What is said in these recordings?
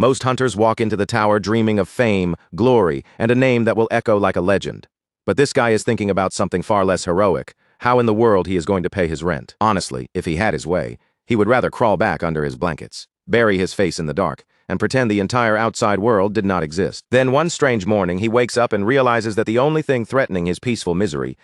Most hunters walk into the tower dreaming of fame, glory, and a name that will echo like a legend. But this guy is thinking about something far less heroic: how in the world he is going to pay his rent. Honestly, if he had his way, he would rather crawl back under his blankets, bury his face in the dark, and pretend the entire outside world did not exist. Then one strange morning, he wakes up and realizes that the only thing threatening his peaceful misery,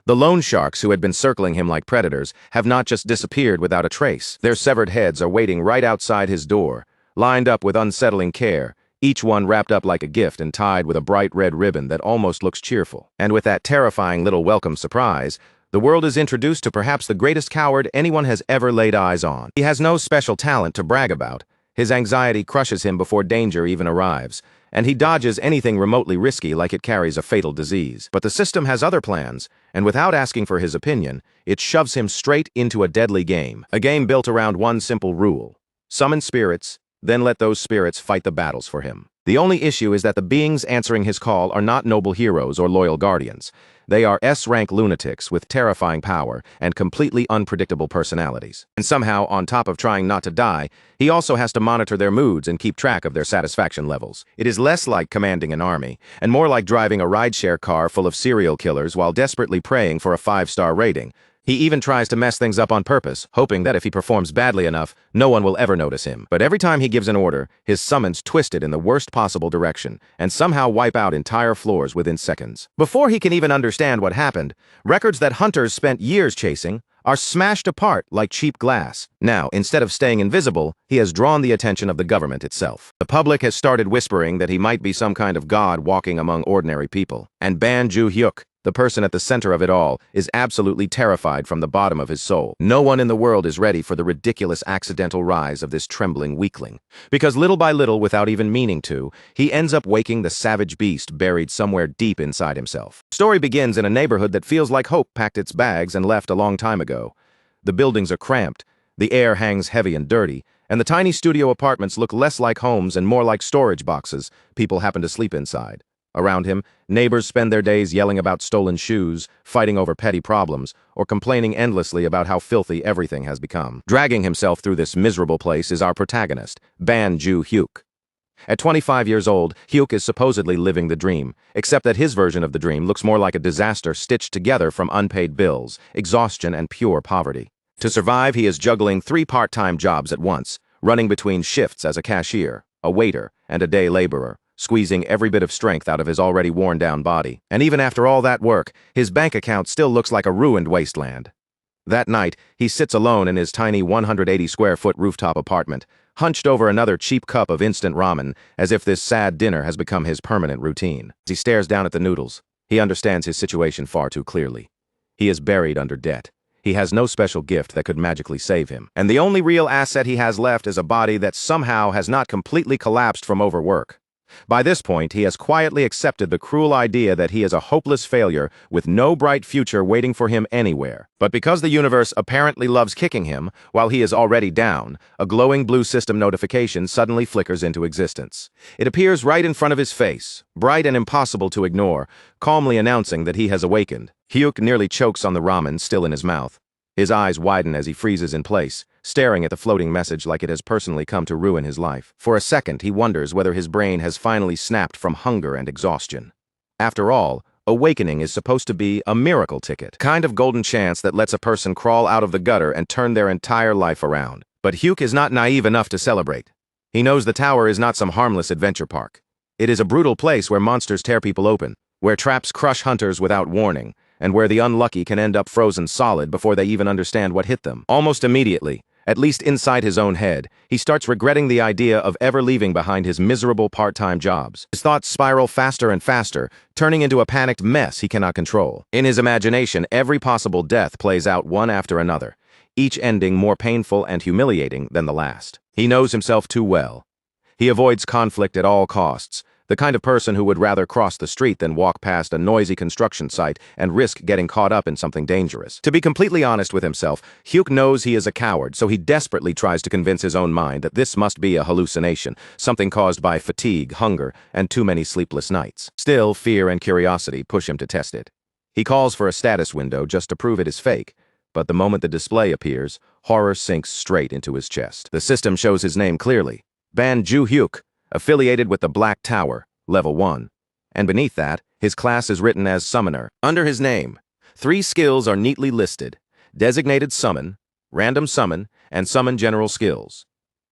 the loan sharks who had been circling him like predators, have not just disappeared without a trace. Their severed heads are waiting right outside his door, lined up with unsettling care, each one wrapped up like a gift and tied with a bright red ribbon that almost looks cheerful. And with that terrifying little welcome surprise, the world is introduced to perhaps the greatest coward anyone has ever laid eyes on. He has no special talent to brag about. His anxiety crushes him before danger even arrives, and he dodges anything remotely risky like it carries a fatal disease. But the system has other plans, and without asking for his opinion, it shoves him straight into a deadly game. A game built around one simple rule: summon spirits, then let those spirits fight the battles for him. The only issue is that the beings answering his call are not noble heroes or loyal guardians. They are S-rank lunatics with terrifying power and completely unpredictable personalities. And somehow, on top of trying not to die, he also has to monitor their moods and keep track of their satisfaction levels. It is less like commanding an army, and more like driving a rideshare car full of serial killers while desperately praying for a 5-star rating. He even tries to mess things up on purpose, hoping that if he performs badly enough, no one will ever notice him. But every time he gives an order, his summons twist it in the worst possible direction, and somehow wipe out entire floors within seconds. Before he can even understand what happened, records that hunters spent years chasing are smashed apart like cheap glass. Now, instead of staying invisible, he has drawn the attention of the government itself. The public has started whispering that he might be some kind of god walking among ordinary people. And Ban Ju-hyuk, the person at the center of it all, is absolutely terrified from the bottom of his soul. No one in the world is ready for the ridiculous accidental rise of this trembling weakling. Because little by little, without even meaning to, he ends up waking the savage beast buried somewhere deep inside himself. The story begins in a neighborhood that feels like hope packed its bags and left a long time ago. The buildings are cramped, the air hangs heavy and dirty, and the tiny studio apartments look less like homes and more like storage boxes people happen to sleep inside. Around him, neighbors spend their days yelling about stolen shoes, fighting over petty problems, or complaining endlessly about how filthy everything has become. Dragging himself through this miserable place is our protagonist, Ban Ju-hyuk. At 25 years old, Hyuk is supposedly living the dream, except that his version of the dream looks more like a disaster stitched together from unpaid bills, exhaustion, and pure poverty. To survive, he is juggling 3 part-time jobs at once, running between shifts as a cashier, a waiter, and a day laborer, squeezing every bit of strength out of his already worn-down body. And even after all that work, his bank account still looks like a ruined wasteland. That night, he sits alone in his tiny 180-square-foot rooftop apartment, hunched over another cheap cup of instant ramen, as if this sad dinner has become his permanent routine. As he stares down at the noodles, he understands his situation far too clearly. He is buried under debt. He has no special gift that could magically save him. And the only real asset he has left is a body that somehow has not completely collapsed from overwork. By this point, he has quietly accepted the cruel idea that he is a hopeless failure with no bright future waiting for him anywhere. But because the universe apparently loves kicking him while he is already down, a glowing blue system notification suddenly flickers into existence. It appears right in front of his face, bright and impossible to ignore, calmly announcing that he has awakened. Hyuk nearly chokes on the ramen still in his mouth. His eyes widen as he freezes in place, staring at the floating message like it has personally come to ruin his life. For a second, he wonders whether his brain has finally snapped from hunger and exhaustion. After all, awakening is supposed to be a miracle ticket, kind of golden chance that lets a person crawl out of the gutter and turn their entire life around. But Hyuk is not naive enough to celebrate. He knows the tower is not some harmless adventure park. It is a brutal place where monsters tear people open, where traps crush hunters without warning, and where the unlucky can end up frozen solid before they even understand what hit them. Almost immediately, at least inside his own head, he starts regretting the idea of ever leaving behind his miserable part-time jobs. His thoughts spiral faster and faster, turning into a panicked mess he cannot control. In his imagination, every possible death plays out one after another, each ending more painful and humiliating than the last. He knows himself too well. He avoids conflict at all costs, the kind of person who would rather cross the street than walk past a noisy construction site and risk getting caught up in something dangerous. To be completely honest with himself, Hyuk knows he is a coward, so he desperately tries to convince his own mind that this must be a hallucination, something caused by fatigue, hunger, and too many sleepless nights. Still, fear and curiosity push him to test it. He calls for a status window just to prove it is fake, but the moment the display appears, horror sinks straight into his chest. The system shows his name clearly: Ban Ju-hyuk, affiliated with the Black Tower, Level 1. And beneath that, his class is written as Summoner. Under his name, 3 skills are neatly listed: Designated Summon, Random Summon, and Summon General Skills.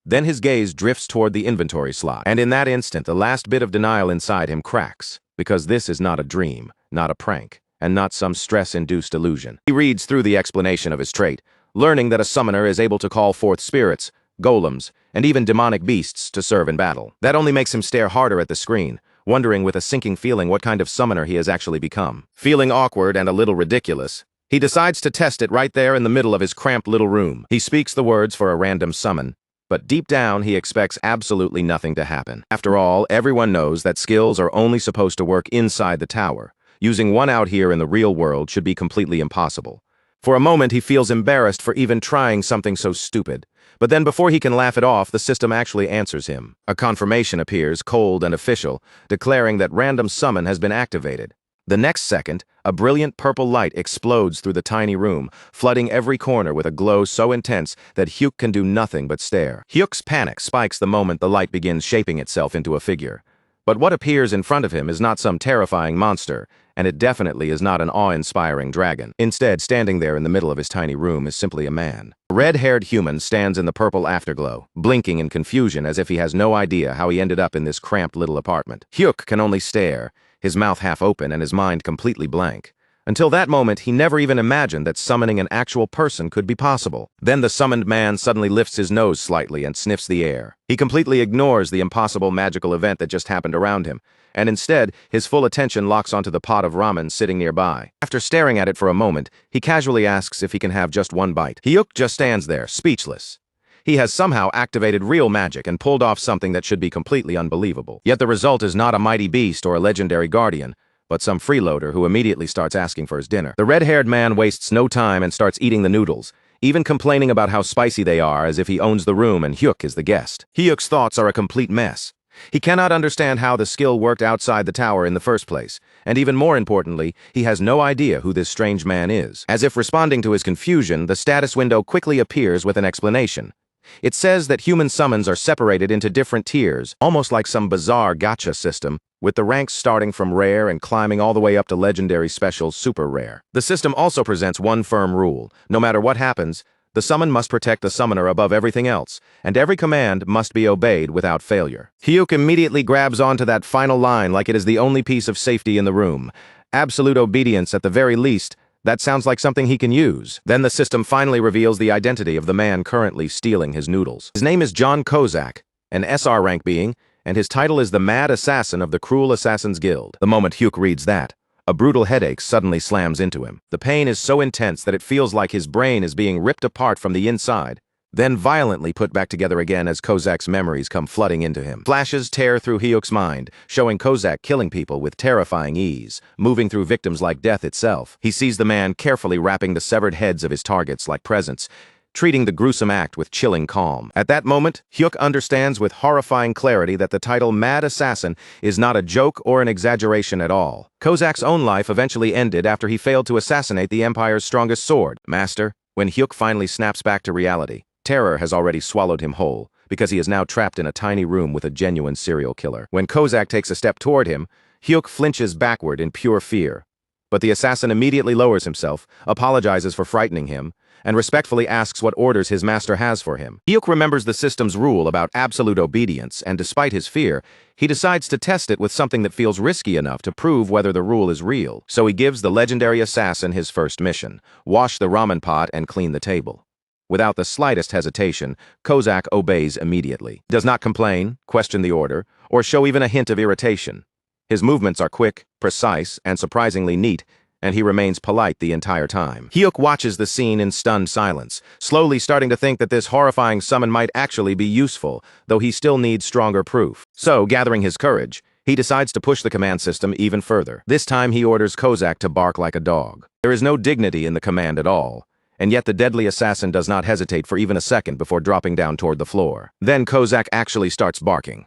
Then his gaze drifts toward the inventory slot, and in that instant, the last bit of denial inside him cracks, because this is not a dream, not a prank, and not some stress-induced illusion. He reads through the explanation of his trait, learning that a summoner is able to call forth spirits, golems, and even demonic beasts to serve in battle. That only makes him stare harder at the screen, wondering with a sinking feeling what kind of summoner he has actually become. Feeling awkward and a little ridiculous, he decides to test it right there in the middle of his cramped little room. He speaks the words for a random summon, but deep down he expects absolutely nothing to happen. After all, everyone knows that skills are only supposed to work inside the tower. Using one out here in the real world should be completely impossible. For a moment he feels embarrassed for even trying something so stupid. But then before he can laugh it off, the system actually answers him. A confirmation appears, cold and official, declaring that random summon has been activated. The next second, a brilliant purple light explodes through the tiny room, flooding every corner with a glow so intense that Hyuk can do nothing but stare. Hyuk's panic spikes the moment the light begins shaping itself into a figure. But what appears in front of him is not some terrifying monster, and it definitely is not an awe-inspiring dragon. Instead, standing there in the middle of his tiny room is simply a man. A red-haired human stands in the purple afterglow, blinking in confusion as if he has no idea how he ended up in this cramped little apartment. Hyuk can only stare, his mouth half open and his mind completely blank. Until that moment, he never even imagined that summoning an actual person could be possible. Then the summoned man suddenly lifts his nose slightly and sniffs the air. He completely ignores the impossible magical event that just happened around him, and instead, his full attention locks onto the pot of ramen sitting nearby. After staring at it for a moment, he casually asks if he can have just one bite. Hyuk just stands there, speechless. He has somehow activated real magic and pulled off something that should be completely unbelievable. Yet the result is not a mighty beast or a legendary guardian, but some freeloader who immediately starts asking for his dinner. The red-haired man wastes no time and starts eating the noodles, even complaining about how spicy they are as if he owns the room and Hyuk is the guest. Hyuk's thoughts are a complete mess. He cannot understand how the skill worked outside the tower in the first place, and even more importantly, he has no idea who this strange man is. As if responding to his confusion, the status window quickly appears with an explanation. It says that human summons are separated into different tiers, almost like some bizarre gacha system, with the ranks starting from rare and climbing all the way up to legendary special super rare. The system also presents one firm rule: no matter what happens, the summon must protect the summoner above everything else, and every command must be obeyed without failure. Hyuk immediately grabs onto that final line like it is the only piece of safety in the room. Absolute obedience at the very least. That sounds like something he can use. Then the system finally reveals the identity of the man currently stealing his noodles. His name is John Kozak, an SR rank being, and his title is the Mad Assassin of the Cruel Assassins Guild. The moment Hyuk reads that, a brutal headache suddenly slams into him. The pain is so intense that it feels like his brain is being ripped apart from the inside, then violently put back together again as Kozak's memories come flooding into him. Flashes tear through Hyuk's mind, showing Kozak killing people with terrifying ease, moving through victims like death itself. He sees the man carefully wrapping the severed heads of his targets like presents, treating the gruesome act with chilling calm. At that moment, Hyuk understands with horrifying clarity that the title Mad Assassin is not a joke or an exaggeration at all. Kozak's own life eventually ended after he failed to assassinate the Empire's strongest sword, Master. When Hyuk finally snaps back to reality, terror has already swallowed him whole, because he is now trapped in a tiny room with a genuine serial killer. When Kozak takes a step toward him, Hyuk flinches backward in pure fear. But the assassin immediately lowers himself, apologizes for frightening him, and respectfully asks what orders his master has for him. Hyuk remembers the system's rule about absolute obedience, and despite his fear, he decides to test it with something that feels risky enough to prove whether the rule is real. So he gives the legendary assassin his first mission: wash the ramen pot and clean the table. Without the slightest hesitation, Kozak obeys immediately. He does not complain, question the order, or show even a hint of irritation. His movements are quick, precise, and surprisingly neat, and he remains polite the entire time. Hyuk watches the scene in stunned silence, slowly starting to think that this horrifying summon might actually be useful, though he still needs stronger proof. So, gathering his courage, he decides to push the command system even further. This time he orders Kozak to bark like a dog. There is no dignity in the command at all, and yet the deadly assassin does not hesitate for even a second before dropping down toward the floor. Then Kozak actually starts barking.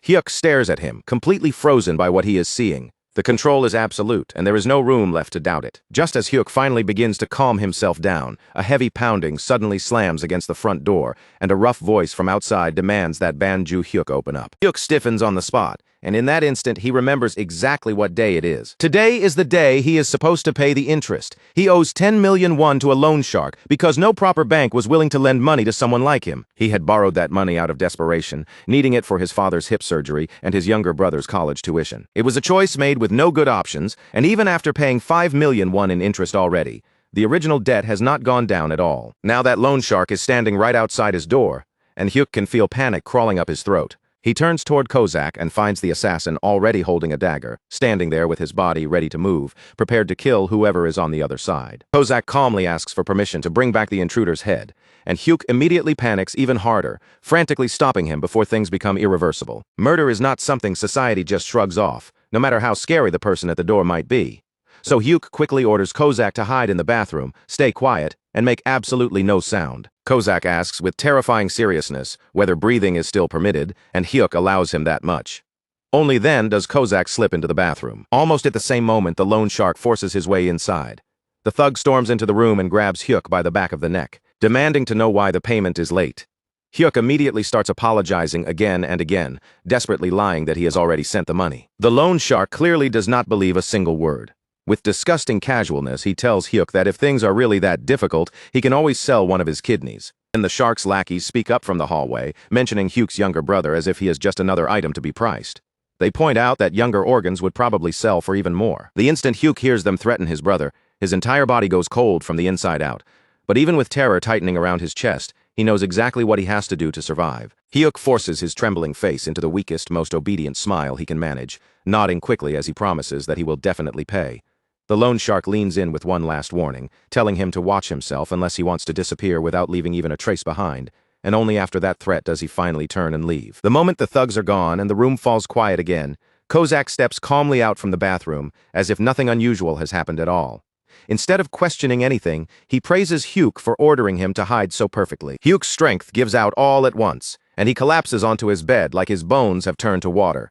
Hyuk stares at him, completely frozen by what he is seeing. The control is absolute, and there is no room left to doubt it. Just as Hyuk finally begins to calm himself down, a heavy pounding suddenly slams against the front door, and a rough voice from outside demands that Banju Hyuk open up. Hyuk stiffens on the spot, and in that instant he remembers exactly what day it is. Today is the day he is supposed to pay the interest. He owes 10 million won to a loan shark because no proper bank was willing to lend money to someone like him. He had borrowed that money out of desperation, needing it for his father's hip surgery and his younger brother's college tuition. It was a choice made with no good options, and even after paying 5 million won in interest already, the original debt has not gone down at all. Now that loan shark is standing right outside his door, and Hyuk can feel panic crawling up his throat. He turns toward Kozak and finds the assassin already holding a dagger, standing there with his body ready to move, prepared to kill whoever is on the other side. Kozak calmly asks for permission to bring back the intruder's head, and Hyuk immediately panics even harder, frantically stopping him before things become irreversible. Murder is not something society just shrugs off, no matter how scary the person at the door might be. So Hyuk quickly orders Kozak to hide in the bathroom, stay quiet, and make absolutely no sound. Kozak asks with terrifying seriousness whether breathing is still permitted, and Hyuk allows him that much. Only then does Kozak slip into the bathroom. Almost at the same moment, the loan shark forces his way inside. The thug storms into the room and grabs Hyuk by the back of the neck, demanding to know why the payment is late. Hyuk immediately starts apologizing again and again, desperately lying that he has already sent the money. The loan shark clearly does not believe a single word. With disgusting casualness, he tells Hyuk that if things are really that difficult, he can always sell one of his kidneys. And the shark's lackeys speak up from the hallway, mentioning Hyuk's younger brother as if he is just another item to be priced. They point out that younger organs would probably sell for even more. The instant Hyuk hears them threaten his brother, his entire body goes cold from the inside out. But even with terror tightening around his chest, he knows exactly what he has to do to survive. Hyuk forces his trembling face into the weakest, most obedient smile he can manage, nodding quickly as he promises that he will definitely pay. The loan shark leans in with one last warning, telling him to watch himself unless he wants to disappear without leaving even a trace behind, and only after that threat does he finally turn and leave. The moment the thugs are gone and the room falls quiet again, Kozak steps calmly out from the bathroom, as if nothing unusual has happened at all. Instead of questioning anything, he praises Hyuk for ordering him to hide so perfectly. Hyuk's strength gives out all at once, and he collapses onto his bed like his bones have turned to water.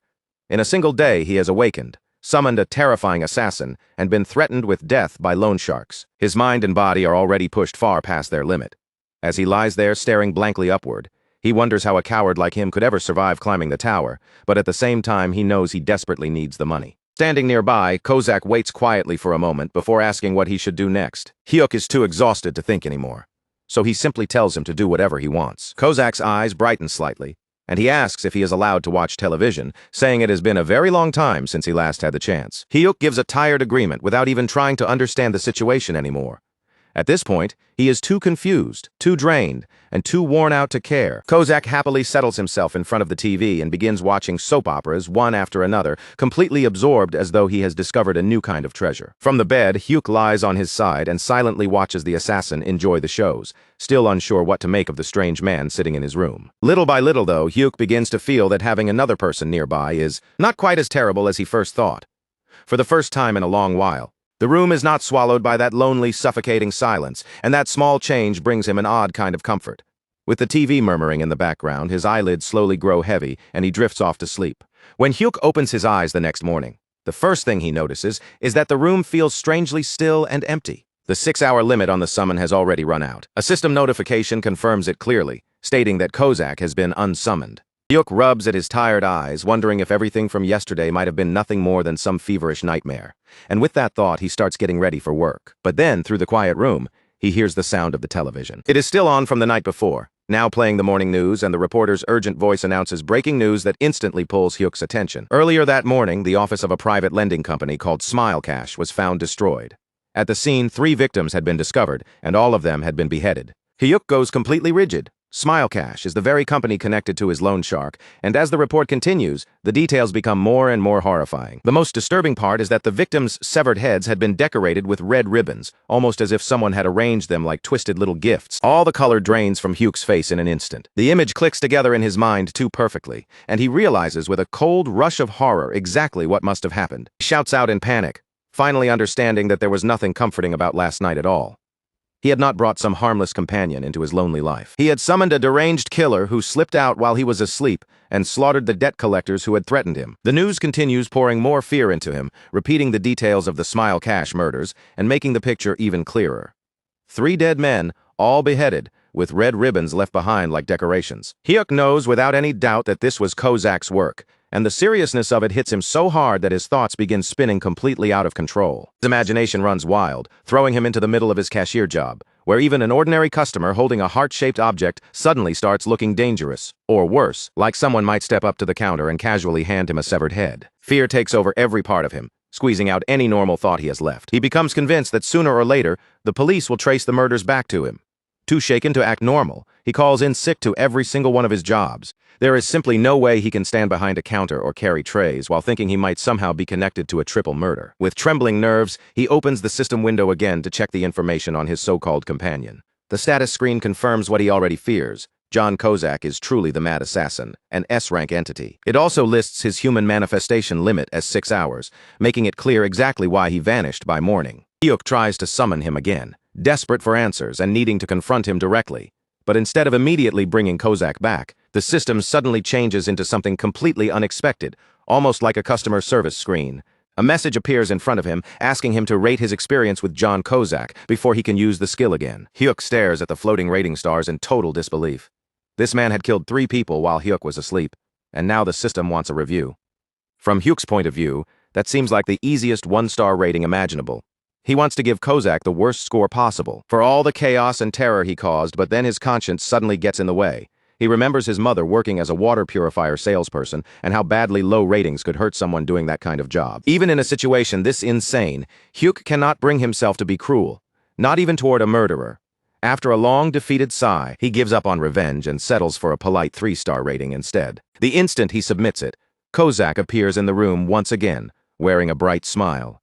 In a single day, he has awakened, summoned a terrifying assassin, and been threatened with death by loan sharks. His mind and body are already pushed far past their limit. As he lies there staring blankly upward, he wonders how a coward like him could ever survive climbing the tower, but at the same time he knows he desperately needs the money. Standing nearby, Kozak waits quietly for a moment before asking what he should do next. Hyuk is too exhausted to think anymore, so he simply tells him to do whatever he wants. Kozak's eyes brighten slightly, and he asks if he is allowed to watch television, saying it has been a very long time since he last had the chance. Hyuk gives a tired agreement without even trying to understand the situation anymore. At this point, he is too confused, too drained, and too worn out to care. Kozak happily settles himself in front of the TV and begins watching soap operas one after another, completely absorbed as though he has discovered a new kind of treasure. From the bed, Hyuk lies on his side and silently watches the assassin enjoy the shows, still unsure what to make of the strange man sitting in his room. Little by little, though, Hyuk begins to feel that having another person nearby is not quite as terrible as he first thought. For the first time in a long while, the room is not swallowed by that lonely, suffocating silence, and that small change brings him an odd kind of comfort. With the TV murmuring in the background, his eyelids slowly grow heavy, and he drifts off to sleep. When Hyuk opens his eyes the next morning, the first thing he notices is that the room feels strangely still and empty. The 6-hour limit on the summon has already run out. A system notification confirms it clearly, stating that Kozak has been unsummoned. Hyuk rubs at his tired eyes, wondering if everything from yesterday might have been nothing more than some feverish nightmare. And with that thought, he starts getting ready for work. But then, through the quiet room, he hears the sound of the television. It is still on from the night before, now playing the morning news, and the reporter's urgent voice announces breaking news that instantly pulls Hyuk's attention. Earlier that morning, the office of a private lending company called Smile Cash was found destroyed. At the scene, 3 victims had been discovered, and all of them had been beheaded. Hyuk goes completely rigid. Smile Cash is the very company connected to his loan shark, and as the report continues, the details become more and more horrifying. The most disturbing part is that the victims' severed heads had been decorated with red ribbons, almost as if someone had arranged them like twisted little gifts. All the color drains from Hyuk's face in an instant. The image clicks together in his mind too perfectly, and he realizes with a cold rush of horror exactly what must have happened. He shouts out in panic, finally understanding that there was nothing comforting about last night at all. He had not brought some harmless companion into his lonely life. He had summoned a deranged killer who slipped out while he was asleep and slaughtered the debt collectors who had threatened him. The news continues pouring more fear into him, repeating the details of the Smile Cash murders and making the picture even clearer. 3 dead men, all beheaded, with red ribbons left behind like decorations. Hyuk knows without any doubt that this was Kozak's work, and the seriousness of it hits him so hard that his thoughts begin spinning completely out of control. His imagination runs wild, throwing him into the middle of his cashier job, where even an ordinary customer holding a heart-shaped object suddenly starts looking dangerous, or worse, like someone might step up to the counter and casually hand him a severed head. Fear takes over every part of him, squeezing out any normal thought he has left. He becomes convinced that sooner or later, the police will trace the murders back to him. Too shaken to act normal, he calls in sick to every single one of his jobs. There is simply no way he can stand behind a counter or carry trays while thinking he might somehow be connected to a triple murder. With trembling nerves, he opens the system window again to check the information on his so-called companion. The status screen confirms what he already fears. John Kozak is truly the mad assassin, an S-rank entity. It also lists his human manifestation limit as 6 hours, making it clear exactly why he vanished by morning. Hyuk tries to summon him again, desperate for answers and needing to confront him directly. But instead of immediately bringing Kozak back, the system suddenly changes into something completely unexpected, almost like a customer service screen. A message appears in front of him, asking him to rate his experience with John Kozak before he can use the skill again. Hyuk stares at the floating rating stars in total disbelief. This man had killed 3 people while Hyuk was asleep, and now the system wants a review. From Hyuk's point of view, that seems like the easiest 1-star rating imaginable. He wants to give Kozak the worst score possible, for all the chaos and terror he caused, but then his conscience suddenly gets in the way. He remembers his mother working as a water purifier salesperson and how badly low ratings could hurt someone doing that kind of job. Even in a situation this insane, Hyuk cannot bring himself to be cruel, not even toward a murderer. After a long, defeated sigh, he gives up on revenge and settles for a polite 3-star rating instead. The instant he submits it, Kozak appears in the room once again, wearing a bright smile.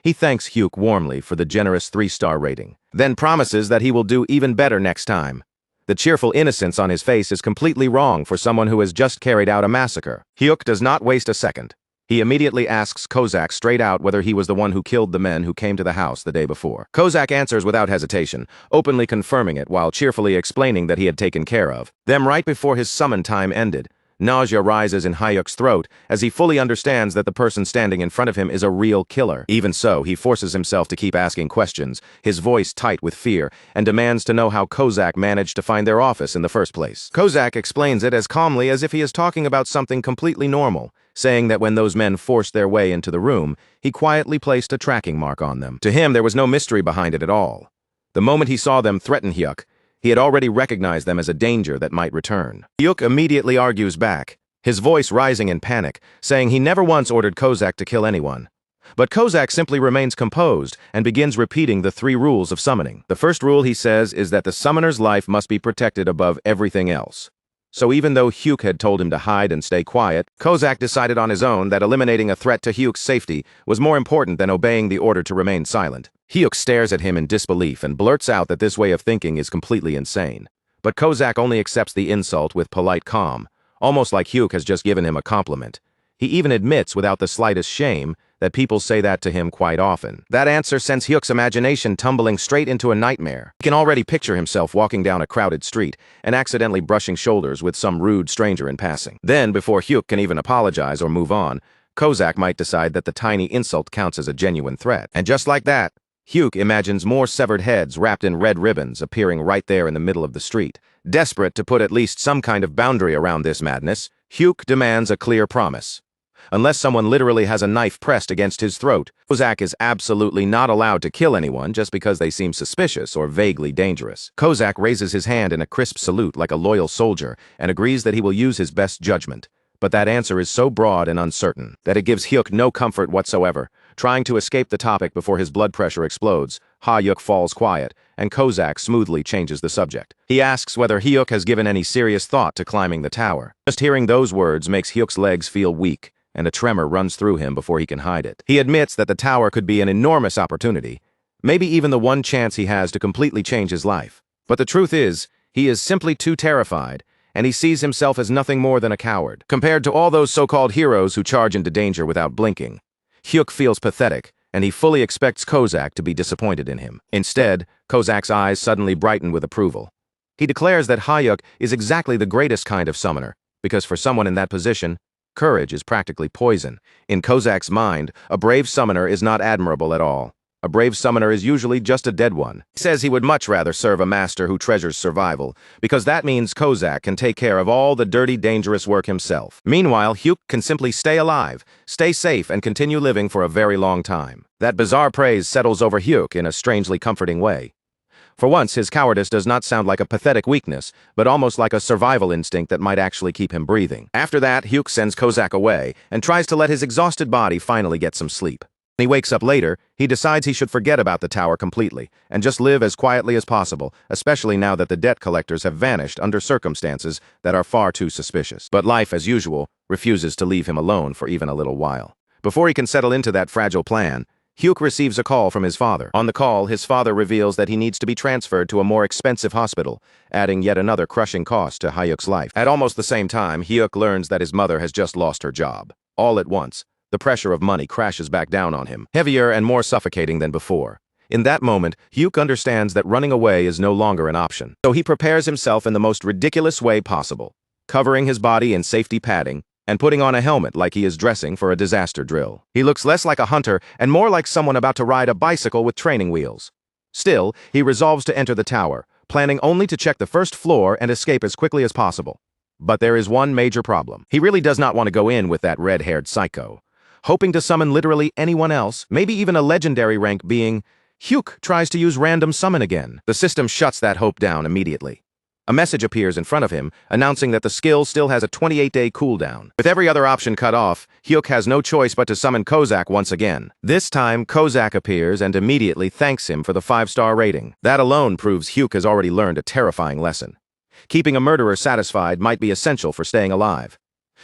He thanks Hyuk warmly for the generous 3-star rating, then promises that he will do even better next time. The cheerful innocence on his face is completely wrong for someone who has just carried out a massacre. Hyuk does not waste a second. He immediately asks Kozak straight out whether he was the one who killed the men who came to the house the day before. Kozak answers without hesitation, openly confirming it while cheerfully explaining that he had taken care of them right before his summon time ended. Nausea rises in Hyuk's throat as he fully understands that the person standing in front of him is a real killer. Even so, he forces himself to keep asking questions, his voice tight with fear, and demands to know how Kozak managed to find their office in the first place. Kozak explains it as calmly as if he is talking about something completely normal, saying that when those men forced their way into the room, he quietly placed a tracking mark on them. To him, there was no mystery behind it at all. The moment he saw them threaten Hyuk, he had already recognized them as a danger that might return. Hyuk immediately argues back, his voice rising in panic, saying he never once ordered Kozak to kill anyone. But Kozak simply remains composed and begins repeating the 3 rules of summoning. The first rule, he says, is that the summoner's life must be protected above everything else. So even though Hyuk had told him to hide and stay quiet, Kozak decided on his own that eliminating a threat to Hyuk's safety was more important than obeying the order to remain silent. Hyuk stares at him in disbelief and blurts out that this way of thinking is completely insane. But Kozak only accepts the insult with polite calm, almost like Hyuk has just given him a compliment. He even admits without the slightest shame that people say that to him quite often. That answer sends Hyuk's imagination tumbling straight into a nightmare. He can already picture himself walking down a crowded street and accidentally brushing shoulders with some rude stranger in passing. Then, before Hyuk can even apologize or move on, Kozak might decide that the tiny insult counts as a genuine threat. And just like that, Hyuk imagines more severed heads wrapped in red ribbons appearing right there in the middle of the street. Desperate to put at least some kind of boundary around this madness, Hyuk demands a clear promise. Unless someone literally has a knife pressed against his throat, Kozak is absolutely not allowed to kill anyone just because they seem suspicious or vaguely dangerous. Kozak raises his hand in a crisp salute like a loyal soldier and agrees that he will use his best judgment. But that answer is so broad and uncertain that it gives Hyuk no comfort whatsoever. Trying to escape the topic before his blood pressure explodes, Hyuk falls quiet, and Kozak smoothly changes the subject. He asks whether Hyuk has given any serious thought to climbing the tower. Just hearing those words makes Hyuk's legs feel weak, and a tremor runs through him before he can hide it. He admits that the tower could be an enormous opportunity, maybe even the one chance he has to completely change his life. But the truth is, he is simply too terrified, and he sees himself as nothing more than a coward. Compared to all those so-called heroes who charge into danger without blinking, Hyuk feels pathetic, and he fully expects Kozak to be disappointed in him. Instead, Kozak's eyes suddenly brighten with approval. He declares that Hyuk is exactly the greatest kind of summoner, because for someone in that position, courage is practically poison. In Kozak's mind, a brave summoner is not admirable at all. A brave summoner is usually just a dead one. He says he would much rather serve a master who treasures survival, because that means Kozak can take care of all the dirty, dangerous work himself. Meanwhile, Hyuk can simply stay alive, stay safe, and continue living for a very long time. That bizarre praise settles over Hyuk in a strangely comforting way. For once, his cowardice does not sound like a pathetic weakness, but almost like a survival instinct that might actually keep him breathing. After that, Hyuk sends Kozak away and tries to let his exhausted body finally get some sleep. When he wakes up later, he decides he should forget about the tower completely and just live as quietly as possible, especially now that the debt collectors have vanished under circumstances that are far too suspicious. But life, as usual, refuses to leave him alone for even a little while. Before he can settle into that fragile plan, Hyuk receives a call from his father. On the call, his father reveals that he needs to be transferred to a more expensive hospital, adding yet another crushing cost to Hyuk's life. At almost the same time, Hyuk learns that his mother has just lost her job. All at once, the pressure of money crashes back down on him, heavier and more suffocating than before. In that moment, Hyuk understands that running away is no longer an option. So he prepares himself in the most ridiculous way possible, covering his body in safety padding, and putting on a helmet like he is dressing for a disaster drill. He looks less like a hunter and more like someone about to ride a bicycle with training wheels. Still, he resolves to enter the tower, planning only to check the first floor and escape as quickly as possible. But there is one major problem. He really does not want to go in with that red-haired psycho. Hoping to summon literally anyone else, maybe even a legendary rank being, Hyuk tries to use random summon again. The system shuts that hope down immediately. A message appears in front of him, announcing that the skill still has a 28-day cooldown. With every other option cut off, Hyuk has no choice but to summon Kozak once again. This time, Kozak appears and immediately thanks him for the 5-star rating. That alone proves Hyuk has already learned a terrifying lesson. Keeping a murderer satisfied might be essential for staying alive.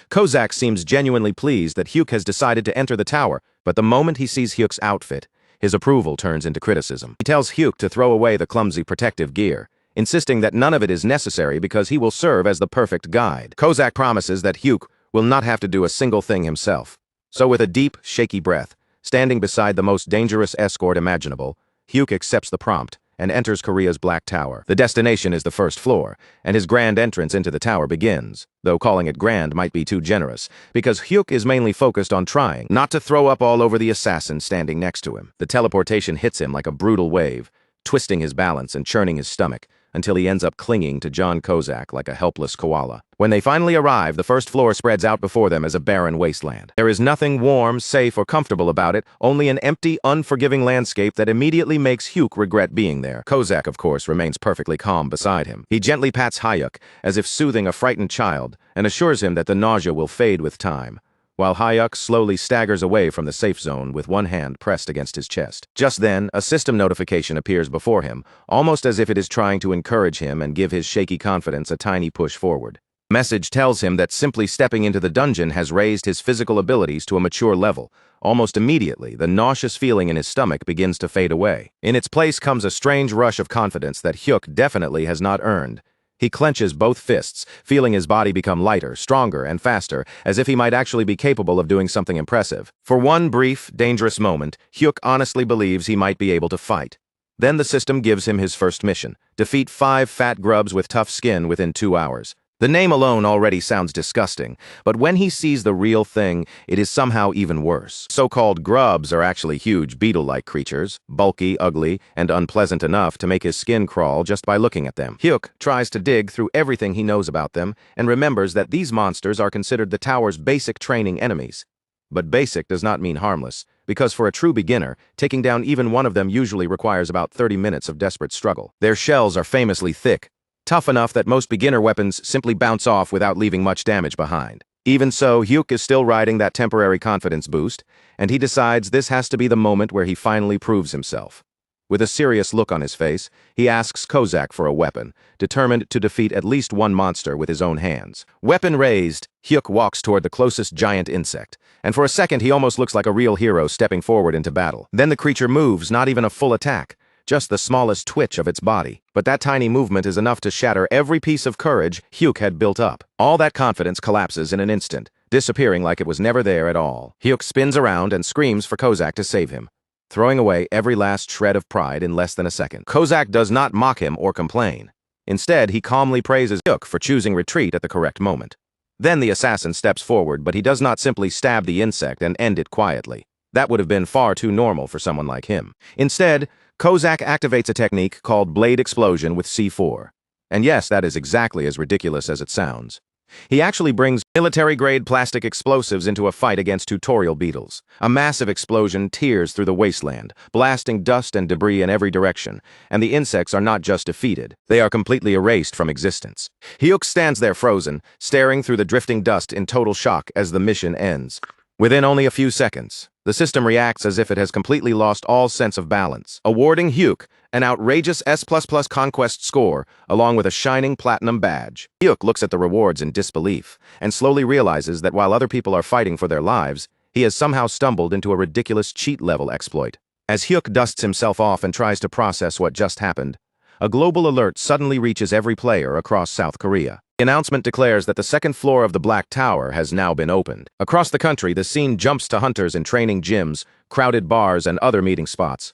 Kozak seems genuinely pleased that Hyuk has decided to enter the tower, but the moment he sees Hyuk's outfit, his approval turns into criticism. He tells Hyuk to throw away the clumsy protective gear, insisting that none of it is necessary because he will serve as the perfect guide. Kozak promises that Hyuk will not have to do a single thing himself. So with a deep, shaky breath, standing beside the most dangerous escort imaginable, Hyuk accepts the prompt and enters Korea's Black Tower. The destination is the first floor, and his grand entrance into the tower begins, though calling it grand might be too generous, because Hyuk is mainly focused on trying not to throw up all over the assassin standing next to him. The teleportation hits him like a brutal wave, twisting his balance and churning his stomach, until he ends up clinging to John Kozak like a helpless koala. When they finally arrive, the first floor spreads out before them as a barren wasteland. There is nothing warm, safe, or comfortable about it, only an empty, unforgiving landscape that immediately makes Hyuk regret being there. Kozak, of course, remains perfectly calm beside him. He gently pats Hyuk, as if soothing a frightened child, and assures him that the nausea will fade with time, while Hyuk slowly staggers away from the safe zone with one hand pressed against his chest. Just then, a system notification appears before him, almost as if it is trying to encourage him and give his shaky confidence a tiny push forward. The message tells him that simply stepping into the dungeon has raised his physical abilities to a mature level. Almost immediately, the nauseous feeling in his stomach begins to fade away. In its place comes a strange rush of confidence that Hyuk definitely has not earned. He clenches both fists, feeling his body become lighter, stronger, and faster, as if he might actually be capable of doing something impressive. For one brief, dangerous moment, Hyuk honestly believes he might be able to fight. Then the system gives him his first mission: defeat 5 fat grubs with tough skin within 2 hours. The name alone already sounds disgusting, but when he sees the real thing, it is somehow even worse. So-called grubs are actually huge beetle-like creatures, bulky, ugly, and unpleasant enough to make his skin crawl just by looking at them. Hyuk tries to dig through everything he knows about them and remembers that these monsters are considered the tower's basic training enemies. But basic does not mean harmless, because for a true beginner, taking down even one of them usually requires about 30 minutes of desperate struggle. Their shells are famously thick, tough enough that most beginner weapons simply bounce off without leaving much damage behind. Even so, Hyuk is still riding that temporary confidence boost, and he decides this has to be the moment where he finally proves himself. With a serious look on his face, he asks Kozak for a weapon, determined to defeat at least one monster with his own hands. Weapon raised, Hyuk walks toward the closest giant insect, and for a second he almost looks like a real hero stepping forward into battle. Then the creature moves, not even a full attack, just the smallest twitch of its body. But that tiny movement is enough to shatter every piece of courage Hyuk had built up. All that confidence collapses in an instant, disappearing like it was never there at all. Hyuk spins around and screams for Kozak to save him. throwing away every last shred of pride in less than a second. Kozak does not mock him or complain. Instead, he calmly praises Hyuk for choosing retreat at the correct moment. Then the assassin steps forward, but he does not simply stab the insect and end it quietly. That would have been far too normal for someone like him. Instead, Kozak activates a technique called blade explosion with C4. And yes, that is exactly as ridiculous as it sounds. He actually brings military-grade plastic explosives into a fight against tutorial beetles. A massive explosion tears through the wasteland, blasting dust and debris in every direction, and the insects are not just defeated, they are completely erased from existence. Hyuk stands there frozen, staring through the drifting dust in total shock as the mission ends. Within only a few seconds, the system reacts as if it has completely lost all sense of balance, awarding Hyuk an outrageous S++ conquest score, along with a shining platinum badge. Hyuk looks at the rewards in disbelief, and slowly realizes that while other people are fighting for their lives, he has somehow stumbled into a ridiculous cheat-level exploit. As Hyuk dusts himself off and tries to process what just happened, a global alert suddenly reaches every player across South Korea. The announcement declares that the second floor of the Black Tower has now been opened. Across the country, the scene jumps to hunters in training gyms, crowded bars, and other meeting spots,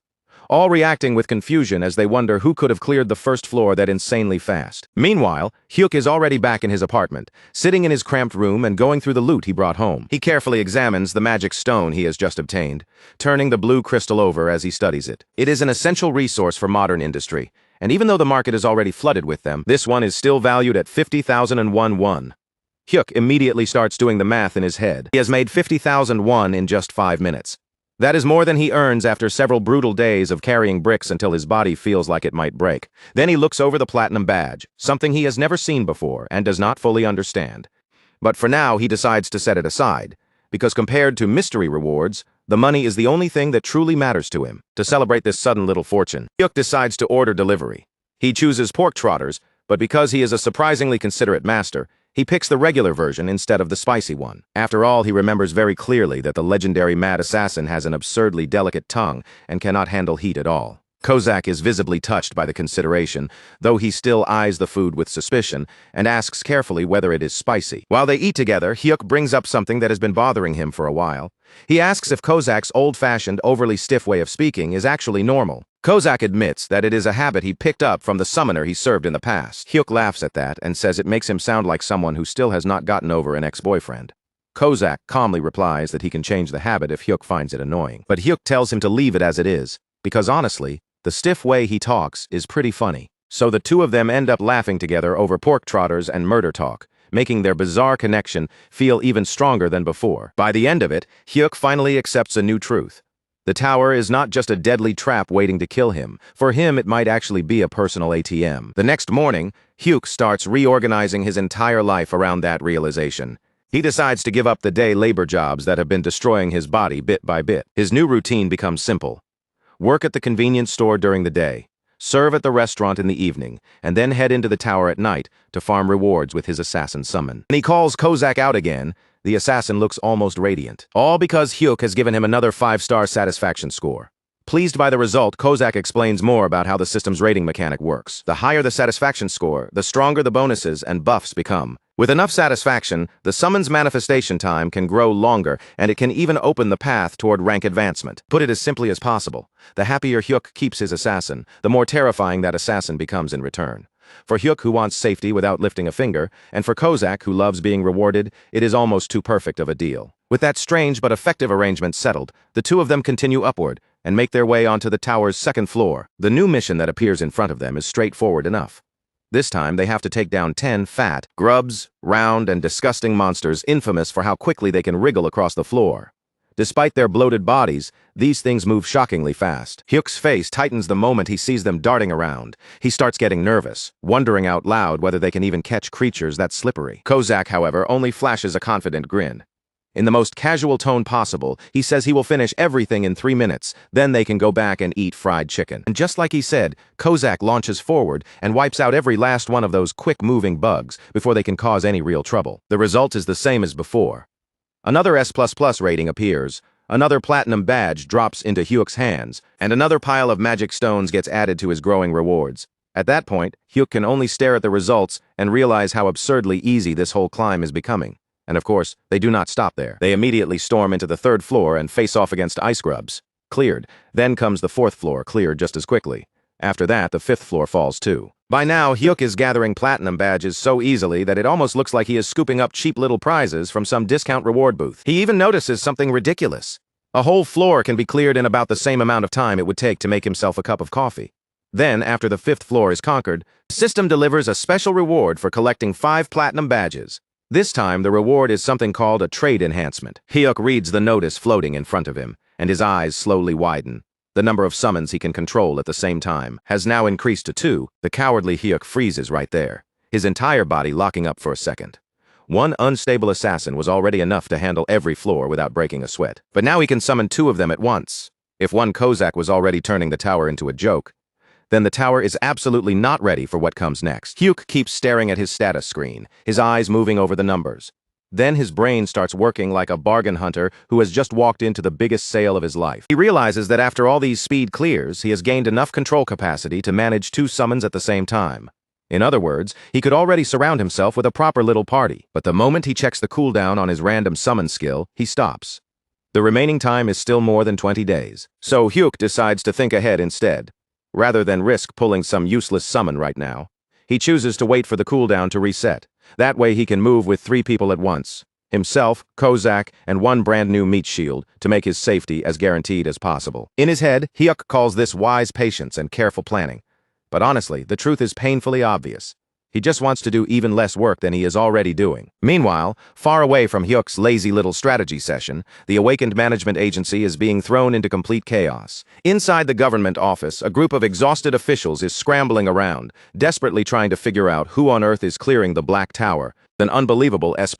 all reacting with confusion as they wonder who could have cleared the first floor that insanely fast. Meanwhile, Hyuk is already back in his apartment, sitting in his cramped room and going through the loot he brought home. He carefully examines the magic stone he has just obtained, turning the blue crystal over as he studies it. It is an essential resource for modern industry, and even though the market is already flooded with them, this one is still valued at 50,001 won. Hyuk immediately starts doing the math in his head. He has made 50,000 won in just 5 minutes. That is more than he earns after several brutal days of carrying bricks until his body feels like it might break. Then he looks over the platinum badge, something he has never seen before and does not fully understand. But for now, he decides to set it aside, because compared to mystery rewards, the money is the only thing that truly matters to him. To celebrate this sudden little fortune, Hyuk decides to order delivery. He chooses pork trotters, but because he is a surprisingly considerate master, he picks the regular version instead of the spicy one. After all, he remembers very clearly that the legendary mad assassin has an absurdly delicate tongue and cannot handle heat at all. Kozak is visibly touched by the consideration, though he still eyes the food with suspicion and asks carefully whether it is spicy. While they eat together, Hyuk brings up something that has been bothering him for a while. He asks if Kozak's old-fashioned, overly stiff way of speaking is actually normal. Kozak admits that it is a habit he picked up from the summoner he served in the past. Hyuk laughs at that and says it makes him sound like someone who still has not gotten over an ex-boyfriend. Kozak calmly replies that he can change the habit if Hyuk finds it annoying. But Hyuk tells him to leave it as it is, because honestly, the stiff way he talks is pretty funny. So the two of them end up laughing together over pork trotters and murder talk, making their bizarre connection feel even stronger than before. By the end of it, Hyuk finally accepts a new truth. The tower is not just a deadly trap waiting to kill him. For him, it might actually be a personal ATM. The next morning, Hyuk starts reorganizing his entire life around that realization. He decides to give up the day labor jobs that have been destroying his body bit by bit. His new routine becomes simple. Work at the convenience store during the day, serve at the restaurant in the evening, and then head into the tower at night to farm rewards with his assassin summon. When he calls Kozak out again, the assassin looks almost radiant. All because Hyuk has given him another 5-star satisfaction score. Pleased by the result, Kozak explains more about how the system's rating mechanic works. The higher the satisfaction score, the stronger the bonuses and buffs become. With enough satisfaction, the summon's manifestation time can grow longer, and it can even open the path toward rank advancement. Put it as simply as possible, the happier Hyuk keeps his assassin, the more terrifying that assassin becomes in return. For Hyuk, who wants safety without lifting a finger, and for Kozak, who loves being rewarded, it is almost too perfect of a deal. With that strange but effective arrangement settled, the two of them continue upward and make their way onto the tower's second floor. The new mission that appears in front of them is straightforward enough. This time, they have to take down 10 fat, grubs, round, and disgusting monsters infamous for how quickly they can wriggle across the floor. Despite their bloated bodies, these things move shockingly fast. Hyuk's face tightens the moment he sees them darting around. He starts getting nervous, wondering out loud whether they can even catch creatures that slippery. Kozak, however, only flashes a confident grin. In the most casual tone possible, he says he will finish everything in 3 minutes, then they can go back and eat fried chicken. And just like he said, Kozak launches forward and wipes out every last one of those quick-moving bugs before they can cause any real trouble. The result is the same as before. Another S++ rating appears, another platinum badge drops into Hyuk's hands, and another pile of magic stones gets added to his growing rewards. At that point, Hyuk can only stare at the results and realize how absurdly easy this whole climb is becoming. And of course, they do not stop there. They immediately storm into the third floor and face off against ice grubs. Cleared. Then comes the 4th floor, cleared just as quickly. After that, the 5th floor falls too. By now, Hyuk is gathering platinum badges so easily that it almost looks like he is scooping up cheap little prizes from some discount reward booth. He even notices something ridiculous. A whole floor can be cleared in about the same amount of time it would take to make himself a cup of coffee. Then, after the 5th floor is conquered, the system delivers a special reward for collecting 5 platinum badges. This time, the reward is something called a trade enhancement. Hyuk reads the notice floating in front of him, and his eyes slowly widen. The number of summons he can control at the same time has now increased to 2. The cowardly Hyuk freezes right there, his entire body locking up for a second. One unstable assassin was already enough to handle every floor without breaking a sweat. But now he can summon 2 of them at once. If one Kozak was already turning the tower into a joke, then the tower is absolutely not ready for what comes next. Hyuk keeps staring at his status screen, his eyes moving over the numbers. Then his brain starts working like a bargain hunter who has just walked into the biggest sale of his life. He realizes that after all these speed clears, he has gained enough control capacity to manage 2 summons at the same time. In other words, he could already surround himself with a proper little party. But the moment he checks the cooldown on his random summon skill, he stops. The remaining time is still more than 20 days. So Hyuk decides to think ahead instead. Rather than risk pulling some useless summon right now, he chooses to wait for the cooldown to reset. That way he can move with 3 people at once, himself, Kozak, and 1 brand new meat shield to make his safety as guaranteed as possible. In his head, Hyuk calls this wise patience and careful planning. But honestly, the truth is painfully obvious. He just wants to do even less work than he is already doing. Meanwhile, far away from Hyuk's lazy little strategy session, the awakened management agency is being thrown into complete chaos. Inside the government office, a group of exhausted officials is scrambling around, desperately trying to figure out who on earth is clearing the Black Tower, an unbelievable S++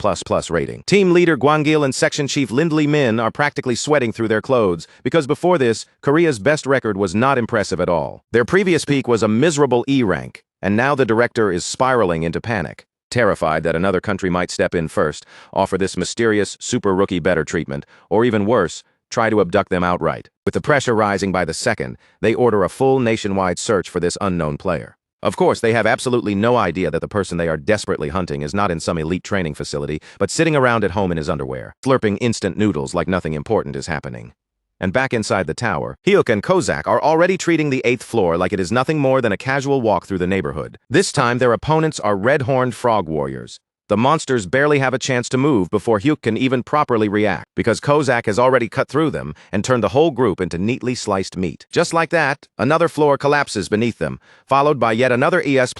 rating. Team leader Gwangil and section chief Lindley Min are practically sweating through their clothes because before this, Korea's best record was not impressive at all. Their previous peak was a miserable E rank. And now the director is spiraling into panic, terrified that another country might step in first, offer this mysterious super rookie better treatment, or even worse, try to abduct them outright. With the pressure rising by the second, they order a full nationwide search for this unknown player. Of course, they have absolutely no idea that the person they are desperately hunting is not in some elite training facility, but sitting around at home in his underwear, slurping instant noodles like nothing important is happening. And back inside the tower, Hyuk and Kozak are already treating the 8th floor like it is nothing more than a casual walk through the neighborhood. This time, their opponents are red-horned frog warriors. The monsters barely have a chance to move before Hyuk can even properly react, because Kozak has already cut through them and turned the whole group into neatly sliced meat. Just like that, another floor collapses beneath them, followed by yet another ES++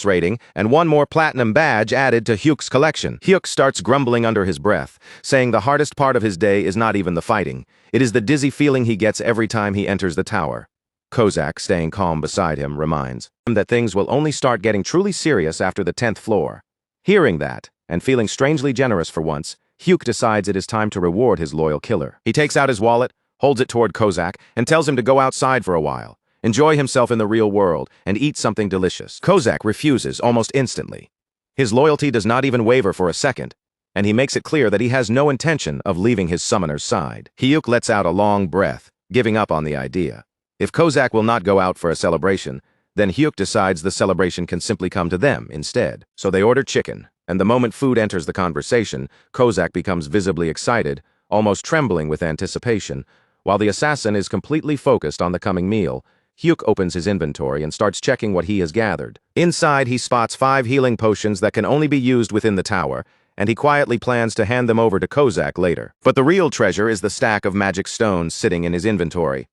rating and 1 more platinum badge added to Hyuk's collection. Hyuk starts grumbling under his breath, saying the hardest part of his day is not even the fighting. It is the dizzy feeling he gets every time he enters the tower. Kozak, staying calm beside him, reminds him that things will only start getting truly serious after the 10th floor. Hearing that, and feeling strangely generous for once, Hyuk decides it is time to reward his loyal killer. He takes out his wallet, holds it toward Kozak, and tells him to go outside for a while, enjoy himself in the real world, and eat something delicious. Kozak refuses almost instantly. His loyalty does not even waver for a second, and he makes it clear that he has no intention of leaving his summoner's side. Hyuk lets out a long breath, giving up on the idea. If Kozak will not go out for a celebration, then Hyuk decides the celebration can simply come to them instead. So they order chicken, and the moment food enters the conversation, Kozak becomes visibly excited, almost trembling with anticipation. While the assassin is completely focused on the coming meal, Hyuk opens his inventory and starts checking what he has gathered. Inside, he spots 5 healing potions that can only be used within the tower, and he quietly plans to hand them over to Kozak later. But the real treasure is the stack of magic stones sitting in his inventory.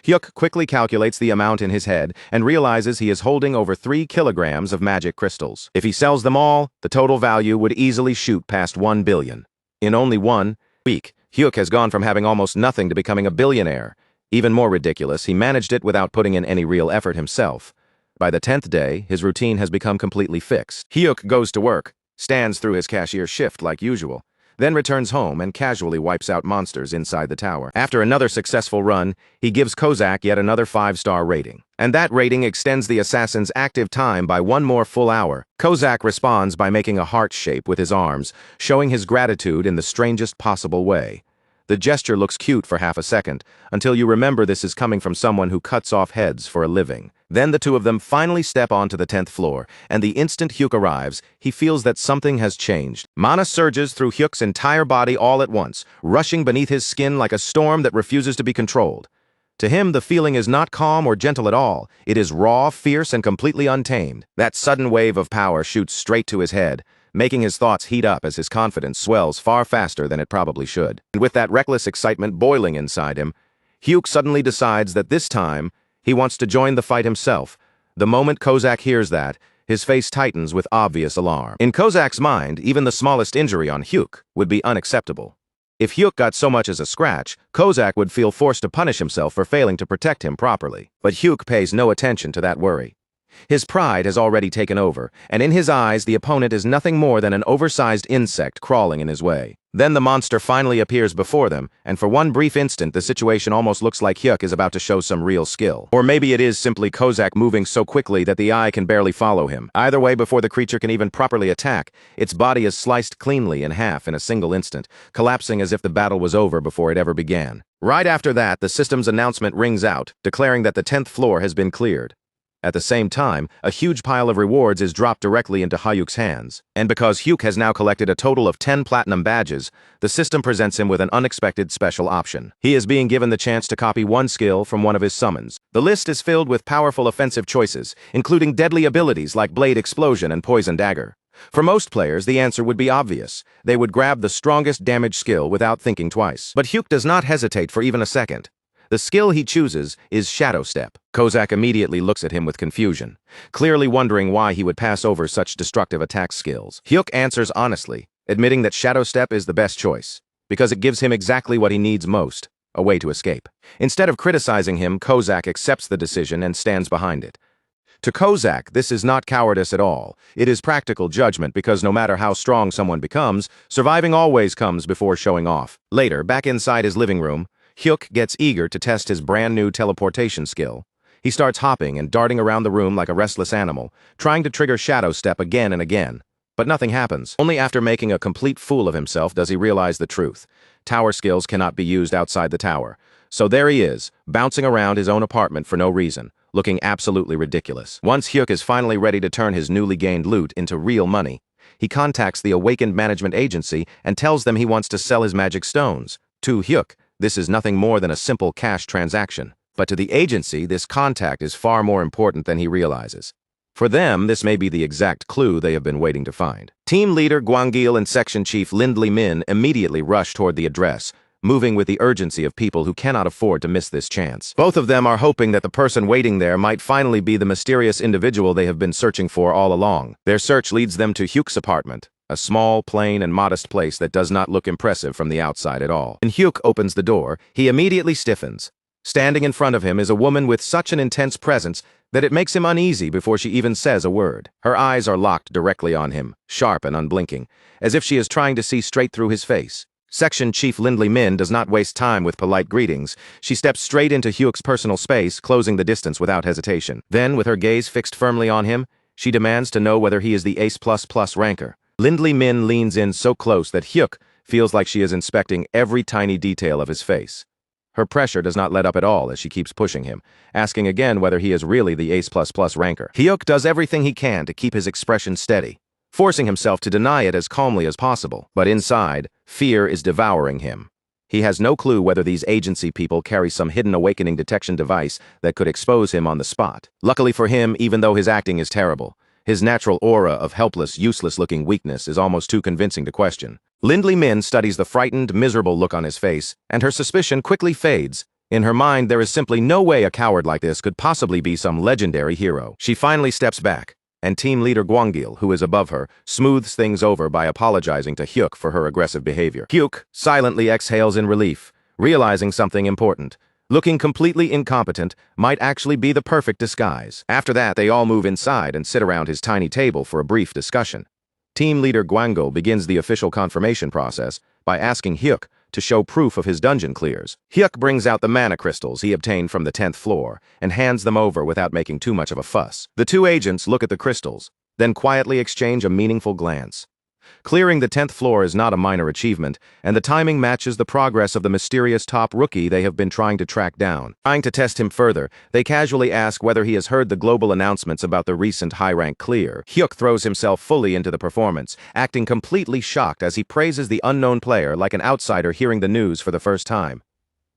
Hyuk quickly calculates the amount in his head and realizes he is holding over 3 kilograms of magic crystals. If he sells them all, the total value would easily shoot past 1 billion. In only 1 week, Hyuk has gone from having almost nothing to becoming a billionaire. Even more ridiculous, he managed it without putting in any real effort himself. By the 10th day, his routine has become completely fixed. Hyuk goes to work, stands through his cashier shift like usual, then returns home and casually wipes out monsters inside the tower. After another successful run, he gives Kozak yet another 5-star rating. And that rating extends the assassin's active time by 1 more full hour. Kozak responds by making a heart shape with his arms, showing his gratitude in the strangest possible way. The gesture looks cute for half a second, until you remember this is coming from someone who cuts off heads for a living. Then the 2 of them finally step onto the 10th floor, and the instant Hyuk arrives, he feels that something has changed. Mana surges through Hyuk's entire body all at once, rushing beneath his skin like a storm that refuses to be controlled. To him, the feeling is not calm or gentle at all. It is raw, fierce, and completely untamed. That sudden wave of power shoots straight to his head, making his thoughts heat up as his confidence swells far faster than it probably should. And with that reckless excitement boiling inside him, Hyuk suddenly decides that this time, he wants to join the fight himself. The moment Kozak hears that, his face tightens with obvious alarm. In Kozak's mind, even the smallest injury on Hyuk would be unacceptable. If Hyuk got so much as a scratch, Kozak would feel forced to punish himself for failing to protect him properly. But Hyuk pays no attention to that worry. His pride has already taken over, and in his eyes the opponent is nothing more than an oversized insect crawling in his way. Then the monster finally appears before them, and for one brief instant the situation almost looks like Hyuk is about to show some real skill. Or maybe it is simply Kozak moving so quickly that the eye can barely follow him. Either way, before the creature can even properly attack, its body is sliced cleanly in half in a single instant, collapsing as if the battle was over before it ever began. Right after that, the system's announcement rings out, declaring that the 10th floor has been cleared. At the same time, a huge pile of rewards is dropped directly into Hyuk's hands. And because Hyuk has now collected a total of 10 platinum badges, the system presents him with an unexpected special option. He is being given the chance to copy one skill from one of his summons. The list is filled with powerful offensive choices, including deadly abilities like Blade Explosion and Poison Dagger. For most players, the answer would be obvious. They would grab the strongest damage skill without thinking twice. But Hyuk does not hesitate for even a second. The skill he chooses is Shadow Step. Kozak immediately looks at him with confusion, clearly wondering why he would pass over such destructive attack skills. Hyuk answers honestly, admitting that Shadow Step is the best choice, because it gives him exactly what he needs most, a way to escape. Instead of criticizing him, Kozak accepts the decision and stands behind it. To Kozak, this is not cowardice at all. It is practical judgment because no matter how strong someone becomes, surviving always comes before showing off. Later, back inside his living room, Hyuk gets eager to test his brand-new teleportation skill. He starts hopping and darting around the room like a restless animal, trying to trigger Shadow Step again and again. But nothing happens. Only after making a complete fool of himself does he realize the truth. Tower skills cannot be used outside the tower. So there he is, bouncing around his own apartment for no reason, looking absolutely ridiculous. Once Hyuk is finally ready to turn his newly gained loot into real money, he contacts the Awakened Management Agency and tells them he wants to sell his magic stones. To Hyuk, this is nothing more than a simple cash transaction. But to the agency, this contact is far more important than he realizes. For them, this may be the exact clue they have been waiting to find. Team leader Gwangil and section chief Lindley Min immediately rush toward the address, moving with the urgency of people who cannot afford to miss this chance. Both of them are hoping that the person waiting there might finally be the mysterious individual they have been searching for all along. Their search leads them to Hyuk's apartment, a small, plain, and modest place that does not look impressive from the outside at all. When Hyuk opens the door, he immediately stiffens. Standing in front of him is a woman with such an intense presence that it makes him uneasy before she even says a word. Her eyes are locked directly on him, sharp and unblinking, as if she is trying to see straight through his face. Section Chief Lindley Min does not waste time with polite greetings. She steps straight into Hyuk's personal space, closing the distance without hesitation. Then, with her gaze fixed firmly on him, she demands to know whether he is the Ace++ ranker. Lindley Min leans in so close that Hyuk feels like she is inspecting every tiny detail of his face. Her pressure does not let up at all as she keeps pushing him, asking again whether he is really the Ace++ ranker. Hyuk does everything he can to keep his expression steady, forcing himself to deny it as calmly as possible. But inside, fear is devouring him. He has no clue whether these agency people carry some hidden awakening detection device that could expose him on the spot. Luckily for him, even though his acting is terrible, his natural aura of helpless, useless-looking weakness is almost too convincing to question. Lindley Min studies the frightened, miserable look on his face, and her suspicion quickly fades. In her mind, there is simply no way a coward like this could possibly be some legendary hero. She finally steps back, and team leader Gwangil, who is above her, smooths things over by apologizing to Hyuk for her aggressive behavior. Hyuk silently exhales in relief, realizing something important. Looking completely incompetent might actually be the perfect disguise. After that, they all move inside and sit around his tiny table for a brief discussion. Team leader Gwangil begins the official confirmation process by asking Hyuk to show proof of his dungeon clears. Hyuk brings out the mana crystals he obtained from the 10th floor and hands them over without making too much of a fuss. The two agents look at the crystals, then quietly exchange a meaningful glance. Clearing the 10th floor is not a minor achievement, and the timing matches the progress of the mysterious top rookie they have been trying to track down. Trying to test him further, they casually ask whether he has heard the global announcements about the recent high-rank clear. Hyuk throws himself fully into the performance, acting completely shocked as he praises the unknown player like an outsider hearing the news for the first time.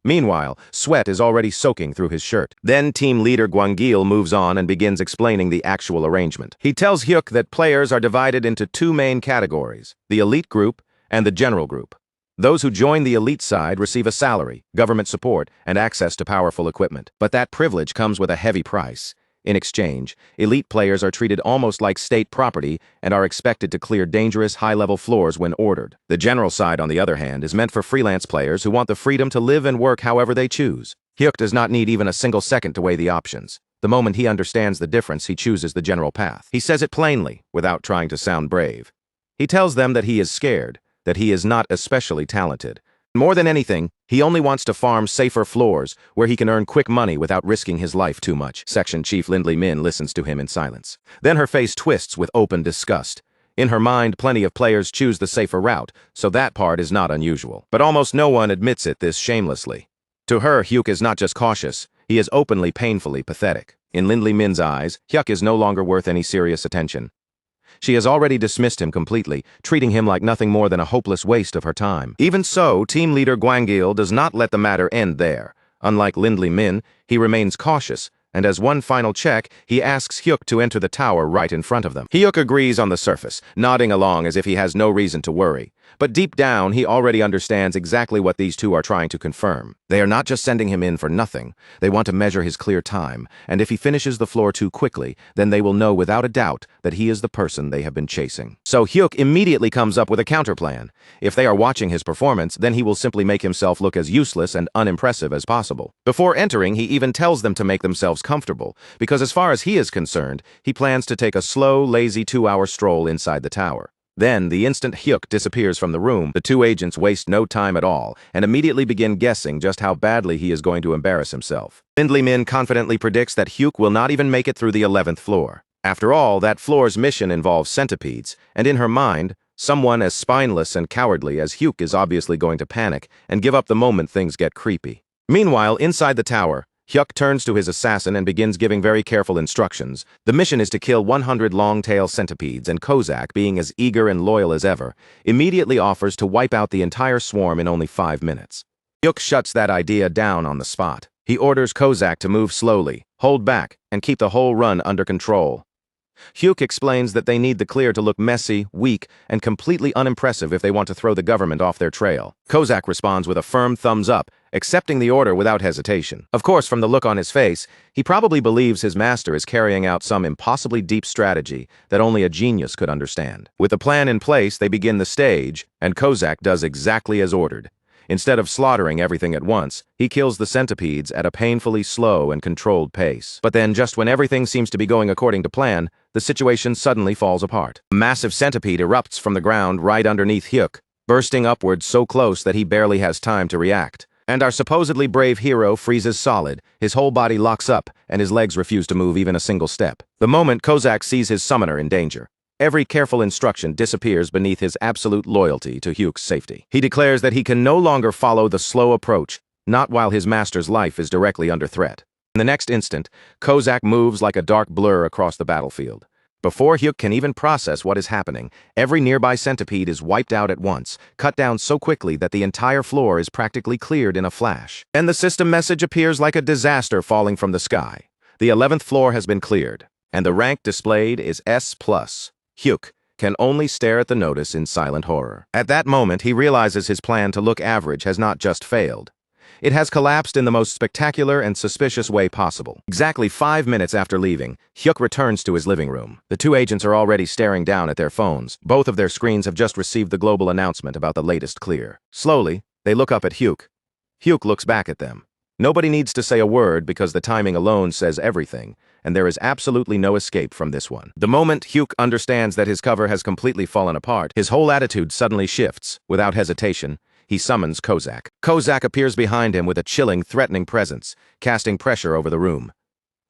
Meanwhile, sweat is already soaking through his shirt. Then team leader Gwangil moves on and begins explaining the actual arrangement. He tells Hyuk that players are divided into two main categories, the elite group and the general group. Those who join the elite side receive a salary, government support, and access to powerful equipment. But that privilege comes with a heavy price. In exchange, elite players are treated almost like state property and are expected to clear dangerous high-level floors when ordered. The general side, on the other hand, is meant for freelance players who want the freedom to live and work however they choose. Hyuk does not need even a single second to weigh the options. The moment he understands the difference, he chooses the general path. He says it plainly, without trying to sound brave. He tells them that he is scared, that he is not especially talented. More than anything, he only wants to farm safer floors where he can earn quick money without risking his life too much. Section Chief Lindley Min listens to him in silence. Then her face twists with open disgust. In her mind, plenty of players choose the safer route, so that part is not unusual. But almost no one admits it this shamelessly. To her, Hyuk is not just cautious, he is openly, painfully pathetic. In Lindley Min's eyes, Hyuk is no longer worth any serious attention. She has already dismissed him completely, treating him like nothing more than a hopeless waste of her time. Even so, team leader Gwangil does not let the matter end there. Unlike Lindley Min, he remains cautious, and as one final check, he asks Hyuk to enter the tower right in front of them. Hyuk agrees on the surface, nodding along as if he has no reason to worry. But deep down, he already understands exactly what these two are trying to confirm. They are not just sending him in for nothing. They want to measure his clear time, and if he finishes the floor too quickly, then they will know without a doubt that he is the person they have been chasing. So Hyuk immediately comes up with a counterplan. If they are watching his performance, then he will simply make himself look as useless and unimpressive as possible. Before entering, he even tells them to make themselves comfortable, because as far as he is concerned, he plans to take a slow, lazy 2-hour stroll inside the tower. Then, the instant Hyuk disappears from the room, the two agents waste no time at all and immediately begin guessing just how badly he is going to embarrass himself. Lindley Min confidently predicts that Hyuk will not even make it through the 11th floor. After all, that floor's mission involves centipedes, and in her mind, someone as spineless and cowardly as Hyuk is obviously going to panic and give up the moment things get creepy. Meanwhile, inside the tower, Hyuk turns to his assassin and begins giving very careful instructions. The mission is to kill 100 long-tail centipedes, and Kozak, being as eager and loyal as ever, immediately offers to wipe out the entire swarm in only 5 minutes. Hyuk shuts that idea down on the spot. He orders Kozak to move slowly, hold back, and keep the whole run under control. Hyuk explains that they need the clear to look messy, weak, and completely unimpressive if they want to throw the government off their trail. Kozak responds with a firm thumbs up, accepting the order without hesitation. Of course, from the look on his face, he probably believes his master is carrying out some impossibly deep strategy that only a genius could understand. With the plan in place, they begin the stage, and Kozak does exactly as ordered. Instead of slaughtering everything at once, he kills the centipedes at a painfully slow and controlled pace. But then, just when everything seems to be going according to plan, the situation suddenly falls apart. A massive centipede erupts from the ground right underneath Hyuk, bursting upwards so close that he barely has time to react. And our supposedly brave hero freezes solid, his whole body locks up, and his legs refuse to move even a single step. The moment Kozak sees his summoner in danger, every careful instruction disappears beneath his absolute loyalty to Hyuk's safety. He declares that he can no longer follow the slow approach, not while his master's life is directly under threat. In the next instant, Kozak moves like a dark blur across the battlefield. Before Hyuk can even process what is happening, every nearby centipede is wiped out at once, cut down so quickly that the entire floor is practically cleared in a flash. And the system message appears like a disaster falling from the sky. The 11th floor has been cleared, and the rank displayed is S+. Hyuk can only stare at the notice in silent horror. At that moment, he realizes his plan to look average has not just failed. It has collapsed in the most spectacular and suspicious way possible. Exactly 5 minutes after leaving, Hyuk returns to his living room. The two agents are already staring down at their phones. Both of their screens have just received the global announcement about the latest clear. Slowly, they look up at Hyuk. Hyuk looks back at them. Nobody needs to say a word because the timing alone says everything, and there is absolutely no escape from this one. The moment Hyuk understands that his cover has completely fallen apart, his whole attitude suddenly shifts. Without hesitation, he summons Kozak. Kozak appears behind him with a chilling, threatening presence, casting pressure over the room.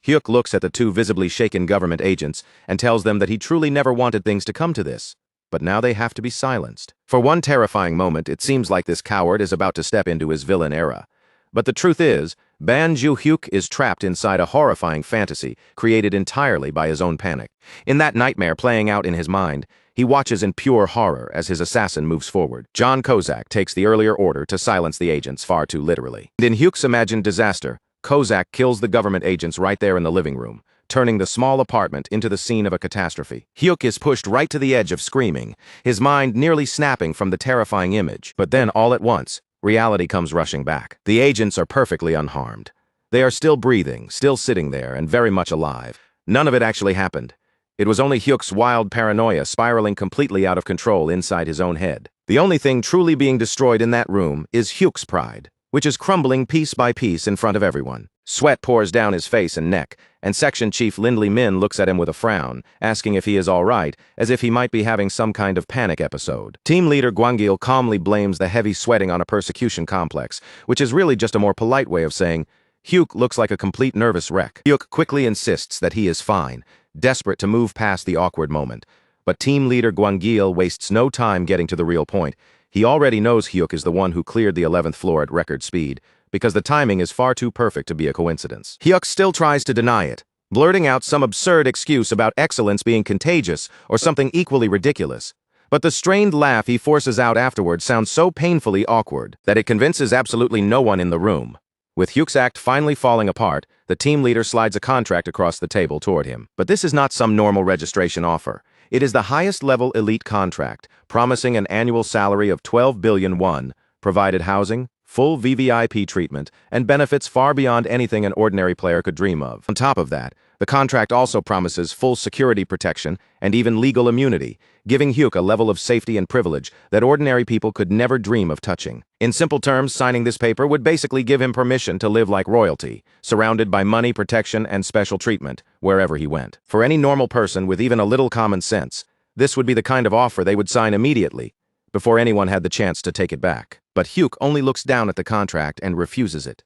Hyuk looks at the two visibly shaken government agents and tells them that he truly never wanted things to come to this. But now they have to be silenced. For one terrifying moment, it seems like this coward is about to step into his villain era. But the truth is, Banju Hyuk is trapped inside a horrifying fantasy created entirely by his own panic. In that nightmare playing out in his mind, He watches in pure horror as his assassin moves forward. John Kozak takes the earlier order to silence the agents far too literally. And in Hyuk's imagined disaster, Kozak kills the government agents right there in the living room, turning the small apartment into the scene of a catastrophe. Hyuk is pushed right to the edge of screaming, his mind nearly snapping from the terrifying image. But then, all at once, reality comes rushing back. The agents are perfectly unharmed. They are still breathing, still sitting there, and very much alive. None of it actually happened. It was only Hyuk's wild paranoia spiraling completely out of control inside his own head. The only thing truly being destroyed in that room is Hyuk's pride, which is crumbling piece by piece in front of everyone. Sweat pours down his face and neck, and Section Chief Lindley Min looks at him with a frown, asking if he is all right, as if he might be having some kind of panic episode. Team leader Gwangil calmly blames the heavy sweating on a persecution complex, which is really just a more polite way of saying, Hyuk looks like a complete nervous wreck. Hyuk quickly insists that he is fine, desperate to move past the awkward moment. But team leader Gwangil wastes no time getting to the real point. He already knows Hyuk is the one who cleared the 11th floor at record speed, because the timing is far too perfect to be a coincidence. Hyuk still tries to deny it, blurting out some absurd excuse about excellence being contagious or something equally ridiculous. But the strained laugh he forces out afterward sounds so painfully awkward that it convinces absolutely no one in the room. With Hyuk's act finally falling apart, the team leader slides a contract across the table toward him. But this is not some normal registration offer. It is the highest-level elite contract, promising an annual salary of 12 billion won, provided housing, full VVIP treatment, and benefits far beyond anything an ordinary player could dream of. On top of that, the contract also promises full security protection and even legal immunity, giving Hyuk a level of safety and privilege that ordinary people could never dream of touching. In simple terms, signing this paper would basically give him permission to live like royalty, surrounded by money, protection, and special treatment, wherever he went. For any normal person with even a little common sense, this would be the kind of offer they would sign immediately, before anyone had the chance to take it back. But Hyuk only looks down at the contract and refuses it.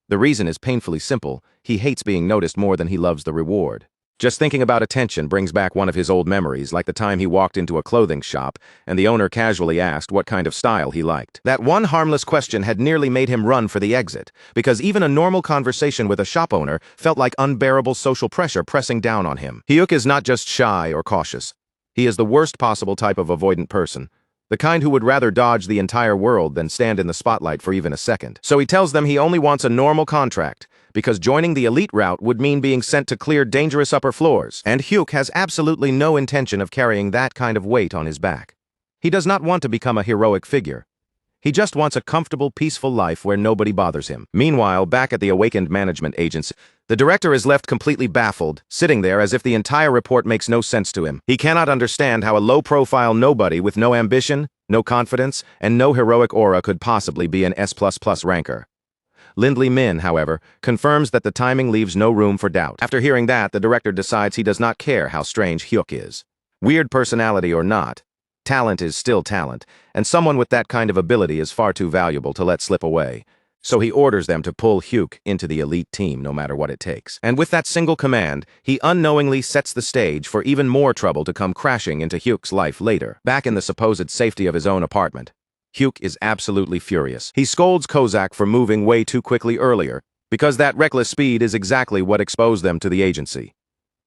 The reason is painfully simple. He hates being noticed more than he loves the reward. Just thinking about attention brings back one of his old memories, like the time he walked into a clothing shop and the owner casually asked what kind of style he liked. That one harmless question had nearly made him run for the exit, because even a normal conversation with a shop owner felt like unbearable social pressure pressing down on him. Hyuk is not just shy or cautious. He is the worst possible type of avoidant person. The kind who would rather dodge the entire world than stand in the spotlight for even a second. So he tells them he only wants a normal contract, because joining the elite route would mean being sent to clear dangerous upper floors, and Hyuk has absolutely no intention of carrying that kind of weight on his back. He does not want to become a heroic figure. He just wants a comfortable, peaceful life where nobody bothers him. Meanwhile, back at the awakened management agency, the director is left completely baffled, sitting there as if the entire report makes no sense to him. He cannot understand how a low-profile nobody with no ambition, no confidence, and no heroic aura could possibly be an S++ ranker. Lindley Min, however, confirms that the timing leaves no room for doubt. After hearing that, the director decides he does not care how strange Hyuk is. Weird personality or not, talent is still talent, and someone with that kind of ability is far too valuable to let slip away. So he orders them to pull Hyuk into the elite team no matter what it takes. And with that single command, he unknowingly sets the stage for even more trouble to come crashing into Hyuk's life later. Back in the supposed safety of his own apartment, Hyuk is absolutely furious. He scolds Kozak for moving way too quickly earlier, because that reckless speed is exactly what exposed them to the agency.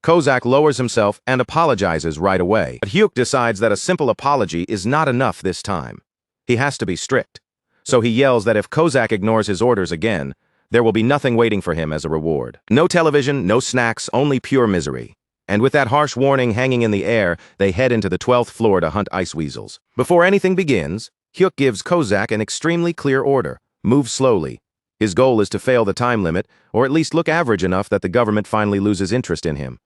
Kozak lowers himself and apologizes right away, but Hyuk decides that a simple apology is not enough this time. He has to be strict. So he yells that if Kozak ignores his orders again, there will be nothing waiting for him as a reward. No television, no snacks, only pure misery. And with that harsh warning hanging in the air, they head into the 12th floor to hunt ice weasels. Before anything begins, Hyuk gives Kozak an extremely clear order: move slowly. His goal is to fail the time limit, or at least look average enough that the government finally loses interest in him.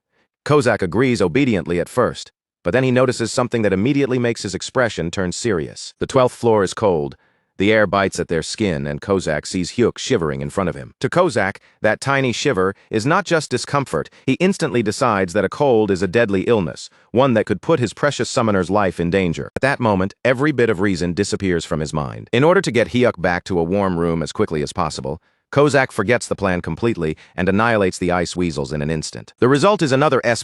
Kozak agrees obediently at first, but then he notices something that immediately makes his expression turn serious. The 12th floor is cold. The air bites at their skin, and Kozak sees Hyuk shivering in front of him. To Kozak, that tiny shiver is not just discomfort. He instantly decides that a cold is a deadly illness, one that could put his precious summoner's life in danger. At that moment, every bit of reason disappears from his mind. In order to get Hyuk back to a warm room as quickly as possible, Kozak forgets the plan completely and annihilates the ice weasels in an instant. The result is another S++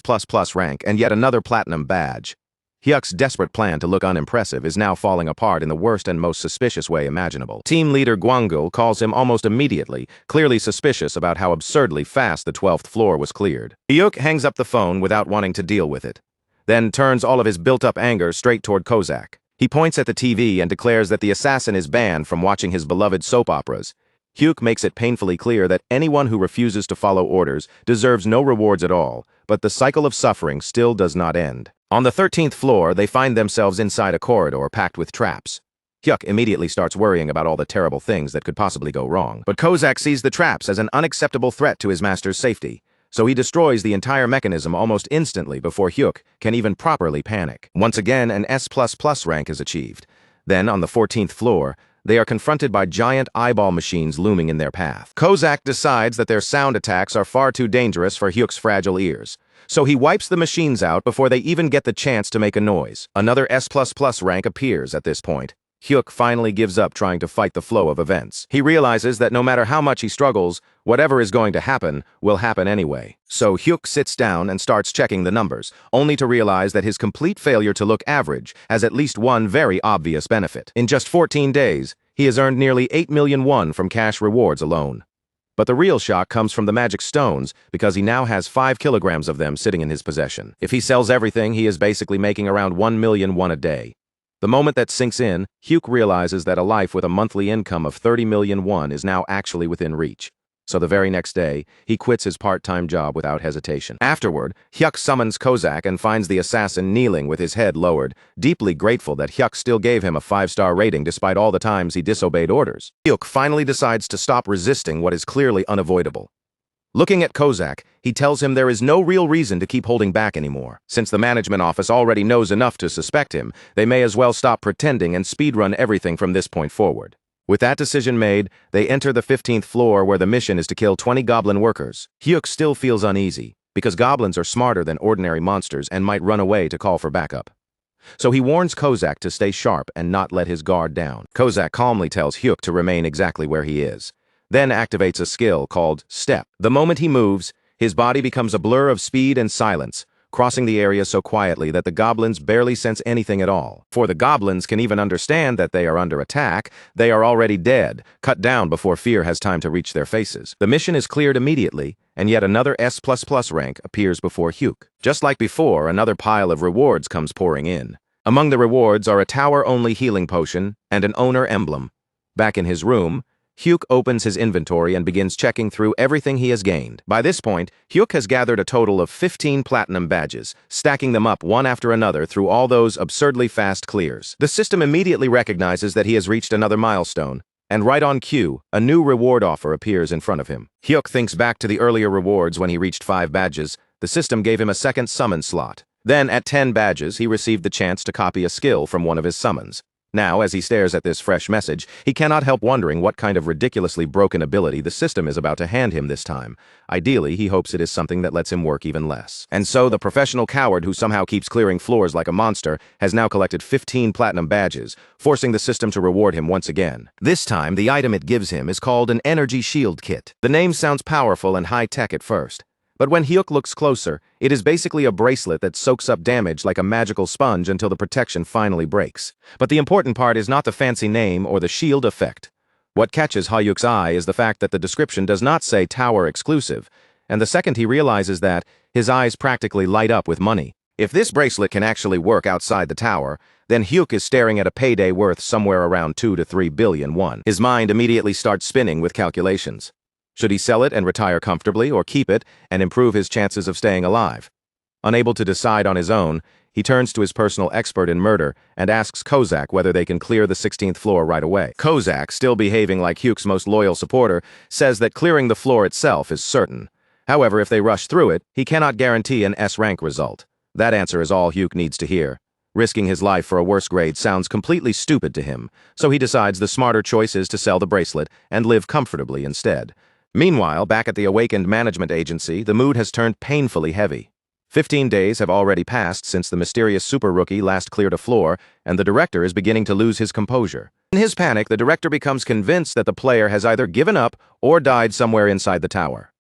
rank and yet another platinum badge. Hyuk's desperate plan to look unimpressive is now falling apart in the worst and most suspicious way imaginable. Team leader Gwangul calls him almost immediately, clearly suspicious about how absurdly fast the 12th floor was cleared. Hyuk hangs up the phone without wanting to deal with it. then turns all of his built-up anger straight toward Kozak. He points at the TV and declares that the assassin is banned from watching his beloved soap operas. Hyuk makes it painfully clear that anyone who refuses to follow orders deserves no rewards at all, but the cycle of suffering still does not end. On the 13th floor, they find themselves inside a corridor packed with traps. Hyuk immediately starts worrying about all the terrible things that could possibly go wrong. But Kozak sees the traps as an unacceptable threat to his master's safety, so he destroys the entire mechanism almost instantly before Hyuk can even properly panic. Once again, an S++ rank is achieved. Then, on the 14th floor, they are confronted by giant eyeball machines looming in their path. Kozak decides that their sound attacks are far too dangerous for Hyuk's fragile ears, so he wipes the machines out before they even get the chance to make a noise. Another S++ rank appears at this point. Hyuk finally gives up trying to fight the flow of events. He realizes that no matter how much he struggles, whatever is going to happen will happen anyway. So Hyuk sits down and starts checking the numbers, only to realize that his complete failure to look average has at least one very obvious benefit. In just 14 days, he has earned nearly 8 million won from cash rewards alone. But the real shock comes from the magic stones, because he now has 5 kilograms of them sitting in his possession. If he sells everything, he is basically making around 1 million won a day. The moment that sinks in, Hyuk realizes that a life with a monthly income of 30 million won is now actually within reach. So the very next day, he quits his part-time job without hesitation. Afterward, Hyuk summons Kozak and finds the assassin kneeling with his head lowered, deeply grateful that Hyuk still gave him a 5-star rating despite all the times he disobeyed orders. Hyuk finally decides to stop resisting what is clearly unavoidable. Looking at Kozak, he tells him there is no real reason to keep holding back anymore. Since the management office already knows enough to suspect him, they may as well stop pretending and speedrun everything from this point forward. With that decision made, they enter the 15th floor where the mission is to kill 20 goblin workers. Hyuk still feels uneasy, because goblins are smarter than ordinary monsters and might run away to call for backup. So he warns Kozak to stay sharp and not let his guard down. Kozak calmly tells Hyuk to remain exactly where he is, then activates a skill called Step. The moment he moves, his body becomes a blur of speed and silence, crossing the area so quietly that the goblins barely sense anything at all. Before the goblins can even understand that they are under attack, they are already dead, cut down before fear has time to reach their faces. The mission is cleared immediately, and yet another S++ rank appears before Hyuk. Just like before, another pile of rewards comes pouring in. Among the rewards are a tower-only healing potion and an owner emblem. Back in his room, Hyuk opens his inventory and begins checking through everything he has gained. By this point, Hyuk has gathered a total of 15 platinum badges, stacking them up one after another through all those absurdly fast clears. The system immediately recognizes that he has reached another milestone, and right on cue, a new reward offer appears in front of him. Hyuk thinks back to the earlier rewards when he reached 5 badges. The system gave him a second summon slot. Then, at 10 badges, he received the chance to copy a skill from one of his summons. Now, as he stares at this fresh message, he cannot help wondering what kind of ridiculously broken ability the system is about to hand him this time. Ideally, he hopes it is something that lets him work even less. And so, the professional coward who somehow keeps clearing floors like a monster has now collected 15 platinum badges, forcing the system to reward him once again. This time, the item it gives him is called an energy shield kit. The name sounds powerful and high-tech at first, but when Hyuk looks closer, it is basically a bracelet that soaks up damage like a magical sponge until the protection finally breaks. But the important part is not the fancy name or the shield effect. What catches Hyuk's eye is the fact that the description does not say tower exclusive, and the second he realizes that, his eyes practically light up with money. If this bracelet can actually work outside the tower, then Hyuk is staring at a payday worth somewhere around 2 to 3 billion won. His mind immediately starts spinning with calculations. Should he sell it and retire comfortably, or keep it and improve his chances of staying alive? Unable to decide on his own, he turns to his personal expert in murder and asks Kozak whether they can clear the 16th floor right away. Kozak, still behaving like Hyuk's most loyal supporter, says that clearing the floor itself is certain. However, if they rush through it, he cannot guarantee an S-rank result. That answer is all Hyuk needs to hear. Risking his life for a worse grade sounds completely stupid to him, so he decides the smarter choice is to sell the bracelet and live comfortably instead. Meanwhile, back at the awakened management agency, the mood has turned painfully heavy. 15 days have already passed since the mysterious super rookie last cleared a floor, and the director is beginning to lose his composure. In his panic, the director becomes convinced that the player has either given up or died somewhere inside the tower.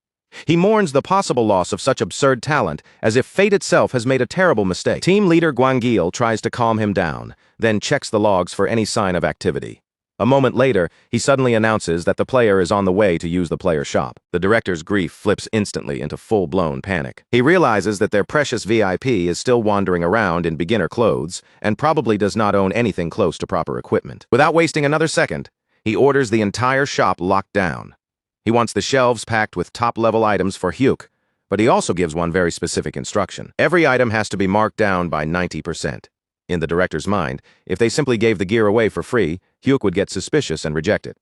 He mourns the possible loss of such absurd talent, as if fate itself has made a terrible mistake. Team leader Gwangil tries to calm him down, then checks the logs for any sign of activity. A moment later, he suddenly announces that the player is on the way to use the player's shop. The director's grief flips instantly into full-blown panic. He realizes that their precious VIP is still wandering around in beginner clothes and probably does not own anything close to proper equipment. Without wasting another second, he orders the entire shop locked down. He wants the shelves packed with top-level items for Hyuk, but he also gives one very specific instruction. Every item has to be marked down by 90%. In the director's mind, if they simply gave the gear away for free, Hyuk would get suspicious and reject it.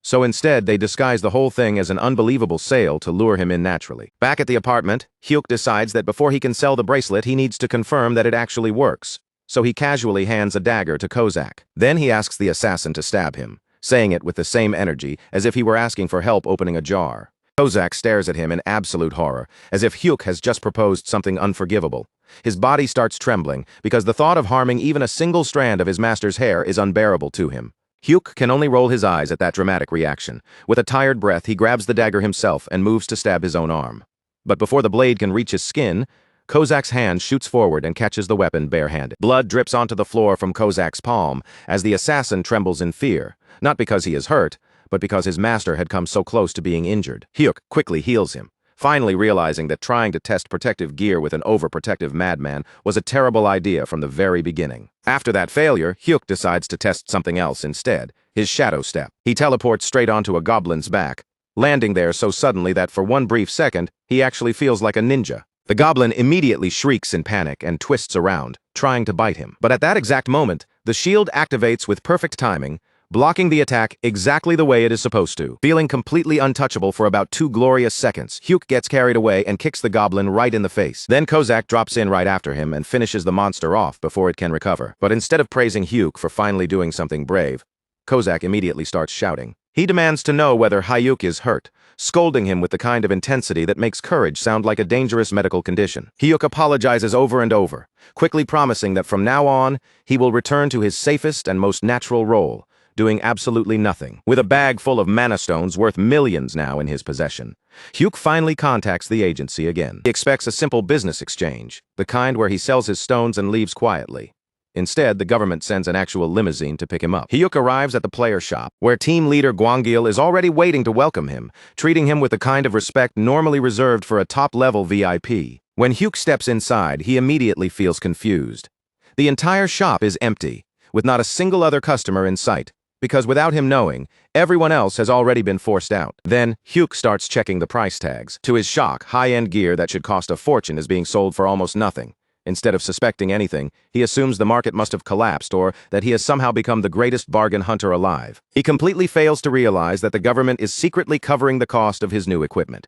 So instead, they disguise the whole thing as an unbelievable sale to lure him in naturally. Back at the apartment, Hyuk decides that before he can sell the bracelet, he needs to confirm that it actually works. So he casually hands a dagger to Kozak. Then he asks the assassin to stab him, saying it with the same energy as if he were asking for help opening a jar. Kozak stares at him in absolute horror, as if Hyuk has just proposed something unforgivable. His body starts trembling because the thought of harming even a single strand of his master's hair is unbearable to him. Hyuk can only roll his eyes at that dramatic reaction. With a tired breath, he grabs the dagger himself and moves to stab his own arm. But before the blade can reach his skin, Kozak's hand shoots forward and catches the weapon barehanded. Blood drips onto the floor from Kozak's palm as the assassin trembles in fear, not because he is hurt, but because his master had come so close to being injured. Hyuk quickly heals him, finally realizing that trying to test protective gear with an overprotective madman was a terrible idea from the very beginning. After that failure, Hyuk decides to test something else instead, his shadow step. He teleports straight onto a goblin's back, landing there so suddenly that for one brief second, he actually feels like a ninja. The goblin immediately shrieks in panic and twists around, trying to bite him. But at that exact moment, the shield activates with perfect timing, blocking the attack exactly the way it is supposed to. Feeling completely untouchable for about 2 glorious seconds, Hyuk gets carried away and kicks the goblin right in the face. Then Kozak drops in right after him and finishes the monster off before it can recover. But instead of praising Hyuk for finally doing something brave, Kozak immediately starts shouting. He demands to know whether Hyuk is hurt, scolding him with the kind of intensity that makes courage sound like a dangerous medical condition. Hyuk apologizes over and over, quickly promising that from now on, he will return to his safest and most natural role, doing absolutely nothing. With a bag full of mana stones worth millions now in his possession, Hyuk finally contacts the agency again. He expects a simple business exchange, the kind where he sells his stones and leaves quietly. Instead, the government sends an actual limousine to pick him up. Hyuk arrives at the player shop, where team leader Gwangil is already waiting to welcome him, treating him with the kind of respect normally reserved for a top-level VIP. When Hyuk steps inside, he immediately feels confused. The entire shop is empty, with not a single other customer in sight, because without him knowing, everyone else has already been forced out. Then, Hyuk starts checking the price tags. To his shock, high-end gear that should cost a fortune is being sold for almost nothing. Instead of suspecting anything, he assumes the market must have collapsed or that he has somehow become the greatest bargain hunter alive. He completely fails to realize that the government is secretly covering the cost of his new equipment.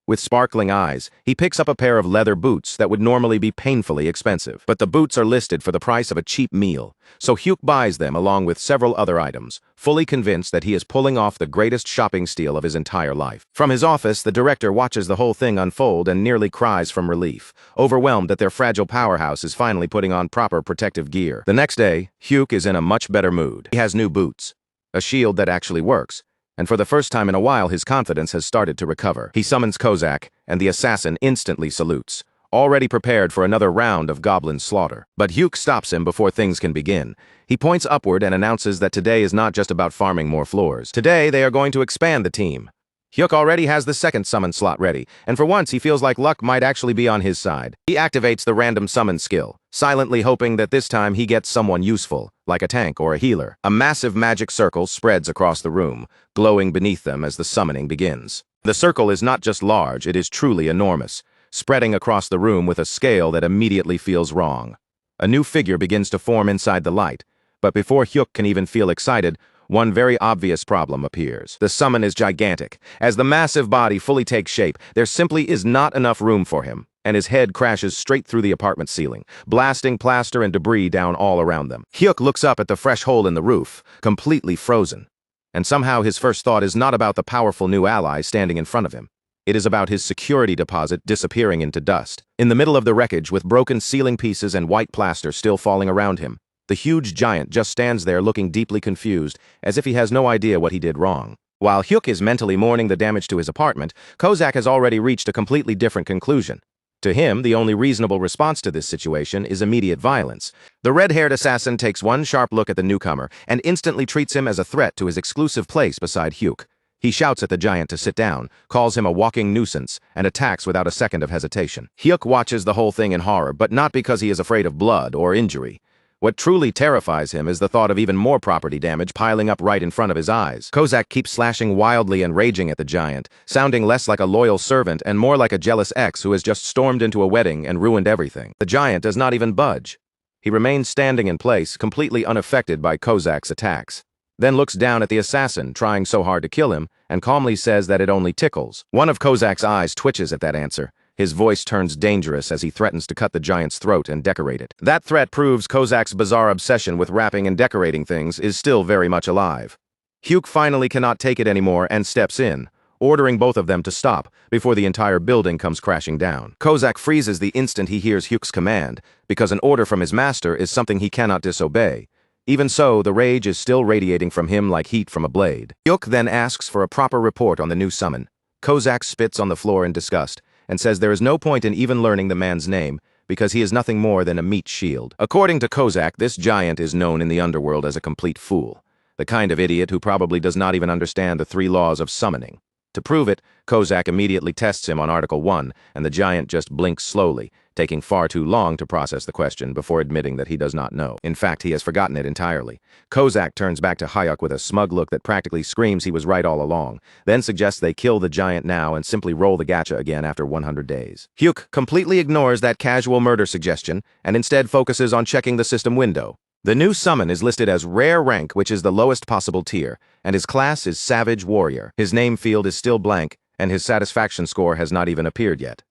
With sparkling eyes, he picks up a pair of leather boots that would normally be painfully expensive. But the boots are listed for the price of a cheap meal, so Hyuk buys them along with several other items, fully convinced that he is pulling off the greatest shopping steal of his entire life. From his office, the director watches the whole thing unfold and nearly cries from relief, overwhelmed that their fragile powerhouse is finally putting on proper protective gear. The next day, Hyuk is in a much better mood. He has new boots, a shield that actually works, and for the first time in a while his confidence has started to recover. He summons Kozak, and the assassin instantly salutes, already prepared for another round of goblin slaughter. But Hyuk stops him before things can begin. He points upward and announces that today is not just about farming more floors. Today they are going to expand the team. Hyuk already has the second summon slot ready, and for once he feels like luck might actually be on his side. He activates the random summon skill, silently hoping that this time he gets someone useful, like a tank or a healer. A massive magic circle spreads across the room, glowing beneath them as the summoning begins. The circle is not just large, it is truly enormous, spreading across the room with a scale that immediately feels wrong. A new figure begins to form inside the light, but before Hyuk can even feel excited, one very obvious problem appears. The summon is gigantic. As the massive body fully takes shape, there simply is not enough room for him, and his head crashes straight through the apartment ceiling, blasting plaster and debris down all around them. Hyuk looks up at the fresh hole in the roof, completely frozen. And somehow his first thought is not about the powerful new ally standing in front of him. It is about his security deposit disappearing into dust. In the middle of the wreckage, with broken ceiling pieces and white plaster still falling around him, the huge giant just stands there looking deeply confused, as if he has no idea what he did wrong. While Hyuk is mentally mourning the damage to his apartment, Kozak has already reached a completely different conclusion. To him, the only reasonable response to this situation is immediate violence. The red-haired assassin takes one sharp look at the newcomer and instantly treats him as a threat to his exclusive place beside Hyuk. He shouts at the giant to sit down, calls him a walking nuisance, and attacks without a second of hesitation. Hyuk watches the whole thing in horror, but not because he is afraid of blood or injury. What truly terrifies him is the thought of even more property damage piling up right in front of his eyes. Kozak keeps slashing wildly and raging at the giant, sounding less like a loyal servant and more like a jealous ex who has just stormed into a wedding and ruined everything. The giant does not even budge. He remains standing in place, completely unaffected by Kozak's attacks. Then looks down at the assassin, trying so hard to kill him, and calmly says that it only tickles. One of Kozak's eyes twitches at that answer. His voice turns dangerous as he threatens to cut the giant's throat and decorate it. That threat proves Kozak's bizarre obsession with wrapping and decorating things is still very much alive. Hyuk finally cannot take it anymore and steps in, ordering both of them to stop before the entire building comes crashing down. Kozak freezes the instant he hears Hyuk's command, because an order from his master is something he cannot disobey. Even so, the rage is still radiating from him like heat from a blade. Hyuk then asks for a proper report on the new summon. Kozak spits on the floor in disgust, and says there is no point in even learning the man's name, because he is nothing more than a meat shield. According to Kozak, this giant is known in the underworld as a complete fool, the kind of idiot who probably does not even understand the 3 laws of summoning. To prove it, Kozak immediately tests him on Article 1, and the giant just blinks slowly, taking far too long to process the question before admitting that he does not know. In fact, he has forgotten it entirely. Kozak turns back to Hyuk with a smug look that practically screams he was right all along, then suggests they kill the giant now and simply roll the gacha again after 100 days. Hyuk completely ignores that casual murder suggestion and instead focuses on checking the system window. The new summon is listed as Rare Rank, which is the lowest possible tier, and his class is Savage Warrior. His name field is still blank, and his satisfaction score has not even appeared yet.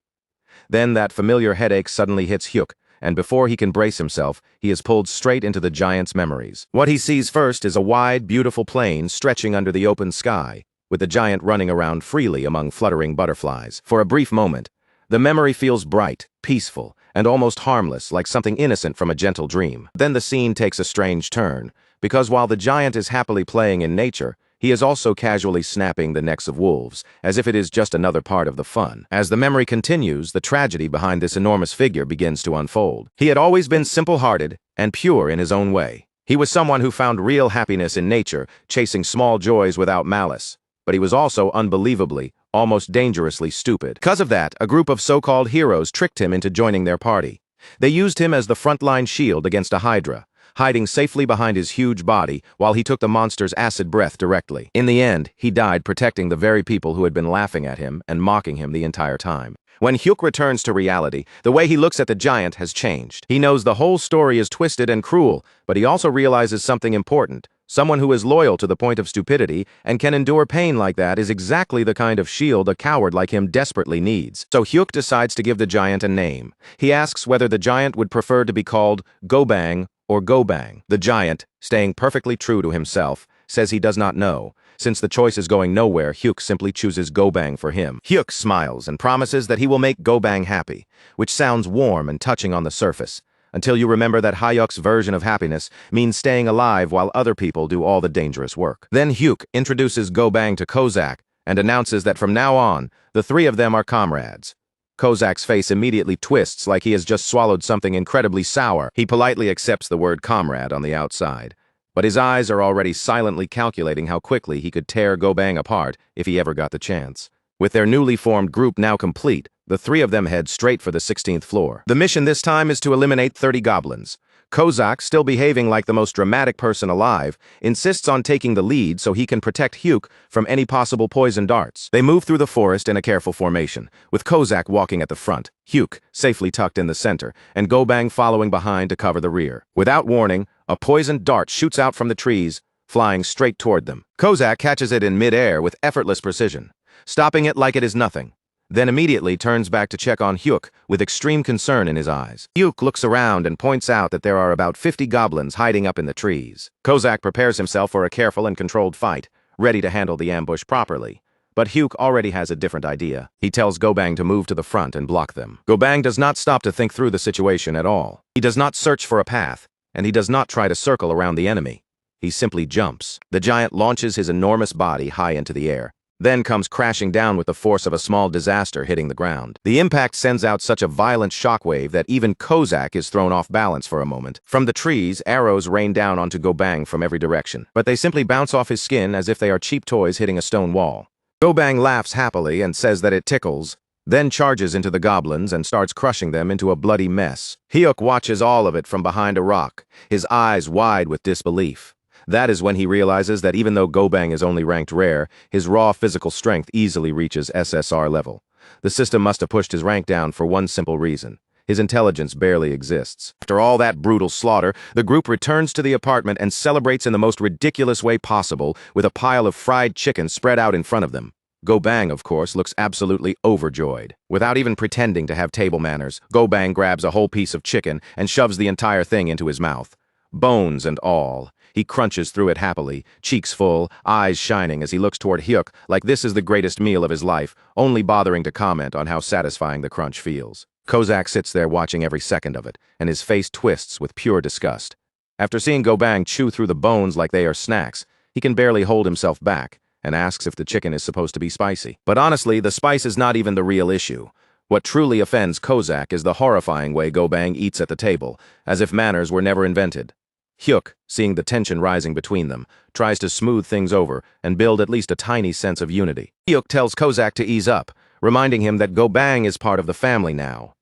Then that familiar headache suddenly hits Hyuk, and before he can brace himself, he is pulled straight into the giant's memories. What he sees first is a wide, beautiful plain stretching under the open sky, with the giant running around freely among fluttering butterflies. For a brief moment, the memory feels bright, peaceful, and almost harmless, like something innocent from a gentle dream. Then the scene takes a strange turn, because while the giant is happily playing in nature, he is also casually snapping the necks of wolves, as if it is just another part of the fun. As the memory continues, the tragedy behind this enormous figure begins to unfold. He had always been simple-hearted and pure in his own way. He was someone who found real happiness in nature, chasing small joys without malice. But he was also unbelievably, almost dangerously stupid. Because of that, a group of so-called heroes tricked him into joining their party. They used him as the frontline shield against a hydra, hiding safely behind his huge body while he took the monster's acid breath directly. In the end, he died protecting the very people who had been laughing at him and mocking him the entire time. When Hyuk returns to reality, the way he looks at the giant has changed. He knows the whole story is twisted and cruel, but he also realizes something important. Someone who is loyal to the point of stupidity and can endure pain like that is exactly the kind of shield a coward like him desperately needs. So Hyuk decides to give the giant a name. He asks whether the giant would prefer to be called Gobang or Gobang. The giant, staying perfectly true to himself, says he does not know. Since the choice is going nowhere, Hyuk simply chooses Gobang for him. Hyuk smiles and promises that he will make Gobang happy, which sounds warm and touching on the surface, until you remember that Hyuk's version of happiness means staying alive while other people do all the dangerous work. Then Hyuk introduces Gobang to Kozak and announces that from now on, the 3 of them are comrades. Kozak's face immediately twists like he has just swallowed something incredibly sour. He politely accepts the word comrade on the outside, but his eyes are already silently calculating how quickly he could tear Gobang apart if he ever got the chance. With their newly formed group now complete, the 3 of them head straight for the 16th floor. The mission this time is to eliminate 30 goblins. Kozak, still behaving like the most dramatic person alive, insists on taking the lead so he can protect Hyuk from any possible poison darts. They move through the forest in a careful formation, with Kozak walking at the front, Hyuk safely tucked in the center, and Gobang following behind to cover the rear. Without warning, a poisoned dart shoots out from the trees, flying straight toward them. Kozak catches it in mid-air with effortless precision, stopping it like it is nothing, then immediately turns back to check on Hyuk with extreme concern in his eyes. Hyuk looks around and points out that there are about 50 goblins hiding up in the trees. Kozak prepares himself for a careful and controlled fight, ready to handle the ambush properly. But Hyuk already has a different idea. He tells Gobang to move to the front and block them. Gobang does not stop to think through the situation at all. He does not search for a path, and he does not try to circle around the enemy. He simply jumps. The giant launches his enormous body high into the air. then comes crashing down with the force of a small disaster hitting the ground. The impact sends out such a violent shockwave that even Kozak is thrown off balance for a moment. From the trees, arrows rain down onto Gobang from every direction, but they simply bounce off his skin as if they are cheap toys hitting a stone wall. Gobang laughs happily and says that it tickles, then charges into the goblins and starts crushing them into a bloody mess. Hyuk watches all of it from behind a rock, his eyes wide with disbelief. That is when he realizes that even though Gobang is only ranked rare, his raw physical strength easily reaches SSR level. The system must have pushed his rank down for one simple reason. His intelligence barely exists. After all that brutal slaughter, the group returns to the apartment and celebrates in the most ridiculous way possible with a pile of fried chicken spread out in front of them. Gobang, of course, looks absolutely overjoyed. Without even pretending to have table manners, Gobang grabs a whole piece of chicken and shoves the entire thing into his mouth. Bones and all. He crunches through it happily, cheeks full, eyes shining as he looks toward Hyuk like this is the greatest meal of his life, only bothering to comment on how satisfying the crunch feels. Kozak sits there watching every second of it, and his face twists with pure disgust. After seeing Gobang chew through the bones like they are snacks, he can barely hold himself back, and asks if the chicken is supposed to be spicy. But honestly, the spice is not even the real issue. What truly offends Kozak is the horrifying way Gobang eats at the table, as if manners were never invented. Hyuk, seeing the tension rising between them, tries to smooth things over and build at least a tiny sense of unity. Hyuk tells Kozak to ease up, reminding him that Gobang is part of the family now.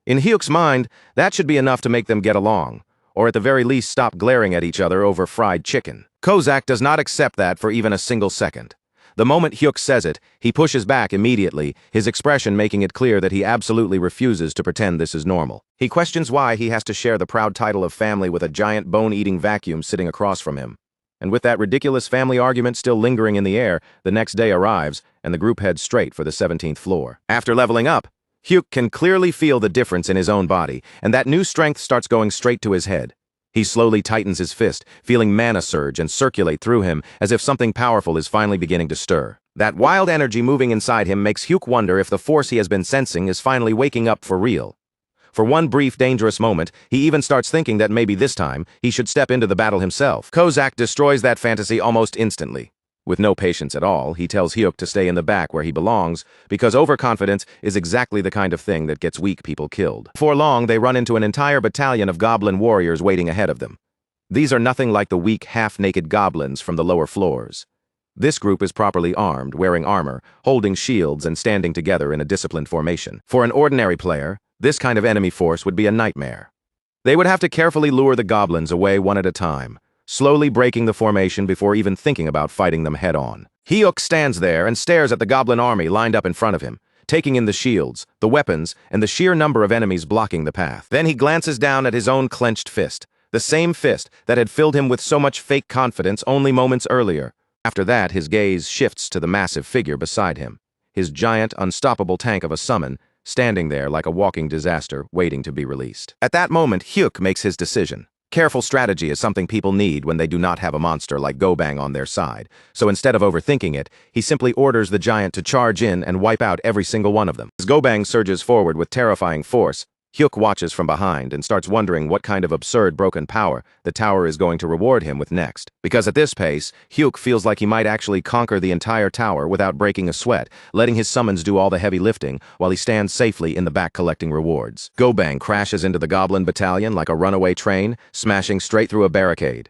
In Hyuk's mind, that should be enough to make them get along, or at the very least stop glaring at each other over fried chicken. Kozak does not accept that for even a single second. The moment Hyuk says it, he pushes back immediately, his expression making it clear that he absolutely refuses to pretend this is normal. He questions why he has to share the proud title of family with a giant bone-eating vacuum sitting across from him. And with that ridiculous family argument still lingering in the air, the next day arrives, and the group heads straight for the 17th floor. After leveling up, Hyuk can clearly feel the difference in his own body, and that new strength starts going straight to his head. He slowly tightens his fist, feeling mana surge and circulate through him as if something powerful is finally beginning to stir. That wild energy moving inside him makes Hyuk wonder if the force he has been sensing is finally waking up for real. For one brief, dangerous moment, he even starts thinking that maybe this time he should step into the battle himself. Kozak destroys that fantasy almost instantly. With no patience at all, he tells Hyuk to stay in the back where he belongs, because overconfidence is exactly the kind of thing that gets weak people killed. Before long, they run into an entire battalion of goblin warriors waiting ahead of them. These are nothing like the weak, half-naked goblins from the lower floors. This group is properly armed, wearing armor, holding shields and standing together in a disciplined formation. For an ordinary player, this kind of enemy force would be a nightmare. They would have to carefully lure the goblins away one at a time, slowly breaking the formation before even thinking about fighting them head-on. Hyuk stands there and stares at the goblin army lined up in front of him, taking in the shields, the weapons, and the sheer number of enemies blocking the path. Then he glances down at his own clenched fist, the same fist that had filled him with so much fake confidence only moments earlier. After that, his gaze shifts to the massive figure beside him, his giant, unstoppable tank of a summon, standing there like a walking disaster waiting to be released. At that moment, Hyuk makes his decision. Careful strategy is something people need when they do not have a monster like Gobang on their side, so instead of overthinking it, he simply orders the giant to charge in and wipe out every single one of them. As Gobang surges forward with terrifying force, Hyuk watches from behind and starts wondering what kind of absurd broken power the tower is going to reward him with next. Because at this pace, Hyuk feels like he might actually conquer the entire tower without breaking a sweat, letting his summons do all the heavy lifting while he stands safely in the back collecting rewards. Gobang crashes into the goblin battalion like a runaway train, smashing straight through a barricade.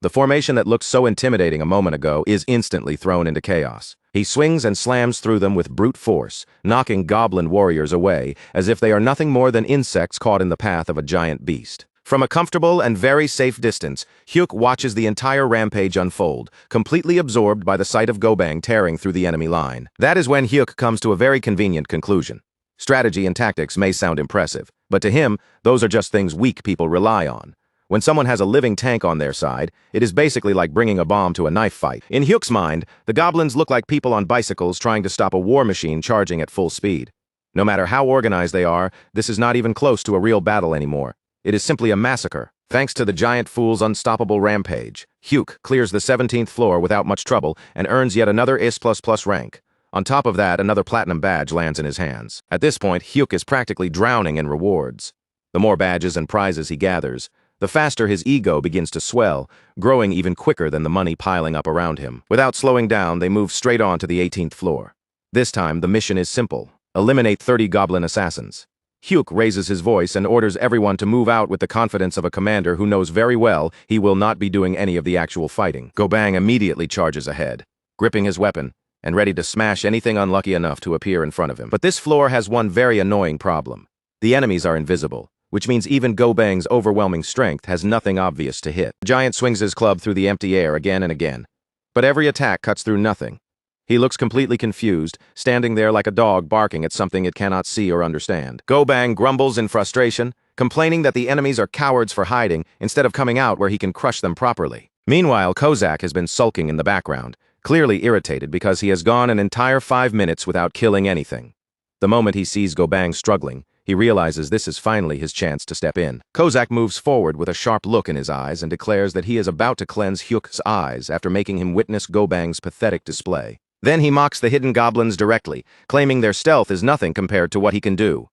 The formation that looked so intimidating a moment ago is instantly thrown into chaos. He swings and slams through them with brute force, knocking goblin warriors away as if they are nothing more than insects caught in the path of a giant beast. From a comfortable and very safe distance, Hyuk watches the entire rampage unfold, completely absorbed by the sight of Gobang tearing through the enemy line. That is when Hyuk comes to a very convenient conclusion. Strategy and tactics may sound impressive, but to him, those are just things weak people rely on. When someone has a living tank on their side, it is basically like bringing a bomb to a knife fight. In Hyuk's mind, the goblins look like people on bicycles trying to stop a war machine charging at full speed. No matter how organized they are, this is not even close to a real battle anymore. It is simply a massacre. Thanks to the giant fool's unstoppable rampage, Hyuk clears the 17th floor without much trouble and earns yet another IS++ rank. On top of that, another platinum badge lands in his hands. At this point, Hyuk is practically drowning in rewards. The more badges and prizes he gathers, the the faster his ego begins to swell, growing even quicker than the money piling up around him. Without slowing down, they move straight on to the 18th floor. This time, the mission is simple. Eliminate 30 goblin assassins. Hyuk raises his voice and orders everyone to move out with the confidence of a commander who knows very well he will not be doing any of the actual fighting. Gobang immediately charges ahead, gripping his weapon, and ready to smash anything unlucky enough to appear in front of him. But this floor has one very annoying problem. The enemies are invisible, which means even Gobang's overwhelming strength has nothing obvious to hit. The giant swings his club through the empty air again and again, but every attack cuts through nothing. He looks completely confused, standing there like a dog barking at something it cannot see or understand. Gobang grumbles in frustration, complaining that the enemies are cowards for hiding instead of coming out where he can crush them properly. Meanwhile, Kozak has been sulking in the background, clearly irritated because he has gone an entire 5 minutes without killing anything. The moment he sees Gobang struggling, he realizes this is finally his chance to step in. Kozak moves forward with a sharp look in his eyes and declares that he is about to cleanse Hyuk's eyes after making him witness Gobang's pathetic display. Then he mocks the hidden goblins directly, claiming their stealth is nothing compared to what he can do.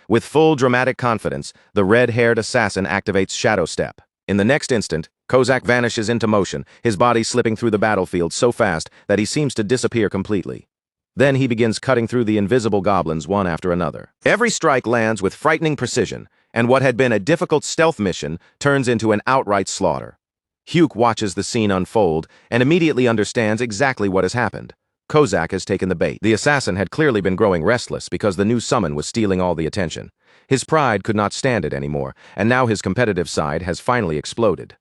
With full dramatic confidence, the red-haired assassin activates Shadow Step. In the next instant, Kozak vanishes into motion, his body slipping through the battlefield so fast that he seems to disappear completely. Then he begins cutting through the invisible goblins one after another. Every strike lands with frightening precision, and what had been a difficult stealth mission turns into an outright slaughter. Hyuk watches the scene unfold and immediately understands exactly what has happened. Kozak has taken the bait. The assassin had clearly been growing restless because the new summon was stealing all the attention. His pride could not stand it anymore, and now his competitive side has finally exploded.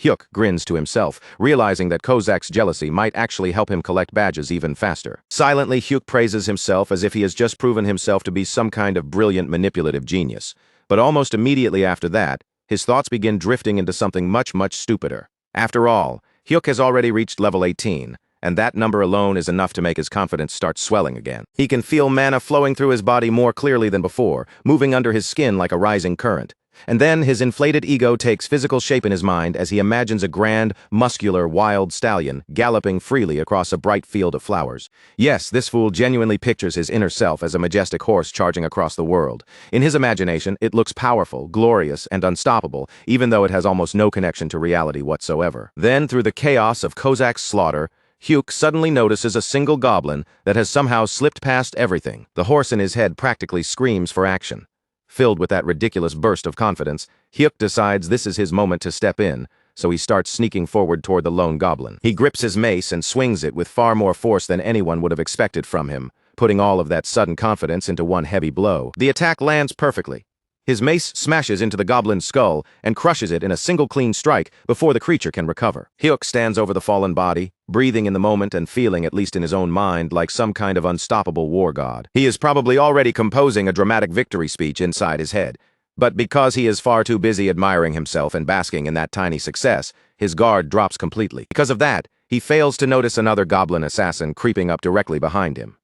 Hyuk grins to himself, realizing that Kozak's jealousy might actually help him collect badges even faster. Silently, Hyuk praises himself as if he has just proven himself to be some kind of brilliant manipulative genius. But almost immediately after that, his thoughts begin drifting into something much, much stupider. After all, Hyuk has already reached level 18, and that number alone is enough to make his confidence start swelling again. He can feel mana flowing through his body more clearly than before, moving under his skin like a rising current. And then his inflated ego takes physical shape in his mind as he imagines a grand, muscular, wild stallion galloping freely across a bright field of flowers. Yes, this fool genuinely pictures his inner self as a majestic horse charging across the world. In his imagination, it looks powerful, glorious, and unstoppable, even though it has almost no connection to reality whatsoever. Then, through the chaos of Kozak's slaughter, Hyuk suddenly notices a single goblin that has somehow slipped past everything. The horse in his head practically screams for action. Filled with that ridiculous burst of confidence, Hyuk decides this is his moment to step in, so he starts sneaking forward toward the lone goblin. He grips his mace and swings it with far more force than anyone would have expected from him, putting all of that sudden confidence into one heavy blow. The attack lands perfectly. His mace smashes into the goblin's skull and crushes it in a single clean strike before the creature can recover. Hyuk stands over the fallen body, breathing in the moment and feeling, at least in his own mind, like some kind of unstoppable war god. He is probably already composing a dramatic victory speech inside his head, but because he is far too busy admiring himself and basking in that tiny success, his guard drops completely. Because of that, he fails to notice another goblin assassin creeping up directly behind him.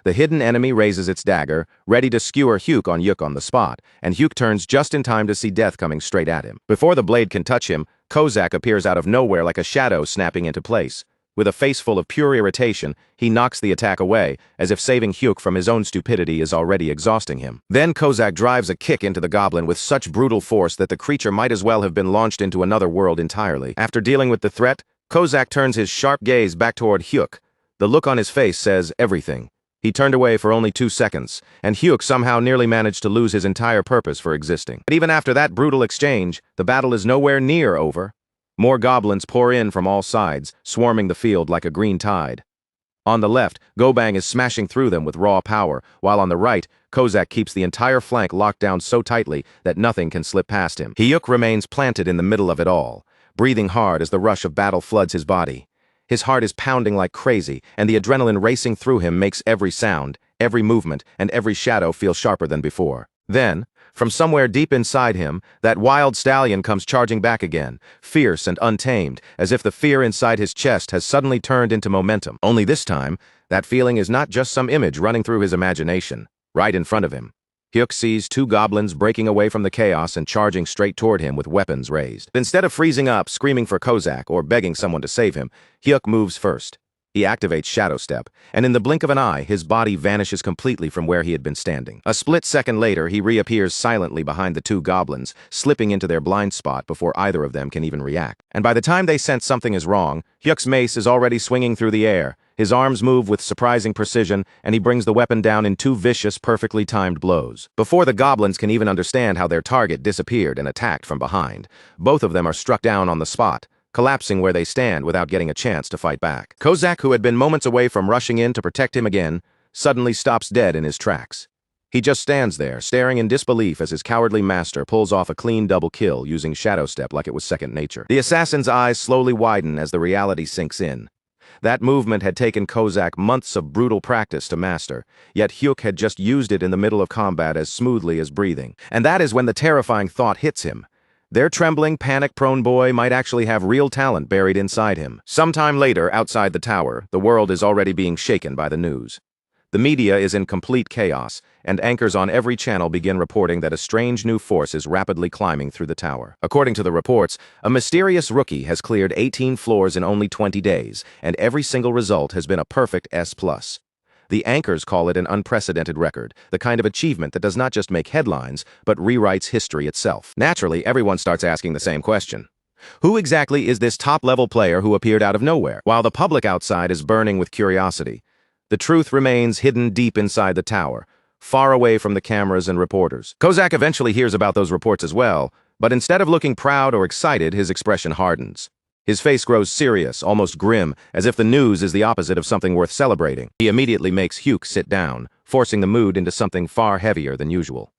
The hidden enemy raises its dagger, ready to skewer Hyuk on the spot, and Hyuk turns just in time to see death coming straight at him. Before the blade can touch him, Kozak appears out of nowhere like a shadow snapping into place. With a face full of pure irritation, he knocks the attack away, as if saving Hyuk from his own stupidity is already exhausting him. Then Kozak drives a kick into the goblin with such brutal force that the creature might as well have been launched into another world entirely. After dealing with the threat, Kozak turns his sharp gaze back toward Hyuk. The look on his face says everything. He turned away for only 2 seconds, and Hyuk somehow nearly managed to lose his entire purpose for existing. But even after that brutal exchange, the battle is nowhere near over. More goblins pour in from all sides, swarming the field like a green tide. On the left, Gobang is smashing through them with raw power, while on the right, Kozak keeps the entire flank locked down so tightly that nothing can slip past him. Hyuk remains planted in the middle of it all, breathing hard as the rush of battle floods his body. His heart is pounding like crazy, and the adrenaline racing through him makes every sound, every movement, and every shadow feel sharper than before. Then, from somewhere deep inside him, that wild stallion comes charging back again, fierce and untamed, as if the fear inside his chest has suddenly turned into momentum. Only this time, that feeling is not just some image running through his imagination. Right in front of him, Hyuk sees 2 goblins breaking away from the chaos and charging straight toward him with weapons raised. Instead of freezing up, screaming for Kozak, or begging someone to save him, Hyuk moves first. He activates Shadow Step, and in the blink of an eye, his body vanishes completely from where he had been standing. A split second later, he reappears silently behind the two goblins, slipping into their blind spot before either of them can even react. And by the time they sense something is wrong, Hyuk's mace is already swinging through the air. His arms move with surprising precision, and he brings the weapon down in two vicious, perfectly timed blows. Before the goblins can even understand how their target disappeared and attacked from behind, both of them are struck down on the spot, collapsing where they stand without getting a chance to fight back. Kozak, who had been moments away from rushing in to protect him again, suddenly stops dead in his tracks. He just stands there, staring in disbelief as his cowardly master pulls off a clean double kill using Shadow Step like it was second nature. The assassin's eyes slowly widen as the reality sinks in. That movement had taken Kozak months of brutal practice to master, yet Hyuk had just used it in the middle of combat as smoothly as breathing. And that is when the terrifying thought hits him. Their trembling, panic-prone boy might actually have real talent buried inside him. Sometime later, outside the tower, the world is already being shaken by the news. The media is in complete chaos, and anchors on every channel begin reporting that a strange new force is rapidly climbing through the tower. According to the reports, a mysterious rookie has cleared 18 floors in only 20 days, and every single result has been a perfect S+. The anchors call it an unprecedented record, the kind of achievement that does not just make headlines, but rewrites history itself. Naturally, everyone starts asking the same question. Who exactly is this top-level player who appeared out of nowhere? While the public outside is burning with curiosity, the truth remains hidden deep inside the tower, far away from the cameras and reporters. Kozak eventually hears about those reports as well, but instead of looking proud or excited, his expression hardens. His face grows serious, almost grim, as if the news is the opposite of something worth celebrating. He immediately makes Hyuk sit down, forcing the mood into something far heavier than usual.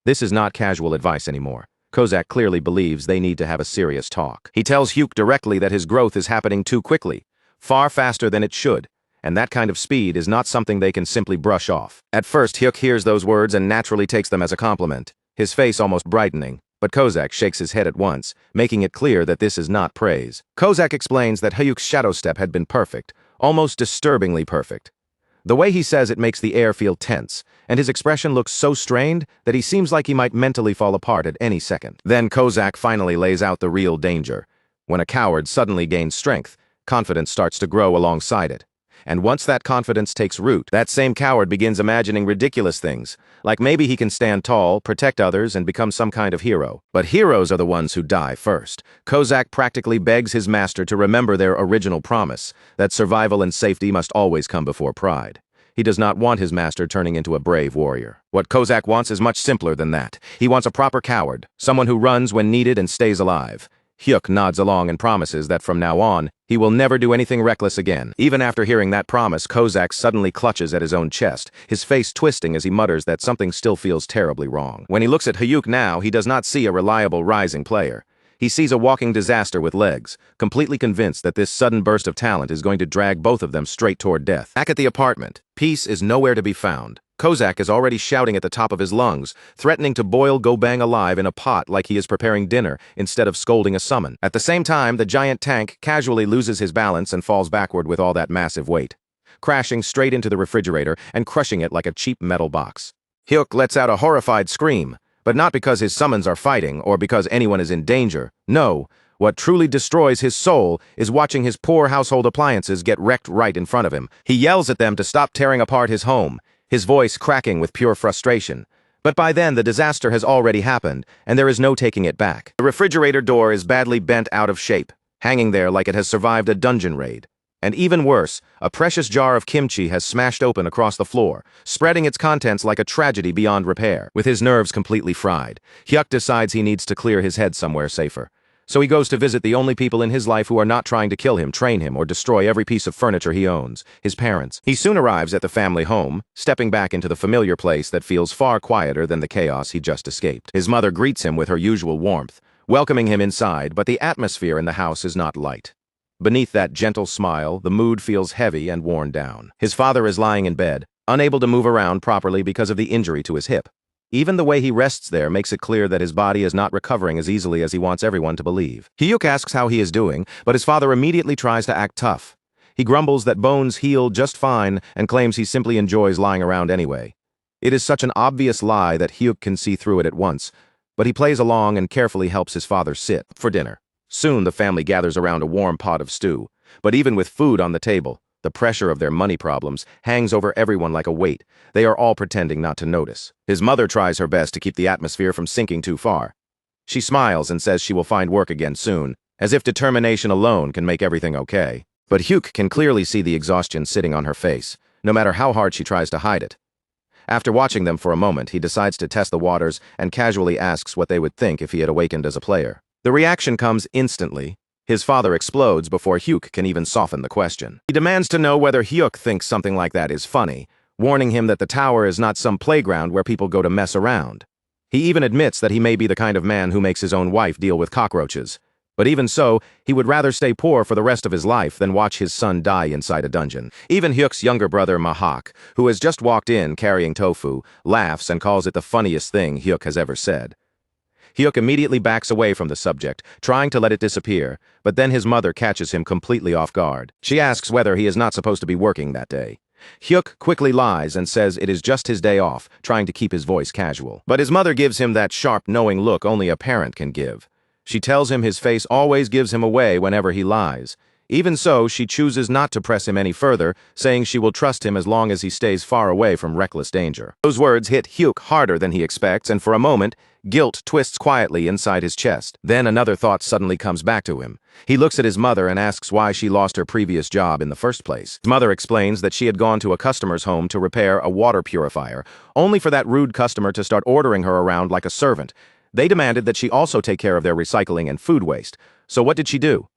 This is not casual advice anymore. Kozak clearly believes they need to have a serious talk. He tells Hyuk directly that his growth is happening too quickly, far faster than it should, and that kind of speed is not something they can simply brush off. At first, Hyuk hears those words and naturally takes them as a compliment, his face almost brightening. But Kozak shakes his head at once, making it clear that this is not praise. Kozak explains that Hyuk's Shadow Step had been perfect, almost disturbingly perfect. The way he says it makes the air feel tense, and his expression looks so strained that he seems like he might mentally fall apart at any second. Then Kozak finally lays out the real danger. When a coward suddenly gains strength, confidence starts to grow alongside it. And once that confidence takes root, that same coward begins imagining ridiculous things, like maybe he can stand tall, protect others, and become some kind of hero. But heroes are the ones who die first. Kozak practically begs his master to remember their original promise, that survival and safety must always come before pride. He does not want his master turning into a brave warrior. What Kozak wants is much simpler than that. He wants a proper coward, someone who runs when needed and stays alive. Hyuk nods along and promises that from now on, he will never do anything reckless again. Even after hearing that promise, Kozak suddenly clutches at his own chest, his face twisting as he mutters that something still feels terribly wrong. When he looks at Hyuk now, he does not see a reliable rising player. He sees a walking disaster with legs, completely convinced that this sudden burst of talent is going to drag both of them straight toward death. Back at the apartment, peace is nowhere to be found. Kozak is already shouting at the top of his lungs, threatening to boil Gobang alive in a pot like he is preparing dinner instead of scolding a summon. At the same time, the giant tank casually loses his balance and falls backward with all that massive weight, crashing straight into the refrigerator and crushing it like a cheap metal box. Hyuk lets out a horrified scream, but not because his summons are fighting or because anyone is in danger. No, what truly destroys his soul is watching his poor household appliances get wrecked right in front of him. He yells at them to stop tearing apart his home, his voice cracking with pure frustration. But by then, the disaster has already happened, and there is no taking it back. The refrigerator door is badly bent out of shape, hanging there like it has survived a dungeon raid. And even worse, a precious jar of kimchi has smashed open across the floor, spreading its contents like a tragedy beyond repair. With his nerves completely fried, Hyuk decides he needs to clear his head somewhere safer. So he goes to visit the only people in his life who are not trying to kill him, train him, or destroy every piece of furniture he owns, his parents. He soon arrives at the family home, stepping back into the familiar place that feels far quieter than the chaos he just escaped. His mother greets him with her usual warmth, welcoming him inside, but the atmosphere in the house is not light. Beneath that gentle smile, the mood feels heavy and worn down. His father is lying in bed, unable to move around properly because of the injury to his hip. Even the way he rests there makes it clear that his body is not recovering as easily as he wants everyone to believe. Hyuk asks how he is doing, but his father immediately tries to act tough. He grumbles that bones heal just fine and claims he simply enjoys lying around anyway. It is such an obvious lie that Hyuk can see through it at once, but he plays along and carefully helps his father sit for dinner. Soon the family gathers around a warm pot of stew, but even with food on the table, The pressure of their money problems hangs over everyone like a weight. They are all pretending not to notice. His mother tries her best to keep the atmosphere from sinking too far. She smiles and says she will find work again soon, as if determination alone can make everything okay. But Hyuk can clearly see the exhaustion sitting on her face, no matter how hard she tries to hide it. After watching them for a moment, he decides to test the waters and casually asks what they would think if he had awakened as a player. The reaction comes instantly. His father explodes before Hyuk can even soften the question. He demands to know whether Hyuk thinks something like that is funny, warning him that the tower is not some playground where people go to mess around. He even admits that he may be the kind of man who makes his own wife deal with cockroaches. But even so, he would rather stay poor for the rest of his life than watch his son die inside a dungeon. Even Hyuk's younger brother Mahak, who has just walked in carrying tofu, laughs and calls it the funniest thing Hyuk has ever said. Hyuk immediately backs away from the subject, trying to let it disappear, but then his mother catches him completely off guard. She asks whether he is not supposed to be working that day. Hyuk quickly lies and says it is just his day off, trying to keep his voice casual. But his mother gives him that sharp, knowing look only a parent can give. She tells him his face always gives him away whenever he lies. Even so, she chooses not to press him any further, saying she will trust him as long as he stays far away from reckless danger. Those words hit Hyuk harder than he expects, and for a moment, guilt twists quietly inside his chest. Then another thought suddenly comes back to him. He looks at his mother and asks why she lost her previous job in the first place. His mother explains that she had gone to a customer's home to repair a water purifier, only for that rude customer to start ordering her around like a servant. They demanded that she also take care of their recycling and food waste. So what did she do?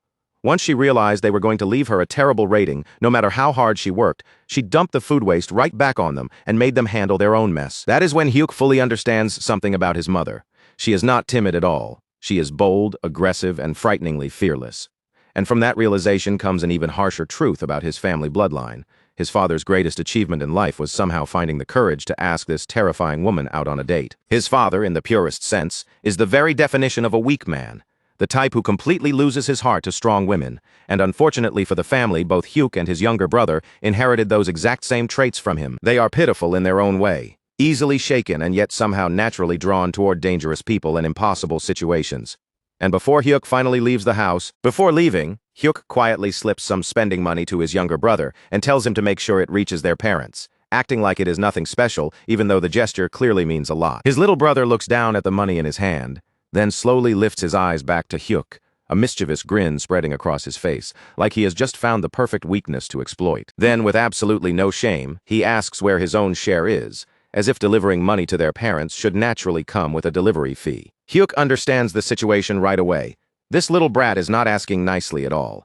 Once she realized they were going to leave her a terrible rating, no matter how hard she worked, she dumped the food waste right back on them and made them handle their own mess. That is when Hyuk fully understands something about his mother. She is not timid at all. She is bold, aggressive, and frighteningly fearless. And from that realization comes an even harsher truth about his family bloodline. His father's greatest achievement in life was somehow finding the courage to ask this terrifying woman out on a date. His father, in the purest sense, is the very definition of a weak man. The type who completely loses his heart to strong women, and unfortunately for the family, both Hyuk and his younger brother inherited those exact same traits from him. They are pitiful in their own way, easily shaken and yet somehow naturally drawn toward dangerous people and impossible situations. And before Hyuk finally leaves the house, before leaving, Hyuk quietly slips some spending money to his younger brother and tells him to make sure it reaches their parents, acting like it is nothing special, even though the gesture clearly means a lot. His little brother looks down at the money in his hand, then slowly lifts his eyes back to Hyuk, a mischievous grin spreading across his face, like he has just found the perfect weakness to exploit. Then, with absolutely no shame, he asks where his own share is, as if delivering money to their parents should naturally come with a delivery fee. Hyuk understands the situation right away. This little brat is not asking nicely at all.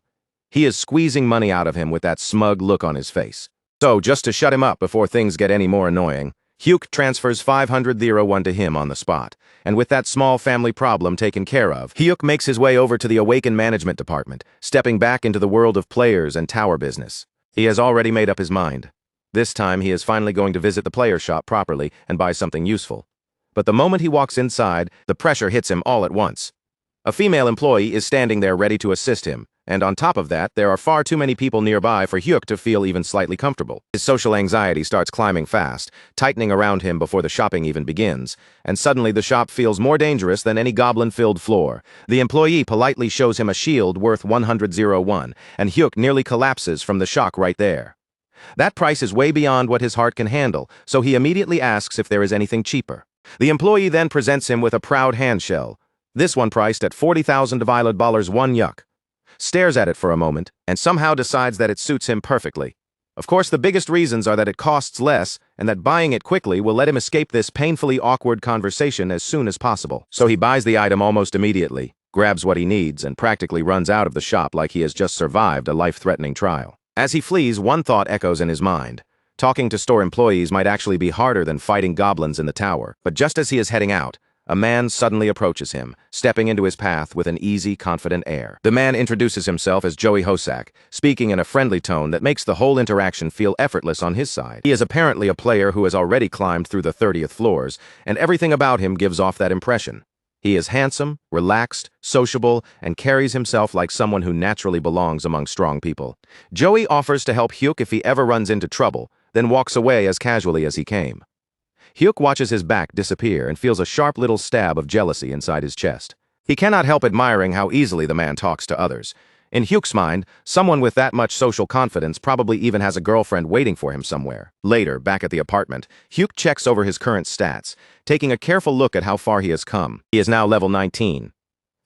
He is squeezing money out of him with that smug look on his face. So, just to shut him up before things get any more annoying, Hyuk transfers 500 to him on the spot, and with that small family problem taken care of, Hyuk makes his way over to the Awaken Management Department, stepping back into the world of players and tower business. He has already made up his mind. This time he is finally going to visit the player shop properly and buy something useful. But the moment he walks inside, the pressure hits him all at once. A female employee is standing there ready to assist him, and on top of that, there are far too many people nearby for Hyuk to feel even slightly comfortable. His social anxiety starts climbing fast, tightening around him before the shopping even begins, and suddenly the shop feels more dangerous than any goblin-filled floor. The employee politely shows him a shield worth 101, and Hyuk nearly collapses from the shock right there. That price is way beyond what his heart can handle, so he immediately asks if there is anything cheaper. The employee then presents him with a proud handshell, this one priced at 40,000 divided dollars 1 yuck. Stares at it for a moment, and somehow decides that it suits him perfectly. Of course, the biggest reasons are that it costs less, and that buying it quickly will let him escape this painfully awkward conversation as soon as possible. So he buys the item almost immediately, grabs what he needs, and practically runs out of the shop like he has just survived a life-threatening trial. As he flees, one thought echoes in his mind. Talking to store employees might actually be harder than fighting goblins in the tower. But just as he is heading out, a man suddenly approaches him, stepping into his path with an easy, confident air. The man introduces himself as Joey Hosak, speaking in a friendly tone that makes the whole interaction feel effortless on his side. He is apparently a player who has already climbed through the 30th floors, and everything about him gives off that impression. He is handsome, relaxed, sociable, and carries himself like someone who naturally belongs among strong people. Joey offers to help Hyuk if he ever runs into trouble, then walks away as casually as he came. Hyuk watches his back disappear and feels a sharp little stab of jealousy inside his chest. He cannot help admiring how easily the man talks to others. In Hyuk's mind, someone with that much social confidence probably even has a girlfriend waiting for him somewhere. Later, back at the apartment, Hyuk checks over his current stats, taking a careful look at how far he has come. He is now level 19.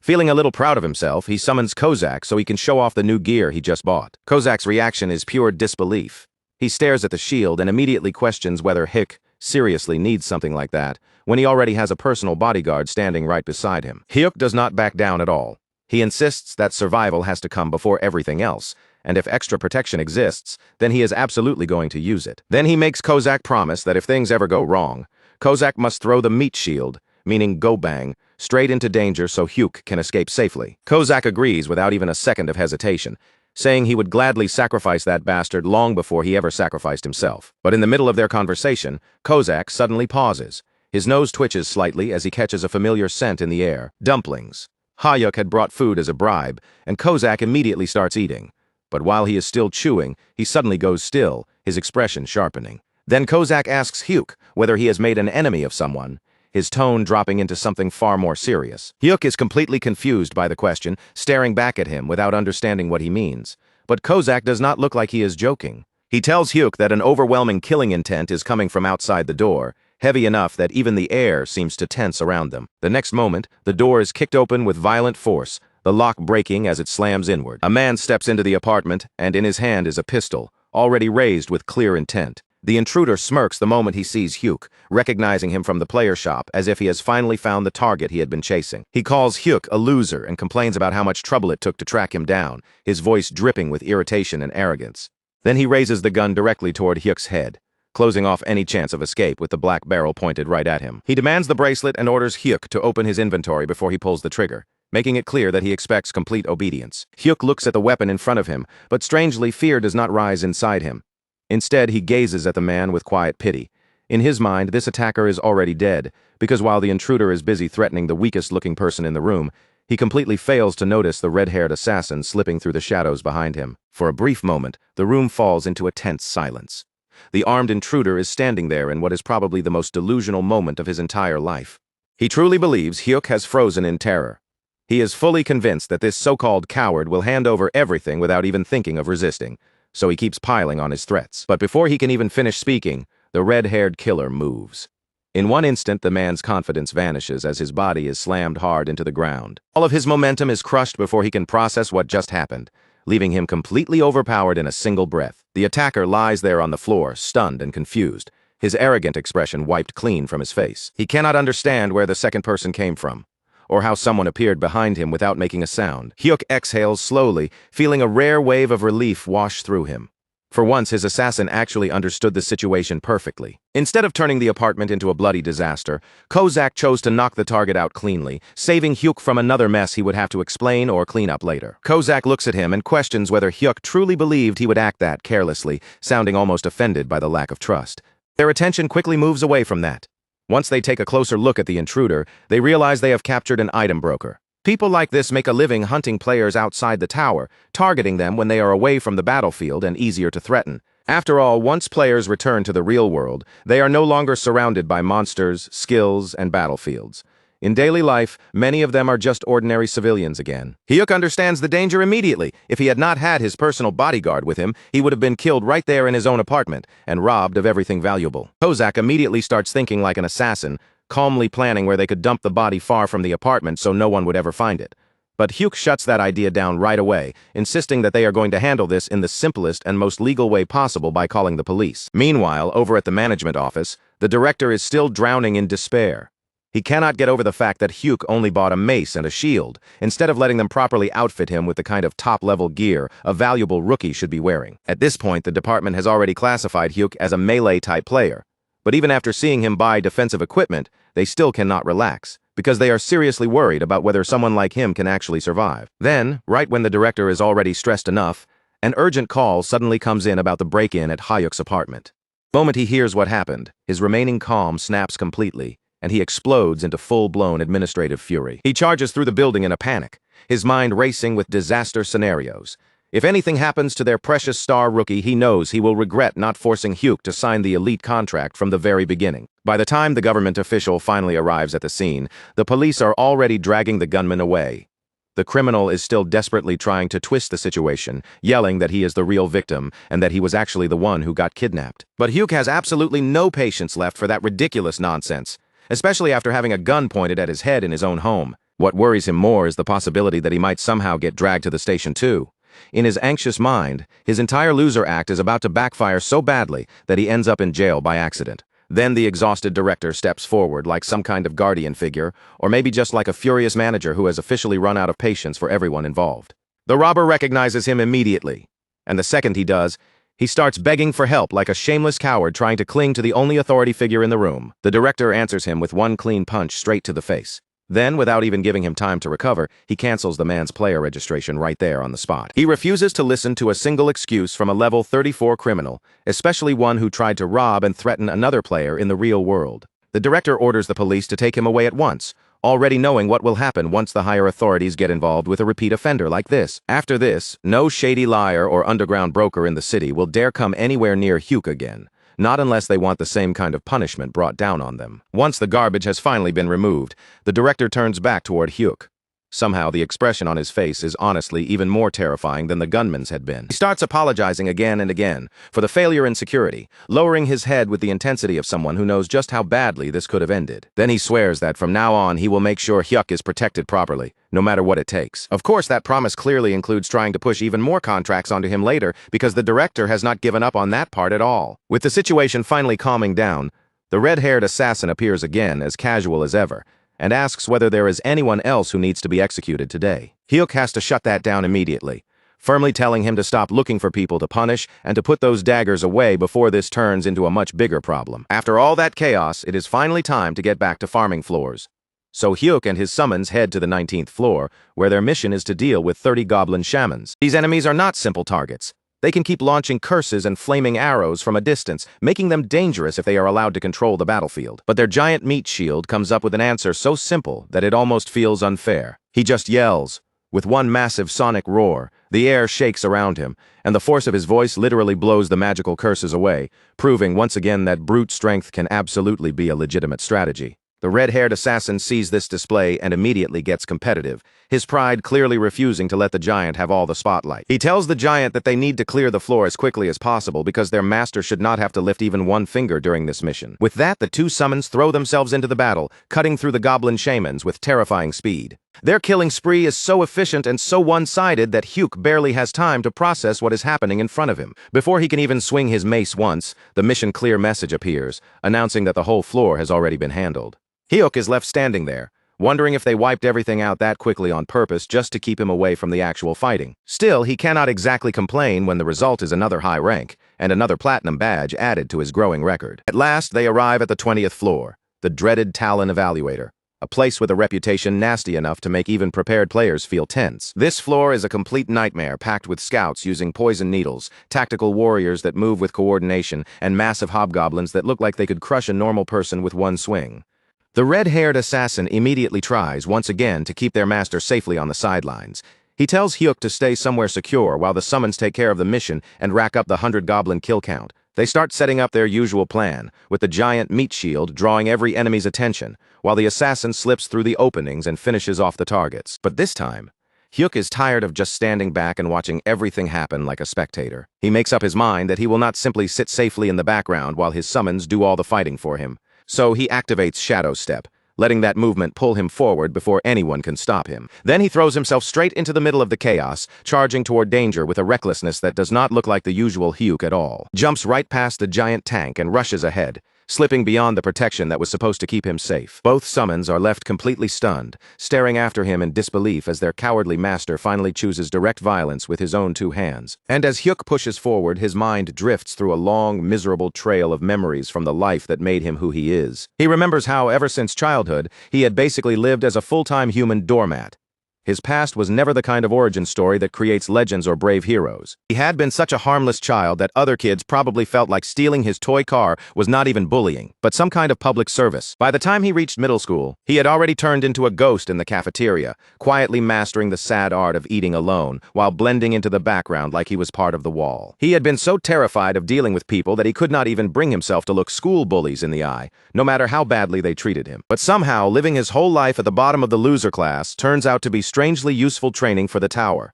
Feeling a little proud of himself, he summons Kozak so he can show off the new gear he just bought. Kozak's reaction is pure disbelief. He stares at the shield and immediately questions whether Hyuk seriously needs something like that, when he already has a personal bodyguard standing right beside him. Hyuk does not back down at all. He insists that survival has to come before everything else, and if extra protection exists, then he is absolutely going to use it. Then he makes Kozak promise that if things ever go wrong, Kozak must throw the meat shield, meaning go bang, straight into danger so Hyuk can escape safely. Kozak agrees without even a second of hesitation, saying he would gladly sacrifice that bastard long before he ever sacrificed himself. But in the middle of their conversation, Kozak suddenly pauses. His nose twitches slightly as he catches a familiar scent in the air. Dumplings. Hyuk had brought food as a bribe, and Kozak immediately starts eating. But while he is still chewing, he suddenly goes still, his expression sharpening. Then Kozak asks Hyuk whether he has made an enemy of someone, his tone dropping into something far more serious. Hyuk is completely confused by the question, staring back at him without understanding what he means. But Kozak does not look like he is joking. He tells Hyuk that an overwhelming killing intent is coming from outside the door, heavy enough that even the air seems to tense around them. The next moment, the door is kicked open with violent force, the lock breaking as it slams inward. A man steps into the apartment, and in his hand is a pistol, already raised with clear intent. The intruder smirks the moment he sees Hyuk, recognizing him from the player shop as if he has finally found the target he had been chasing. He calls Hyuk a loser and complains about how much trouble it took to track him down, his voice dripping with irritation and arrogance. Then he raises the gun directly toward Hyuk's head, closing off any chance of escape with the black barrel pointed right at him. He demands the bracelet and orders Hyuk to open his inventory before he pulls the trigger, making it clear that he expects complete obedience. Hyuk looks at the weapon in front of him, but strangely fear does not rise inside him. Instead, he gazes at the man with quiet pity. In his mind, this attacker is already dead, because while the intruder is busy threatening the weakest-looking person in the room, he completely fails to notice the red-haired assassin slipping through the shadows behind him. For a brief moment, the room falls into a tense silence. The armed intruder is standing there in what is probably the most delusional moment of his entire life. He truly believes Hyuk has frozen in terror. He is fully convinced that this so-called coward will hand over everything without even thinking of resisting, so he keeps piling on his threats. But before he can even finish speaking, the red-haired killer moves. In one instant, the man's confidence vanishes as his body is slammed hard into the ground. All of his momentum is crushed before he can process what just happened, leaving him completely overpowered in a single breath. The attacker lies there on the floor, stunned and confused, his arrogant expression wiped clean from his face. He cannot understand where the second person came from, or how someone appeared behind him without making a sound. Hyuk exhales slowly, feeling a rare wave of relief wash through him. For once, his assassin actually understood the situation perfectly. Instead of turning the apartment into a bloody disaster, Kozak chose to knock the target out cleanly, saving Hyuk from another mess he would have to explain or clean up later. Kozak looks at him and questions whether Hyuk truly believed he would act that carelessly, sounding almost offended by the lack of trust. Their attention quickly moves away from that. Once they take a closer look at the intruder, they realize they have captured an item broker. People like this make a living hunting players outside the tower, targeting them when they are away from the battlefield and easier to threaten. After all, once players return to the real world, they are no longer surrounded by monsters, skills, and battlefields. In daily life, many of them are just ordinary civilians again. Hyuk understands the danger immediately. If he had not had his personal bodyguard with him, he would have been killed right there in his own apartment and robbed of everything valuable. Kozak immediately starts thinking like an assassin, calmly planning where they could dump the body far from the apartment so no one would ever find it. But Hyuk shuts that idea down right away, insisting that they are going to handle this in the simplest and most legal way possible by calling the police. Meanwhile, over at the management office, the director is still drowning in despair. He cannot get over the fact that Hyuk only bought a mace and a shield, instead of letting them properly outfit him with the kind of top-level gear a valuable rookie should be wearing. At this point, the department has already classified Hyuk as a melee-type player. But even after seeing him buy defensive equipment, they still cannot relax, because they are seriously worried about whether someone like him can actually survive. Then, right when the director is already stressed enough, an urgent call suddenly comes in about the break-in at Hyuk's apartment. The moment he hears what happened, his remaining calm snaps completely, and he explodes into full-blown administrative fury. He charges through the building in a panic, his mind racing with disaster scenarios. If anything happens to their precious star rookie, he knows he will regret not forcing Hyuk to sign the elite contract from the very beginning. By the time the government official finally arrives at the scene, the police are already dragging the gunman away. The criminal is still desperately trying to twist the situation, yelling that he is the real victim and that he was actually the one who got kidnapped. But Hyuk has absolutely no patience left for that ridiculous nonsense, especially after having a gun pointed at his head in his own home. What worries him more is the possibility that he might somehow get dragged to the station too. In his anxious mind, his entire loser act is about to backfire so badly that he ends up in jail by accident. Then the exhausted director steps forward like some kind of guardian figure, or maybe just like a furious manager who has officially run out of patience for everyone involved. The robber recognizes him immediately, and the second he does, he starts begging for help like a shameless coward trying to cling to the only authority figure in the room. The director answers him with one clean punch straight to the face. Then, without even giving him time to recover, he cancels the man's player registration right there on the spot. He refuses to listen to a single excuse from a level 34 criminal, especially one who tried to rob and threaten another player in the real world. The director orders the police to take him away at once, already knowing what will happen once the higher authorities get involved with a repeat offender like this. After this, no shady liar or underground broker in the city will dare come anywhere near Hyuk again. Not unless they want the same kind of punishment brought down on them. Once the garbage has finally been removed, the director turns back toward Hyuk. Somehow, the expression on his face is honestly even more terrifying than the gunman's had been. He starts apologizing again and again for the failure in security, lowering his head with the intensity of someone who knows just how badly this could have ended. Then he swears that from now on he will make sure Hyuk is protected properly, no matter what it takes. Of course, that promise clearly includes trying to push even more contracts onto him later, because the director has not given up on that part at all. With the situation finally calming down, the red-haired assassin appears again as casual as ever, and asks whether there is anyone else who needs to be executed today. Hyuk has to shut that down immediately, firmly telling him to stop looking for people to punish and to put those daggers away before this turns into a much bigger problem. After all that chaos, it is finally time to get back to farming floors. So Hyuk and his summons head to the 19th floor, where their mission is to deal with 30 goblin shamans. These enemies are not simple targets. They can keep launching curses and flaming arrows from a distance, making them dangerous if they are allowed to control the battlefield. But their giant meat shield comes up with an answer so simple that it almost feels unfair. He just yells. With one massive sonic roar, the air shakes around him, and the force of his voice literally blows the magical curses away, proving once again that brute strength can absolutely be a legitimate strategy. The red-haired assassin sees this display and immediately gets competitive, his pride clearly refusing to let the giant have all the spotlight. He tells the giant that they need to clear the floor as quickly as possible because their master should not have to lift even one finger during this mission. With that, the two summons throw themselves into the battle, cutting through the goblin shamans with terrifying speed. Their killing spree is so efficient and so one-sided that Hyuk barely has time to process what is happening in front of him. Before he can even swing his mace once, the mission clear message appears, announcing that the whole floor has already been handled. Hyuk is left standing there, wondering if they wiped everything out that quickly on purpose just to keep him away from the actual fighting. Still, he cannot exactly complain when the result is another high rank, and another platinum badge added to his growing record. At last, they arrive at the 20th floor, the dreaded Talon Evaluator, a place with a reputation nasty enough to make even prepared players feel tense. This floor is a complete nightmare packed with scouts using poison needles, tactical warriors that move with coordination, and massive hobgoblins that look like they could crush a normal person with one swing. The red-haired assassin immediately tries once again to keep their master safely on the sidelines. He tells Hyuk to stay somewhere secure while the summons take care of the mission and rack up the 100 goblin kill count. They start setting up their usual plan, with the giant meat shield drawing every enemy's attention, while the assassin slips through the openings and finishes off the targets. But this time, Hyuk is tired of just standing back and watching everything happen like a spectator. He makes up his mind that he will not simply sit safely in the background while his summons do all the fighting for him. So he activates Shadow Step, letting that movement pull him forward before anyone can stop him. Then he throws himself straight into the middle of the chaos, charging toward danger with a recklessness that does not look like the usual Hyuk at all. Jumps right past the giant tank and rushes ahead, slipping beyond the protection that was supposed to keep him safe. Both summons are left completely stunned, staring after him in disbelief as their cowardly master finally chooses direct violence with his own two hands. And as Hyuk pushes forward, his mind drifts through a long, miserable trail of memories from the life that made him who he is. He remembers how, ever since childhood, he had basically lived as a full-time human doormat. His past was never the kind of origin story that creates legends or brave heroes. He had been such a harmless child that other kids probably felt like stealing his toy car was not even bullying, but some kind of public service. By the time he reached middle school, he had already turned into a ghost in the cafeteria, quietly mastering the sad art of eating alone, while blending into the background like he was part of the wall. He had been so terrified of dealing with people that he could not even bring himself to look school bullies in the eye, no matter how badly they treated him. But somehow, living his whole life at the bottom of the loser class turns out to be strangely useful training for the tower.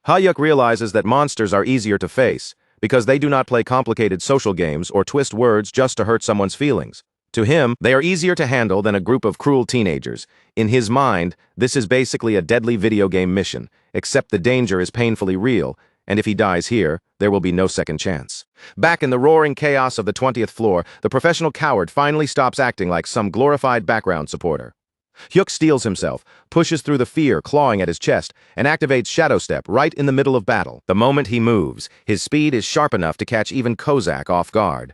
Hyuk realizes that monsters are easier to face, because they do not play complicated social games or twist words just to hurt someone's feelings. To him, they are easier to handle than a group of cruel teenagers. In his mind, this is basically a deadly video game mission, except the danger is painfully real, and if he dies here, there will be no second chance. Back in the roaring chaos of the 20th floor, the professional coward finally stops acting like some glorified background supporter. Hyuk steels himself, pushes through the fear clawing at his chest, and activates Shadow Step right in the middle of battle. The moment he moves, his speed is sharp enough to catch even Kozak off guard.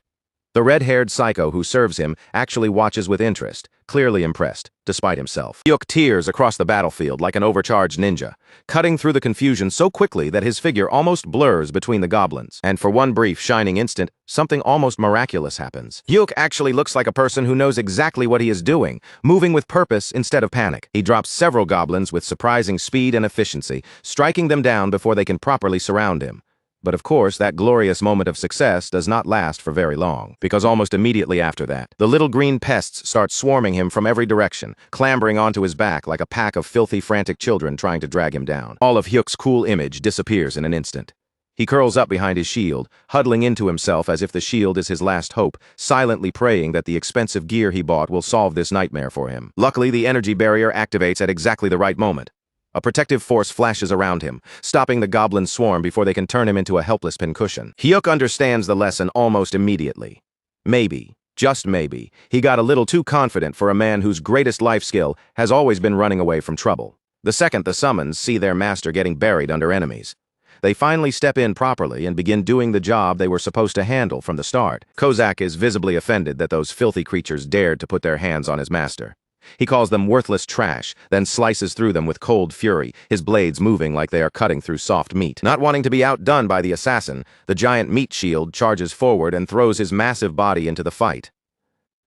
The red-haired psycho who serves him actually watches with interest, clearly impressed, despite himself. Hyuk tears across the battlefield like an overcharged ninja, cutting through the confusion so quickly that his figure almost blurs between the goblins. And for one brief, shining instant, something almost miraculous happens. Hyuk actually looks like a person who knows exactly what he is doing, moving with purpose instead of panic. He drops several goblins with surprising speed and efficiency, striking them down before they can properly surround him. But of course, that glorious moment of success does not last for very long, because almost immediately after that, the little green pests start swarming him from every direction, clambering onto his back like a pack of filthy, frantic children trying to drag him down. All of Hyuk's cool image disappears in an instant. He curls up behind his shield, huddling into himself as if the shield is his last hope, silently praying that the expensive gear he bought will solve this nightmare for him. Luckily, the energy barrier activates at exactly the right moment. A protective force flashes around him, stopping the goblin swarm before they can turn him into a helpless pincushion. Hyuk understands the lesson almost immediately. Maybe, just maybe, he got a little too confident for a man whose greatest life skill has always been running away from trouble. The second the summons see their master getting buried under enemies, they finally step in properly and begin doing the job they were supposed to handle from the start. Kozak is visibly offended that those filthy creatures dared to put their hands on his master. He calls them worthless trash, then slices through them with cold fury, his blades moving like they are cutting through soft meat. Not wanting to be outdone by the assassin, the giant meat shield charges forward and throws his massive body into the fight.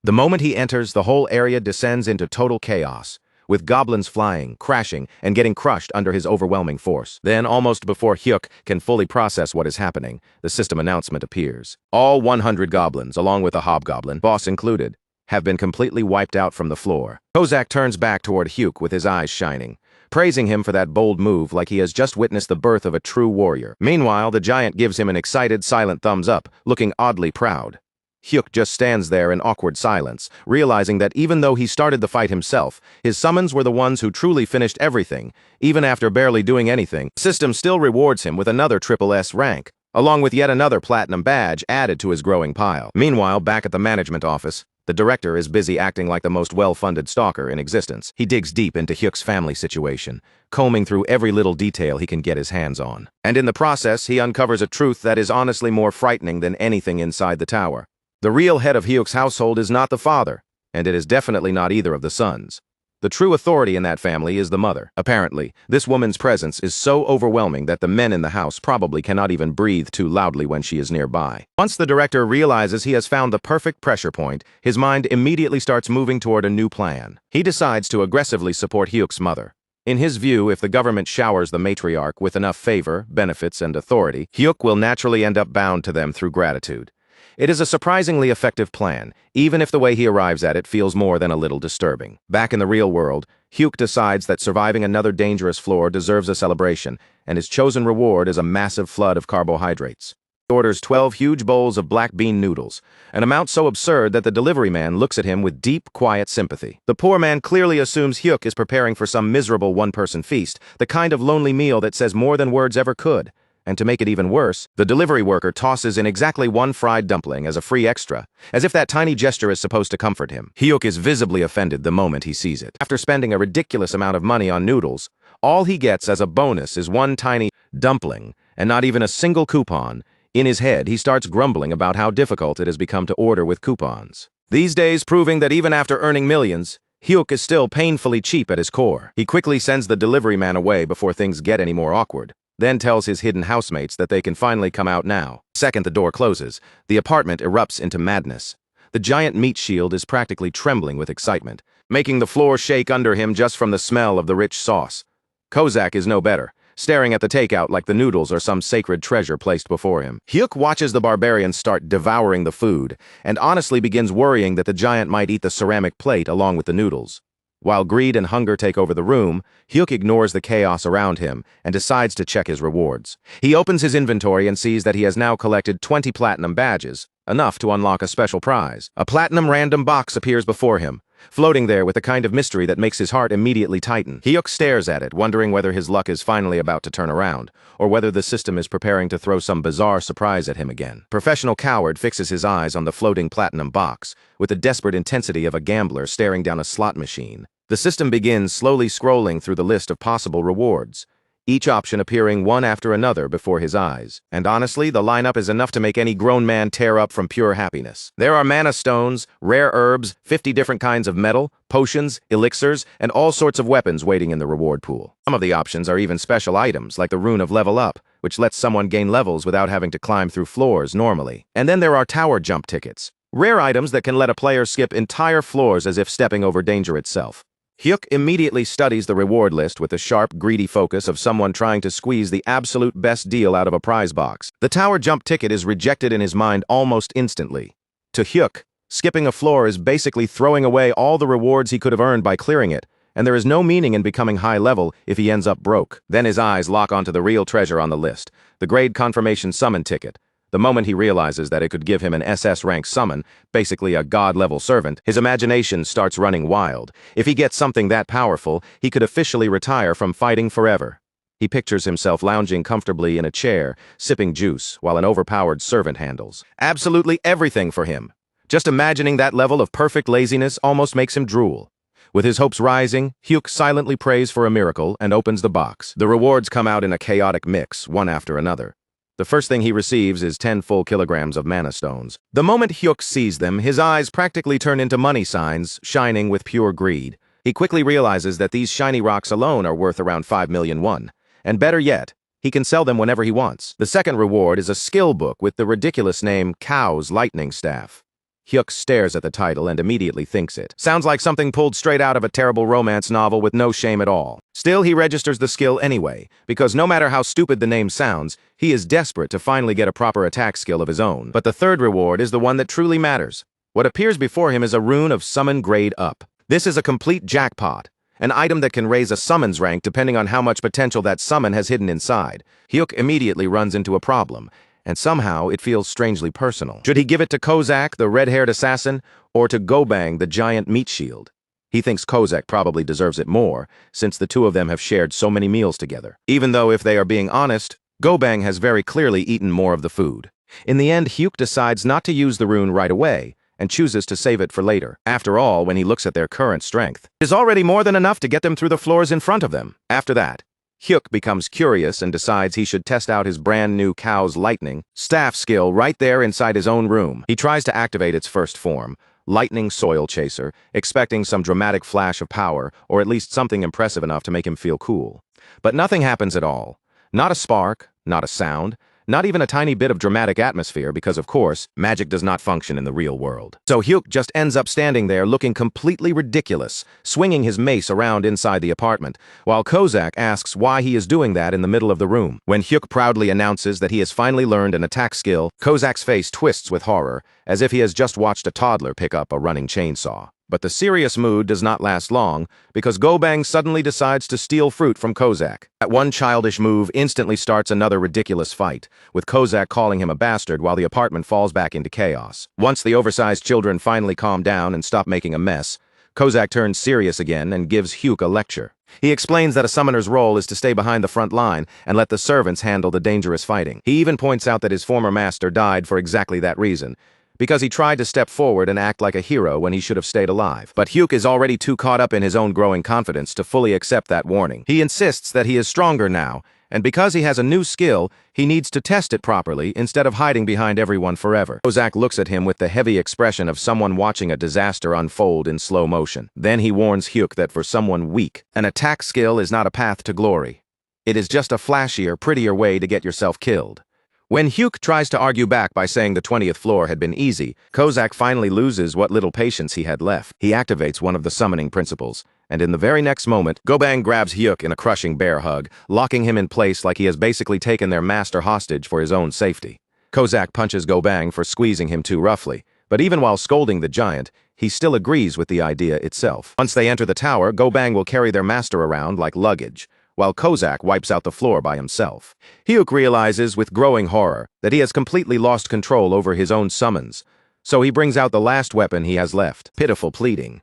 The moment he enters, the whole area descends into total chaos, with goblins flying, crashing, and getting crushed under his overwhelming force. Then, almost before Hyuk can fully process what is happening, the system announcement appears. All 100 goblins, along with a hobgoblin, boss included, have been completely wiped out from the floor. Kozak turns back toward Hyuk with his eyes shining, praising him for that bold move like he has just witnessed the birth of a true warrior. Meanwhile, the giant gives him an excited, silent thumbs up, looking oddly proud. Hyuk just stands there in awkward silence, realizing that even though he started the fight himself, his summons were the ones who truly finished everything, even after barely doing anything. The system still rewards him with another SSS rank, along with yet another platinum badge added to his growing pile. Meanwhile, back at the management office, the director is busy acting like the most well-funded stalker in existence. He digs deep into Hyuk's family situation, combing through every little detail he can get his hands on. And in the process, he uncovers a truth that is honestly more frightening than anything inside the tower. The real head of Hyuk's household is not the father, and it is definitely not either of the sons. The true authority in that family is the mother. Apparently, this woman's presence is so overwhelming that the men in the house probably cannot even breathe too loudly when she is nearby. Once the director realizes he has found the perfect pressure point, his mind immediately starts moving toward a new plan. He decides to aggressively support Hyuk's mother. In his view, if the government showers the matriarch with enough favor, benefits, and authority, Hyuk will naturally end up bound to them through gratitude. It is a surprisingly effective plan, even if the way he arrives at it feels more than a little disturbing. Back in the real world, Hyuk decides that surviving another dangerous floor deserves a celebration, and his chosen reward is a massive flood of carbohydrates. He orders 12 huge bowls of black bean noodles, an amount so absurd that the delivery man looks at him with deep, quiet sympathy. The poor man clearly assumes Hyuk is preparing for some miserable one-person feast, the kind of lonely meal that says more than words ever could. And to make it even worse, the delivery worker tosses in exactly one fried dumpling as a free extra, as if that tiny gesture is supposed to comfort him. Hyuk is visibly offended the moment he sees it. After spending a ridiculous amount of money on noodles, all he gets as a bonus is one tiny dumpling, and not even a single coupon. In his head, he starts grumbling about how difficult it has become to order with coupons. These days proving that even after earning millions, Hyuk is still painfully cheap at his core. He quickly sends the delivery man away before things get any more awkward, then tells his hidden housemates that they can finally come out now. Second the door closes, the apartment erupts into madness. The giant meat shield is practically trembling with excitement, making the floor shake under him just from the smell of the rich sauce. Kozak is no better, staring at the takeout like the noodles are some sacred treasure placed before him. Hyuk watches the barbarians start devouring the food, and honestly begins worrying that the giant might eat the ceramic plate along with the noodles. While greed and hunger take over the room, Hyuk ignores the chaos around him and decides to check his rewards. He opens his inventory and sees that he has now collected 20 platinum badges, enough to unlock a special prize. A platinum random box appears before him, floating there with a kind of mystery that makes his heart immediately tighten. Hyuk stares at it, wondering whether his luck is finally about to turn around, or whether the system is preparing to throw some bizarre surprise at him again. Professional Coward fixes his eyes on the floating platinum box, with the desperate intensity of a gambler staring down a slot machine. The system begins slowly scrolling through the list of possible rewards, each option appearing one after another before his eyes. And honestly, the lineup is enough to make any grown man tear up from pure happiness. There are mana stones, rare herbs, 50 different kinds of metal, potions, elixirs, and all sorts of weapons waiting in the reward pool. Some of the options are even special items, like the rune of level up, which lets someone gain levels without having to climb through floors normally. And then there are tower jump tickets, rare items that can let a player skip entire floors as if stepping over danger itself. Hyuk immediately studies the reward list with the sharp, greedy focus of someone trying to squeeze the absolute best deal out of a prize box. The tower jump ticket is rejected in his mind almost instantly. To Hyuk, skipping a floor is basically throwing away all the rewards he could have earned by clearing it, and there is no meaning in becoming high level if he ends up broke. Then his eyes lock onto the real treasure on the list, the grade confirmation summon ticket. The moment he realizes that it could give him an SS rank summon, basically a god-level servant, his imagination starts running wild. If he gets something that powerful, he could officially retire from fighting forever. He pictures himself lounging comfortably in a chair, sipping juice, while an overpowered servant handles absolutely everything for him. Just imagining that level of perfect laziness almost makes him drool. With his hopes rising, Hyuk silently prays for a miracle and opens the box. The rewards come out in a chaotic mix, one after another. The first thing he receives is 10 full kilograms of mana stones. The moment Hyuk sees them, his eyes practically turn into money signs, shining with pure greed. He quickly realizes that these shiny rocks alone are worth around 5 million won. And better yet, he can sell them whenever he wants. The second reward is a skill book with the ridiculous name Cow's Lightning Staff. Hyuk stares at the title and immediately thinks it sounds like something pulled straight out of a terrible romance novel with no shame at all. Still, he registers the skill anyway, because no matter how stupid the name sounds, he is desperate to finally get a proper attack skill of his own. But the third reward is the one that truly matters. What appears before him is a rune of summon grade up. This is a complete jackpot, an item that can raise a summon's rank depending on how much potential that summon has hidden inside. Hyuk immediately runs into a problem, and somehow it feels strangely personal. Should he give it to Kozak, the red-haired assassin, or to Gobang, the giant meat shield? He thinks Kozak probably deserves it more, since the two of them have shared so many meals together. Even though, if they are being honest, Gobang has very clearly eaten more of the food. In the end, Hyuk decides not to use the rune right away, and chooses to save it for later. After all, when he looks at their current strength, it is already more than enough to get them through the floors in front of them. After that, Hyuk becomes curious and decides he should test out his brand new Cow's Lightning Staff skill right there inside his own room. He tries to activate its first form, Lightning Soil Chaser, expecting some dramatic flash of power, or at least something impressive enough to make him feel cool. But nothing happens at all. Not a spark, not a sound, not even a tiny bit of dramatic atmosphere because, of course, magic does not function in the real world. So Hyuk just ends up standing there looking completely ridiculous, swinging his mace around inside the apartment, while Kozak asks why he is doing that in the middle of the room. When Hyuk proudly announces that he has finally learned an attack skill, Kozak's face twists with horror, as if he has just watched a toddler pick up a running chainsaw. But the serious mood does not last long, because Gobang suddenly decides to steal fruit from Kozak. That one childish move instantly starts another ridiculous fight, with Kozak calling him a bastard while the apartment falls back into chaos. Once the oversized children finally calm down and stop making a mess, Kozak turns serious again and gives Hyuk a lecture. He explains that a summoner's role is to stay behind the front line and let the servants handle the dangerous fighting. He even points out that his former master died for exactly that reason, because he tried to step forward and act like a hero when he should have stayed alive. But Hyuk is already too caught up in his own growing confidence to fully accept that warning. He insists that he is stronger now, and because he has a new skill, he needs to test it properly instead of hiding behind everyone forever. Kozak looks at him with the heavy expression of someone watching a disaster unfold in slow motion. Then he warns Hyuk that for someone weak, an attack skill is not a path to glory. It is just a flashier, prettier way to get yourself killed. When Hyuk tries to argue back by saying the 20th floor had been easy, Kozak finally loses what little patience he had left. He activates one of the summoning principles, and in the very next moment, Gobang grabs Hyuk in a crushing bear hug, locking him in place like he has basically taken their master hostage for his own safety. Kozak punches Gobang for squeezing him too roughly, but even while scolding the giant, he still agrees with the idea itself. Once they enter the tower, Gobang will carry their master around like luggage, while Kozak wipes out the floor by himself. Hyuk realizes with growing horror that he has completely lost control over his own summons, so he brings out the last weapon he has left, pitiful pleading.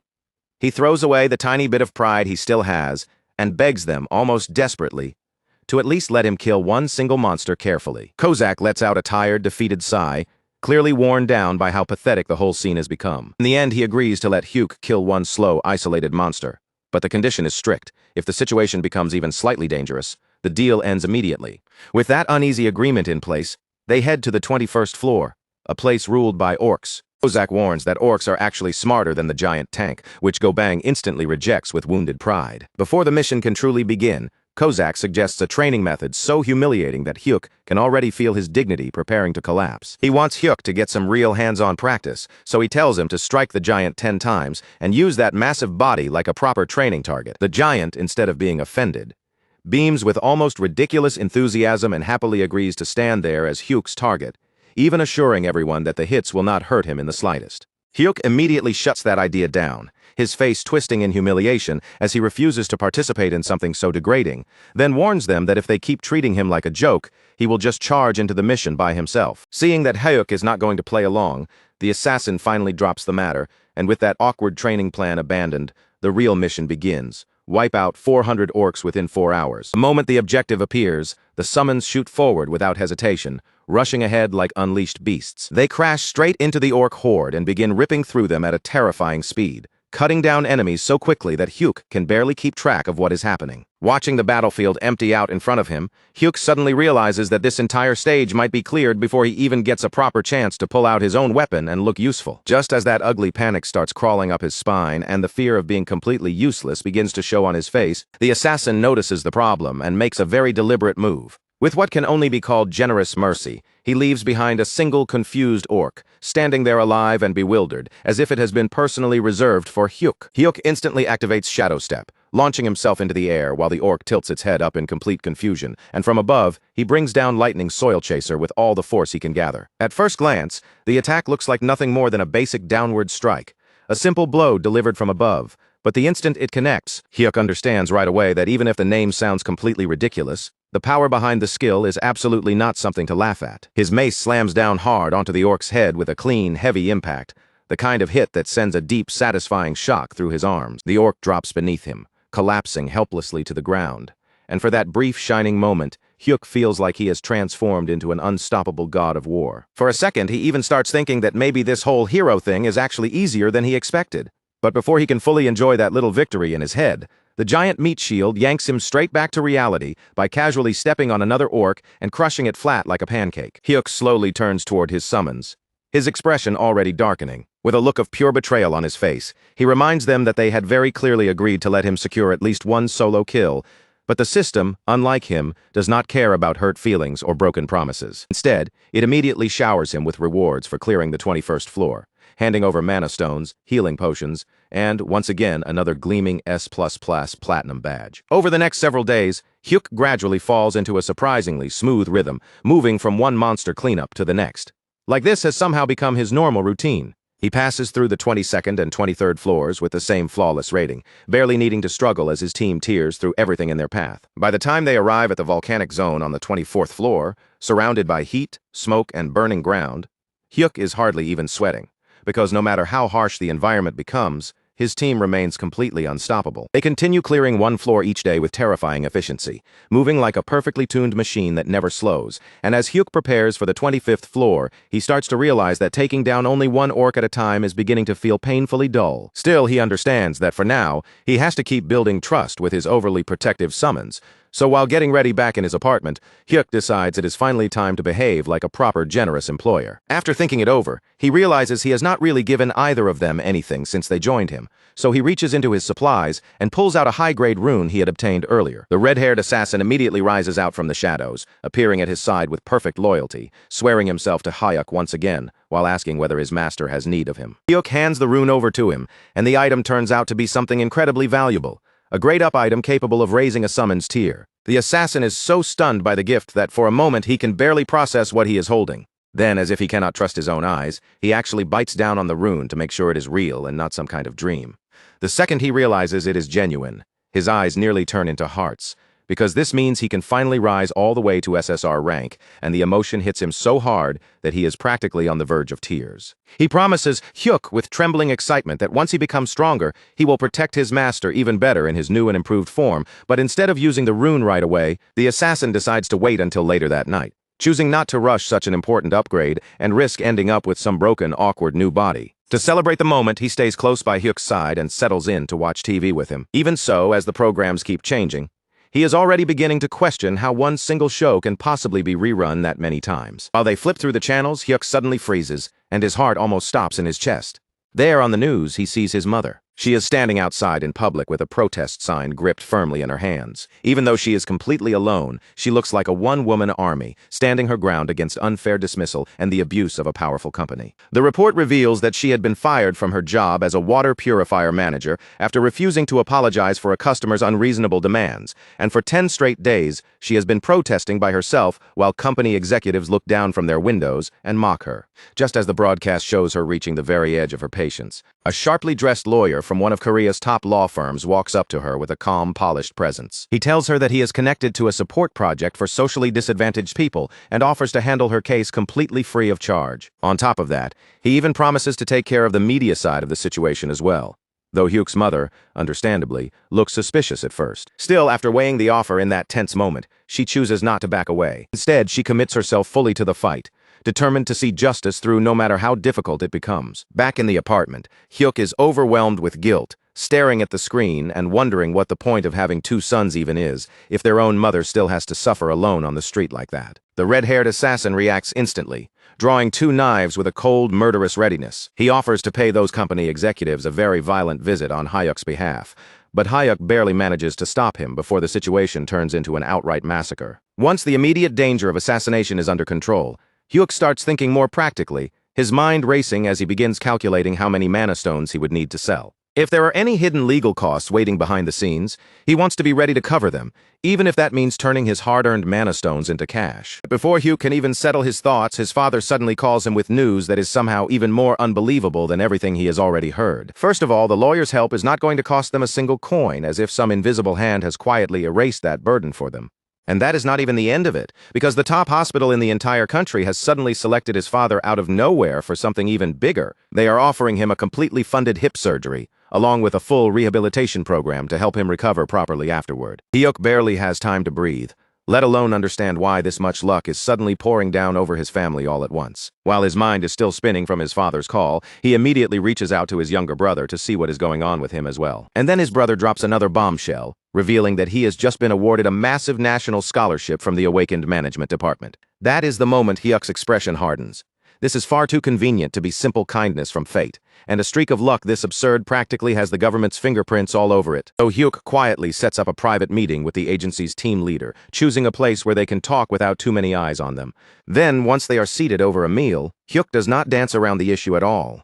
He throws away the tiny bit of pride he still has and begs them, almost desperately, to at least let him kill one single monster carefully. Kozak lets out a tired, defeated sigh, clearly worn down by how pathetic the whole scene has become. In the end, he agrees to let Hyuk kill one slow, isolated monster. But the condition is strict. If the situation becomes even slightly dangerous, the deal ends immediately. With that uneasy agreement in place, they head to the 21st floor, a place ruled by orcs. Kozak warns that orcs are actually smarter than the giant tank, which Gobang instantly rejects with wounded pride. Before the mission can truly begin, Kozak suggests a training method so humiliating that Hyuk can already feel his dignity preparing to collapse. He wants Hyuk to get some real hands-on practice, so he tells him to strike the giant 10 times and use that massive body like a proper training target. The giant, instead of being offended, beams with almost ridiculous enthusiasm and happily agrees to stand there as Hyuk's target, even assuring everyone that the hits will not hurt him in the slightest. Hyuk immediately shuts that idea down, his face twisting in humiliation as he refuses to participate in something so degrading, then warns them that if they keep treating him like a joke, he will just charge into the mission by himself. Seeing that Hyuk is not going to play along, the assassin finally drops the matter, and with that awkward training plan abandoned, the real mission begins. Wipe out 400 orcs within 4 hours. The moment the objective appears, the summons shoot forward without hesitation, rushing ahead like unleashed beasts. They crash straight into the orc horde and begin ripping through them at a terrifying speed, cutting down enemies so quickly that Hyuk can barely keep track of what is happening. Watching the battlefield empty out in front of him, Hyuk suddenly realizes that this entire stage might be cleared before he even gets a proper chance to pull out his own weapon and look useful. Just as that ugly panic starts crawling up his spine and the fear of being completely useless begins to show on his face, the assassin notices the problem and makes a very deliberate move. With what can only be called generous mercy, he leaves behind a single confused orc, standing there alive and bewildered, as if it has been personally reserved for Hyuk. Hyuk instantly activates Shadow Step, launching himself into the air while the orc tilts its head up in complete confusion, and from above, he brings down Lightning Soil Chaser with all the force he can gather. At first glance, the attack looks like nothing more than a basic downward strike, a simple blow delivered from above, but the instant it connects, Hyuk understands right away that even if the name sounds completely ridiculous, the power behind the skill is absolutely not something to laugh at. His mace slams down hard onto the orc's head with a clean, heavy impact, the kind of hit that sends a deep, satisfying shock through his arms. The orc drops beneath him, collapsing helplessly to the ground, and for that brief, shining moment, Hyuk feels like he has transformed into an unstoppable god of war. For a second, he even starts thinking that maybe this whole hero thing is actually easier than he expected. But before he can fully enjoy that little victory in his head, the giant meat shield yanks him straight back to reality by casually stepping on another orc and crushing it flat like a pancake. Hyuk slowly turns toward his summons, his expression already darkening. With a look of pure betrayal on his face, he reminds them that they had very clearly agreed to let him secure at least one solo kill, but the system, unlike him, does not care about hurt feelings or broken promises. Instead, it immediately showers him with rewards for clearing the 21st floor, handing over mana stones, healing potions, and, once again, another gleaming S++ platinum badge. Over the next several days, Hyuk gradually falls into a surprisingly smooth rhythm, moving from one monster cleanup to the next. Like this has somehow become his normal routine. He passes through the 22nd and 23rd floors with the same flawless rating, barely needing to struggle as his team tears through everything in their path. By the time they arrive at the volcanic zone on the 24th floor, surrounded by heat, smoke, and burning ground, Hyuk is hardly even sweating, because no matter how harsh the environment becomes, his team remains completely unstoppable. They continue clearing one floor each day with terrifying efficiency, moving like a perfectly tuned machine that never slows, and as Hyuk prepares for the 25th floor, he starts to realize that taking down only one orc at a time is beginning to feel painfully dull. Still, he understands that for now, he has to keep building trust with his overly protective summons. So while getting ready back in his apartment, Hyuk decides it is finally time to behave like a proper generous employer. After thinking it over, he realizes he has not really given either of them anything since they joined him, so he reaches into his supplies and pulls out a high-grade rune he had obtained earlier. The red-haired assassin immediately rises out from the shadows, appearing at his side with perfect loyalty, swearing himself to Hyuk once again, while asking whether his master has need of him. Hyuk hands the rune over to him, and the item turns out to be something incredibly valuable. A grade-up item capable of raising a summons tier. The assassin is so stunned by the gift that for a moment he can barely process what he is holding. Then, as if he cannot trust his own eyes, he actually bites down on the rune to make sure it is real and not some kind of dream. The second he realizes it is genuine, his eyes nearly turn into hearts, because this means he can finally rise all the way to SSR rank, and the emotion hits him so hard that he is practically on the verge of tears. He promises Hyuk with trembling excitement that once he becomes stronger, he will protect his master even better in his new and improved form, but instead of using the rune right away, the assassin decides to wait until later that night, choosing not to rush such an important upgrade and risk ending up with some broken, awkward new body. To celebrate the moment, he stays close by Hyuk's side and settles in to watch TV with him. Even so, as the programs keep changing, he is already beginning to question how one single show can possibly be rerun that many times. While they flip through the channels, Hyuk suddenly freezes, and his heart almost stops in his chest. There on the news, he sees his mother. She is standing outside in public with a protest sign gripped firmly in her hands. Even though she is completely alone, she looks like a one-woman army, standing her ground against unfair dismissal and the abuse of a powerful company. The report reveals that she had been fired from her job as a water purifier manager after refusing to apologize for a customer's unreasonable demands, and for 10 straight days, she has been protesting by herself while company executives look down from their windows and mock her. Just as the broadcast shows her reaching the very edge of her patience, a sharply dressed lawyer from one of Korea's top law firms walks up to her with a calm, polished presence. He tells her that he is connected to a support project for socially disadvantaged people and offers to handle her case completely free of charge. On top of that, he even promises to take care of the media side of the situation as well, though Hyuk's mother, understandably, looks suspicious at first. Still, after weighing the offer in that tense moment, she chooses not to back away. Instead, she commits herself fully to the fight, determined to see justice through no matter how difficult it becomes. Back in the apartment, Hyuk is overwhelmed with guilt, staring at the screen and wondering what the point of having two sons even is, if their own mother still has to suffer alone on the street like that. The red-haired assassin reacts instantly, drawing 2 knives with a cold, murderous readiness. He offers to pay those company executives a very violent visit on Hyuk's behalf, but Hyuk barely manages to stop him before the situation turns into an outright massacre. Once the immediate danger of assassination is under control, Hyuk starts thinking more practically, his mind racing as he begins calculating how many mana stones he would need to sell. If there are any hidden legal costs waiting behind the scenes, he wants to be ready to cover them, even if that means turning his hard-earned mana stones into cash. Before Hyuk can even settle his thoughts, his father suddenly calls him with news that is somehow even more unbelievable than everything he has already heard. First of all, the lawyer's help is not going to cost them a single coin, as if some invisible hand has quietly erased that burden for them. And that is not even the end of it, because the top hospital in the entire country has suddenly selected his father out of nowhere for something even bigger. They are offering him a completely funded hip surgery, along with a full rehabilitation program to help him recover properly afterward. Hyuk barely has time to breathe, let alone understand why this much luck is suddenly pouring down over his family all at once. While his mind is still spinning from his father's call, he immediately reaches out to his younger brother to see what is going on with him as well. And then his brother drops another bombshell, revealing that he has just been awarded a massive national scholarship from the Awakened Management Department. That is the moment Hyuk's expression hardens. This is far too convenient to be simple kindness from fate, and a streak of luck this absurd practically has the government's fingerprints all over it. So Hyuk quietly sets up a private meeting with the agency's team leader, choosing a place where they can talk without too many eyes on them. Then, once they are seated over a meal, Hyuk does not dance around the issue at all.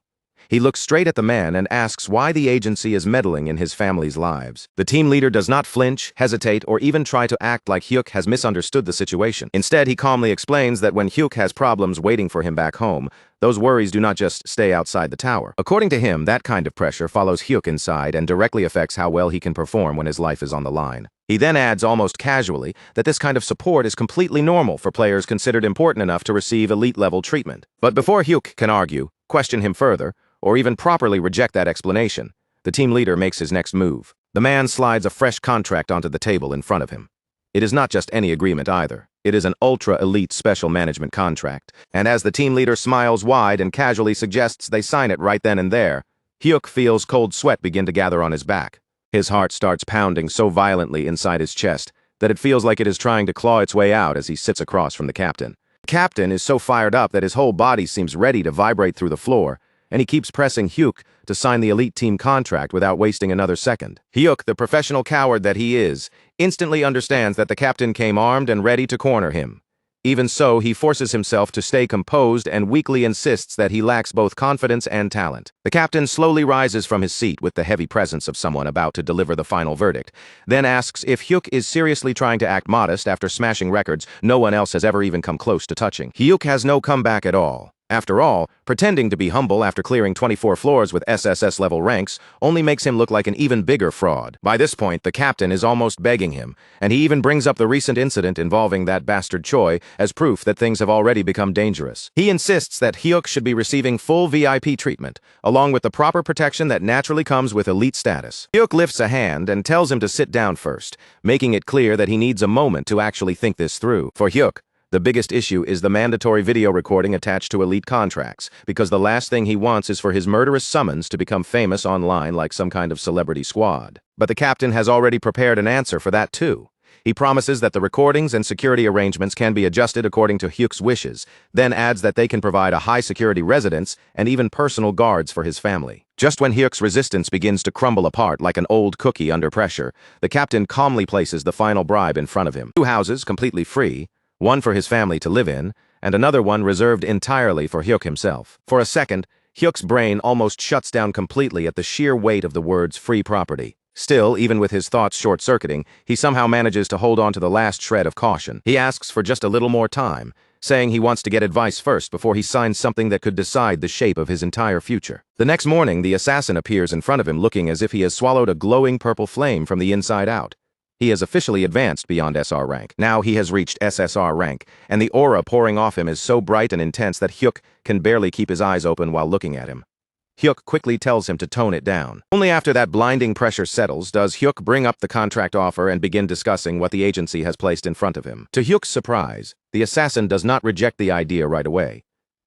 He looks straight at the man and asks why the agency is meddling in his family's lives. The team leader does not flinch, hesitate, or even try to act like Hyuk has misunderstood the situation. Instead, he calmly explains that when Hyuk has problems waiting for him back home, those worries do not just stay outside the tower. According to him, that kind of pressure follows Hyuk inside and directly affects how well he can perform when his life is on the line. He then adds almost casually that this kind of support is completely normal for players considered important enough to receive elite-level treatment. But before Hyuk can argue, question him further, or even properly reject that explanation, the team leader makes his next move. The man slides a fresh contract onto the table in front of him. It is not just any agreement either. It is an ultra-elite special management contract, and as the team leader smiles wide and casually suggests they sign it right then and there, Hyuk feels cold sweat begin to gather on his back. His heart starts pounding so violently inside his chest that it feels like it is trying to claw its way out as he sits across from the captain. The captain is so fired up that his whole body seems ready to vibrate through the floor, and he keeps pressing Hyuk to sign the elite team contract without wasting another second. Hyuk, the professional coward that he is, instantly understands that the captain came armed and ready to corner him. Even so, he forces himself to stay composed and weakly insists that he lacks both confidence and talent. The captain slowly rises from his seat with the heavy presence of someone about to deliver the final verdict, then asks if Hyuk is seriously trying to act modest after smashing records no one else has ever even come close to touching. Hyuk has no comeback at all. After all, pretending to be humble after clearing 24 floors with SSS-level ranks only makes him look like an even bigger fraud. By this point, the captain is almost begging him, and he even brings up the recent incident involving that bastard Choi as proof that things have already become dangerous. He insists that Hyuk should be receiving full VIP treatment, along with the proper protection that naturally comes with elite status. Hyuk lifts a hand and tells him to sit down first, making it clear that he needs a moment to actually think this through. For Hyuk, the biggest issue is the mandatory video recording attached to elite contracts, because the last thing he wants is for his murderous summons to become famous online like some kind of celebrity squad. But the captain has already prepared an answer for that too. He promises that the recordings and security arrangements can be adjusted according to Hyuk's wishes, then adds that they can provide a high-security residence and even personal guards for his family. Just when Hyuk's resistance begins to crumble apart like an old cookie under pressure, the captain calmly places the final bribe in front of him. 2 houses completely free, one for his family to live in, and another one reserved entirely for Hyuk himself. For a second, Hyuk's brain almost shuts down completely at the sheer weight of the words free property. Still, even with his thoughts short-circuiting, he somehow manages to hold on to the last shred of caution. He asks for just a little more time, saying he wants to get advice first before he signs something that could decide the shape of his entire future. The next morning, the assassin appears in front of him looking as if he has swallowed a glowing purple flame from the inside out. He has officially advanced beyond SR rank. Now he has reached SSR rank, and the aura pouring off him is so bright and intense that Hyuk can barely keep his eyes open while looking at him. Hyuk quickly tells him to tone it down. Only after that blinding pressure settles does Hyuk bring up the contract offer and begin discussing what the agency has placed in front of him. To Hyuk's surprise, the assassin does not reject the idea right away.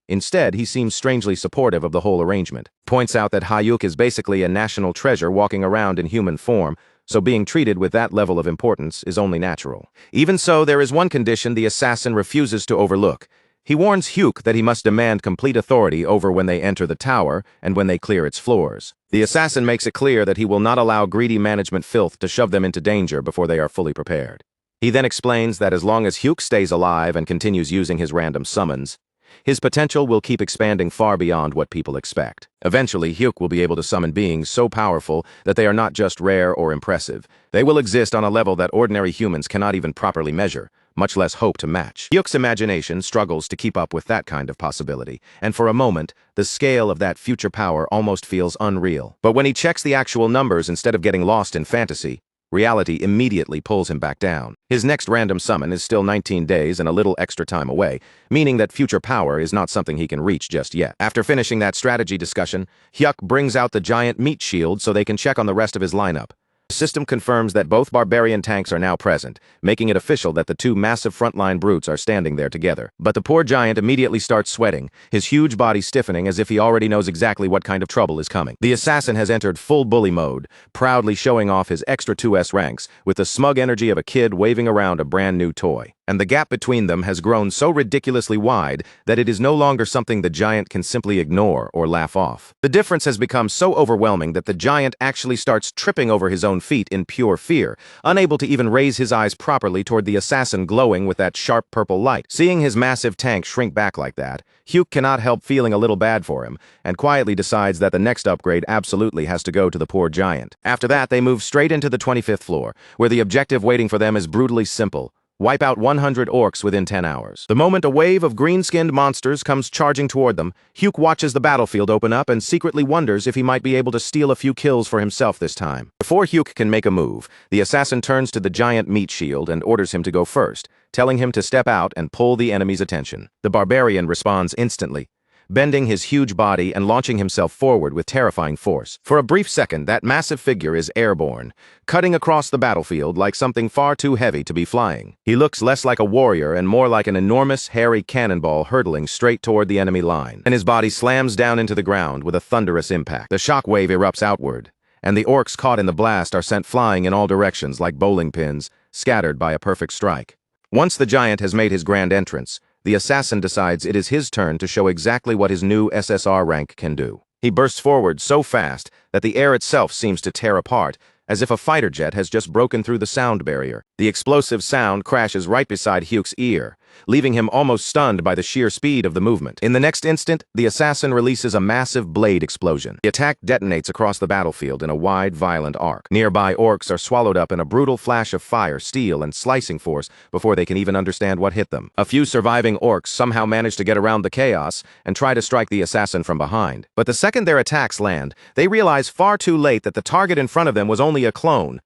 Instead, he seems strangely supportive of the whole arrangement. Points out that Hyuk is basically a national treasure walking around in human form, so being treated with that level of importance is only natural. Even so, there is one condition the assassin refuses to overlook. He warns Hyuk that he must demand complete authority over when they enter the tower and when they clear its floors. The assassin makes it clear that he will not allow greedy management filth to shove them into danger before they are fully prepared. He then explains that as long as Hyuk stays alive and continues using his random summons, his potential will keep expanding far beyond what people expect. Eventually, Hyuk will be able to summon beings so powerful that they are not just rare or impressive. They will exist on a level that ordinary humans cannot even properly measure, much less hope to match. Hyuk's imagination struggles to keep up with that kind of possibility, and for a moment, the scale of that future power almost feels unreal. But when he checks the actual numbers instead of getting lost in fantasy, reality immediately pulls him back down. His next random summon is still 19 days and a little extra time away, meaning that future power is not something he can reach just yet. After finishing that strategy discussion, Hyuk brings out the giant meat shield so they can check on the rest of his lineup. The system confirms that both barbarian tanks are now present, making it official that the 2 massive frontline brutes are standing there together. But the poor giant immediately starts sweating, his huge body stiffening as if he already knows exactly what kind of trouble is coming. The assassin has entered full bully mode, proudly showing off his extra 2S ranks, with the smug energy of a kid waving around a brand new toy. And the gap between them has grown so ridiculously wide that it is no longer something the giant can simply ignore or laugh off. The difference has become so overwhelming that the giant actually starts tripping over his own feet in pure fear, unable to even raise his eyes properly toward the assassin glowing with that sharp purple light. Seeing his massive tank shrink back like that, Hyuk cannot help feeling a little bad for him, and quietly decides that the next upgrade absolutely has to go to the poor giant. After that, they move straight into the 25th floor, where the objective waiting for them is brutally simple. Wipe out 100 orcs within 10 hours. The moment a wave of green-skinned monsters comes charging toward them, Hyuk watches the battlefield open up and secretly wonders if he might be able to steal a few kills for himself this time. Before Hyuk can make a move, the assassin turns to the giant meat shield and orders him to go first, telling him to step out and pull the enemy's attention. The barbarian responds instantly, bending his huge body and launching himself forward with terrifying force. For a brief second, that massive figure is airborne, cutting across the battlefield like something far too heavy to be flying. He looks less like a warrior and more like an enormous, hairy cannonball hurtling straight toward the enemy line. And his body slams down into the ground with a thunderous impact. The shockwave erupts outward, and the orcs caught in the blast are sent flying in all directions like bowling pins, scattered by a perfect strike. Once the giant has made his grand entrance, the assassin decides it is his turn to show exactly what his new SSR rank can do. He bursts forward so fast that the air itself seems to tear apart, as if a fighter jet has just broken through the sound barrier. The explosive sound crashes right beside Hyuk's ear, leaving him almost stunned by the sheer speed of the movement. In the next instant, the assassin releases a massive blade explosion. The attack detonates across the battlefield in a wide, violent arc. Nearby orcs are swallowed up in a brutal flash of fire, steel, and slicing force before they can even understand what hit them. A few surviving orcs somehow manage to get around the chaos and try to strike the assassin from behind. But the second their attacks land, they realize far too late that the target in front of them was only a clone.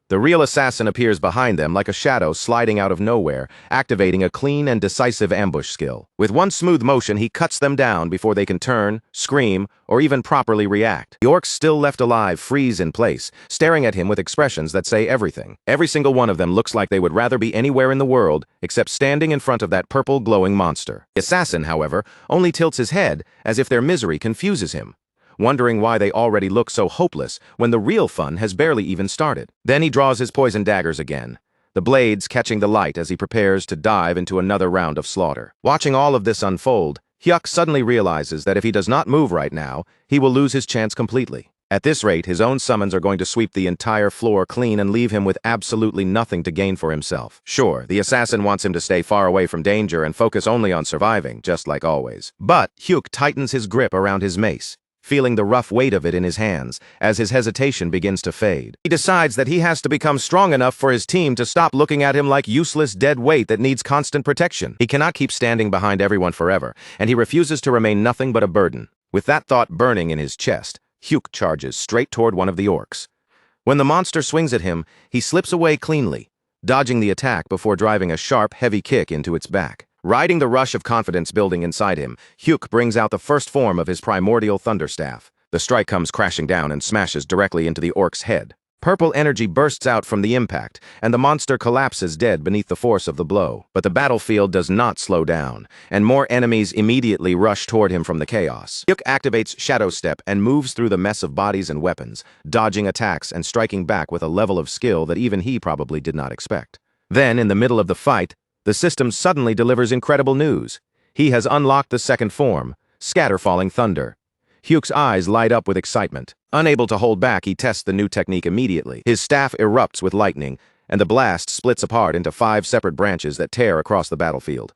The real assassin appears behind them like a shadow sliding out of nowhere, activating a clean and decisive ambush skill. With one smooth motion, he cuts them down before they can turn, scream, or even properly react. The orcs still left alive freeze in place, staring at him with expressions that say everything. Every single one of them looks like they would rather be anywhere in the world except standing in front of that purple glowing monster. The assassin, however, only tilts his head as if their misery confuses him, wondering why they already look so hopeless when the real fun has barely even started. Then he draws his poison daggers again, the blades catching the light as he prepares to dive into another round of slaughter. Watching all of this unfold, Hyuk suddenly realizes that if he does not move right now, he will lose his chance completely. At this rate, his own summons are going to sweep the entire floor clean and leave him with absolutely nothing to gain for himself. Sure, the assassin wants him to stay far away from danger and focus only on surviving, just like always. But Hyuk tightens his grip around his mace, feeling the rough weight of it in his hands as his hesitation begins to fade. He decides that he has to become strong enough for his team to stop looking at him like useless dead weight that needs constant protection. He cannot keep standing behind everyone forever, and he refuses to remain nothing but a burden. With that thought burning in his chest, Hyuk charges straight toward one of the orcs. When the monster swings at him, he slips away cleanly, dodging the attack before driving a sharp, heavy kick into its back. Riding the rush of confidence building inside him, Hyuk brings out the first form of his primordial thunderstaff. The strike comes crashing down and smashes directly into the orc's head. Purple energy bursts out from the impact, and the monster collapses dead beneath the force of the blow. But the battlefield does not slow down, and more enemies immediately rush toward him from the chaos. Hyuk activates Shadow Step and moves through the mess of bodies and weapons, dodging attacks and striking back with a level of skill that even he probably did not expect. Then, in the middle of the fight, the system suddenly delivers incredible news. He has unlocked the second form, Scatterfalling Thunder. Hyuk's eyes light up with excitement. Unable to hold back, he tests the new technique immediately. His staff erupts with lightning, and the blast splits apart into 5 separate branches that tear across the battlefield.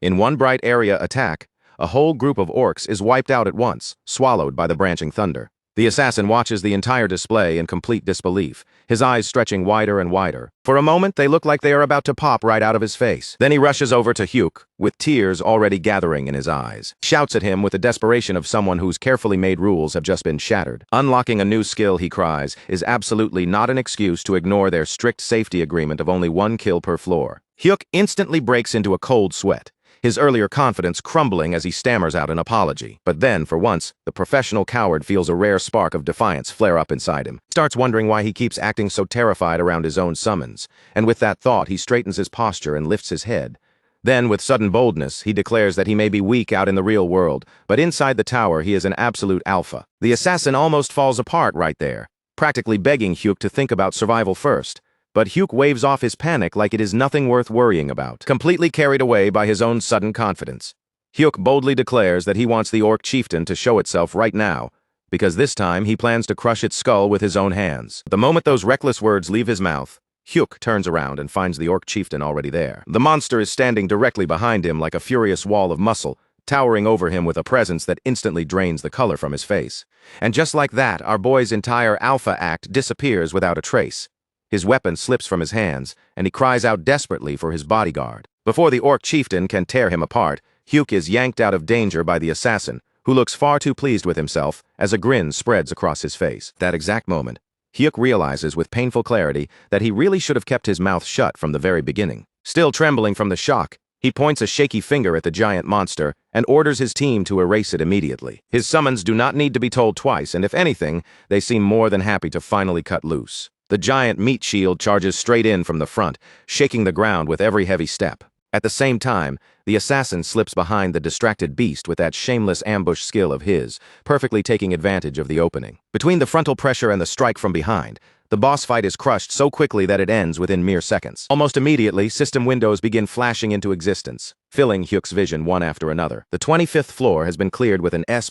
In one bright area attack, a whole group of orcs is wiped out at once, swallowed by the branching thunder. The assassin watches the entire display in complete disbelief, his eyes stretching wider and wider. For a moment, they look like they are about to pop right out of his face. Then he rushes over to Hyuk, with tears already gathering in his eyes. Shouts at him with the desperation of someone whose carefully made rules have just been shattered. Unlocking a new skill, he cries, is absolutely not an excuse to ignore their strict safety agreement of only 1 kill per floor. Hyuk instantly breaks into a cold sweat, his earlier confidence crumbling as he stammers out an apology. But then, for once, the professional coward feels a rare spark of defiance flare up inside him. Starts wondering why he keeps acting so terrified around his own summons, and with that thought, he straightens his posture and lifts his head. Then, with sudden boldness, he declares that he may be weak out in the real world, but inside the tower he is an absolute alpha. The assassin almost falls apart right there, practically begging Hyuk to think about survival first. But Hyuk waves off his panic like it is nothing worth worrying about, completely carried away by his own sudden confidence. Hyuk boldly declares that he wants the orc chieftain to show itself right now, because this time he plans to crush its skull with his own hands. The moment those reckless words leave his mouth, Hyuk turns around and finds the orc chieftain already there. The monster is standing directly behind him like a furious wall of muscle, towering over him with a presence that instantly drains the color from his face. And just like that, our boy's entire alpha act disappears without a trace. His weapon slips from his hands, and he cries out desperately for his bodyguard. Before the orc chieftain can tear him apart, Hyuk is yanked out of danger by the assassin, who looks far too pleased with himself as a grin spreads across his face. That exact moment, Hyuk realizes with painful clarity that he really should have kept his mouth shut from the very beginning. Still trembling from the shock, he points a shaky finger at the giant monster and orders his team to erase it immediately. His summons do not need to be told twice, and if anything, they seem more than happy to finally cut loose. The giant meat shield charges straight in from the front, shaking the ground with every heavy step. At the same time, the assassin slips behind the distracted beast with that shameless ambush skill of his, perfectly taking advantage of the opening. Between the frontal pressure and the strike from behind, the boss fight is crushed so quickly that it ends within mere seconds. Almost immediately, system windows begin flashing into existence, filling Hyuk's vision one after another. The 25th floor has been cleared with an S++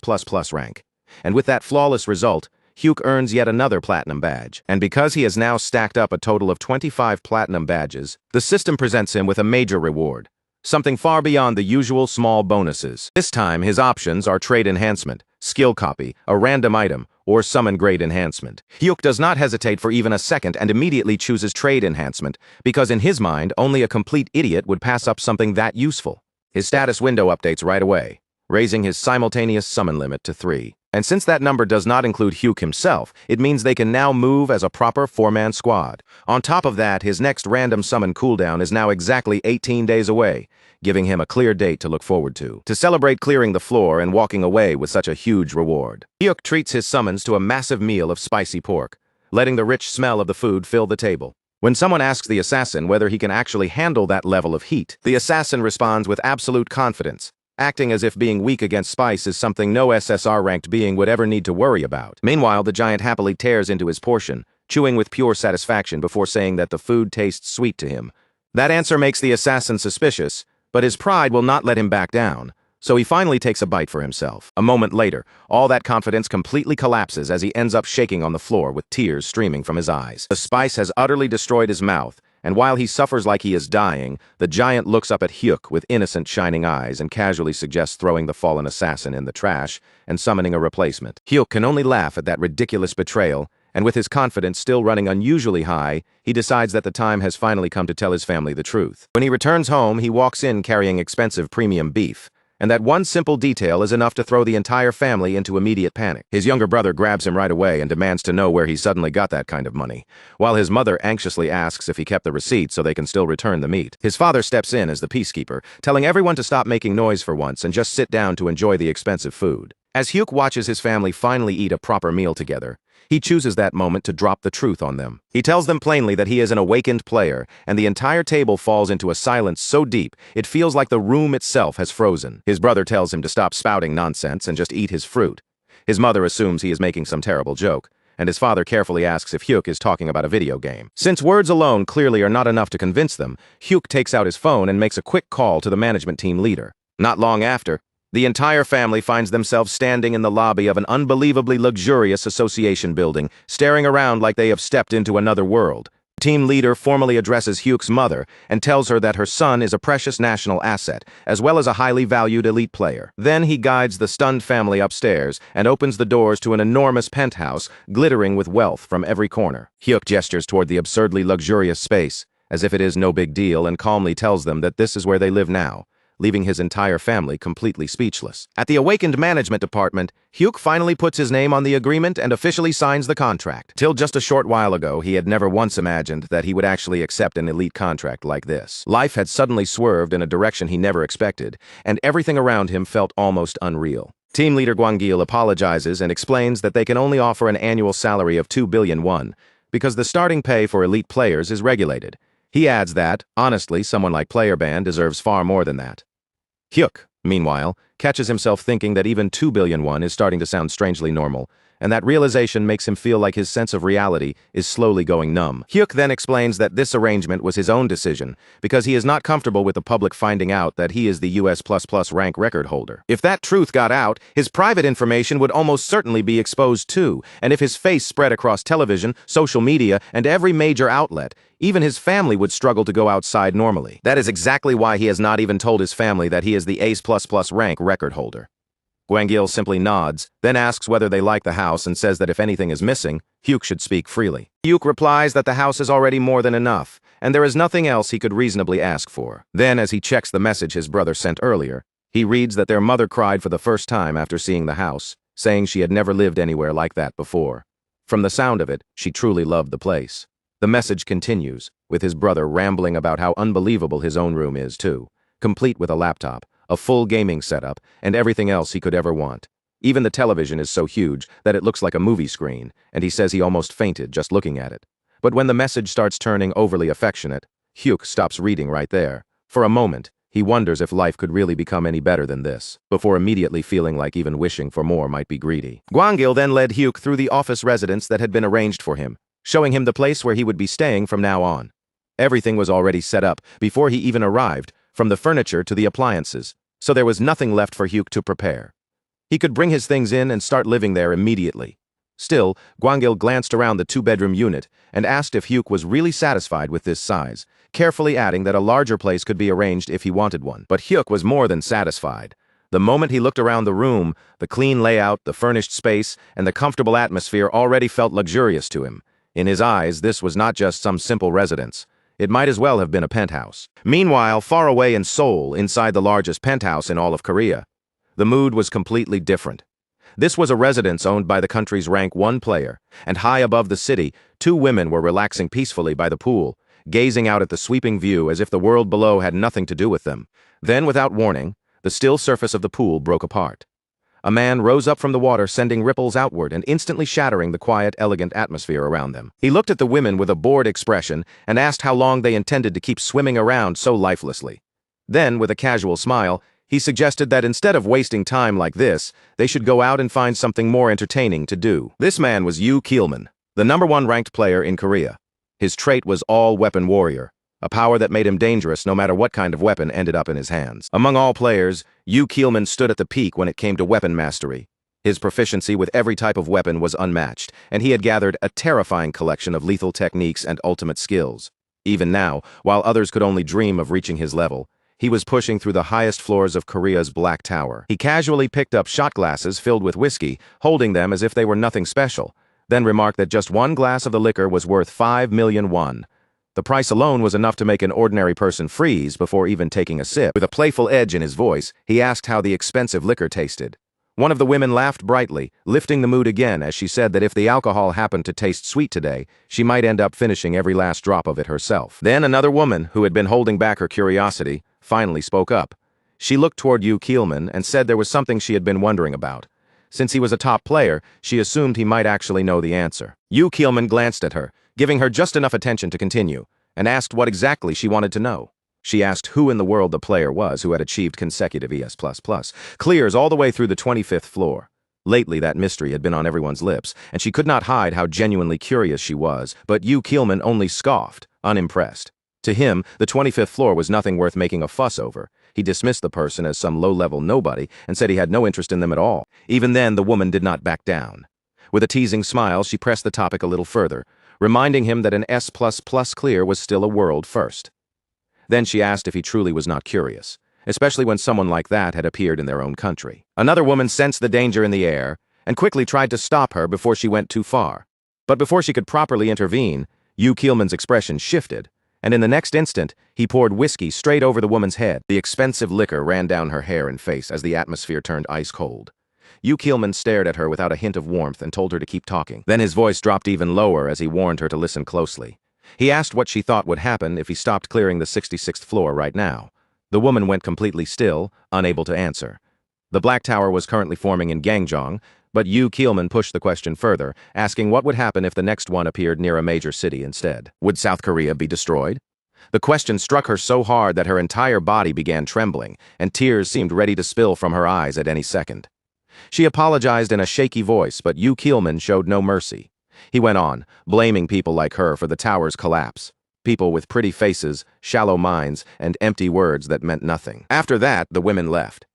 rank, and with that flawless result, Hyuk earns yet another platinum badge, and because he has now stacked up a total of 25 platinum badges, the system presents him with a major reward: something far beyond the usual small bonuses. This time, his options are trade enhancement, skill copy, a random item, or summon grade enhancement. Hyuk does not hesitate for even a second and immediately chooses trade enhancement, because in his mind, only a complete idiot would pass up something that useful. His status window updates right away, raising his simultaneous summon limit to 3. And since that number does not include Hyuk himself, it means they can now move as a proper 4-man squad. On top of that, his next random summon cooldown is now exactly 18 days away, giving him a clear date to look forward to celebrate clearing the floor and walking away with such a huge reward. Hyuk treats his summons to a massive meal of spicy pork, letting the rich smell of the food fill the table. When someone asks the assassin whether he can actually handle that level of heat, the assassin responds with absolute confidence, acting as if being weak against spice is something no SSR-ranked being would ever need to worry about. Meanwhile, the giant happily tears into his portion, chewing with pure satisfaction before saying that the food tastes sweet to him. That answer makes the assassin suspicious, but his pride will not let him back down, so he finally takes a bite for himself. A moment later, all that confidence completely collapses as he ends up shaking on the floor with tears streaming from his eyes. The spice has utterly destroyed his mouth, and while he suffers like he is dying, the giant looks up at Hyuk with innocent shining eyes and casually suggests throwing the fallen assassin in the trash and summoning a replacement. Hyuk can only laugh at that ridiculous betrayal, and with his confidence still running unusually high, he decides that the time has finally come to tell his family the truth. When he returns home, he walks in carrying expensive premium beef, and that one simple detail is enough to throw the entire family into immediate panic. His younger brother grabs him right away and demands to know where he suddenly got that kind of money, while his mother anxiously asks if he kept the receipt so they can still return the meat. His father steps in as the peacekeeper, telling everyone to stop making noise for once and just sit down to enjoy the expensive food. As Hyuk watches his family finally eat a proper meal together, he chooses that moment to drop the truth on them. He tells them plainly that he is an awakened player, and the entire table falls into a silence so deep it feels like the room itself has frozen. His brother tells him to stop spouting nonsense and just eat his fruit. His mother assumes he is making some terrible joke, and his father carefully asks if Hyuk is talking about a video game. Since words alone clearly are not enough to convince them, Hyuk takes out his phone and makes a quick call to the management team leader. Not long after, the entire family finds themselves standing in the lobby of an unbelievably luxurious association building, staring around like they have stepped into another world. The team leader formally addresses Hyuk's mother and tells her that her son is a precious national asset, as well as a highly valued elite player. Then he guides the stunned family upstairs and opens the doors to an enormous penthouse, glittering with wealth from every corner. Hyuk gestures toward the absurdly luxurious space, as if it is no big deal, and calmly tells them that this is where they live now, leaving his entire family completely speechless. At the awakened management department, Hyuk finally puts his name on the agreement and officially signs the contract. Till just a short while ago, he had never once imagined that he would actually accept an elite contract like this. Life had suddenly swerved in a direction he never expected, and everything around him felt almost unreal. Team leader Gwangil apologizes and explains that they can only offer an annual salary of 2 billion won, because the starting pay for elite players is regulated. He adds that, honestly, someone like Player Band deserves far more than that. Hyuk, meanwhile, catches himself thinking that even 2 billion won is starting to sound strangely normal, and that realization makes him feel like his sense of reality is slowly going numb. Hyuk then explains that this arrangement was his own decision, because he is not comfortable with the public finding out that he is the US++ rank record holder. If that truth got out, his private information would almost certainly be exposed too, and if his face spread across television, social media, and every major outlet, even his family would struggle to go outside normally. That is exactly why he has not even told his family that he is the Ace++ rank record holder. Gwangil simply nods, then asks whether they like the house and says that if anything is missing, Hyuk should speak freely. Hyuk replies that the house is already more than enough, and there is nothing else he could reasonably ask for. Then, as he checks the message his brother sent earlier, he reads that their mother cried for the first time after seeing the house, saying she had never lived anywhere like that before. From the sound of it, she truly loved the place. The message continues, with his brother rambling about how unbelievable his own room is too, complete with a laptop, a full gaming setup, and everything else he could ever want. Even the television is so huge that it looks like a movie screen, and he says he almost fainted just looking at it. But when the message starts turning overly affectionate, Hyuk stops reading right there. For a moment, he wonders if life could really become any better than this, before immediately feeling like even wishing for more might be greedy. Gwangil then led Hyuk through the office residence that had been arranged for him, showing him the place where he would be staying from now on. Everything was already set up before he even arrived, from the furniture to the appliances, so there was nothing left for Hyuk to prepare. He could bring his things in and start living there immediately. Still, Gwangil glanced around the two-bedroom unit and asked if Hyuk was really satisfied with this size, carefully adding that a larger place could be arranged if he wanted one. But Hyuk was more than satisfied. The moment he looked around the room, the clean layout, the furnished space, and the comfortable atmosphere already felt luxurious to him. In his eyes, this was not just some simple residence. It might as well have been a penthouse. Meanwhile, far away in Seoul, inside the largest penthouse in all of Korea, the mood was completely different. This was a residence owned by the country's rank 1 player, and high above the city, 2 women were relaxing peacefully by the pool, gazing out at the sweeping view as if the world below had nothing to do with them. Then, without warning, the still surface of the pool broke apart. A man rose up from the water, sending ripples outward and instantly shattering the quiet, elegant atmosphere around them. He looked at the women with a bored expression and asked how long they intended to keep swimming around so lifelessly. Then, with a casual smile, he suggested that instead of wasting time like this, they should go out and find something more entertaining to do. This man was Yoo Keelman, the #1 ranked player in Korea. His trait was all-weapon warrior, a power that made him dangerous no matter what kind of weapon ended up in his hands. Among all players, Yoo Keelman stood at the peak when it came to weapon mastery. His proficiency with every type of weapon was unmatched, and he had gathered a terrifying collection of lethal techniques and ultimate skills. Even now, while others could only dream of reaching his level, he was pushing through the highest floors of Korea's Black Tower. He casually picked up shot glasses filled with whiskey, holding them as if they were nothing special, then remarked that just one glass of the liquor was worth 5 million won. The price alone was enough to make an ordinary person freeze before even taking a sip. With a playful edge in his voice, he asked how the expensive liquor tasted. One of the women laughed brightly, lifting the mood again as she said that if the alcohol happened to taste sweet today, she might end up finishing every last drop of it herself. Then another woman, who had been holding back her curiosity, finally spoke up. She looked toward Yoo Keelman and said there was something she had been wondering about. Since he was a top player, she assumed he might actually know the answer. Yoo Keelman glanced at her, giving her just enough attention to continue, and asked what exactly she wanted to know. She asked who in the world the player was who had achieved consecutive ES++ clears all the way through the 25th floor. Lately, that mystery had been on everyone's lips, and she could not hide how genuinely curious she was, but Yoo Keelman only scoffed, unimpressed. To him, the 25th floor was nothing worth making a fuss over. He dismissed the person as some low-level nobody and said he had no interest in them at all. Even then, the woman did not back down. With a teasing smile, she pressed the topic a little further, reminding him that an S++ clear was still a world first. Then she asked if he truly was not curious, especially when someone like that had appeared in their own country. Another woman sensed the danger in the air and quickly tried to stop her before she went too far. But before she could properly intervene, Yoo Keelman's expression shifted, and in the next instant, he poured whiskey straight over the woman's head. The expensive liquor ran down her hair and face as the atmosphere turned ice cold. Yoo Keelman stared at her without a hint of warmth and told her to keep talking. Then his voice dropped even lower as he warned her to listen closely. He asked what she thought would happen if he stopped clearing the 66th floor right now. The woman went completely still, unable to answer. The Black Tower was currently forming in Gangjong, but Yoo Keelman pushed the question further, asking what would happen if the next one appeared near a major city instead. Would South Korea be destroyed? The question struck her so hard that her entire body began trembling, and tears seemed ready to spill from her eyes at any second. She apologized in a shaky voice, but Yoo Keelman showed no mercy. He went on, blaming people like her for the tower's collapse. People with pretty faces, shallow minds, and empty words that meant nothing. After that, the women left.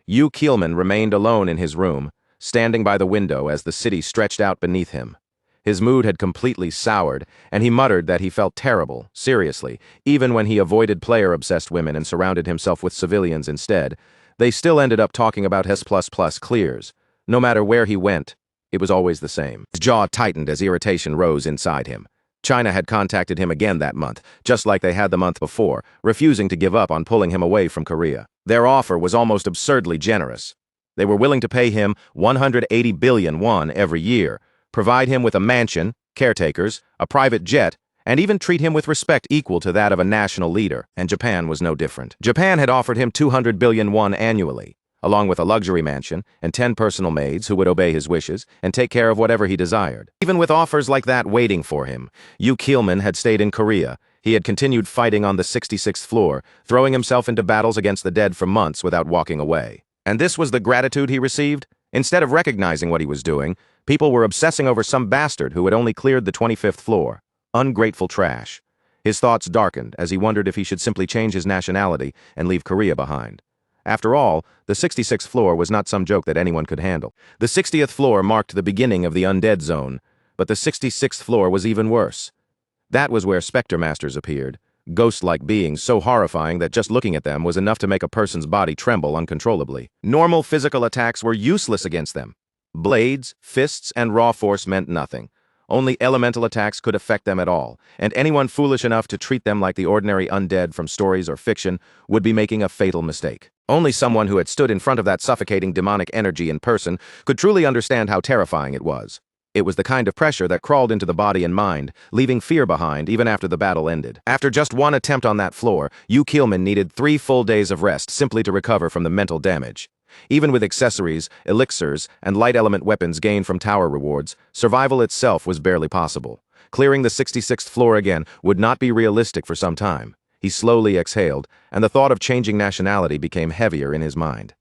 Yoo Keelman remained alone in his room, standing by the window as the city stretched out beneath him. His mood had completely soured, and he muttered that he felt terrible, seriously, even when he avoided player-obsessed women and surrounded himself with civilians instead. They still ended up talking about his ++ clears. No matter where he went, it was always the same. His jaw tightened as irritation rose inside him. China had contacted him again that month, just like they had the month before, refusing to give up on pulling him away from Korea. Their offer was almost absurdly generous. They were willing to pay him 180 billion won every year, provide him with a mansion, caretakers, a private jet, and even treat him with respect equal to that of a national leader, and Japan was no different. Japan had offered him 200 billion won annually, along with a luxury mansion and 10 personal maids who would obey his wishes and take care of whatever he desired. Even with offers like that waiting for him, Yoo Keelman had stayed in Korea. He had continued fighting on the 66th floor, throwing himself into battles against the dead for months without walking away. And this was the gratitude he received? Instead of recognizing what he was doing, people were obsessing over some bastard who had only cleared the 25th floor. Ungrateful trash. His thoughts darkened as he wondered if he should simply change his nationality and leave Korea behind. After all, the 66th floor was not some joke that anyone could handle. The 60th floor marked the beginning of the undead zone, but the 66th floor was even worse. That was where specter masters appeared, ghost-like beings so horrifying that just looking at them was enough to make a person's body tremble uncontrollably. Normal physical attacks were useless against them. Blades, fists, and raw force meant nothing. Only elemental attacks could affect them at all, and anyone foolish enough to treat them like the ordinary undead from stories or fiction would be making a fatal mistake. Only someone who had stood in front of that suffocating demonic energy in person could truly understand how terrifying it was. It was the kind of pressure that crawled into the body and mind, leaving fear behind even after the battle ended. After just one attempt on that floor, Yahello needed 3 full days of rest simply to recover from the mental damage. Even with accessories, elixirs, and light element weapons gained from tower rewards, survival itself was barely possible. Clearing the 66th floor again would not be realistic for some time. He slowly exhaled, and the thought of changing nationality became heavier in his mind.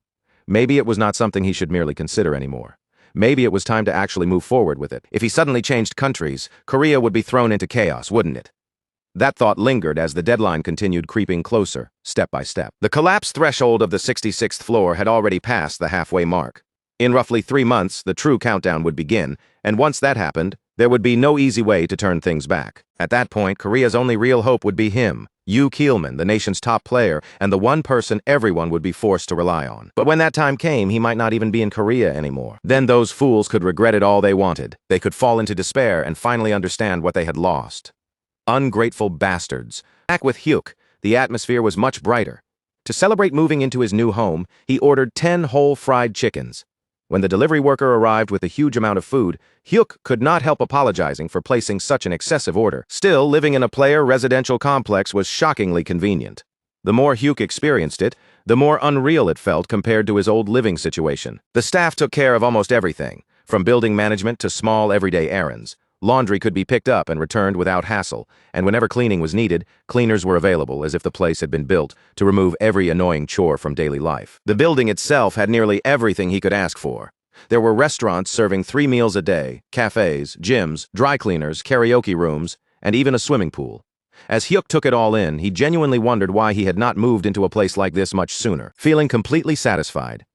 Maybe it was not something he should merely consider anymore. Maybe it was time to actually move forward with it. If he suddenly changed countries, Korea would be thrown into chaos, wouldn't it? That thought lingered as the deadline continued creeping closer, step by step. The collapse threshold of the 66th floor had already passed the halfway mark. In roughly 3 months, the true countdown would begin, and once that happened, there would be no easy way to turn things back. At that point, Korea's only real hope would be him, Yahello, the nation's top player, and the one person everyone would be forced to rely on. But when that time came, he might not even be in Korea anymore. Then those fools could regret it all they wanted. They could fall into despair and finally understand what they had lost. Ungrateful bastards. Back with Yahello, the atmosphere was much brighter. To celebrate moving into his new home, he ordered 10 whole fried chickens. When the delivery worker arrived with a huge amount of food, Yahello could not help apologizing for placing such an excessive order. Still, living in a player residential complex was shockingly convenient. The more Yahello experienced it, the more unreal it felt compared to his old living situation. The staff took care of almost everything, from building management to small everyday errands. Laundry could be picked up and returned without hassle, and whenever cleaning was needed, cleaners were available as if the place had been built to remove every annoying chore from daily life. The building itself had nearly everything he could ask for. There were restaurants serving 3 meals a day, cafes, gyms, dry cleaners, karaoke rooms, and even a swimming pool. As Yahello took it all in, he genuinely wondered why he had not moved into a place like this much sooner. Feeling completely satisfied,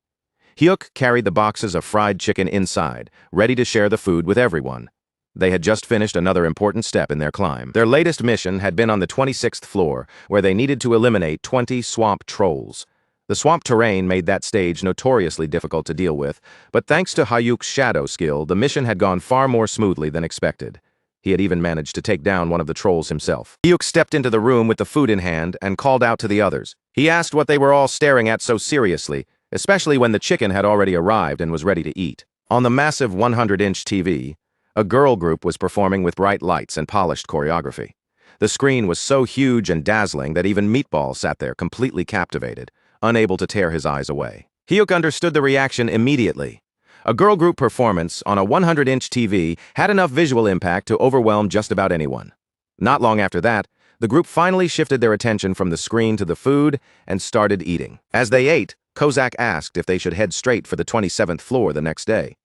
Yahello carried the boxes of fried chicken inside, ready to share the food with everyone. They had just finished another important step in their climb. Their latest mission had been on the 26th floor, where they needed to eliminate 20 swamp trolls. The swamp terrain made that stage notoriously difficult to deal with, but thanks to Yahello's shadow skill, the mission had gone far more smoothly than expected. He had even managed to take down one of the trolls himself. Yahello stepped into the room with the food in hand and called out to the others. He asked what they were all staring at so seriously, especially when the chicken had already arrived and was ready to eat. On the massive 100-inch TV, a girl group was performing with bright lights and polished choreography. The screen was so huge and dazzling that even Meatball sat there completely captivated, unable to tear his eyes away. Yahello understood the reaction immediately. A girl group performance on a 100-inch TV had enough visual impact to overwhelm just about anyone. Not long after that, the group finally shifted their attention from the screen to the food and started eating. As they ate, Kozak asked if they should head straight for the 27th floor the next day.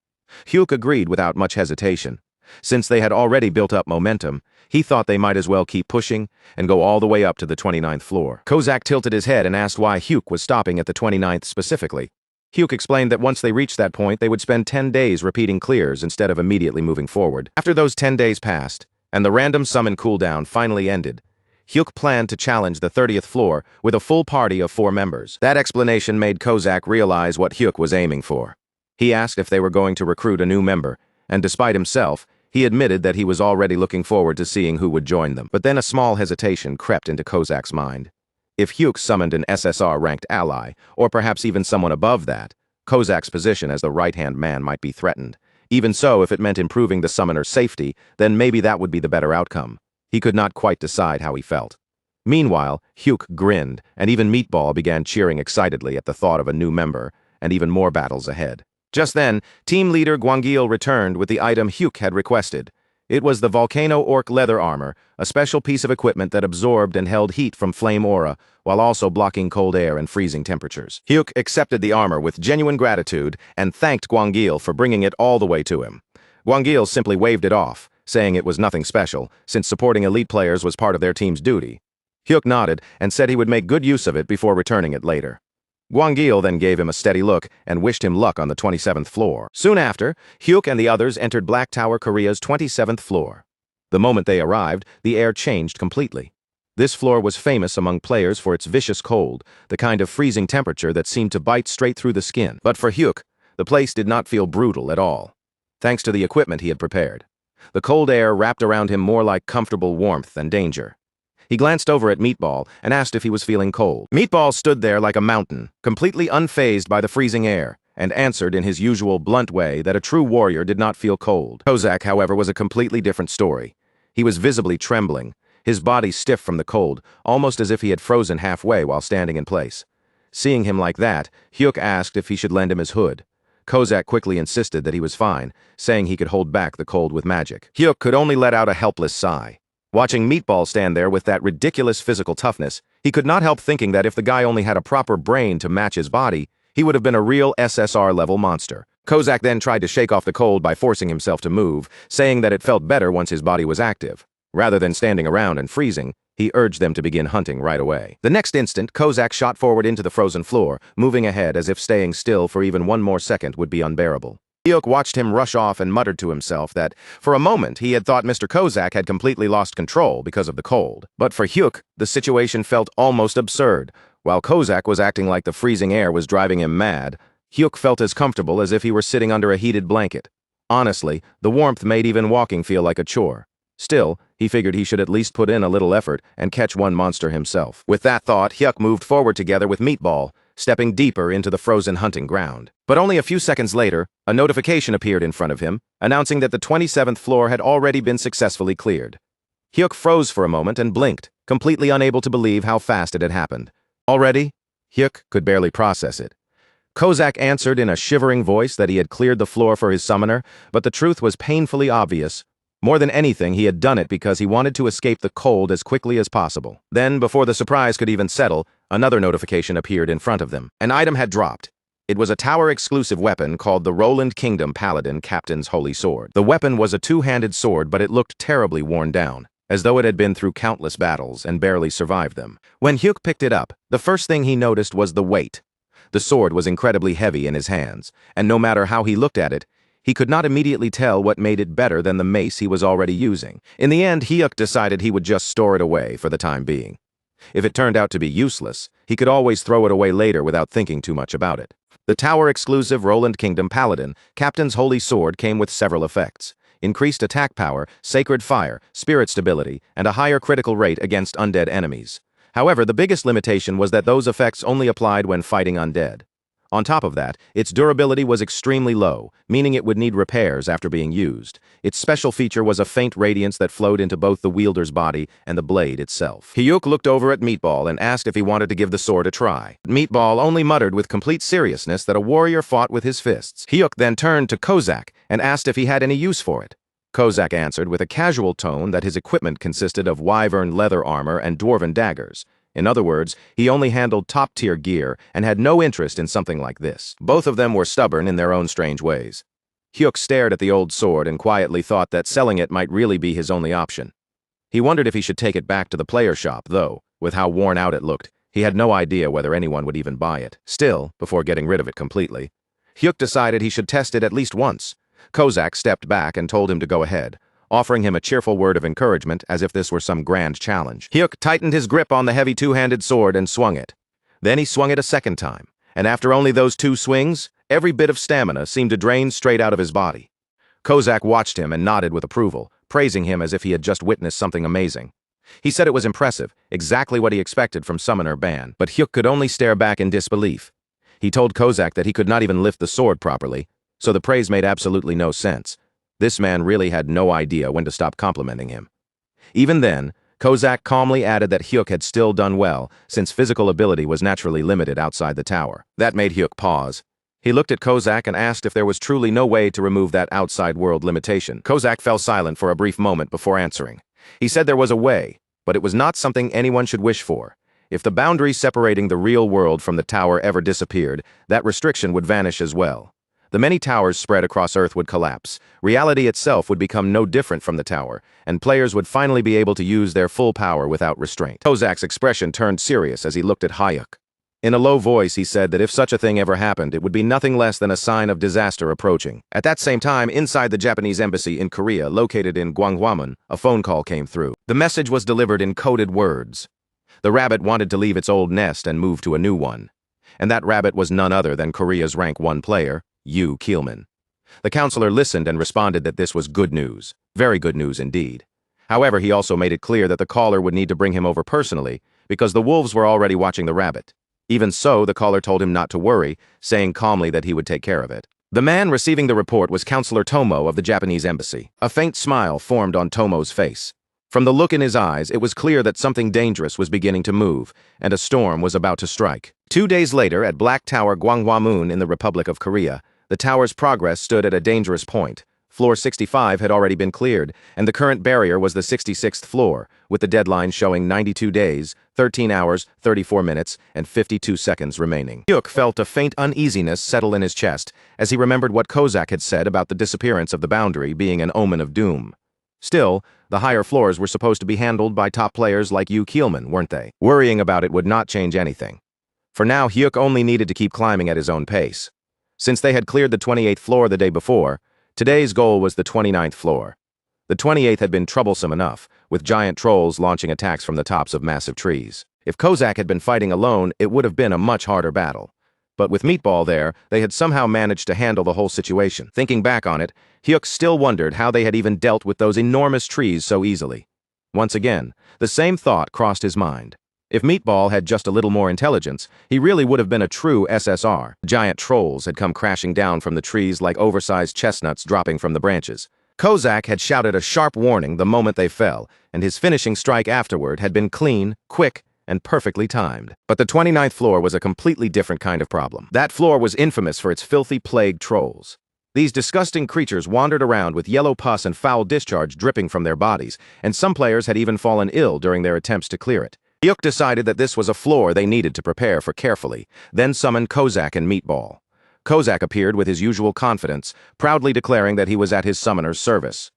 Yahello agreed without much hesitation. Since they had already built up momentum, he thought they might as well keep pushing and go all the way up to the 29th floor. Kozak tilted his head and asked why Yahello was stopping at the 29th specifically. Yahello explained that once they reached that point, they would spend 10 days repeating clears instead of immediately moving forward. After those 10 days passed, and the random summon cooldown finally ended, Yahello planned to challenge the 30th floor with a full party of 4 members. That explanation made Kozak realize what Yahello was aiming for. He asked if they were going to recruit a new member, and despite himself, he admitted that he was already looking forward to seeing who would join them. But then a small hesitation crept into Kozak's mind. If Yahello summoned an SSR-ranked ally, or perhaps even someone above that, Kozak's position as the right-hand man might be threatened. Even so, if it meant improving the summoner's safety, then maybe that would be the better outcome. He could not quite decide how he felt. Meanwhile, Yahello grinned, and even Meatball began cheering excitedly at the thought of a new member, and even more battles ahead. Just then, team leader Gwangil returned with the item Yahello had requested. It was the Volcano Orc leather armor, a special piece of equipment that absorbed and held heat from flame aura, while also blocking cold air and freezing temperatures. Yahello accepted the armor with genuine gratitude and thanked Gwangil for bringing it all the way to him. Gwangil simply waved it off, saying it was nothing special, since supporting elite players was part of their team's duty. Yahello nodded and said he would make good use of it before returning it later. Guangil then gave him a steady look and wished him luck on the 27th floor. Soon after, Hyuk and the others entered Black Tower Korea's 27th floor. The moment they arrived, the air changed completely. This floor was famous among players for its vicious cold, the kind of freezing temperature that seemed to bite straight through the skin. But for Hyuk, the place did not feel brutal at all, thanks to the equipment he had prepared. The cold air wrapped around him more like comfortable warmth than danger. He glanced over at Meatball and asked if he was feeling cold. Meatball stood there like a mountain, completely unfazed by the freezing air, and answered in his usual blunt way that a true warrior did not feel cold. Kozak, however, was a completely different story. He was visibly trembling, his body stiff from the cold, almost as if he had frozen halfway while standing in place. Seeing him like that, Hyuk asked if he should lend him his hood. Kozak quickly insisted that he was fine, saying he could hold back the cold with magic. Hyuk could only let out a helpless sigh. Watching Meatball stand there with that ridiculous physical toughness, he could not help thinking that if the guy only had a proper brain to match his body, he would have been a real SSR-level monster. Kozak then tried to shake off the cold by forcing himself to move, saying that it felt better once his body was active. Rather than standing around and freezing, he urged them to begin hunting right away. The next instant, Kozak shot forward into the frozen floor, moving ahead as if staying still for even one more second would be unbearable. Hyuk watched him rush off and muttered to himself that, for a moment, he had thought Mr. Kozak had completely lost control because of the cold. But for Hyuk, the situation felt almost absurd. While Kozak was acting like the freezing air was driving him mad, Hyuk felt as comfortable as if he were sitting under a heated blanket. Honestly, the warmth made even walking feel like a chore. Still, he figured he should at least put in a little effort and catch one monster himself. With that thought, Hyuk moved forward together with Meatball, stepping deeper into the frozen hunting ground. But only a few seconds later, a notification appeared in front of him, announcing that the 27th floor had already been successfully cleared. Hyuk froze for a moment and blinked, completely unable to believe how fast it had happened. Already? Hyuk could barely process it. Kozak answered in a shivering voice that he had cleared the floor for his summoner, but the truth was painfully obvious. More than anything, he had done it because he wanted to escape the cold as quickly as possible. Then, before the surprise could even settle, another notification appeared in front of them. An item had dropped. It was a tower-exclusive weapon called the Roland Kingdom Paladin Captain's Holy Sword. The weapon was a two-handed sword, but it looked terribly worn down, as though it had been through countless battles and barely survived them. When Hyuk picked it up, the first thing he noticed was the weight. The sword was incredibly heavy in his hands, and no matter how he looked at it, he could not immediately tell what made it better than the mace he was already using. In the end, Hyuk decided he would just store it away for the time being. If it turned out to be useless, he could always throw it away later without thinking too much about it. The tower-exclusive Roland Kingdom Paladin, Captain's Holy Sword, came with several effects: increased attack power, sacred fire, spirit stability, and a higher critical rate against undead enemies. However, the biggest limitation was that those effects only applied when fighting undead. On top of that, its durability was extremely low, meaning it would need repairs after being used. Its special feature was a faint radiance that flowed into both the wielder's body and the blade itself. Hyuk looked over at Meatball and asked if he wanted to give the sword a try. Meatball only muttered with complete seriousness that a warrior fought with his fists. Hyuk then turned to Kozak and asked if he had any use for it. Kozak answered with a casual tone that his equipment consisted of wyvern leather armor and dwarven daggers. In other words, he only handled top-tier gear and had no interest in something like this. Both of them were stubborn in their own strange ways. Hyuk stared at the old sword and quietly thought that selling it might really be his only option. He wondered if he should take it back to the player shop, though, with how worn out it looked, he had no idea whether anyone would even buy it. Still, before getting rid of it completely, Hyuk decided he should test it at least once. Kozak stepped back and told him to go ahead, offering him a cheerful word of encouragement as if this were some grand challenge. Hyuk tightened his grip on the heavy two-handed sword and swung it. Then he swung it a second time, and after only those two swings, every bit of stamina seemed to drain straight out of his body. Kozak watched him and nodded with approval, praising him as if he had just witnessed something amazing. He said it was impressive, exactly what he expected from Summoner Ban, but Hyuk could only stare back in disbelief. He told Kozak that he could not even lift the sword properly, so the praise made absolutely no sense. This man really had no idea when to stop complimenting him. Even then, Kozak calmly added that Hyuk had still done well, since physical ability was naturally limited outside the tower. That made Hyuk pause. He looked at Kozak and asked if there was truly no way to remove that outside world limitation. Kozak fell silent for a brief moment before answering. He said there was a way, but it was not something anyone should wish for. If the boundary separating the real world from the tower ever disappeared, that restriction would vanish as well. The many towers spread across Earth would collapse, reality itself would become no different from the tower, and players would finally be able to use their full power without restraint. Kozak's expression turned serious as he looked at Hyuk. In a low voice, he said that if such a thing ever happened, it would be nothing less than a sign of disaster approaching. At that same time, inside the Japanese embassy in Korea, located in Gwanghwamun, a phone call came through. The message was delivered in coded words. The rabbit wanted to leave its old nest and move to a new one. And that rabbit was none other than Korea's rank 1 player, Yu Keelman. The counselor listened and responded that this was good news. Very good news indeed. However, he also made it clear that the caller would need to bring him over personally, because the wolves were already watching the rabbit. Even so, the caller told him not to worry, saying calmly that he would take care of it. The man receiving the report was Counselor Tomo of the Japanese embassy. A faint smile formed on Tomo's face. From the look in his eyes, it was clear that something dangerous was beginning to move, and a storm was about to strike. 2 days later, at Black Tower Gwanghwamun in the Republic of Korea, the tower's progress stood at a dangerous point. Floor 65 had already been cleared, and the current barrier was the 66th floor, with the deadline showing 92 days, 13 hours, 34 minutes, and 52 seconds remaining. Hyuk felt a faint uneasiness settle in his chest as he remembered what Kozak had said about the disappearance of the boundary being an omen of doom. Still, the higher floors were supposed to be handled by top players like Yu Keelman, weren't they? Worrying about it would not change anything. For now, Hyuk only needed to keep climbing at his own pace. Since they had cleared the 28th floor the day before, today's goal was the 29th floor. The 28th had been troublesome enough, with giant trolls launching attacks from the tops of massive trees. If Kozak had been fighting alone, it would have been a much harder battle. But with Meatball there, they had somehow managed to handle the whole situation. Thinking back on it, Hyuk still wondered how they had even dealt with those enormous trees so easily. Once again, the same thought crossed his mind. If Meatball had just a little more intelligence, he really would have been a true SSR. Giant trolls had come crashing down from the trees like oversized chestnuts dropping from the branches. Kozak had shouted a sharp warning the moment they fell, and his finishing strike afterward had been clean, quick, and perfectly timed. But the 29th floor was a completely different kind of problem. That floor was infamous for its filthy plague trolls. These disgusting creatures wandered around with yellow pus and foul discharge dripping from their bodies, and some players had even fallen ill during their attempts to clear it. Hyuk decided that this was a floor they needed to prepare for carefully, then summoned Kozak and Meatball. Kozak appeared with his usual confidence, proudly declaring that he was at his summoner's service.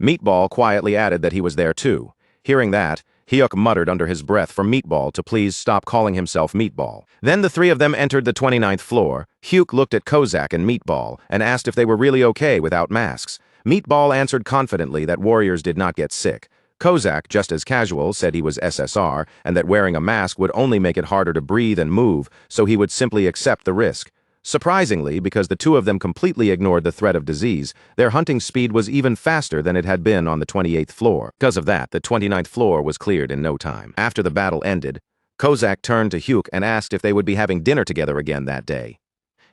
Meatball quietly added that he was there too. Hearing that, Hyuk muttered under his breath for Meatball to please stop calling himself Meatball. Then the three of them entered the 29th floor. Hyuk looked at Kozak and Meatball and asked if they were really okay without masks. Meatball answered confidently that warriors did not get sick. Kozak, just as casual, said he was SSR and that wearing a mask would only make it harder to breathe and move, so he would simply accept the risk. Surprisingly, because the two of them completely ignored the threat of disease, their hunting speed was even faster than it had been on the 28th floor. Because of that, the 29th floor was cleared in no time. After the battle ended, Kozak turned to Hyuk and asked if they would be having dinner together again that day.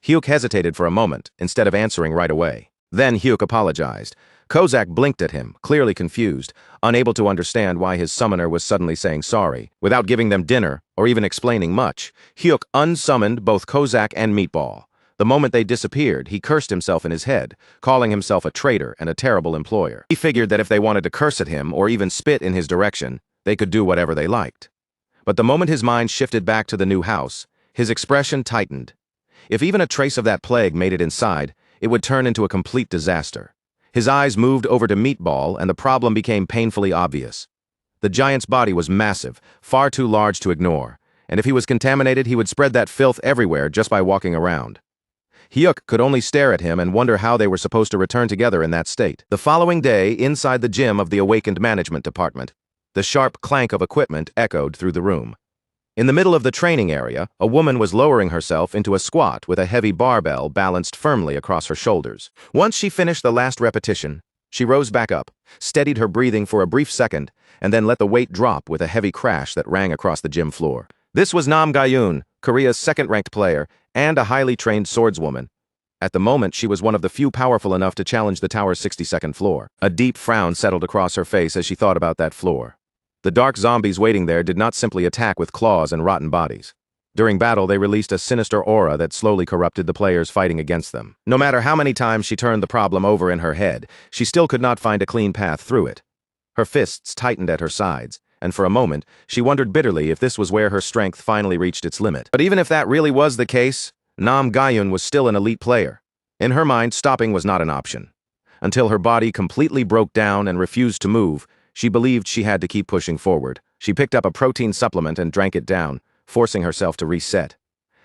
Hyuk hesitated for a moment, instead of answering right away. Then Hyuk apologized. Kozak blinked at him, clearly confused, unable to understand why his summoner was suddenly saying sorry. Without giving them dinner, or even explaining much, Hyuk unsummoned both Kozak and Meatball. The moment they disappeared, he cursed himself in his head, calling himself a traitor and a terrible employer. He figured that if they wanted to curse at him or even spit in his direction, they could do whatever they liked. But the moment his mind shifted back to the new house, his expression tightened. If even a trace of that plague made it inside, it would turn into a complete disaster. His eyes moved over to Meatball, and the problem became painfully obvious. The giant's body was massive, far too large to ignore, and if he was contaminated, he would spread that filth everywhere just by walking around. Hyuk could only stare at him and wonder how they were supposed to return together in that state. The following day, inside the gym of the awakened management department, the sharp clank of equipment echoed through the room. In the middle of the training area, a woman was lowering herself into a squat with a heavy barbell balanced firmly across her shoulders. Once she finished the last repetition, she rose back up, steadied her breathing for a brief second, and then let the weight drop with a heavy crash that rang across the gym floor. This was Nam Ga-yoon, Korea's second-ranked player, and a highly trained swordswoman. At the moment, she was one of the few powerful enough to challenge the tower's 62nd floor. A deep frown settled across her face as she thought about that floor. The dark zombies waiting there did not simply attack with claws and rotten bodies. During battle, they released a sinister aura that slowly corrupted the players fighting against them. No matter how many times she turned the problem over in her head, she still could not find a clean path through it. Her fists tightened at her sides, and for a moment, she wondered bitterly if this was where her strength finally reached its limit. But even if that really was the case, Nam Ga-yoon was still an elite player. In her mind, stopping was not an option. Until her body completely broke down and refused to move, she believed she had to keep pushing forward. She picked up a protein supplement and drank it down, forcing herself to reset.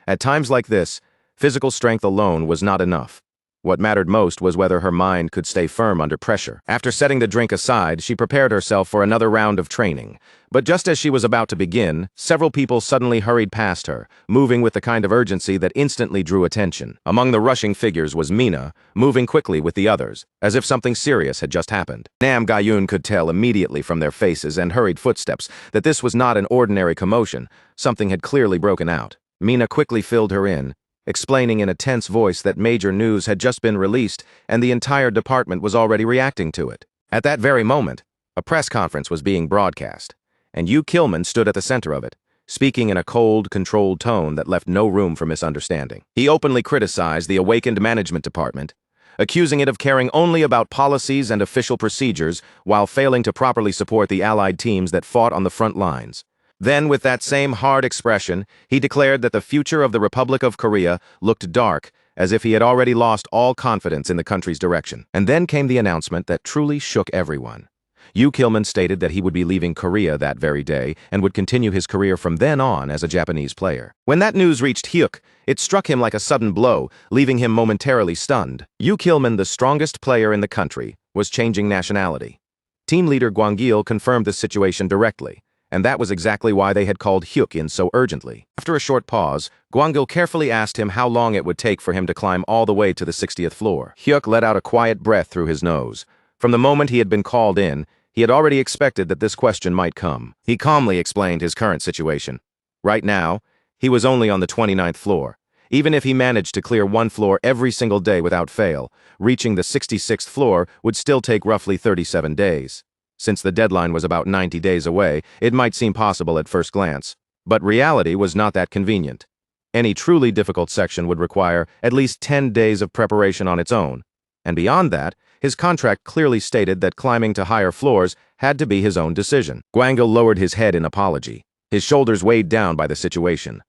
At times like this, physical strength alone was not enough. What mattered most was whether her mind could stay firm under pressure. After setting the drink aside, she prepared herself for another round of training. But just as she was about to begin, several people suddenly hurried past her, moving with the kind of urgency that instantly drew attention. Among the rushing figures was Mina, moving quickly with the others, as if something serious had just happened. Nam Gayun could tell immediately from their faces and hurried footsteps that this was not an ordinary commotion. Something had clearly broken out. Mina quickly filled her in, explaining in a tense voice that major news had just been released and the entire department was already reacting to it. At that very moment, a press conference was being broadcast, and Yu Kilman stood at the center of it, speaking in a cold, controlled tone that left no room for misunderstanding. He openly criticized the awakened management department, accusing it of caring only about policies and official procedures while failing to properly support the allied teams that fought on the front lines. Then, with that same hard expression, he declared that the future of the Republic of Korea looked dark, as if he had already lost all confidence in the country's direction. And then came the announcement that truly shook everyone. Yu Kilman stated that he would be leaving Korea that very day and would continue his career from then on as a Japanese player. When that news reached Hyuk, it struck him like a sudden blow, leaving him momentarily stunned. Yu Kilman, the strongest player in the country, was changing nationality. Team leader Gwangil confirmed the situation directly, and that was exactly why they had called Hyuk in so urgently. After a short pause, Gwangil carefully asked him how long it would take for him to climb all the way to the 60th floor. Hyuk let out a quiet breath through his nose. From the moment he had been called in, he had already expected that this question might come. He calmly explained his current situation. Right now, he was only on the 29th floor. Even if he managed to clear one floor every single day without fail, reaching the 66th floor would still take roughly 37 days. Since the deadline was about 90 days away, it might seem possible at first glance. But reality was not that convenient. Any truly difficult section would require at least 10 days of preparation on its own. And beyond that, his contract clearly stated that climbing to higher floors had to be his own decision. Gwangil lowered his head in apology, his shoulders weighed down by the situation.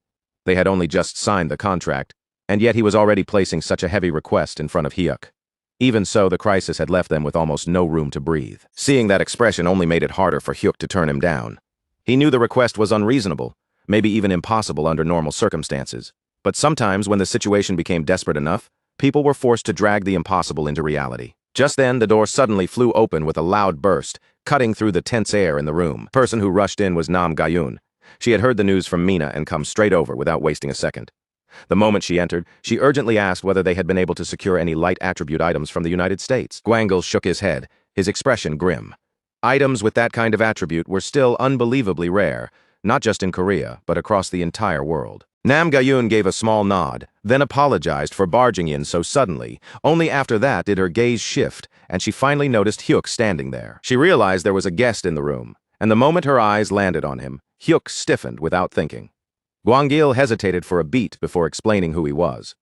They had only just signed the contract, and yet he was already placing such a heavy request in front of Hyuk. Even so, the crisis had left them with almost no room to breathe. Seeing that expression only made it harder for Hyuk to turn him down. He knew the request was unreasonable, maybe even impossible under normal circumstances. But sometimes when the situation became desperate enough, people were forced to drag the impossible into reality. Just then, the door suddenly flew open with a loud burst, cutting through the tense air in the room. The person who rushed in was Nam Gayun. She had heard the news from Mina and come straight over without wasting a second. The moment she entered, she urgently asked whether they had been able to secure any light attribute items from the United States. Gwangil shook his head, his expression grim. Items with that kind of attribute were still unbelievably rare, not just in Korea, but across the entire world. Nam Gayun gave a small nod, then apologized for barging in so suddenly. Only after that did her gaze shift, and she finally noticed Hyuk standing there. She realized there was a guest in the room, and the moment her eyes landed on him, Hyuk stiffened without thinking. Gwangil hesitated for a beat before explaining who he was.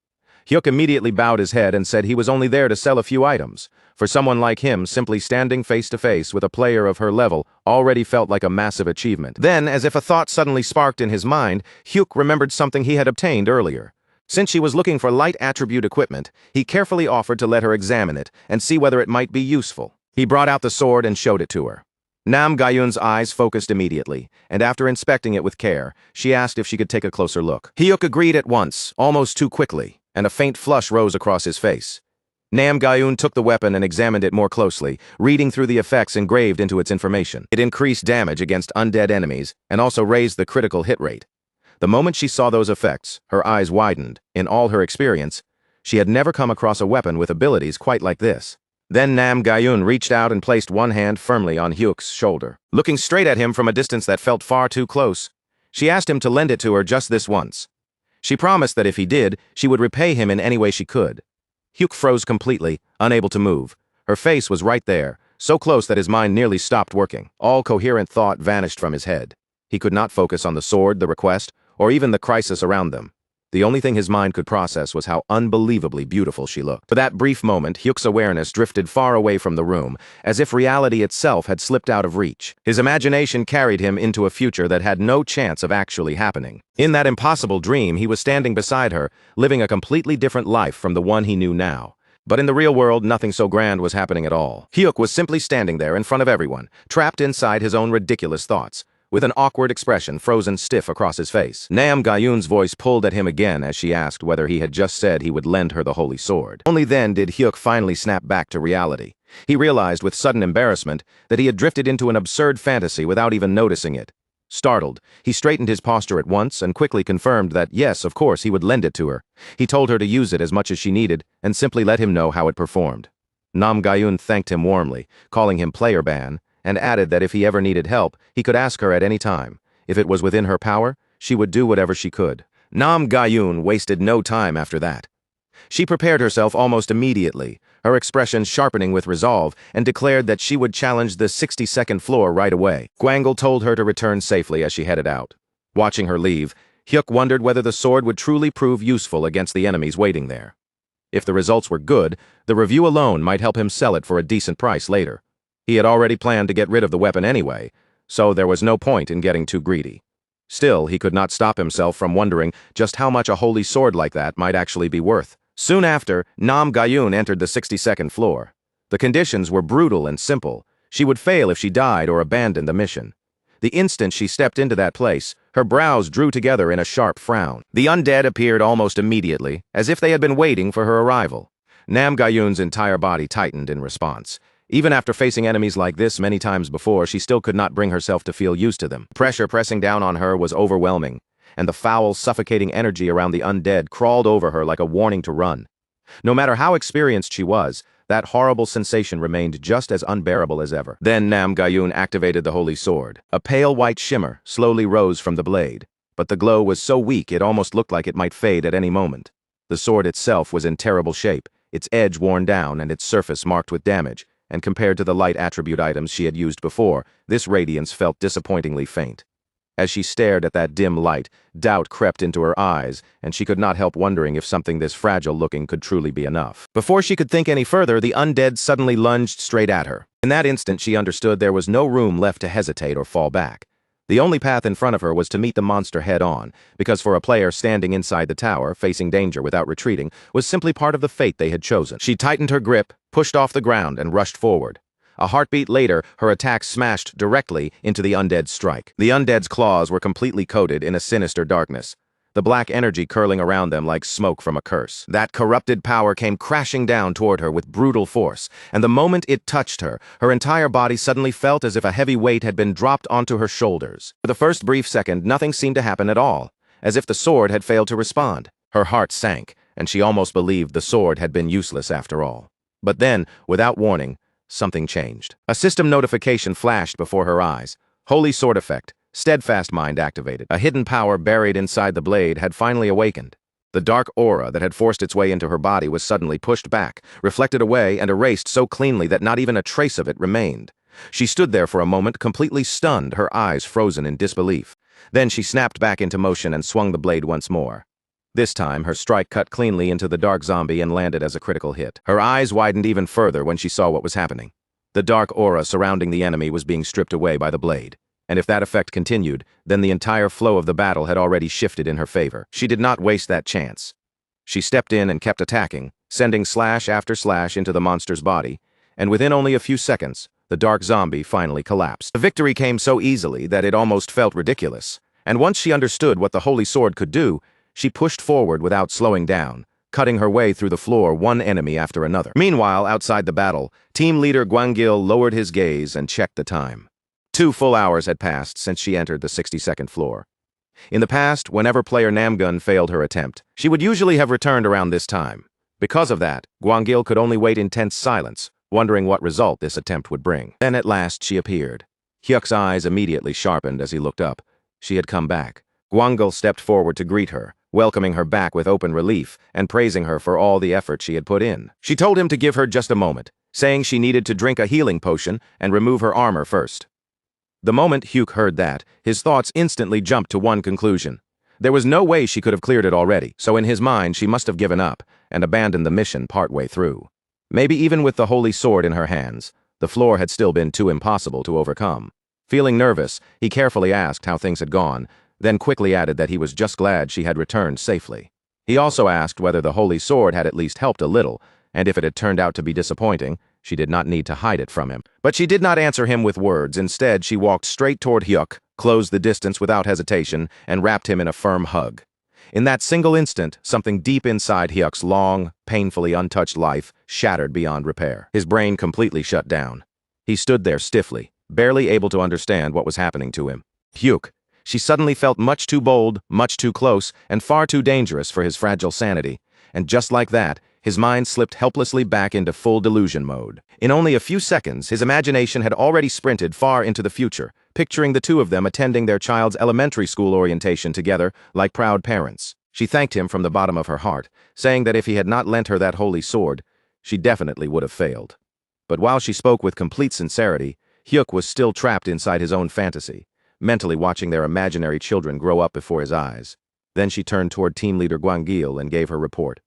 Hyuk immediately bowed his head and said he was only there to sell a few items. For someone like him, simply standing face to face with a player of her level already felt like a massive achievement. Then, as if a thought suddenly sparked in his mind, Hyuk remembered something he had obtained earlier. Since she was looking for light attribute equipment, he carefully offered to let her examine it and see whether it might be useful. He brought out the sword and showed it to her. Nam Gayun's eyes focused immediately, and after inspecting it with care, she asked if she could take a closer look. Hyuk agreed at once, almost too quickly, and a faint flush rose across his face. Nam Gayun took the weapon and examined it more closely, reading through the effects engraved into its information. It increased damage against undead enemies and also raised the critical hit rate. The moment she saw those effects, her eyes widened. In all her experience, she had never come across a weapon with abilities quite like this. Then Nam Gayun reached out and placed one hand firmly on Hyuk's shoulder. Looking straight at him from a distance that felt far too close, she asked him to lend it to her just this once. She promised that if he did, she would repay him in any way she could. Hyuk froze completely, unable to move. Her face was right there, so close that his mind nearly stopped working. All coherent thought vanished from his head. He could not focus on the sword, the request, or even the crisis around them. The only thing his mind could process was how unbelievably beautiful she looked. For that brief moment, Hyuk's awareness drifted far away from the room, as if reality itself had slipped out of reach. His imagination carried him into a future that had no chance of actually happening. In that impossible dream, he was standing beside her, living a completely different life from the one he knew now. But in the real world, nothing so grand was happening at all. Hyuk was simply standing there in front of everyone, trapped inside his own ridiculous thoughts. with an awkward expression frozen stiff across his face. Nam Gayun's voice pulled at him again as she asked whether he had just said he would lend her the holy sword. Only then did Hyuk finally snap back to reality. He realized with sudden embarrassment that he had drifted into an absurd fantasy without even noticing it. Startled, he straightened his posture at once and quickly confirmed that yes, of course, he would lend it to her. He told her to use it as much as she needed and simply let him know how it performed. Nam Gayun thanked him warmly, calling him player ban, and added that if he ever needed help, he could ask her at any time. If it was within her power, she would do whatever she could. Nam Gayun wasted no time after that. She prepared herself almost immediately, her expression sharpening with resolve, and declared that she would challenge the 62nd floor right away. Gwangle told her to return safely as she headed out. Watching her leave, Hyuk wondered whether the sword would truly prove useful against the enemies waiting there. If the results were good, the review alone might help him sell it for a decent price later. He had already planned to get rid of the weapon anyway, so there was no point in getting too greedy. Still, he could not stop himself from wondering just how much a holy sword like that might actually be worth. Soon after, Nam Gayun entered the 62nd floor. The conditions were brutal and simple. She would fail if she died or abandoned the mission. The instant she stepped into that place, her brows drew together in a sharp frown. The undead appeared almost immediately, as if they had been waiting for her arrival. Nam Gayun's entire body tightened in response. Even after facing enemies like this many times before, she still could not bring herself to feel used to them. Pressure pressing down on her was overwhelming, and the foul, suffocating energy around the undead crawled over her like a warning to run. No matter how experienced she was, that horrible sensation remained just as unbearable as ever. Then Nam Gayun activated the holy sword. A pale white shimmer slowly rose from the blade, but the glow was so weak it almost looked like it might fade at any moment. The sword itself was in terrible shape, its edge worn down and its surface marked with damage, and compared to the light attribute items she had used before, this radiance felt disappointingly faint. As she stared at that dim light, doubt crept into her eyes, and she could not help wondering if something this fragile-looking could truly be enough. Before she could think any further, the undead suddenly lunged straight at her. In that instant, she understood there was no room left to hesitate or fall back. The only path in front of her was to meet the monster head-on, because for a player standing inside the tower, facing danger without retreating, was simply part of the fate they had chosen. She tightened her grip, pushed off the ground, and rushed forward. A heartbeat later, her attack smashed directly into the undead's strike. The undead's claws were completely coated in a sinister darkness, the black energy curling around them like smoke from a curse. That corrupted power came crashing down toward her with brutal force, and the moment it touched her, her entire body suddenly felt as if a heavy weight had been dropped onto her shoulders. For the first brief second, nothing seemed to happen at all, as if the sword had failed to respond. Her heart sank, and she almost believed the sword had been useless after all. But then, without warning, something changed. A system notification flashed before her eyes. Holy sword effect. Steadfast mind activated. A hidden power buried inside the blade had finally awakened. The dark aura that had forced its way into her body was suddenly pushed back, reflected away, and erased so cleanly that not even a trace of it remained. She stood there for a moment, completely stunned, her eyes frozen in disbelief. Then she snapped back into motion and swung the blade once more. This time, her strike cut cleanly into the dark zombie and landed as a critical hit. Her eyes widened even further when she saw what was happening. The dark aura surrounding the enemy was being stripped away by the blade. And if that effect continued, then the entire flow of the battle had already shifted in her favor. She did not waste that chance. She stepped in and kept attacking, sending slash after slash into the monster's body, and within only a few seconds, the dark zombie finally collapsed. The victory came so easily that it almost felt ridiculous, and once she understood what the holy sword could do, she pushed forward without slowing down, cutting her way through the floor one enemy after another. Meanwhile, outside the battle, team leader Gwangil lowered his gaze and checked the time. 2 full hours had passed since she entered the 62nd floor. In the past, whenever player Namgun failed her attempt, she would usually have returned around this time. Because of that, Gwangil could only wait in tense silence, wondering what result this attempt would bring. Then at last she appeared. Hyuk's eyes immediately sharpened as he looked up. She had come back. Gwangil stepped forward to greet her, welcoming her back with open relief and praising her for all the effort she had put in. She told him to give her just a moment, saying she needed to drink a healing potion and remove her armor first. The moment Hyuk heard that, his thoughts instantly jumped to one conclusion. There was no way she could have cleared it already, so in his mind she must have given up and abandoned the mission partway through. Maybe even with the holy sword in her hands, the floor had still been too impossible to overcome. Feeling nervous, he carefully asked how things had gone, then quickly added that he was just glad she had returned safely. He also asked whether the holy sword had at least helped a little, and if it had turned out to be disappointing, she did not need to hide it from him. But she did not answer him with words. Instead, she walked straight toward Hyuk, closed the distance without hesitation, and wrapped him in a firm hug. In that single instant, something deep inside Hyuk's long, painfully untouched life shattered beyond repair. His brain completely shut down. He stood there stiffly, barely able to understand what was happening to him. Hyuk. She suddenly felt much too bold, much too close, and far too dangerous for his fragile sanity. And just like that, his mind slipped helplessly back into full delusion mode. In only a few seconds, his imagination had already sprinted far into the future, picturing the two of them attending their child's elementary school orientation together like proud parents. She thanked him from the bottom of her heart, saying that if he had not lent her that holy sword, she definitely would have failed. But while she spoke with complete sincerity, Hyuk was still trapped inside his own fantasy, mentally watching their imaginary children grow up before his eyes. Then she turned toward team leader Gwangil and gave her report.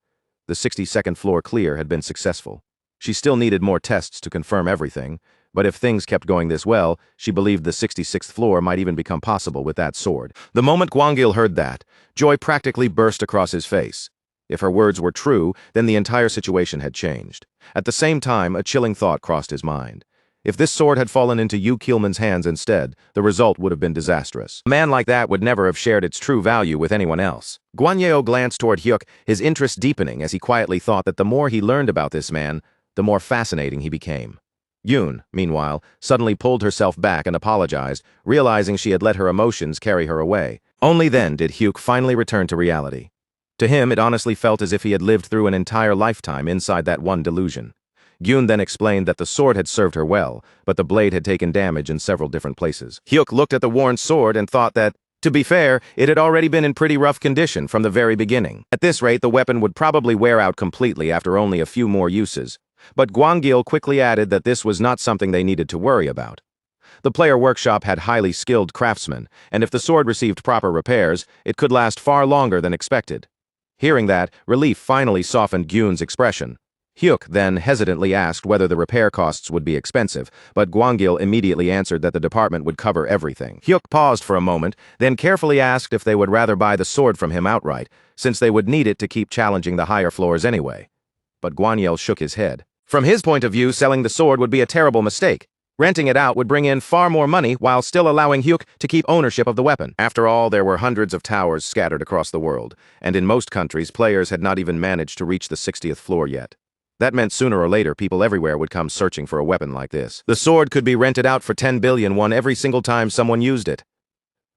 The 62nd floor clear had been successful. She still needed more tests to confirm everything, but if things kept going this well, she believed the 66th floor might even become possible with that sword. The moment Gwangil heard that, joy practically burst across his face. If her words were true, then the entire situation had changed. At the same time, a chilling thought crossed his mind. If this sword had fallen into Yu Keelman's hands instead, the result would have been disastrous. A man like that would never have shared its true value with anyone else. Gwanyeo glanced toward Hyuk, his interest deepening as he quietly thought that the more he learned about this man, the more fascinating he became. Yoon, meanwhile, suddenly pulled herself back and apologized, realizing she had let her emotions carry her away. Only then did Hyuk finally return to reality. To him, it honestly felt as if he had lived through an entire lifetime inside that one delusion. Yoon then explained that the sword had served her well, but the blade had taken damage in several different places. Hyuk looked at the worn sword and thought that, to be fair, it had already been in pretty rough condition from the very beginning. At this rate, the weapon would probably wear out completely after only a few more uses. But Gwangil quickly added that this was not something they needed to worry about. The player workshop had highly skilled craftsmen, and if the sword received proper repairs, it could last far longer than expected. Hearing that, relief finally softened Gyun's expression. Hyuk then hesitantly asked whether the repair costs would be expensive, but Gwangil immediately answered that the department would cover everything. Hyuk paused for a moment, then carefully asked if they would rather buy the sword from him outright, since they would need it to keep challenging the higher floors anyway. But Gwangil shook his head. From his point of view, selling the sword would be a terrible mistake. Renting it out would bring in far more money while still allowing Hyuk to keep ownership of the weapon. After all, there were hundreds of towers scattered across the world, and in most countries, players had not even managed to reach the 60th floor yet. That meant sooner or later people everywhere would come searching for a weapon like this. The sword could be rented out for 10 billion won every single time someone used it.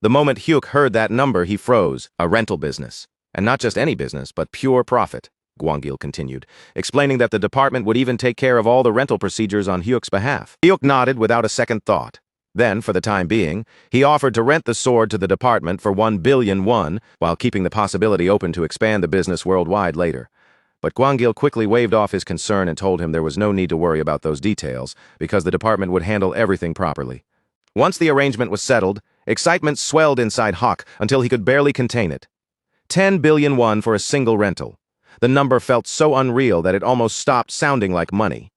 The moment Hyuk heard that number, he froze. A rental business. And not just any business, but pure profit, Gwangil continued, explaining that the department would even take care of all the rental procedures on Hyuk's behalf. Hyuk nodded without a second thought. Then, for the time being, he offered to rent the sword to the department for 1 billion won, while keeping the possibility open to expand the business worldwide later. But Gwangil quickly waved off his concern and told him there was no need to worry about those details, because the department would handle everything properly. Once the arrangement was settled, excitement swelled inside Hawk until he could barely contain it. 10 billion won for a single rental. The number felt so unreal that it almost stopped sounding like money.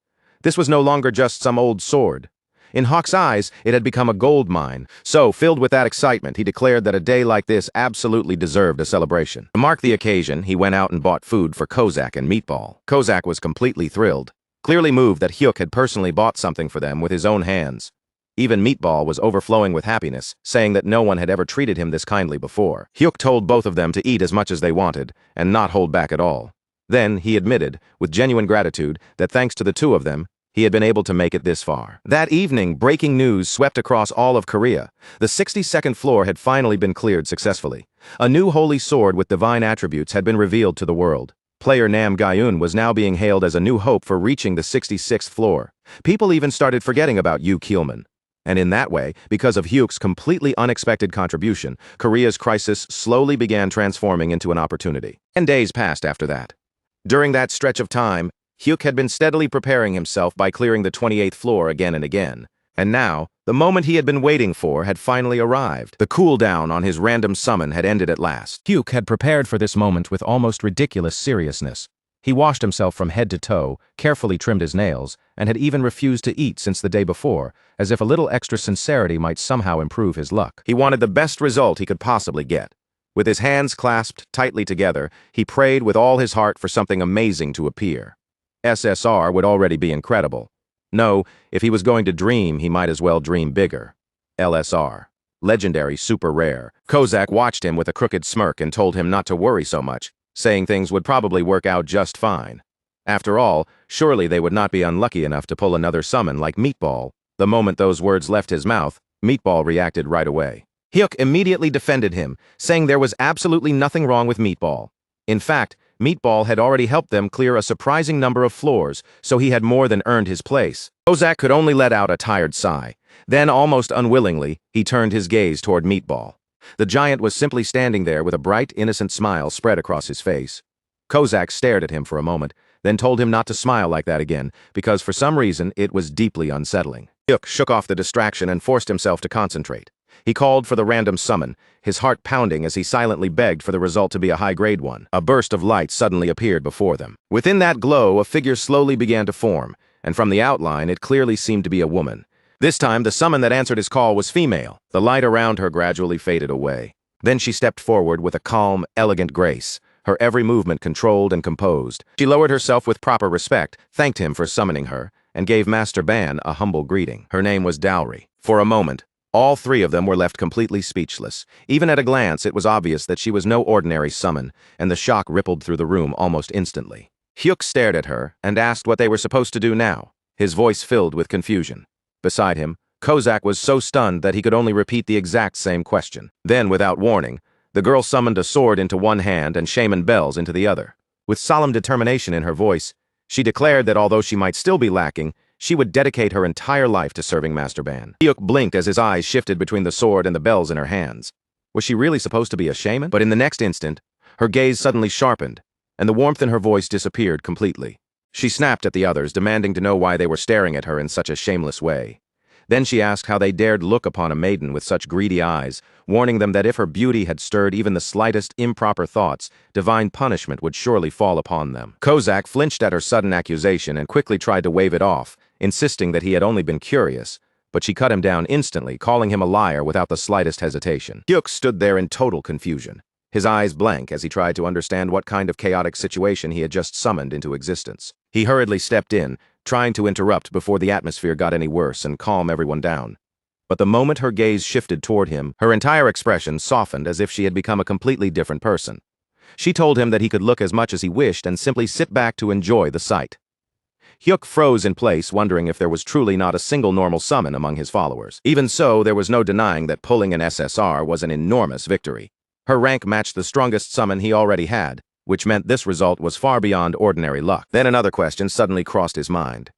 This was no longer just some old sword. In Hawk's eyes, it had become a gold mine, so, filled with that excitement, he declared that a day like this absolutely deserved a celebration. To mark the occasion, he went out and bought food for Kozak and Meatball. Kozak was completely thrilled, clearly moved that Hyuk had personally bought something for them with his own hands. Even Meatball was overflowing with happiness, saying that no one had ever treated him this kindly before. Hyuk told both of them to eat as much as they wanted, and not hold back at all. Then, he admitted, with genuine gratitude, that thanks to the two of them, he had been able to make it this far. That evening, breaking news swept across all of Korea. The 62nd floor had finally been cleared successfully. A new holy sword with divine attributes had been revealed to the world. Player Nam Gayun was now being hailed as a new hope for reaching the 66th floor. People even started forgetting about Yu Keelman. And in that way, because of Hyuk's completely unexpected contribution, Korea's crisis slowly began transforming into an opportunity. 10 days passed after that. During that stretch of time, Hyuk had been steadily preparing himself by clearing the 28th floor again and again. And now, the moment he had been waiting for had finally arrived. The cooldown on his random summon had ended at last. Hyuk had prepared for this moment with almost ridiculous seriousness. He washed himself from head to toe, carefully trimmed his nails, and had even refused to eat since the day before, as if a little extra sincerity might somehow improve his luck. He wanted the best result he could possibly get. With his hands clasped tightly together, he prayed with all his heart for something amazing to appear. SSR would already be incredible. No, if he was going to dream, he might as well dream bigger. LSR. legendary, super rare. Kozak watched him with a crooked smirk and told him not to worry so much, saying things would probably work out just fine. After all, surely they would not be unlucky enough to pull another summon like Meatball. The moment those words left his mouth, Meatball reacted right away. Hyuk immediately defended him, saying there was absolutely nothing wrong with Meatball. In fact, Meatball had already helped them clear a surprising number of floors, so he had more than earned his place. Kozak could only let out a tired sigh. Then, almost unwillingly, he turned his gaze toward Meatball. The giant was simply standing there with a bright, innocent smile spread across his face. Kozak stared at him for a moment, then told him not to smile like that again, because for some reason it was deeply unsettling. Hyuk shook off the distraction and forced himself to concentrate. He called for the random summon, his heart pounding as he silently begged for the result to be a high-grade one. A burst of light suddenly appeared before them. Within that glow, a figure slowly began to form, and from the outline it clearly seemed to be a woman. This time, the summon that answered his call was female. The light around her gradually faded away. Then she stepped forward with a calm, elegant grace, her every movement controlled and composed. She lowered herself with proper respect, thanked him for summoning her, and gave Master Ban a humble greeting. Her name was Dowry. For a moment, all three of them were left completely speechless. Even at a glance, it was obvious that she was no ordinary summon, and the shock rippled through the room almost instantly. Hyuk stared at her and asked what they were supposed to do now, his voice filled with confusion. Beside him, Kozak was so stunned that he could only repeat the exact same question. Then, without warning, the girl summoned a sword into one hand and shaman bells into the other. With solemn determination in her voice, she declared that although she might still be lacking, she would dedicate her entire life to serving Master Ban. Hyuk blinked as his eyes shifted between the sword and the bells in her hands. Was she really supposed to be a shaman? But in the next instant, her gaze suddenly sharpened, and the warmth in her voice disappeared completely. She snapped at the others, demanding to know why they were staring at her in such a shameless way. Then she asked how they dared look upon a maiden with such greedy eyes, warning them that if her beauty had stirred even the slightest improper thoughts, divine punishment would surely fall upon them. Kozak flinched at her sudden accusation and quickly tried to wave it off, insisting that he had only been curious, but she cut him down instantly, calling him a liar without the slightest hesitation. Hyuk stood there in total confusion, his eyes blank as he tried to understand what kind of chaotic situation he had just summoned into existence. He hurriedly stepped in, trying to interrupt before the atmosphere got any worse and calm everyone down. But the moment her gaze shifted toward him, her entire expression softened as if she had become a completely different person. She told him that he could look as much as he wished and simply sit back to enjoy the sight. Hyuk froze in place, wondering if there was truly not a single normal summon among his followers. Even so, there was no denying that pulling an SSR was an enormous victory. Her rank matched the strongest summon he already had, which meant this result was far beyond ordinary luck. Then another question suddenly crossed his mind.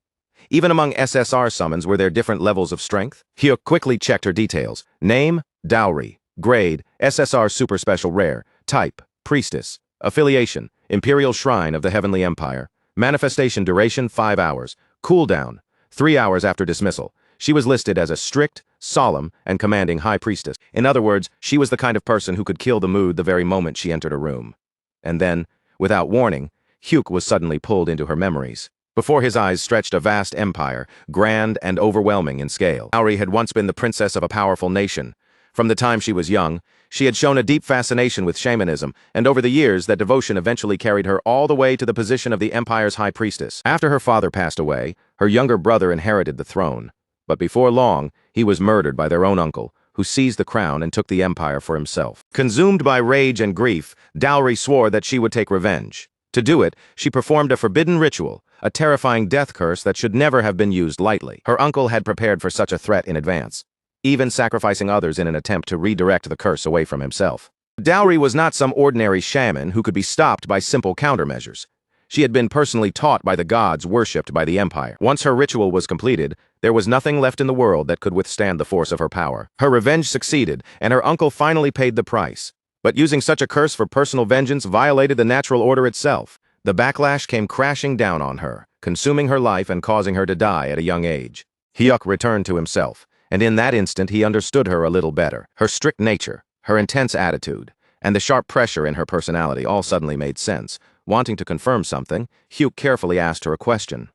Even among SSR summons, were there different levels of strength? Hyuk quickly checked her details. Name, Dowry. Grade, SSR Super Special Rare. Type, Priestess. Affiliation, Imperial Shrine of the Heavenly Empire. Manifestation duration, 5 hours. Cooldown, 3 hours after dismissal. She was listed as a strict, solemn, and commanding High Priestess. In other words, she was the kind of person who could kill the mood the very moment she entered a room. And then, without warning, Hyuk was suddenly pulled into her memories. Before his eyes stretched a vast empire, grand and overwhelming in scale. Dowry had once been the princess of a powerful nation. From the time she was young, she had shown a deep fascination with shamanism, and over the years that devotion eventually carried her all the way to the position of the empire's high priestess. After her father passed away, her younger brother inherited the throne. But before long, he was murdered by their own uncle, who seized the crown and took the empire for himself. Consumed by rage and grief, Dowry swore that she would take revenge. To do it, she performed a forbidden ritual, a terrifying death curse that should never have been used lightly. Her uncle had prepared for such a threat in advance, even sacrificing others in an attempt to redirect the curse away from himself. Dowry was not some ordinary shaman who could be stopped by simple countermeasures. She had been personally taught by the gods worshipped by the empire. Once her ritual was completed, there was nothing left in the world that could withstand the force of her power. Her revenge succeeded, and her uncle finally paid the price. But using such a curse for personal vengeance violated the natural order itself. The backlash came crashing down on her, consuming her life and causing her to die at a young age. Hyuk returned to himself, and in that instant he understood her a little better. Her strict nature, her intense attitude, and the sharp pressure in her personality all suddenly made sense. Wanting to confirm something, Hyuk carefully asked her a question.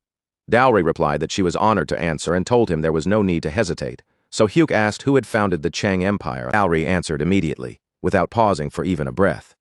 Dowry replied that she was honored to answer and told him there was no need to hesitate. So Hyuk asked who had founded the Chang Empire. Dowry answered immediately, without pausing for even a breath.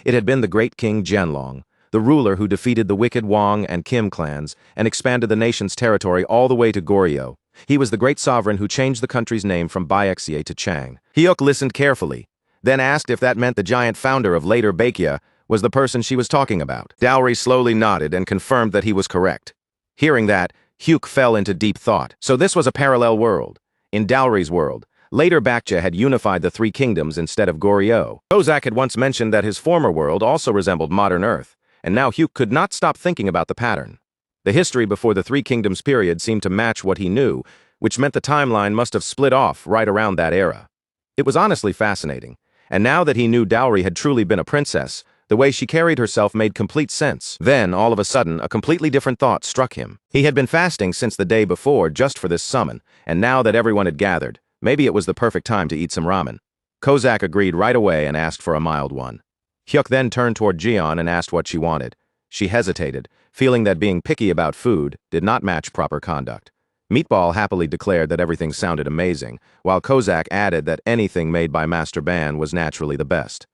It had been the great King Jianlong, the ruler who defeated the wicked Wang and Kim clans and expanded the nation's territory all the way to Goryeo. He was the great sovereign who changed the country's name from Baekje to Chang. Hyuk listened carefully, then asked if that meant the giant founder of later Baekje was the person she was talking about. Dowry slowly nodded and confirmed that he was correct. Hearing that, Hyuk fell into deep thought. So this was a parallel world. In Dowry's world, later Baekje had unified the three kingdoms instead of Goryeo. Kozak had once mentioned that his former world also resembled modern Earth, and now Hyuk could not stop thinking about the pattern. The history before the Three Kingdoms period seemed to match what he knew, which meant the timeline must have split off right around that era. It was honestly fascinating, and now that he knew Dowry had truly been a princess, the way she carried herself made complete sense. Then, all of a sudden, a completely different thought struck him. He had been fasting since the day before just for this summon, and now that everyone had gathered, maybe it was the perfect time to eat some ramen. Kozak agreed right away and asked for a mild one. Hyuk then turned toward Jeon and asked what she wanted. She hesitated, feeling that being picky about food did not match proper conduct. Meatball happily declared that everything sounded amazing, while Kozak added that anything made by Master Ban was naturally the best.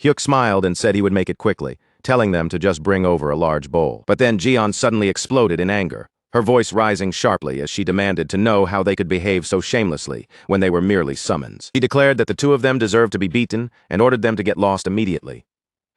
Hyuk smiled and said he would make it quickly, telling them to just bring over a large bowl. But then Jeon suddenly exploded in anger, her voice rising sharply as she demanded to know how they could behave so shamelessly when they were merely summons. She declared that the two of them deserved to be beaten and ordered them to get lost immediately.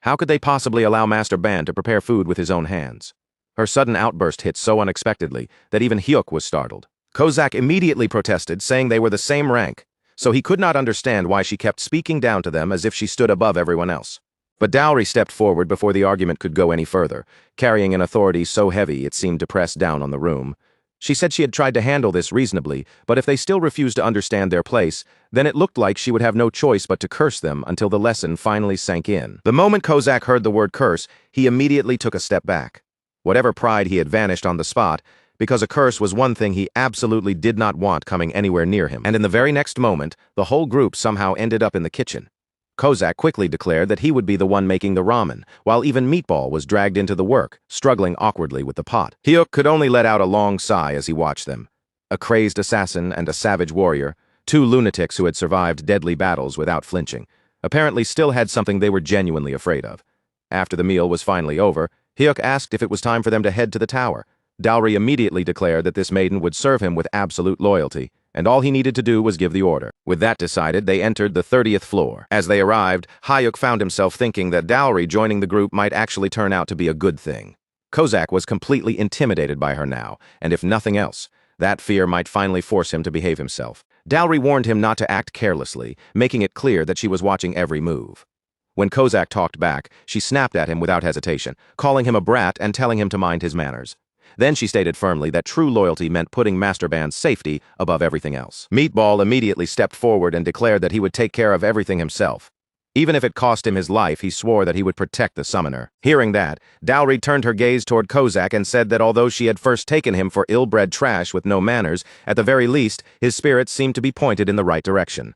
How could they possibly allow Master Ban to prepare food with his own hands? Her sudden outburst hit so unexpectedly that even Hyuk was startled. Kozak immediately protested, saying they were the same rank, so he could not understand why she kept speaking down to them as if she stood above everyone else. But Dowry stepped forward before the argument could go any further, carrying an authority so heavy it seemed to press down on the room. She said she had tried to handle this reasonably, but if they still refused to understand their place, then it looked like she would have no choice but to curse them until the lesson finally sank in. The moment Kozak heard the word curse, he immediately took a step back. Whatever pride he had vanished on the spot, because a curse was one thing he absolutely did not want coming anywhere near him. And in the very next moment, the whole group somehow ended up in the kitchen. Kozak quickly declared that he would be the one making the ramen, while even Meatball was dragged into the work, struggling awkwardly with the pot. Hyuk could only let out a long sigh as he watched them. A crazed assassin and a savage warrior, two lunatics who had survived deadly battles without flinching, apparently still had something they were genuinely afraid of. After the meal was finally over, Hyuk asked if it was time for them to head to the tower. Dowry immediately declared that this maiden would serve him with absolute loyalty, and all he needed to do was give the order. With that decided, they entered the 30th floor. As they arrived, Hyuk found himself thinking that Dowry joining the group might actually turn out to be a good thing. Kozak was completely intimidated by her now, and if nothing else, that fear might finally force him to behave himself. Dowry warned him not to act carelessly, making it clear that she was watching every move. When Kozak talked back, she snapped at him without hesitation, calling him a brat and telling him to mind his manners. Then she stated firmly that true loyalty meant putting Master Ban's safety above everything else. Meatball immediately stepped forward and declared that he would take care of everything himself. Even if it cost him his life, he swore that he would protect the summoner. Hearing that, Dowry turned her gaze toward Kozak and said that although she had first taken him for ill-bred trash with no manners, at the very least, his spirits seemed to be pointed in the right direction.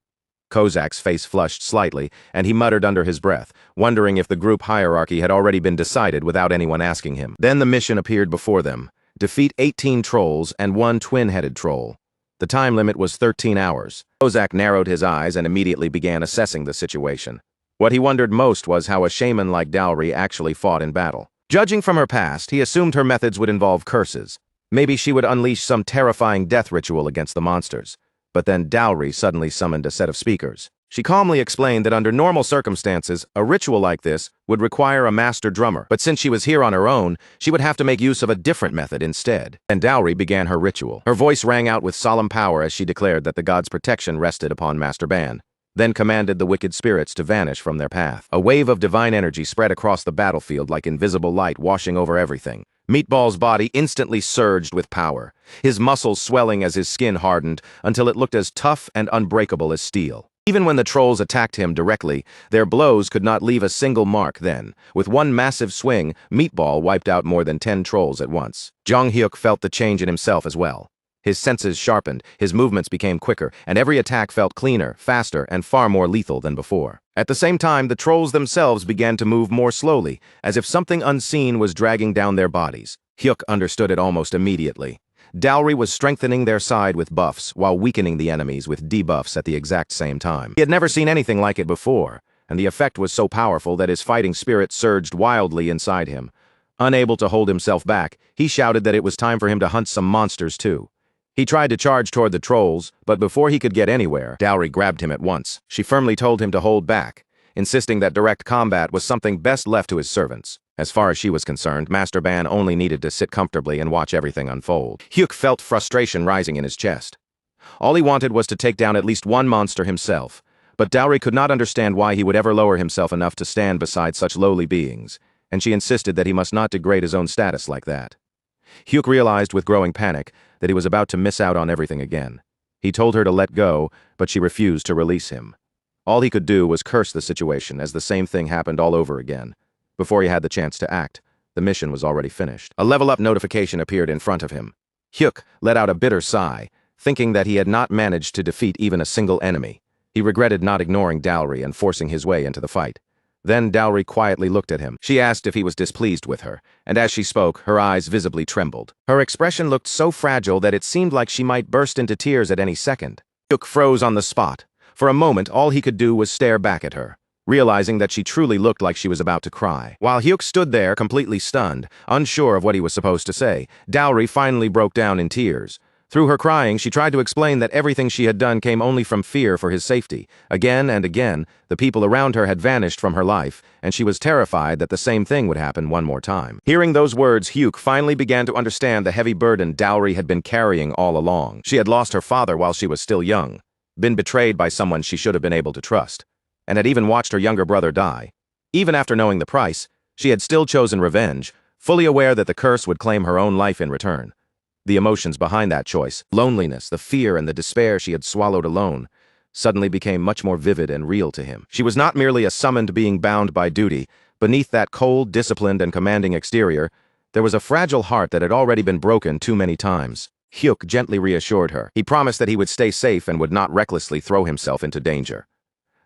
Kozak's face flushed slightly, and he muttered under his breath, wondering if the group hierarchy had already been decided without anyone asking him. Then the mission appeared before them. Defeat 18 trolls and one twin-headed troll. The time limit was 13 hours. Kozak narrowed his eyes and immediately began assessing the situation. What he wondered most was how a shaman like Dowry actually fought in battle. Judging from her past, he assumed her methods would involve curses. Maybe she would unleash some terrifying death ritual against the monsters. But then Dowry suddenly summoned a set of speakers. She calmly explained that under normal circumstances, a ritual like this would require a master drummer, but since she was here on her own, she would have to make use of a different method instead. And Dowry began her ritual. Her voice rang out with solemn power as she declared that the god's protection rested upon Master Ban, then commanded the wicked spirits to vanish from their path. A wave of divine energy spread across the battlefield like invisible light washing over everything. Meatball's body instantly surged with power, his muscles swelling as his skin hardened until it looked as tough and unbreakable as steel. Even when the trolls attacked him directly, their blows could not leave a single mark then. With one massive swing, Meatball wiped out more than 10 trolls at once. Jong Hyuk felt the change in himself as well. His senses sharpened, his movements became quicker, and every attack felt cleaner, faster, and far more lethal than before. At the same time, the trolls themselves began to move more slowly, as if something unseen was dragging down their bodies. Hyuk understood it almost immediately. Dowry was strengthening their side with buffs, while weakening the enemies with debuffs at the exact same time. He had never seen anything like it before, and the effect was so powerful that his fighting spirit surged wildly inside him. Unable to hold himself back, he shouted that it was time for him to hunt some monsters too. He tried to charge toward the trolls, but before he could get anywhere, Dowry grabbed him at once. She firmly told him to hold back, insisting that direct combat was something best left to his servants. As far as she was concerned, Master Ban only needed to sit comfortably and watch everything unfold. Hyuk felt frustration rising in his chest. All he wanted was to take down at least one monster himself, but Dowry could not understand why he would ever lower himself enough to stand beside such lowly beings, and she insisted that he must not degrade his own status like that. Hyuk realized with growing panic that he was about to miss out on everything again. He told her to let go, but she refused to release him. All he could do was curse the situation as the same thing happened all over again. Before he had the chance to act, the mission was already finished. A level-up notification appeared in front of him. Hyuk let out a bitter sigh, thinking that he had not managed to defeat even a single enemy. He regretted not ignoring Dowry and forcing his way into the fight. Then Dowry quietly looked at him. She asked if he was displeased with her, and as she spoke, her eyes visibly trembled. Her expression looked so fragile that it seemed like she might burst into tears at any second. Hyuk froze on the spot. For a moment, all he could do was stare back at her, realizing that she truly looked like she was about to cry. While Hyuk stood there, completely stunned, unsure of what he was supposed to say, Dowry finally broke down in tears. Through her crying, she tried to explain that everything she had done came only from fear for his safety. Again and again, the people around her had vanished from her life, and she was terrified that the same thing would happen one more time. Hearing those words, Hyuk finally began to understand the heavy burden Dowry had been carrying all along. She had lost her father while she was still young, been betrayed by someone she should have been able to trust, and had even watched her younger brother die. Even after knowing the price, she had still chosen revenge, fully aware that the curse would claim her own life in return. The emotions behind that choice, loneliness, the fear and the despair she had swallowed alone, suddenly became much more vivid and real to him. She was not merely a summoned being bound by duty. Beneath that cold, disciplined, and commanding exterior, there was a fragile heart that had already been broken too many times. Hyuk gently reassured her. He promised that he would stay safe and would not recklessly throw himself into danger.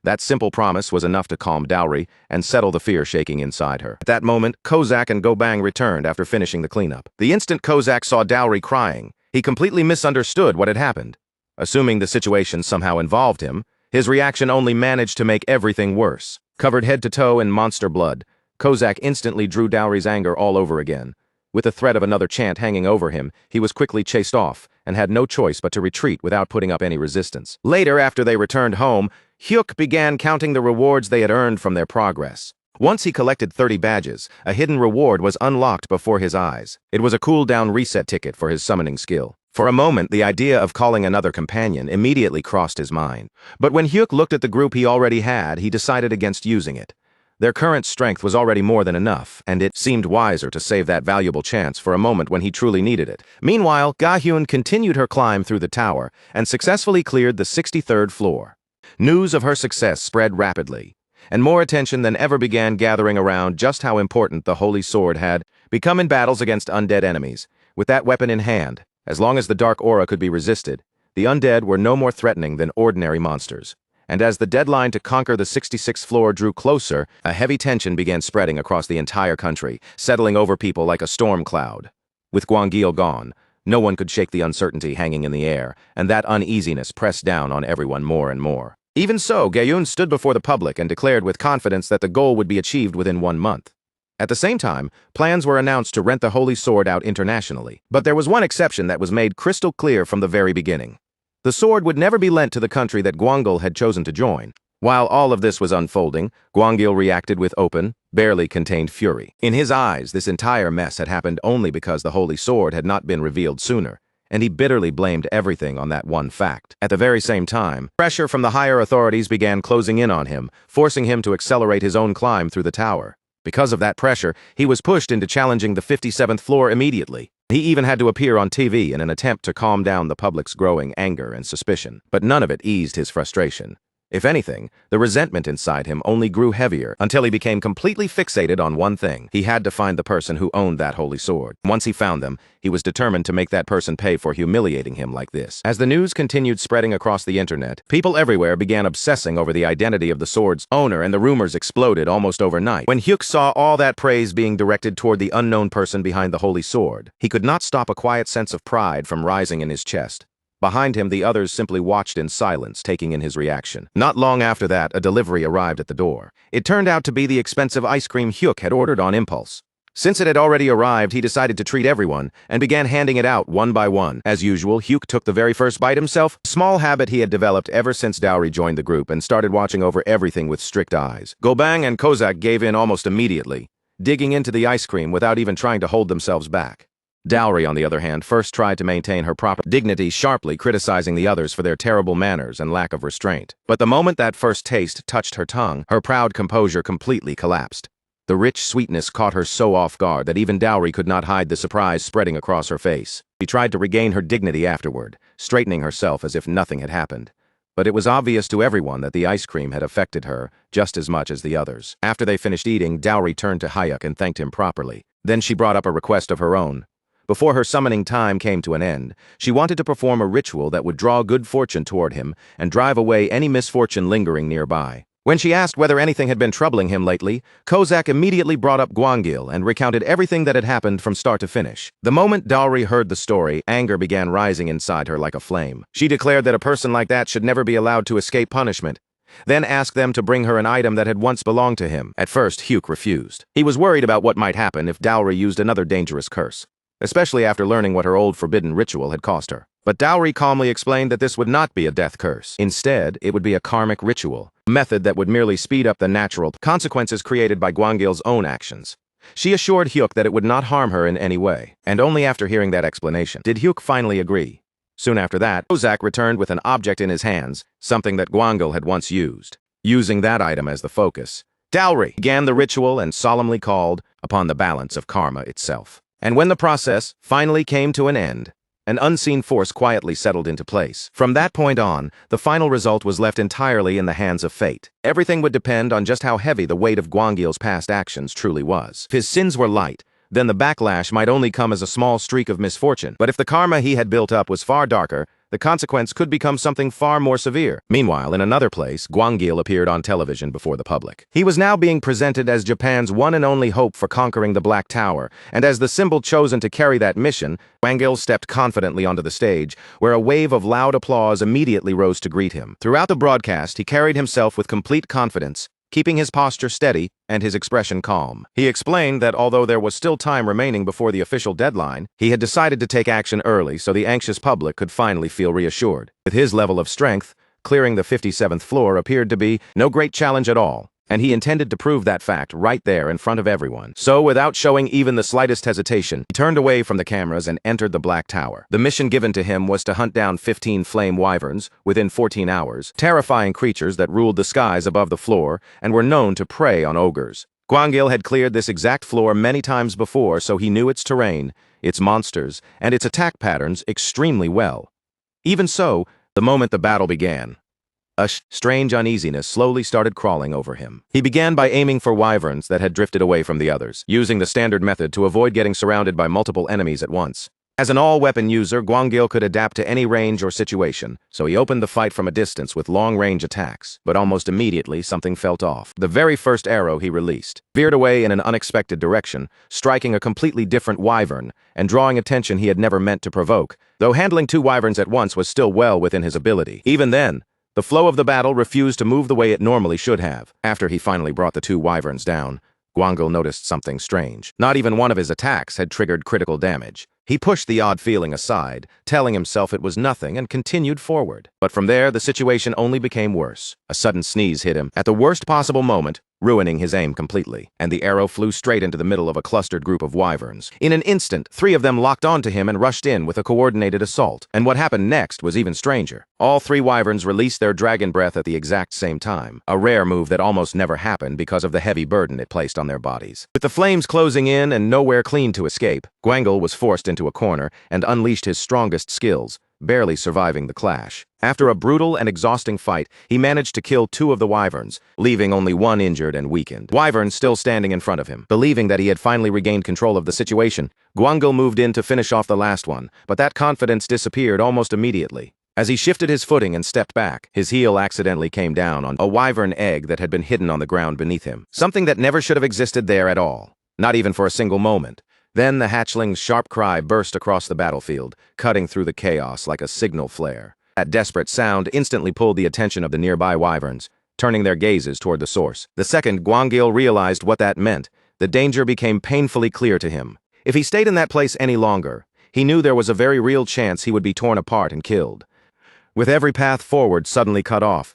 That simple promise was enough to calm Dowry and settle the fear shaking inside her. At that moment, Kozak and Gobang returned after finishing the cleanup. The instant Kozak saw Dowry crying, he completely misunderstood what had happened. Assuming the situation somehow involved him, his reaction only managed to make everything worse. Covered head to toe in monster blood, Kozak instantly drew Dowry's anger all over again. With the threat of another chant hanging over him, he was quickly chased off and had no choice but to retreat without putting up any resistance. Later, after they returned home, Hyuk began counting the rewards they had earned from their progress. Once he collected 30 badges, a hidden reward was unlocked before his eyes. It was a cooldown reset ticket for his summoning skill. For a moment, the idea of calling another companion immediately crossed his mind. But when Hyuk looked at the group he already had, he decided against using it. Their current strength was already more than enough, and it seemed wiser to save that valuable chance for a moment when he truly needed it. Meanwhile, Ga-hyun continued her climb through the tower and successfully cleared the 63rd floor. News of her success spread rapidly, and more attention than ever began gathering around just how important the Holy Sword had become in battles against undead enemies. With that weapon in hand, as long as the dark aura could be resisted, the undead were no more threatening than ordinary monsters. And as the deadline to conquer the 66th floor drew closer, a heavy tension began spreading across the entire country, settling over people like a storm cloud. With Gwanggil gone, no one could shake the uncertainty hanging in the air, and that uneasiness pressed down on everyone more and more. Even so, Ga-hyun stood before the public and declared with confidence that the goal would be achieved within 1 month. At the same time, plans were announced to rent the Holy Sword out internationally. But there was one exception that was made crystal clear from the very beginning. The sword would never be lent to the country that Gwanggil had chosen to join. While all of this was unfolding, Gwanggil reacted with open, barely contained fury. In his eyes, this entire mess had happened only because the Holy Sword had not been revealed sooner, and he bitterly blamed everything on that one fact. At the very same time, pressure from the higher authorities began closing in on him, forcing him to accelerate his own climb through the tower. Because of that pressure, he was pushed into challenging the 57th floor immediately. He even had to appear on TV in an attempt to calm down the public's growing anger and suspicion. But none of it eased his frustration. If anything, the resentment inside him only grew heavier until he became completely fixated on one thing. He had to find the person who owned that holy sword. Once he found them, he was determined to make that person pay for humiliating him like this. As the news continued spreading across the internet, people everywhere began obsessing over the identity of the sword's owner, and the rumors exploded almost overnight. When Hyuk saw all that praise being directed toward the unknown person behind the holy sword, he could not stop a quiet sense of pride from rising in his chest. Behind him, the others simply watched in silence, taking in his reaction. Not long after that, a delivery arrived at the door. It turned out to be the expensive ice cream Hyuk had ordered on impulse. Since it had already arrived, he decided to treat everyone and began handing it out one by one. As usual, Hyuk took the very first bite himself, a small habit he had developed ever since Dowry joined the group and started watching over everything with strict eyes. Gobang and Kozak gave in almost immediately, digging into the ice cream without even trying to hold themselves back. Dowry, on the other hand, first tried to maintain her proper dignity, sharply criticizing the others for their terrible manners and lack of restraint. But the moment that first taste touched her tongue, her proud composure completely collapsed. The rich sweetness caught her so off guard that even Dowry could not hide the surprise spreading across her face. She tried to regain her dignity afterward, straightening herself as if nothing had happened. But it was obvious to everyone that the ice cream had affected her just as much as the others. After they finished eating, Dowry turned to Hyuk and thanked him properly. Then she brought up a request of her own. Before her summoning time came to an end, she wanted to perform a ritual that would draw good fortune toward him and drive away any misfortune lingering nearby. When she asked whether anything had been troubling him lately, Kozak immediately brought up Gwangil and recounted everything that had happened from start to finish. The moment Dowry heard the story, anger began rising inside her like a flame. She declared that a person like that should never be allowed to escape punishment, then asked them to bring her an item that had once belonged to him. At first, Hyuk refused. He was worried about what might happen if Dowry used another dangerous curse, especially after learning what her old forbidden ritual had cost her. But Dowry calmly explained that this would not be a death curse. Instead, it would be a karmic ritual, a method that would merely speed up the natural consequences created by Gwangil's own actions. She assured Hyuk that it would not harm her in any way, and only after hearing that explanation did Hyuk finally agree. Soon after that, Kozak returned with an object in his hands, something that Gwangil had once used. Using that item as the focus, Dowry began the ritual and solemnly called upon the balance of karma itself. And when the process finally came to an end, an unseen force quietly settled into place. From that point on, the final result was left entirely in the hands of fate. Everything would depend on just how heavy the weight of Gwangil's past actions truly was. If his sins were light, then the backlash might only come as a small streak of misfortune. But if the karma he had built up was far darker, the consequence could become something far more severe. Meanwhile, in another place, Gwangil appeared on television before the public. He was now being presented as Japan's one and only hope for conquering the Black Tower, and as the symbol chosen to carry that mission, Gwangil stepped confidently onto the stage, where a wave of loud applause immediately rose to greet him. Throughout the broadcast, he carried himself with complete confidence, keeping his posture steady and his expression calm. He explained that although there was still time remaining before the official deadline, he had decided to take action early so the anxious public could finally feel reassured. With his level of strength, clearing the 57th floor appeared to be no great challenge at all, and he intended to prove that fact right there in front of everyone. So, without showing even the slightest hesitation, he turned away from the cameras and entered the Black Tower. The mission given to him was to hunt down 15 flame wyverns within 14 hours, terrifying creatures that ruled the skies above the floor and were known to prey on ogres. Gwangil had cleared this exact floor many times before, so he knew its terrain, its monsters, and its attack patterns extremely well. Even so, the moment the battle began, a strange uneasiness slowly started crawling over him. He began by aiming for wyverns that had drifted away from the others, using the standard method to avoid getting surrounded by multiple enemies at once. As an all-weapon user, Gwangil could adapt to any range or situation, so he opened the fight from a distance with long-range attacks. But almost immediately, something felt off. The very first arrow he released veered away in an unexpected direction, striking a completely different wyvern and drawing attention he had never meant to provoke, though handling 2 wyverns at once was still well within his ability. Even then, the flow of the battle refused to move the way it normally should have. After he finally brought the 2 wyverns down, Gwangil noticed something strange. Not even one of his attacks had triggered critical damage. He pushed the odd feeling aside, telling himself it was nothing, and continued forward. But from there, the situation only became worse. A sudden sneeze hit him at the worst possible moment, ruining his aim completely, and the arrow flew straight into the middle of a clustered group of wyverns. In an instant, 3 of them locked onto him and rushed in with a coordinated assault. And what happened next was even stranger. All 3 wyverns released their dragon breath at the exact same time, a rare move that almost never happened because of the heavy burden it placed on their bodies. With the flames closing in and nowhere clean to escape, Gwangil was forced into a corner and unleashed his strongest skills, barely surviving the clash. After a brutal and exhausting fight, he managed to kill 2 of the wyverns, leaving only 1 injured and weakened. Wyvern still standing in front of him. Believing that he had finally regained control of the situation, Gwangil moved in to finish off the last one, but that confidence disappeared almost immediately. As he shifted his footing and stepped back, his heel accidentally came down on a wyvern egg that had been hidden on the ground beneath him. Something that never should have existed there at all, not even for a single moment. Then the hatchling's sharp cry burst across the battlefield, cutting through the chaos like a signal flare. That desperate sound instantly pulled the attention of the nearby wyverns, turning their gazes toward the source. The second Gwangil realized what that meant, The danger became painfully clear to him. If he stayed in that place any longer, he knew there was a very real chance he would be torn apart and killed. With every path forward suddenly cut off,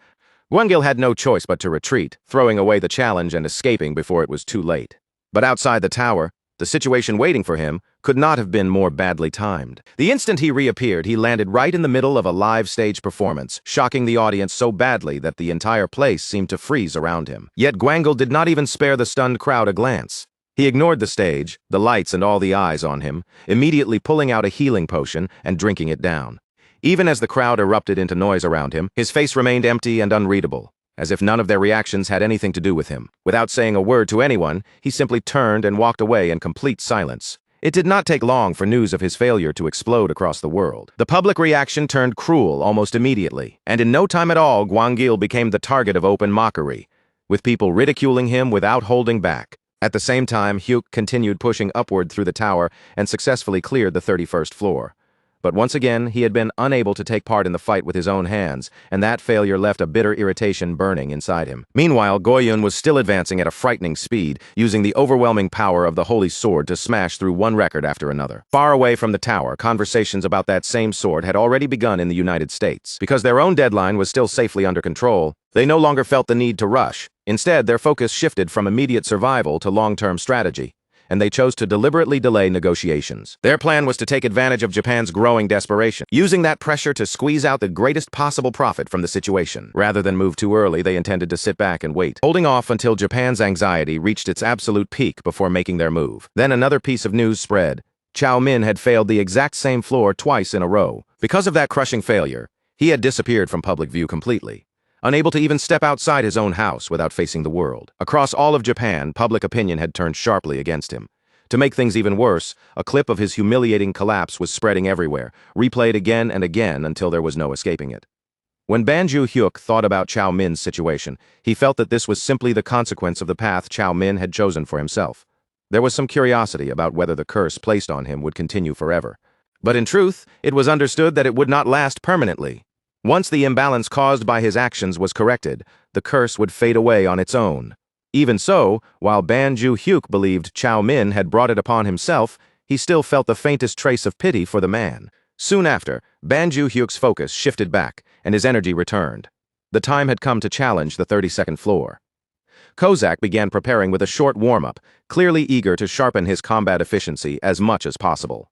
Gwangil had no choice but to retreat, throwing away the challenge and escaping before it was too late. But outside the tower, the situation waiting for him could not have been more badly timed. The instant he reappeared, he landed right in the middle of a live stage performance, shocking the audience so badly that the entire place seemed to freeze around him. Yet Gwangil did not even spare the stunned crowd a glance. He ignored the stage, the lights and all the eyes on him, immediately pulling out a healing potion and drinking it down. Even as the crowd erupted into noise around him, his face remained empty and unreadable, as if none of their reactions had anything to do with him. Without saying a word to anyone, he simply turned and walked away in complete silence. It did not take long for news of his failure to explode across the world. The public reaction turned cruel almost immediately, and in no time at all, Gwangil became the target of open mockery, with people ridiculing him without holding back. At the same time, Hyuk continued pushing upward through the tower and successfully cleared the 31st floor. But once again, he had been unable to take part in the fight with his own hands, and that failure left a bitter irritation burning inside him. Meanwhile, Goyun was still advancing at a frightening speed, using the overwhelming power of the Holy Sword to smash through one record after another. Far away from the tower, conversations about that same sword had already begun in the United States. Because their own deadline was still safely under control, they no longer felt the need to rush. Instead, their focus shifted from immediate survival to long-term strategy, and they chose to deliberately delay negotiations. Their plan was to take advantage of Japan's growing desperation, using that pressure to squeeze out the greatest possible profit from the situation. Rather than move too early, they intended to sit back and wait, holding off until Japan's anxiety reached its absolute peak before making their move. Then another piece of news spread. Chow Min had failed the exact same floor twice in a row. Because of that crushing failure, he had disappeared from public view completely, unable to even step outside his own house without facing the world. Across all of Japan, public opinion had turned sharply against him. To make things even worse, a clip of his humiliating collapse was spreading everywhere, replayed again and again until there was no escaping it. When Banju Hyuk thought about Chow Min's situation, he felt that this was simply the consequence of the path Chow Min had chosen for himself. There was some curiosity about whether the curse placed on him would continue forever. But in truth, it was understood that it would not last permanently. Once the imbalance caused by his actions was corrected, the curse would fade away on its own. Even so, while Banju Hyuk believed Chow Min had brought it upon himself, he still felt the faintest trace of pity for the man. Soon after, Banju Hyuk's focus shifted back, and his energy returned. The time had come to challenge the 32nd floor. Kozak began preparing with a short warm-up, clearly eager to sharpen his combat efficiency as much as possible.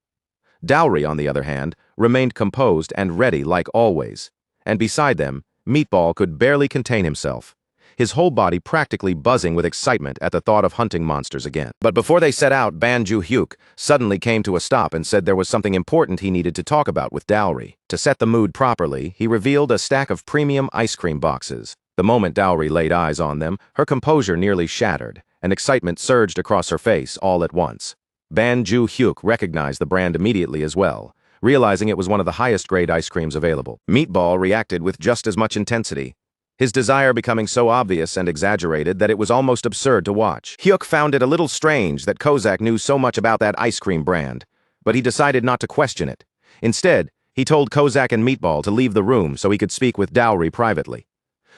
Dowry, on the other hand, remained composed and ready like always. And beside them, Meatball could barely contain himself, his whole body practically buzzing with excitement at the thought of hunting monsters again. But before they set out, Banju Hyuk suddenly came to a stop and said there was something important he needed to talk about with Dowry. To set the mood properly, he revealed a stack of premium ice cream boxes. The moment Dowry laid eyes on them, her composure nearly shattered, and excitement surged across her face all at once. Banju Hyuk recognized the brand immediately as well, realizing it was one of the highest-grade ice creams available. Meatball reacted with just as much intensity, his desire becoming so obvious and exaggerated that it was almost absurd to watch. Hyuk found it a little strange that Kozak knew so much about that ice cream brand, but he decided not to question it. Instead, he told Kozak and Meatball to leave the room so he could speak with Dowry privately.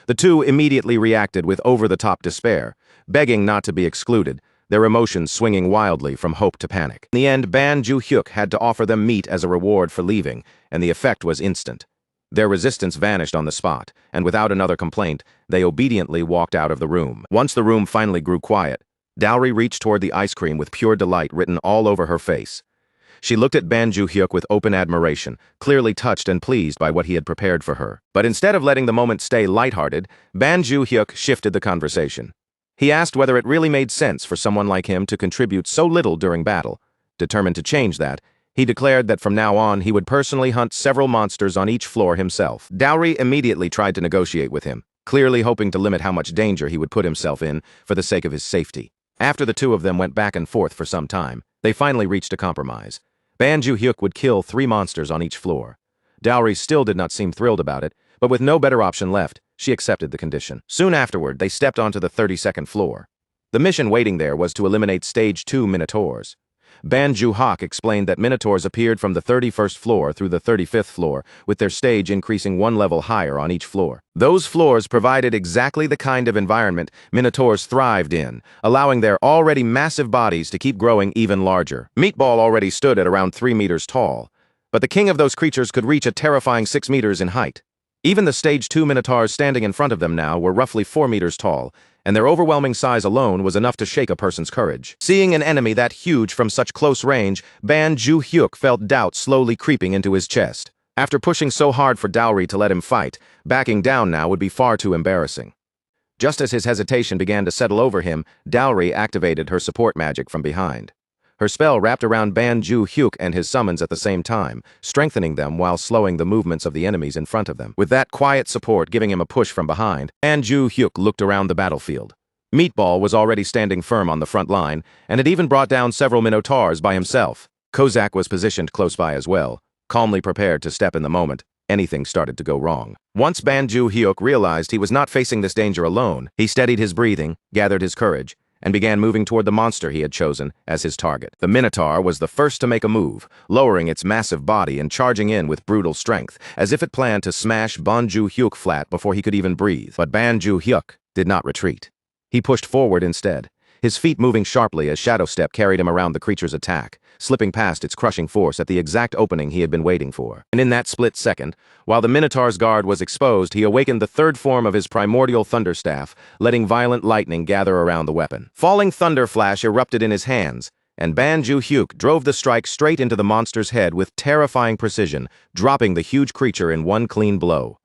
The two immediately reacted with over-the-top despair, begging not to be excluded, their emotions swinging wildly from hope to panic. In the end, Banju Hyuk had to offer them meat as a reward for leaving, and the effect was instant. Their resistance vanished on the spot, and without another complaint, they obediently walked out of the room. Once the room finally grew quiet, Dowry reached toward the ice cream with pure delight written all over her face. She looked at Banju Hyuk with open admiration, clearly touched and pleased by what he had prepared for her. But instead of letting the moment stay lighthearted, Banju Hyuk shifted the conversation. He asked whether it really made sense for someone like him to contribute so little during battle. Determined to change that, he declared that from now on he would personally hunt several monsters on each floor himself. Dowry immediately tried to negotiate with him, clearly hoping to limit how much danger he would put himself in for the sake of his safety. After the two of them went back and forth for some time, they finally reached a compromise. Banju Hyuk would kill 3 monsters on each floor. Dowry still did not seem thrilled about it, but with no better option left, she accepted the condition. Soon afterward, they stepped onto the 32nd floor. The mission waiting there was to eliminate Stage 2 Minotaurs. Ban Ju-hak explained that minotaurs appeared from the 31st floor through the 35th floor, with their stage increasing one level higher on each floor. Those floors provided exactly the kind of environment minotaurs thrived in, allowing their already massive bodies to keep growing even larger. Meatball already stood at around 3 meters tall, but the king of those creatures could reach a terrifying 6 meters in height. Even the stage 2 minotaurs standing in front of them now were roughly 4 meters tall, and their overwhelming size alone was enough to shake a person's courage. Seeing an enemy that huge from such close range, Ban Ju-hyuk felt doubt slowly creeping into his chest. After pushing so hard for Dowry to let him fight, backing down now would be far too embarrassing. Just as his hesitation began to settle over him, Dowry activated her support magic from behind. Her spell wrapped around Ban Ju-hyuk and his summons at the same time, strengthening them while slowing the movements of the enemies in front of them. With that quiet support giving him a push from behind, Ban Ju-hyuk looked around the battlefield. Meatball was already standing firm on the front line, and had even brought down several minotaurs by himself. Kozak was positioned close by as well, calmly prepared to step in the moment anything started to go wrong. Once Ban Ju-hyuk realized he was not facing this danger alone, he steadied his breathing, gathered his courage, and began moving toward the monster he had chosen as his target. The Minotaur was the first to make a move, lowering its massive body and charging in with brutal strength, as if it planned to smash Ban Ju-hyuk flat before he could even breathe. But Ban Ju-hyuk did not retreat. He pushed forward instead, his feet moving sharply as Shadow Step carried him around the creature's attack, slipping past its crushing force at the exact opening he had been waiting for. And in that split second, while the Minotaur's guard was exposed, he awakened the third form of his primordial thunderstaff, letting violent lightning gather around the weapon. Falling thunder flash erupted in his hands, and Ban Ju-hyuk drove the strike straight into the monster's head with terrifying precision, dropping the huge creature in one clean blow.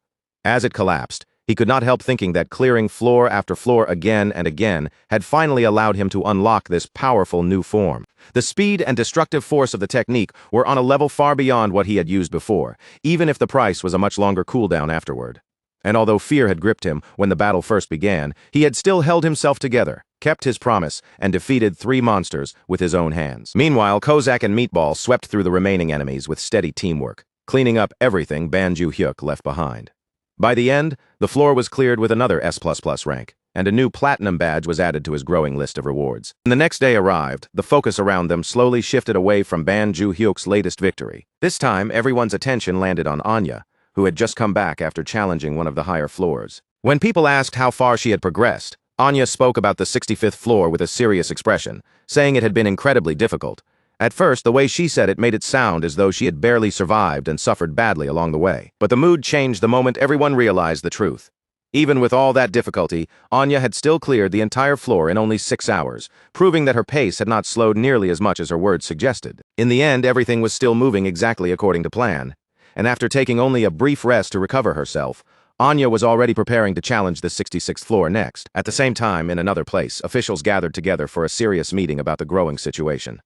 As it collapsed, he could not help thinking that clearing floor after floor again and again had finally allowed him to unlock this powerful new form. The speed and destructive force of the technique were on a level far beyond what he had used before, even if the price was a much longer cooldown afterward. And although fear had gripped him when the battle first began, he had still held himself together, kept his promise, and defeated 3 monsters with his own hands. Meanwhile, Kozak and Meatball swept through the remaining enemies with steady teamwork, cleaning up everything Ban Ju-hyuk left behind. By the end, the floor was cleared with another S++ rank, and a new platinum badge was added to his growing list of rewards. When the next day arrived, the focus around them slowly shifted away from Ban Ju-hyuk's latest victory. This time, everyone's attention landed on Anya, who had just come back after challenging one of the higher floors. When people asked how far she had progressed, Anya spoke about the 65th floor with a serious expression, saying it had been incredibly difficult. At first, the way she said it made it sound as though she had barely survived and suffered badly along the way. But the mood changed the moment everyone realized the truth. Even with all that difficulty, Anya had still cleared the entire floor in only 6 hours, proving that her pace had not slowed nearly as much as her words suggested. In the end, everything was still moving exactly according to plan, and after taking only a brief rest to recover herself, Anya was already preparing to challenge the 66th floor next. At the same time, in another place, officials gathered together for a serious meeting about the growing situation.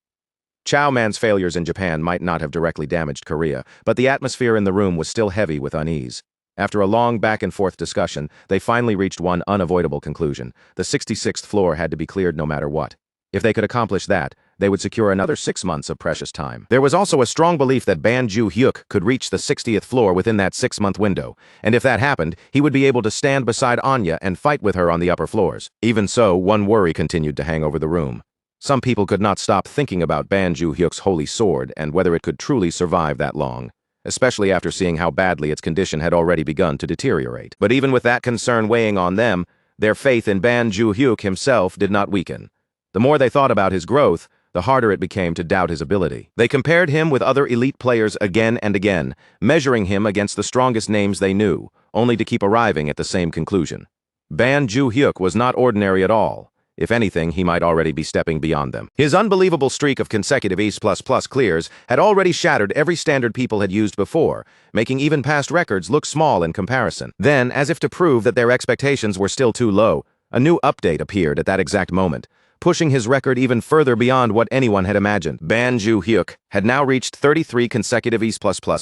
Chow Man's failures in Japan might not have directly damaged Korea, but the atmosphere in the room was still heavy with unease. After a long back-and-forth discussion, they finally reached one unavoidable conclusion. The 66th floor had to be cleared no matter what. If they could accomplish that, they would secure another 6 months of precious time. There was also a strong belief that Ban Ju-hyuk could reach the 60th floor within that 6-month window, and if that happened, he would be able to stand beside Anya and fight with her on the upper floors. Even so, one worry continued to hang over the room. Some people could not stop thinking about Ban Ju-hyuk's holy sword and whether it could truly survive that long, especially after seeing how badly its condition had already begun to deteriorate. But even with that concern weighing on them, their faith in Ban Ju-hyuk himself did not weaken. The more they thought about his growth, the harder it became to doubt his ability. They compared him with other elite players again and again, measuring him against the strongest names they knew, only to keep arriving at the same conclusion. Ban Ju-hyuk was not ordinary at all. If anything, he might already be stepping beyond them. His unbelievable streak of consecutive E++ clears had already shattered every standard people had used before, making even past records look small in comparison. Then, as if to prove that their expectations were still too low, a new update appeared at that exact moment, pushing his record even further beyond what anyone had imagined. Ban Ju-hyuk had now reached 33 consecutive E++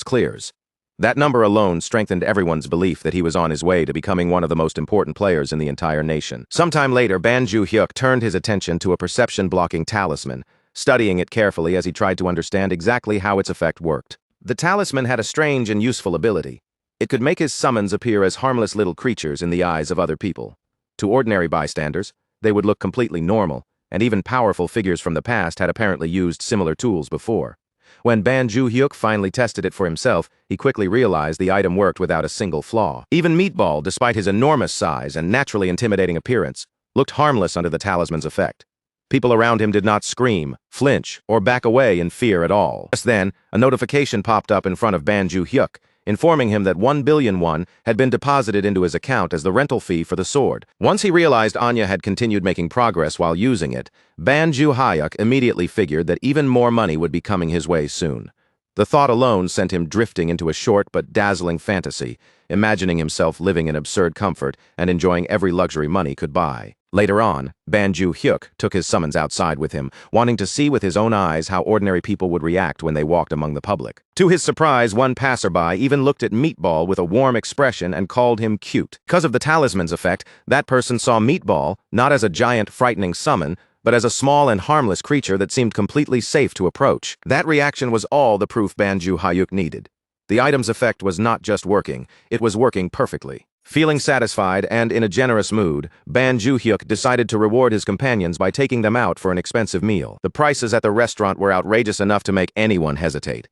clears. That number alone strengthened everyone's belief that he was on his way to becoming one of the most important players in the entire nation. Sometime later, Ban Ju-hyuk turned his attention to a perception-blocking talisman, studying it carefully as he tried to understand exactly how its effect worked. The talisman had a strange and useful ability. It could make his summons appear as harmless little creatures in the eyes of other people. To ordinary bystanders, they would look completely normal, and even powerful figures from the past had apparently used similar tools before. When Ban Ju-hyuk finally tested it for himself, he quickly realized the item worked without a single flaw. Even Meatball, despite his enormous size and naturally intimidating appearance, looked harmless under the talisman's effect. People around him did not scream, flinch, or back away in fear at all. Just then, a notification popped up in front of Ban Ju-hyuk, informing him that 1 billion won had been deposited into his account as the rental fee for the sword. Once he realized Anya had continued making progress while using it, Ban Ju-hyuk immediately figured that even more money would be coming his way soon. The thought alone sent him drifting into a short but dazzling fantasy, imagining himself living in absurd comfort and enjoying every luxury money could buy. Later on, Ban Ju-hyuk took his summons outside with him, wanting to see with his own eyes how ordinary people would react when they walked among the public. To his surprise, one passerby even looked at Meatball with a warm expression and called him cute. Because of the talisman's effect, that person saw Meatball not as a giant, frightening summon, but as a small and harmless creature that seemed completely safe to approach. That reaction was all the proof Ban Ju-hyuk needed. The item's effect was not just working, it was working perfectly. Feeling satisfied and in a generous mood, Ban Ju-hyuk decided to reward his companions by taking them out for an expensive meal. The prices at the restaurant were outrageous enough to make anyone hesitate.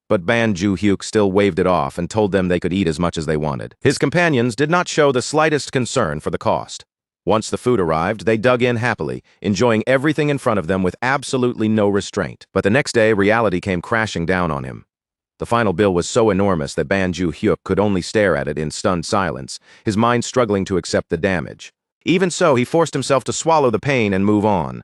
But Ban Ju-hyuk still waved it off and told them they could eat as much as they wanted. His companions did not show the slightest concern for the cost. Once the food arrived, they dug in happily, enjoying everything in front of them with absolutely no restraint. But the next day, reality came crashing down on him. The final bill was so enormous that Ban Ju-hyuk could only stare at it in stunned silence, his mind struggling to accept the damage. Even so, he forced himself to swallow the pain and move on.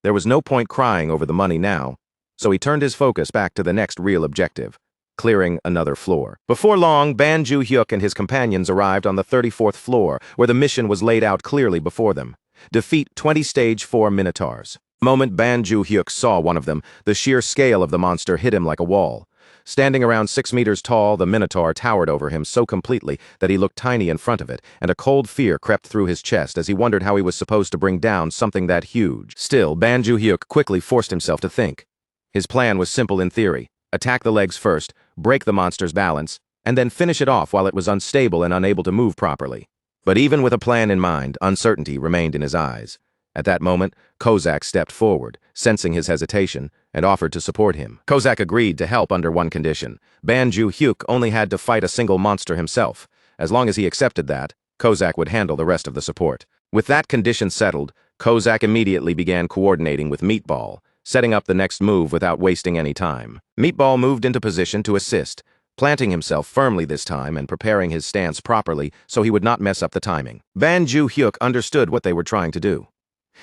There was no point crying over the money now, so he turned his focus back to the next real objective, clearing another floor. Before long, Ban Ju-hyuk and his companions arrived on the 34th floor, where the mission was laid out clearly before them. Defeat 20 Stage 4 Minotaurs. The moment Ban Ju-hyuk saw one of them, the sheer scale of the monster hit him like a wall. Standing around 6 meters tall, the Minotaur towered over him so completely that he looked tiny in front of it, and a cold fear crept through his chest as he wondered how he was supposed to bring down something that huge. Still, Ban Ju-hyuk quickly forced himself to think. His plan was simple in theory. Attack the legs first, break the monster's balance, and then finish it off while it was unstable and unable to move properly. But even with a plan in mind, uncertainty remained in his eyes. At that moment, Kozak stepped forward, sensing his hesitation, and offered to support him. Kozak agreed to help under one condition. Ban Ju-hyuk only had to fight a single monster himself. As long as he accepted that, Kozak would handle the rest of the support. With that condition settled, Kozak immediately began coordinating with Meatball, setting up the next move without wasting any time. Meatball moved into position to assist, planting himself firmly this time and preparing his stance properly so he would not mess up the timing. Ban Ju-hyuk understood what they were trying to do.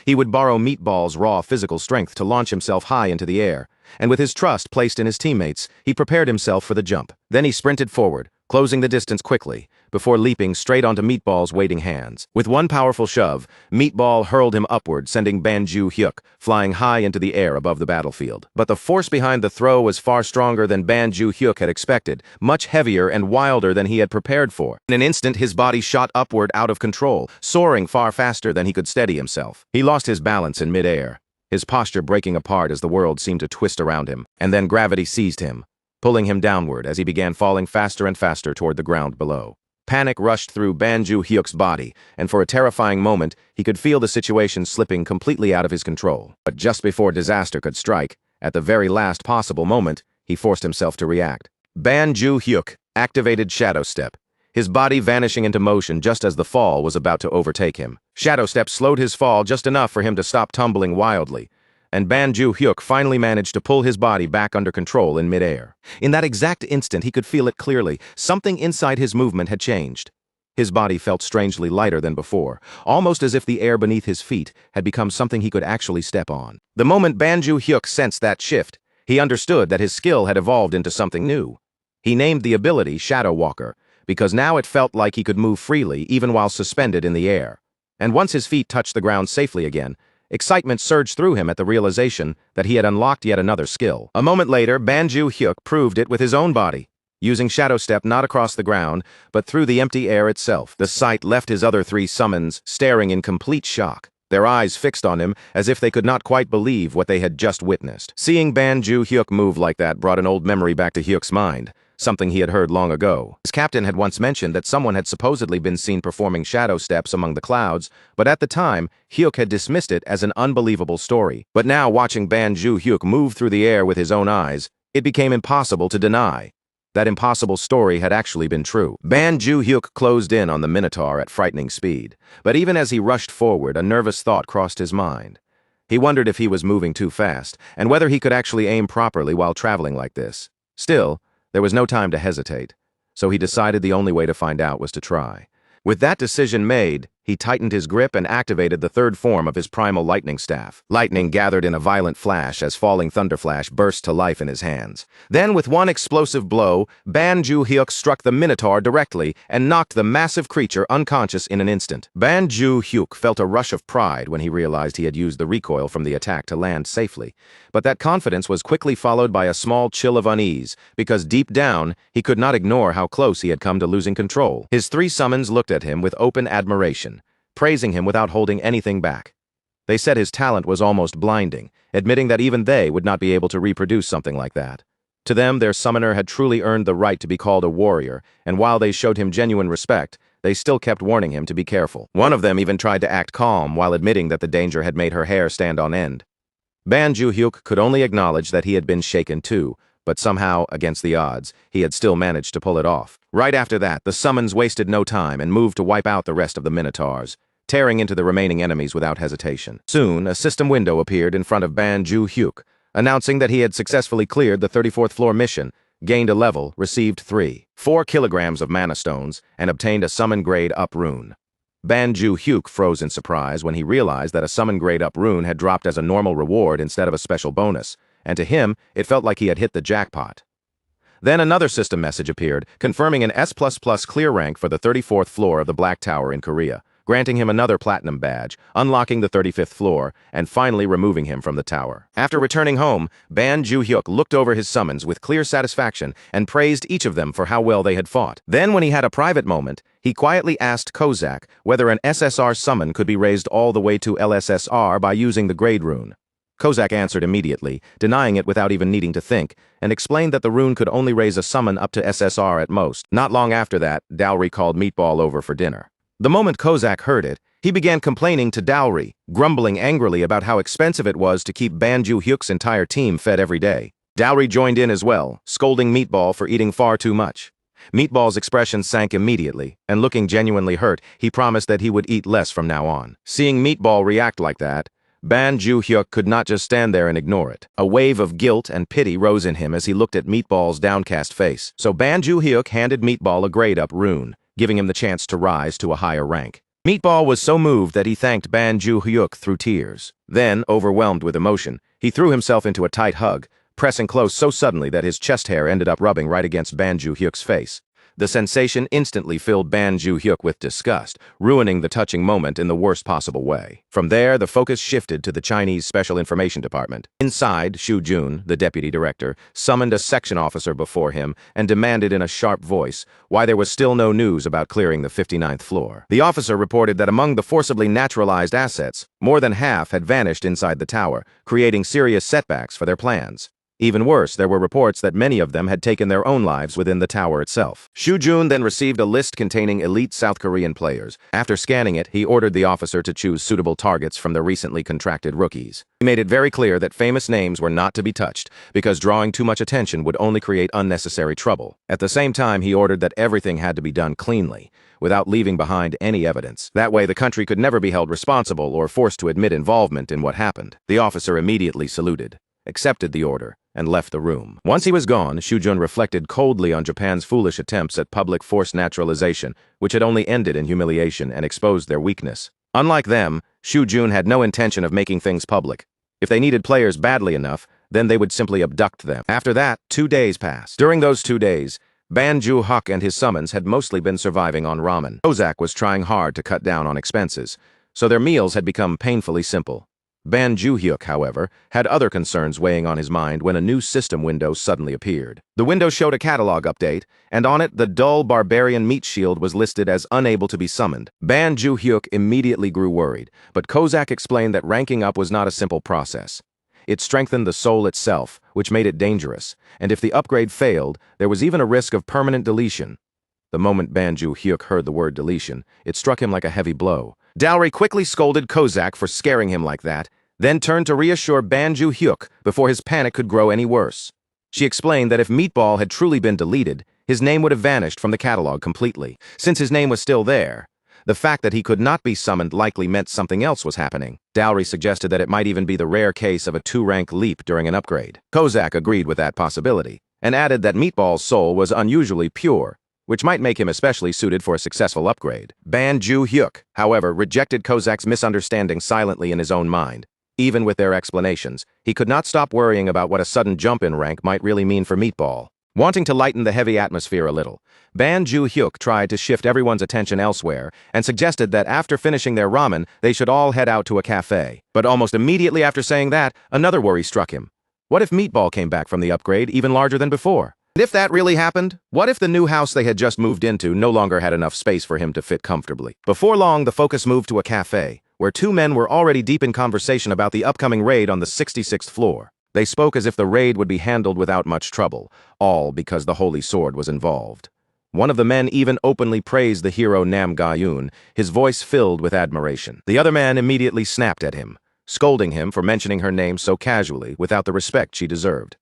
He would borrow Meatball's raw physical strength to launch himself high into the air, and with his trust placed in his teammates, he prepared himself for the jump. Then he sprinted forward, closing the distance quickly, before leaping straight onto Meatball's waiting hands. With one powerful shove, Meatball hurled him upward, sending Ban Ju-hyuk flying high into the air above the battlefield. But the force behind the throw was far stronger than Ban Ju-hyuk had expected, much heavier and wilder than he had prepared for. In an instant, his body shot upward out of control, soaring far faster than he could steady himself. He lost his balance in midair, his posture breaking apart as the world seemed to twist around him, and then gravity seized him, pulling him downward as he began falling faster and faster toward the ground below. Panic rushed through Ban Ju-hyuk's body, and for a terrifying moment, he could feel the situation slipping completely out of his control. But just before disaster could strike, at the very last possible moment, he forced himself to react. Ban Ju-hyuk activated Shadow Step, his body vanishing into motion just as the fall was about to overtake him. Shadow Step slowed his fall just enough for him to stop tumbling wildly, and Ban Ju-hyuk finally managed to pull his body back under control in midair. In that exact instant, he could feel it clearly. Something inside his movement had changed. His body felt strangely lighter than before, almost as if the air beneath his feet had become something he could actually step on. The moment Ban Ju-hyuk sensed that shift, he understood that his skill had evolved into something new. He named the ability Shadow Walker, because now it felt like he could move freely even while suspended in the air. And once his feet touched the ground safely again, excitement surged through him at the realization that he had unlocked yet another skill. A moment later, Ban Ju-hyuk proved it with his own body, using Shadow Step not across the ground, but through the empty air itself. The sight left his other 3 summons staring in complete shock, their eyes fixed on him as if they could not quite believe what they had just witnessed. Seeing Ban Ju-hyuk move like that brought an old memory back to Hyuk's mind, something he had heard long ago. His captain had once mentioned that someone had supposedly been seen performing shadow steps among the clouds, but at the time, Hyuk had dismissed it as an unbelievable story. But now, watching Ban Ju-hyuk move through the air with his own eyes, it became impossible to deny. That impossible story had actually been true. Ban Ju-hyuk closed in on the Minotaur at frightening speed, but even as he rushed forward, a nervous thought crossed his mind. He wondered if he was moving too fast, and whether he could actually aim properly while traveling like this. Still, there was no time to hesitate, so he decided the only way to find out was to try. With that decision made, he tightened his grip and activated the third form of his primal lightning staff. Lightning gathered in a violent flash as falling thunderflash burst to life in his hands. Then, with one explosive blow, Ban Ju-hyuk struck the Minotaur directly and knocked the massive creature unconscious in an instant. Ban Ju-hyuk felt a rush of pride when he realized he had used the recoil from the attack to land safely. But that confidence was quickly followed by a small chill of unease, because deep down, he could not ignore how close he had come to losing control. His three summons looked at him with open admiration, praising him without holding anything back. They said his talent was almost blinding, admitting that even they would not be able to reproduce something like that. To them, their summoner had truly earned the right to be called a warrior, and while they showed him genuine respect, they still kept warning him to be careful. One of them even tried to act calm while admitting that the danger had made her hair stand on end. Ban Ju-hyuk could only acknowledge that he had been shaken too, but somehow, against the odds, he had still managed to pull it off. Right after that, the summons wasted no time and moved to wipe out the rest of the Minotaurs, tearing into the remaining enemies without hesitation. Soon, a system window appeared in front of Ban Ju-hyuk, announcing that he had successfully cleared the 34th floor mission, gained a level, received 4 kilograms of mana stones, and obtained a summon grade up rune. Ban Ju-hyuk froze in surprise when he realized that a summon grade up rune had dropped as a normal reward instead of a special bonus, and to him, it felt like he had hit the jackpot. Then another system message appeared, confirming an S++ clear rank for the 34th floor of the Black Tower in Korea, granting him another platinum badge, unlocking the 35th floor, and finally removing him from the tower. After returning home, Ban Ju-hyuk looked over his summons with clear satisfaction and praised each of them for how well they had fought. Then, when he had a private moment, he quietly asked Kozak whether an SSR summon could be raised all the way to LSSR by using the grade rune. Kozak answered immediately, denying it without even needing to think, and explained that the rune could only raise a summon up to SSR at most. Not long after that, Dowry called Meatball over for dinner. The moment Kozak heard it, he began complaining to Dowry, grumbling angrily about how expensive it was to keep Ban Ju-hyuk's entire team fed every day. Dowry joined in as well, scolding Meatball for eating far too much. Meatball's expression sank immediately, and looking genuinely hurt, he promised that he would eat less from now on. Seeing Meatball react like that, Ban Ju-hyuk could not just stand there and ignore it. A wave of guilt and pity rose in him as he looked at Meatball's downcast face. So Ban Ju-hyuk handed Meatball a grade-up rune, giving him the chance to rise to a higher rank. Meatball was so moved that he thanked Ban Ju-hyuk through tears. Then, overwhelmed with emotion, he threw himself into a tight hug, pressing close so suddenly that his chest hair ended up rubbing right against Ban Ju-hyuk's face. The sensation instantly filled Ban Ju-hyuk with disgust, ruining the touching moment in the worst possible way. From there, the focus shifted to the Chinese Special Information Department. Inside, Xu Jun, the deputy director, summoned a section officer before him and demanded in a sharp voice why there was still no news about clearing the 59th floor. The officer reported that among the forcibly naturalized assets, more than half had vanished inside the tower, creating serious setbacks for their plans. Even worse, there were reports that many of them had taken their own lives within the tower itself. Xu Jun then received a list containing elite South Korean players. After scanning it, he ordered the officer to choose suitable targets from the recently contracted rookies. He made it very clear that famous names were not to be touched, because drawing too much attention would only create unnecessary trouble. At the same time, he ordered that everything had to be done cleanly, without leaving behind any evidence. That way, the country could never be held responsible or forced to admit involvement in what happened. The officer immediately saluted, accepted the order, and left the room. Once he was gone, Xu Jun reflected coldly on Japan's foolish attempts at public forced naturalization, which had only ended in humiliation and exposed their weakness. Unlike them, Xu Jun had no intention of making things public. If they needed players badly enough, then they would simply abduct them. After that, 2 days passed. During those 2 days, Ban Ju-hyuk and his summons had mostly been surviving on ramen. Kozak was trying hard to cut down on expenses, so their meals had become painfully simple. Ban Ju-hyuk, however, had other concerns weighing on his mind when a new system window suddenly appeared. The window showed a catalog update, and on it the dull barbarian meat shield was listed as unable to be summoned. Ban Ju-hyuk immediately grew worried, but Kozak explained that ranking up was not a simple process. It strengthened the soul itself, which made it dangerous, and if the upgrade failed, there was even a risk of permanent deletion. The moment Ban Ju-hyuk heard the word deletion, it struck him like a heavy blow. Dowry quickly scolded Kozak for scaring him like that, then turned to reassure Ban Ju-hyuk before his panic could grow any worse. She explained that if Meatball had truly been deleted, his name would have vanished from the catalog completely. Since his name was still there, the fact that he could not be summoned likely meant something else was happening. Dowry suggested that it might even be the rare case of a 2-rank leap during an upgrade. Kozak agreed with that possibility, and added that Meatball's soul was unusually pure, which might make him especially suited for a successful upgrade. Ban Ju-hyuk, however, rejected Kozak's misunderstanding silently in his own mind. Even with their explanations, he could not stop worrying about what a sudden jump in rank might really mean for Meatball. Wanting to lighten the heavy atmosphere a little, Ban Ju-hyuk tried to shift everyone's attention elsewhere and suggested that after finishing their ramen, they should all head out to a cafe. But almost immediately after saying that, another worry struck him. What if Meatball came back from the upgrade even larger than before? And if that really happened, what if the new house they had just moved into no longer had enough space for him to fit comfortably? Before long, the focus moved to a cafe, where two men were already deep in conversation about the upcoming raid on the 66th floor. They spoke as if the raid would be handled without much trouble, all because the Holy Sword was involved. One of the men even openly praised the hero Nam Ga-yoon, his voice filled with admiration. The other man immediately snapped at him, scolding him for mentioning her name so casually without the respect she deserved.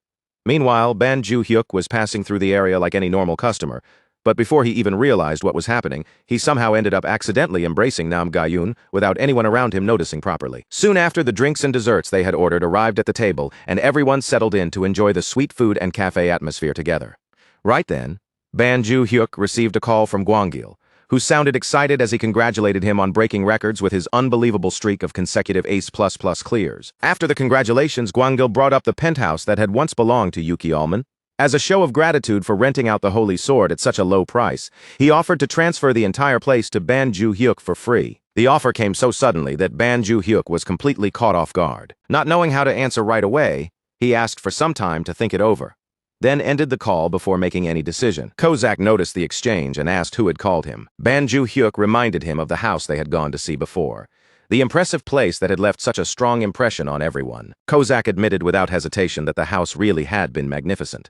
Meanwhile, Ban Ju-hyuk was passing through the area like any normal customer, but before he even realized what was happening, he somehow ended up accidentally embracing Nam Ga-yoon without anyone around him noticing properly. Soon after, the drinks and desserts they had ordered arrived at the table, and everyone settled in to enjoy the sweet food and cafe atmosphere together. Right then, Ban Ju-hyuk received a call from Gwangil, who sounded excited as he congratulated him on breaking records with his unbelievable streak of consecutive Ace++ clears. After the congratulations, Gwangil brought up the penthouse that had once belonged to Yuki Allman. As a show of gratitude for renting out the Holy Sword at such a low price, he offered to transfer the entire place to Ban Ju-hyuk for free. The offer came so suddenly that Ban Ju-hyuk was completely caught off guard. Not knowing how to answer right away, he asked for some time to think it over, then ended the call before making any decision. Kozak noticed the exchange and asked who had called him. Ban Ju-hyuk reminded him of the house they had gone to see before, the impressive place that had left such a strong impression on everyone. Kozak admitted without hesitation that the house really had been magnificent.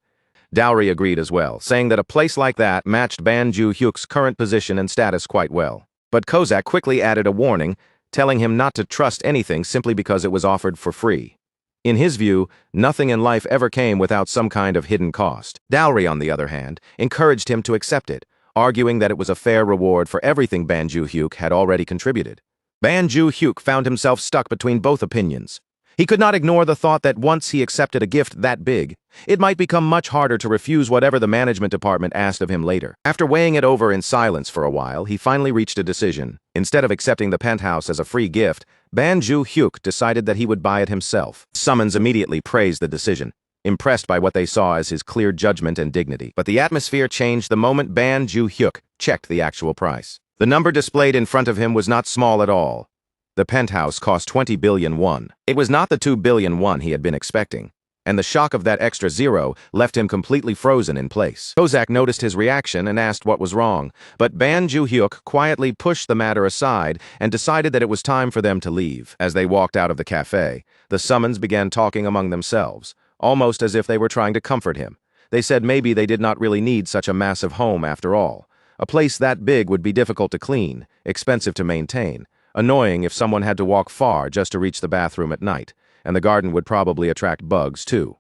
Dowry agreed as well, saying that a place like that matched Ban Ju-hyuk's current position and status quite well. But Kozak quickly added a warning, telling him not to trust anything simply because it was offered for free. In his view, nothing in life ever came without some kind of hidden cost. Dowry, on the other hand, encouraged him to accept it, arguing that it was a fair reward for everything Ban Ju-hyuk had already contributed. Ban Ju-hyuk found himself stuck between both opinions. He could not ignore the thought that once he accepted a gift that big, it might become much harder to refuse whatever the management department asked of him later. After weighing it over in silence for a while, he finally reached a decision. Instead of accepting the penthouse as a free gift, Ban Ju-hyuk decided that he would buy it himself. Summons immediately praised the decision, impressed by what they saw as his clear judgment and dignity. But the atmosphere changed the moment Ban Ju-hyuk checked the actual price. The number displayed in front of him was not small at all. The penthouse cost 20 billion won. It was not the 2 billion won he had been expecting, and the shock of that extra zero left him completely frozen in place. Kozak noticed his reaction and asked what was wrong, but Ban Ju-hyuk quietly pushed the matter aside and decided that it was time for them to leave. As they walked out of the cafe, the summons began talking among themselves, almost as if they were trying to comfort him. They said maybe they did not really need such a massive home after all. A place that big would be difficult to clean, expensive to maintain, annoying if someone had to walk far just to reach the bathroom at night, and the garden would probably attract bugs too.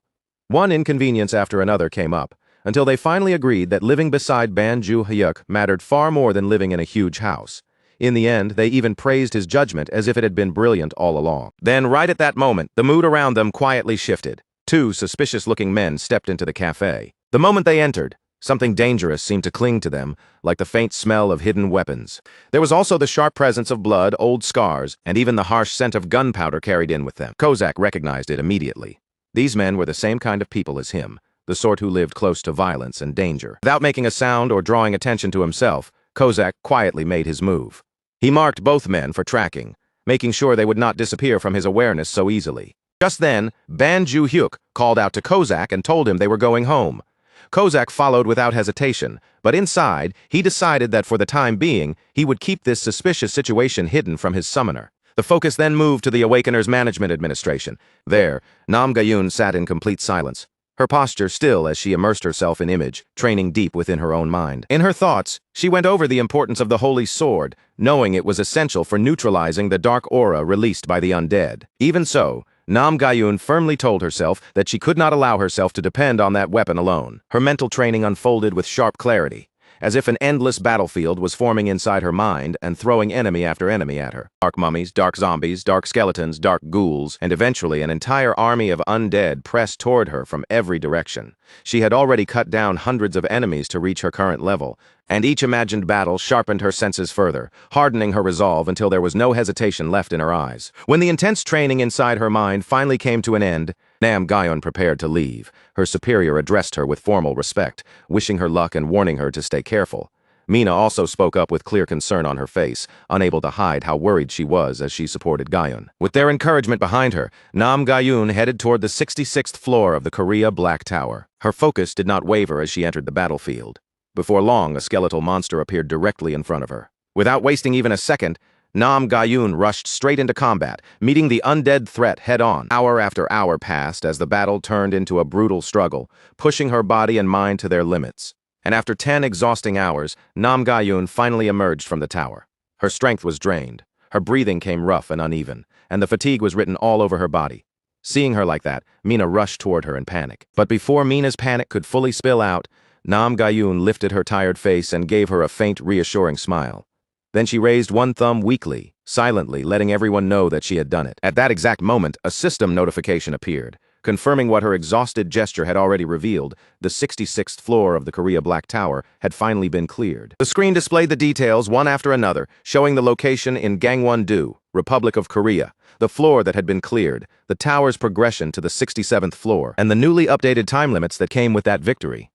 One inconvenience after another came up, until they finally agreed that living beside Ban Ju-hyuk mattered far more than living in a huge house. In the end, they even praised his judgment as if it had been brilliant all along. Then, right at that moment, the mood around them quietly shifted. Two suspicious-looking men stepped into the cafe. The moment they entered, something dangerous seemed to cling to them, like the faint smell of hidden weapons. There was also the sharp presence of blood, old scars, and even the harsh scent of gunpowder carried in with them. Kozak recognized it immediately. These men were the same kind of people as him, the sort who lived close to violence and danger. Without making a sound or drawing attention to himself, Kozak quietly made his move. He marked both men for tracking, making sure they would not disappear from his awareness so easily. Just then, Ban Ju-hyuk called out to Kozak and told him they were going home. Kozak followed without hesitation, but inside, he decided that for the time being, he would keep this suspicious situation hidden from his summoner. The focus then moved to the Awakener's Management Administration. There, Nam Gayun sat in complete silence, her posture still as she immersed herself in image, training deep within her own mind. In her thoughts, she went over the importance of the Holy Sword, knowing it was essential for neutralizing the dark aura released by the undead. Even so, Nam Gayun firmly told herself that she could not allow herself to depend on that weapon alone. Her mental training unfolded with sharp clarity, as if an endless battlefield was forming inside her mind and throwing enemy after enemy at her. Dark mummies, dark zombies, dark skeletons, dark ghouls, and eventually an entire army of undead pressed toward her from every direction. She had already cut down hundreds of enemies to reach her current level, and each imagined battle sharpened her senses further, hardening her resolve until there was no hesitation left in her eyes. When the intense training inside her mind finally came to an end, Nam Gayun prepared to leave. Her superior addressed her with formal respect, wishing her luck and warning her to stay careful. Mina also spoke up with clear concern on her face, unable to hide how worried she was as she supported Gayun. With their encouragement behind her, Nam Gayun headed toward the 66th floor of the Korea Black Tower. Her focus did not waver as she entered the battlefield. Before long, a skeletal monster appeared directly in front of her. Without wasting even a second, Nam Gayun rushed straight into combat, meeting the undead threat head-on. Hour after hour passed as the battle turned into a brutal struggle, pushing her body and mind to their limits. And after 10 exhausting hours, Nam Gayun finally emerged from the tower. Her strength was drained, her breathing came rough and uneven, and the fatigue was written all over her body. Seeing her like that, Mina rushed toward her in panic. But before Mina's panic could fully spill out, Nam Gayun lifted her tired face and gave her a faint, reassuring smile. Then she raised one thumb weakly, silently, letting everyone know that she had done it. At that exact moment, a system notification appeared, confirming what her exhausted gesture had already revealed. The 66th floor of the Korea Black Tower had finally been cleared. The screen displayed the details one after another, showing the location in Gangwon-do, Republic of Korea, the floor that had been cleared, the tower's progression to the 67th floor, and the newly updated time limits that came with that victory.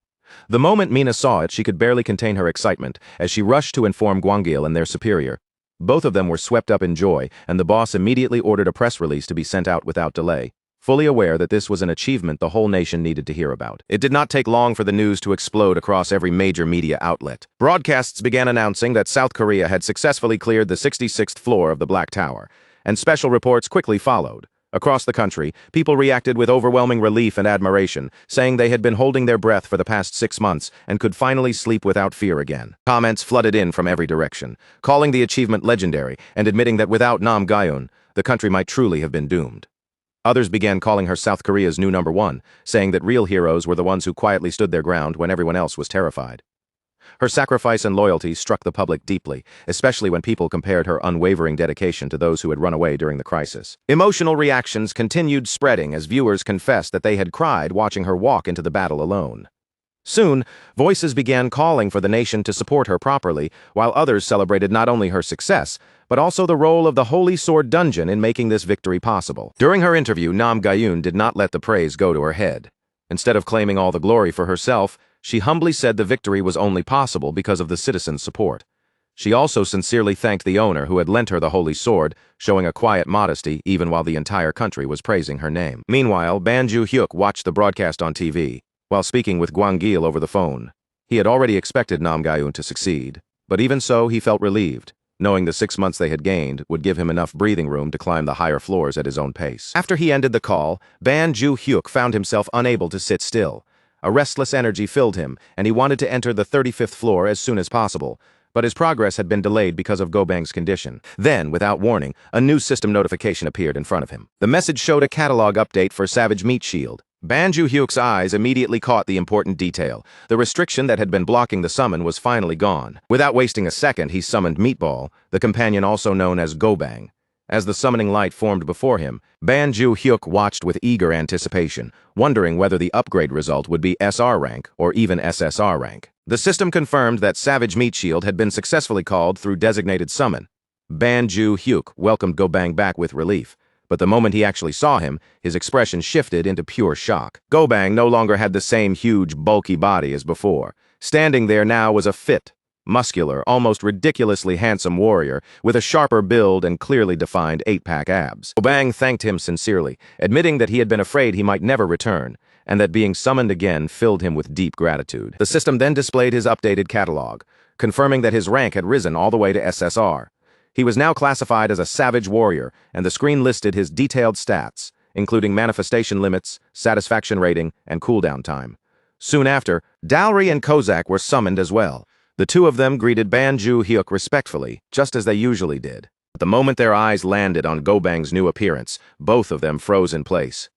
The moment Mina saw it, she could barely contain her excitement as she rushed to inform Gwangil and their superior. Both of them were swept up in joy, and the boss immediately ordered a press release to be sent out without delay, fully aware that this was an achievement the whole nation needed to hear about. It did not take long for the news to explode across every major media outlet. Broadcasts began announcing that South Korea had successfully cleared the 66th floor of the Black Tower, and special reports quickly followed. Across the country, people reacted with overwhelming relief and admiration, saying they had been holding their breath for the past 6 months and could finally sleep without fear again. Comments flooded in from every direction, calling the achievement legendary and admitting that without Nam Gayun, the country might truly have been doomed. Others began calling her South Korea's new #1, saying that real heroes were the ones who quietly stood their ground when everyone else was terrified. Her sacrifice and loyalty struck the public deeply, especially when people compared her unwavering dedication to those who had run away during the crisis. Emotional reactions continued spreading as viewers confessed that they had cried watching her walk into the battle alone. Soon, voices began calling for the nation to support her properly, while others celebrated not only her success, but also the role of the Holy Sword Dungeon in making this victory possible. During her interview, Nam Gayun did not let the praise go to her head. Instead of claiming all the glory for herself, she humbly said the victory was only possible because of the citizens' support. She also sincerely thanked the owner who had lent her the Holy Sword, showing a quiet modesty even while the entire country was praising her name. Meanwhile, Ban Ju-hyuk watched the broadcast on TV, while speaking with Gwangil over the phone. He had already expected Nam Gayun to succeed, but even so, he felt relieved, knowing the 6 months they had gained would give him enough breathing room to climb the higher floors at his own pace. After he ended the call, Ban Ju-hyuk found himself unable to sit still. A restless energy filled him, and he wanted to enter the 35th floor as soon as possible, but his progress had been delayed because of Gobang's condition. Then, without warning, a new system notification appeared in front of him. The message showed a catalog update for Savage Meat Shield. Ban Ju-hyuk's eyes immediately caught the important detail. The restriction that had been blocking the summon was finally gone. Without wasting a second, he summoned Meatball, the companion also known as Gobang. As the summoning light formed before him, Ban Ju-hyuk watched with eager anticipation, wondering whether the upgrade result would be SR rank or even SSR rank. The system confirmed that Savage Meat Shield had been successfully called through designated summon. Ban Ju-hyuk welcomed Gobang back with relief, but the moment he actually saw him, his expression shifted into pure shock. Gobang no longer had the same huge, bulky body as before. Standing there now was a fit, muscular, almost ridiculously handsome warrior with a sharper build and clearly defined 8-pack abs. Gobang thanked him sincerely, admitting that he had been afraid he might never return, and that being summoned again filled him with deep gratitude. The system then displayed his updated catalog, confirming that his rank had risen all the way to SSR. He was now classified as a savage warrior, and the screen listed his detailed stats, including manifestation limits, satisfaction rating, and cooldown time. Soon after, Dowry and Kozak were summoned as well. The two of them greeted Ban Ju-hyuk respectfully, just as they usually did. But the moment their eyes landed on Gobang's new appearance, both of them froze in place.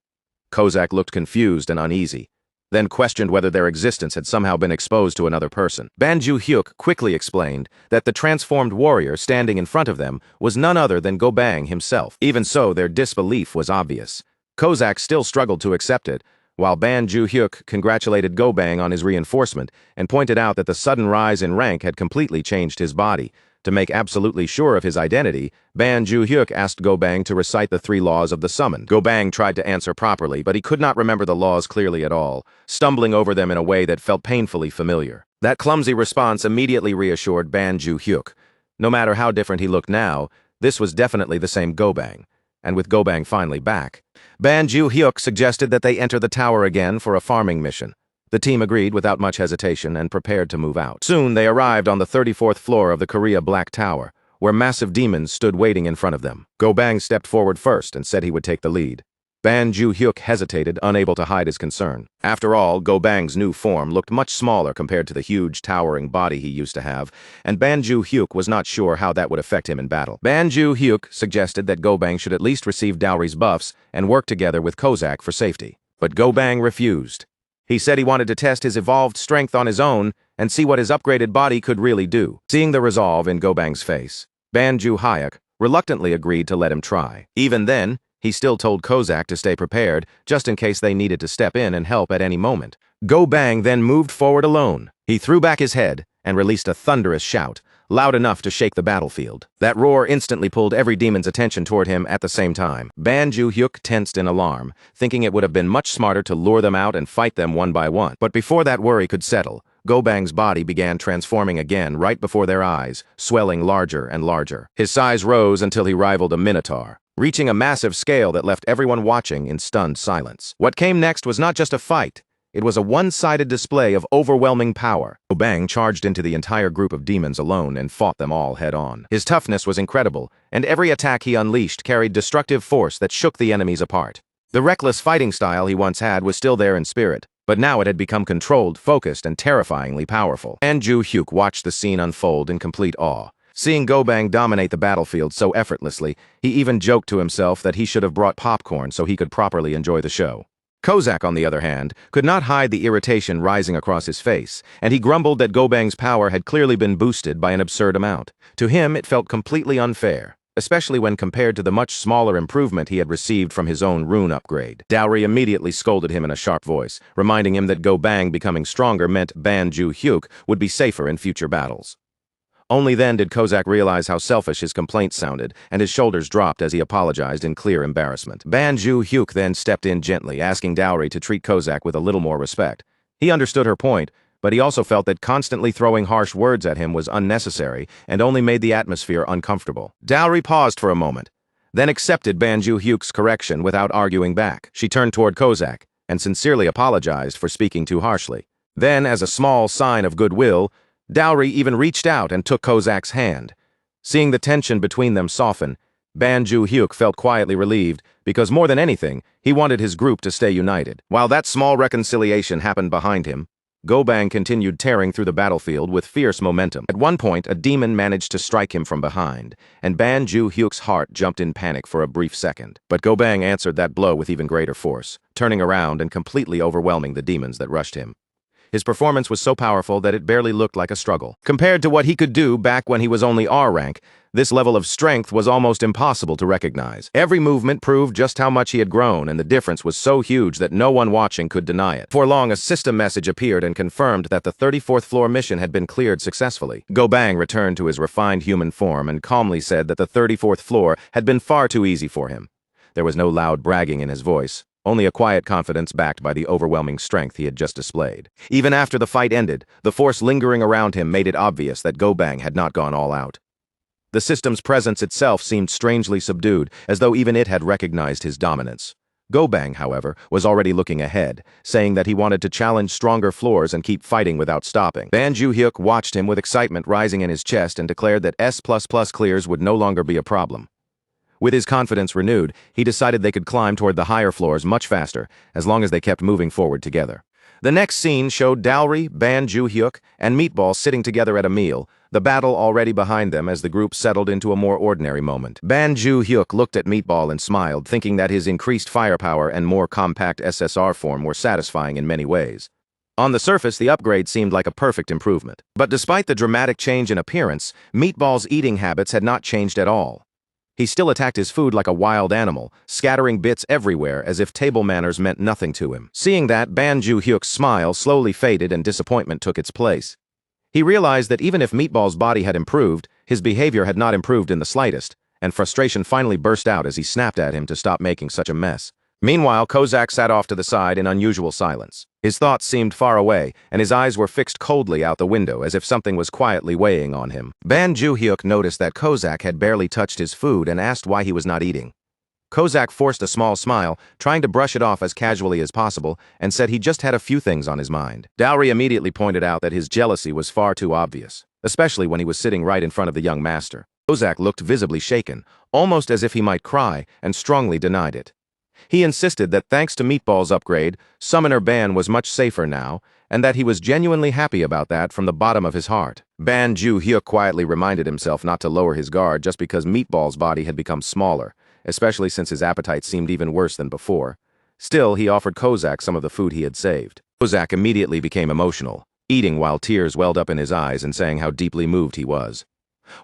Kozak looked confused and uneasy, then questioned whether their existence had somehow been exposed to another person. Ban Ju-hyuk quickly explained that the transformed warrior standing in front of them was none other than Gobang himself. Even so, their disbelief was obvious. Kozak still struggled to accept it, while Ban Ju-hyuk congratulated Gobang on his reinforcement and pointed out that the sudden rise in rank had completely changed his body. To make absolutely sure of his identity, Ban Ju-hyuk asked Gobang to recite the 3 laws of the summoned. Gobang tried to answer properly, but he could not remember the laws clearly at all, stumbling over them in a way that felt painfully familiar. That clumsy response immediately reassured Ban Ju-hyuk. No matter how different he looked now, this was definitely the same Gobang. And with Gobang finally back, Ban Ju-hyuk suggested that they enter the tower again for a farming mission. The team agreed without much hesitation and prepared to move out. Soon they arrived on the 34th floor of the Korea Black Tower, where massive demons stood waiting in front of them. Gobang stepped forward first and said he would take the lead. Ban Ju-hyuk hesitated, unable to hide his concern. After all, Gobang's new form looked much smaller compared to the huge, towering body he used to have, and Ban Ju-hyuk was not sure how that would affect him in battle. Ban Ju-hyuk suggested that Gobang should at least receive Dowry's buffs and work together with Kozak for safety. But Gobang refused. He said he wanted to test his evolved strength on his own and see what his upgraded body could really do. Seeing the resolve in Gobang's face, Ban Ju-hyuk reluctantly agreed to let him try. Even then, he still told Kozak to stay prepared, just in case they needed to step in and help at any moment. Gobang then moved forward alone. He threw back his head and released a thunderous shout, loud enough to shake the battlefield. That roar instantly pulled every demon's attention toward him at the same time. Ban Ju-hyuk tensed in alarm, thinking it would have been much smarter to lure them out and fight them one by one. But before that worry could settle, Gobang's body began transforming again right before their eyes, swelling larger and larger. His size rose until he rivaled a minotaur, reaching a massive scale that left everyone watching in stunned silence. What came next was not just a fight. It was a one-sided display of overwhelming power. Gobang charged into the entire group of demons alone and fought them all head-on. His toughness was incredible, and every attack he unleashed carried destructive force that shook the enemies apart. The reckless fighting style he once had was still there in spirit, but now it had become controlled, focused, and terrifyingly powerful. Ban Ju-hyuk watched the scene unfold in complete awe. Seeing Gobang dominate the battlefield so effortlessly, he even joked to himself that he should have brought popcorn so he could properly enjoy the show. Kozak, on the other hand, could not hide the irritation rising across his face, and he grumbled that Gobang's power had clearly been boosted by an absurd amount. To him, it felt completely unfair, especially when compared to the much smaller improvement he had received from his own rune upgrade. Dowry immediately scolded him in a sharp voice, reminding him that Gobang becoming stronger meant Ban Ju-hyuk would be safer in future battles. Only then did Kozak realize how selfish his complaints sounded, and his shoulders dropped as he apologized in clear embarrassment. Ban Ju-hyuk then stepped in gently, asking Dowry to treat Kozak with a little more respect. He understood her point, but he also felt that constantly throwing harsh words at him was unnecessary and only made the atmosphere uncomfortable. Dowry paused for a moment, then accepted Ban Ju-hyuk's correction without arguing back. She turned toward Kozak and sincerely apologized for speaking too harshly. Then, as a small sign of goodwill, Dowry even reached out and took Kozak's hand. Seeing the tension between them soften, Ban Ju-hyuk felt quietly relieved because more than anything, he wanted his group to stay united. While that small reconciliation happened behind him, Gobang continued tearing through the battlefield with fierce momentum. At one point, a demon managed to strike him from behind, and Ban Ju-hyuk's heart jumped in panic for a brief second. But Gobang answered that blow with even greater force, turning around and completely overwhelming the demons that rushed him. His performance was so powerful that it barely looked like a struggle. Compared to what he could do back when he was only R rank, this level of strength was almost impossible to recognize. Every movement proved just how much he had grown, and the difference was so huge that no one watching could deny it. Before long, a system message appeared and confirmed that the 34th floor mission had been cleared successfully. Gobang returned to his refined human form and calmly said that the 34th floor had been far too easy for him. There was no loud bragging in his voice, only a quiet confidence backed by the overwhelming strength he had just displayed. Even after the fight ended, the force lingering around him made it obvious that Gobang had not gone all out. The system's presence itself seemed strangely subdued, as though even it had recognized his dominance. Gobang, however, was already looking ahead, saying that he wanted to challenge stronger floors and keep fighting without stopping. Ban Ju-hyuk watched him with excitement rising in his chest and declared that S++ clears would no longer be a problem. With his confidence renewed, he decided they could climb toward the higher floors much faster, as long as they kept moving forward together. The next scene showed Dowry, Ban Ju-hyuk, and Meatball sitting together at a meal, the battle already behind them as the group settled into a more ordinary moment. Ban Ju-hyuk looked at Meatball and smiled, thinking that his increased firepower and more compact SSR form were satisfying in many ways. On the surface, the upgrade seemed like a perfect improvement. But despite the dramatic change in appearance, Meatball's eating habits had not changed at all. He still attacked his food like a wild animal, scattering bits everywhere as if table manners meant nothing to him. Seeing that, Ban Ju-hyuk's smile slowly faded and disappointment took its place. He realized that even if Meatball's body had improved, his behavior had not improved in the slightest, and frustration finally burst out as he snapped at him to stop making such a mess. Meanwhile, Kozak sat off to the side in unusual silence. His thoughts seemed far away, and his eyes were fixed coldly out the window as if something was quietly weighing on him. Ban Ju-hyuk noticed that Kozak had barely touched his food and asked why he was not eating. Kozak forced a small smile, trying to brush it off as casually as possible, and said he just had a few things on his mind. Dowry immediately pointed out that his jealousy was far too obvious, especially when he was sitting right in front of the young master. Kozak looked visibly shaken, almost as if he might cry, and strongly denied it. He insisted that thanks to Meatball's upgrade, Summoner Ban was much safer now, and that he was genuinely happy about that from the bottom of his heart. Ban Ju-hyuk quietly reminded himself not to lower his guard just because Meatball's body had become smaller, especially since his appetite seemed even worse than before. Still, he offered Kozak some of the food he had saved. Kozak immediately became emotional, eating while tears welled up in his eyes and saying how deeply moved he was.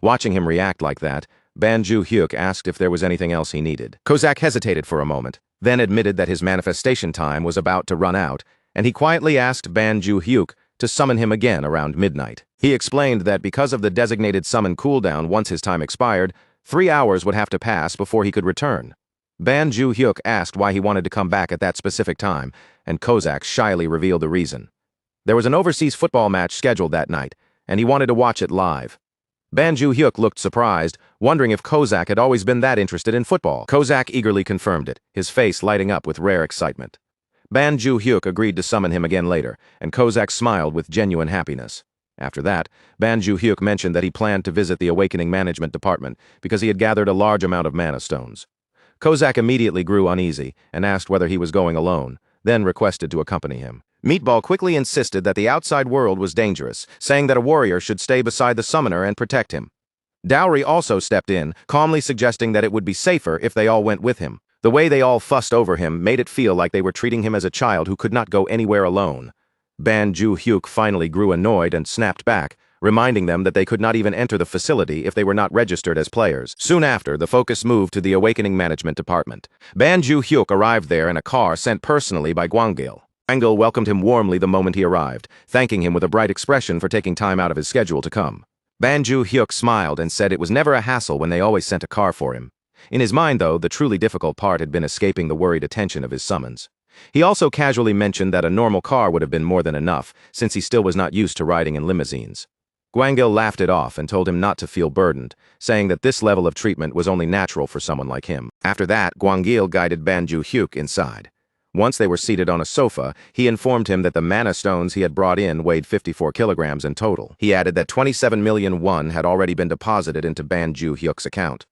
Watching him react like that, Ban Ju-hyuk asked if there was anything else he needed. Kozak hesitated for a moment, then admitted that his manifestation time was about to run out, and he quietly asked Ban Ju-hyuk to summon him again around midnight. He explained that because of the designated summon cooldown once his time expired, 3 hours would have to pass before he could return. Ban Ju-hyuk asked why he wanted to come back at that specific time, and Kozak shyly revealed the reason. There was an overseas football match scheduled that night, and he wanted to watch it live. Ban Ju-hyuk looked surprised, wondering if Kozak had always been that interested in football. Kozak eagerly confirmed it, his face lighting up with rare excitement. Ban Ju-hyuk agreed to summon him again later, and Kozak smiled with genuine happiness. After that, Ban Ju-hyuk mentioned that he planned to visit the Awakening Management Department because he had gathered a large amount of mana stones. Kozak immediately grew uneasy and asked whether he was going alone, then requested to accompany him. Meatball quickly insisted that the outside world was dangerous, saying that a warrior should stay beside the summoner and protect him. Dowry also stepped in, calmly suggesting that it would be safer if they all went with him. The way they all fussed over him made it feel like they were treating him as a child who could not go anywhere alone. Ban Ju-hyuk finally grew annoyed and snapped back, reminding them that they could not even enter the facility if they were not registered as players. Soon after, the focus moved to the Awakening Management Department. Ban Ju-hyuk arrived there in a car sent personally by Gwangil. Gwangil welcomed him warmly the moment he arrived, thanking him with a bright expression for taking time out of his schedule to come. Ban Ju-hyuk smiled and said it was never a hassle when they always sent a car for him. In his mind, though, the truly difficult part had been escaping the worried attention of his summons. He also casually mentioned that a normal car would have been more than enough, since he still was not used to riding in limousines. Gwangil laughed it off and told him not to feel burdened, saying that this level of treatment was only natural for someone like him. After that, Gwangil guided Ban Ju-hyuk inside. Once they were seated on a sofa, he informed him that the mana stones he had brought in weighed 54 kilograms in total. He added that 27 million won had already been deposited into Ban Ju-hyuk's account.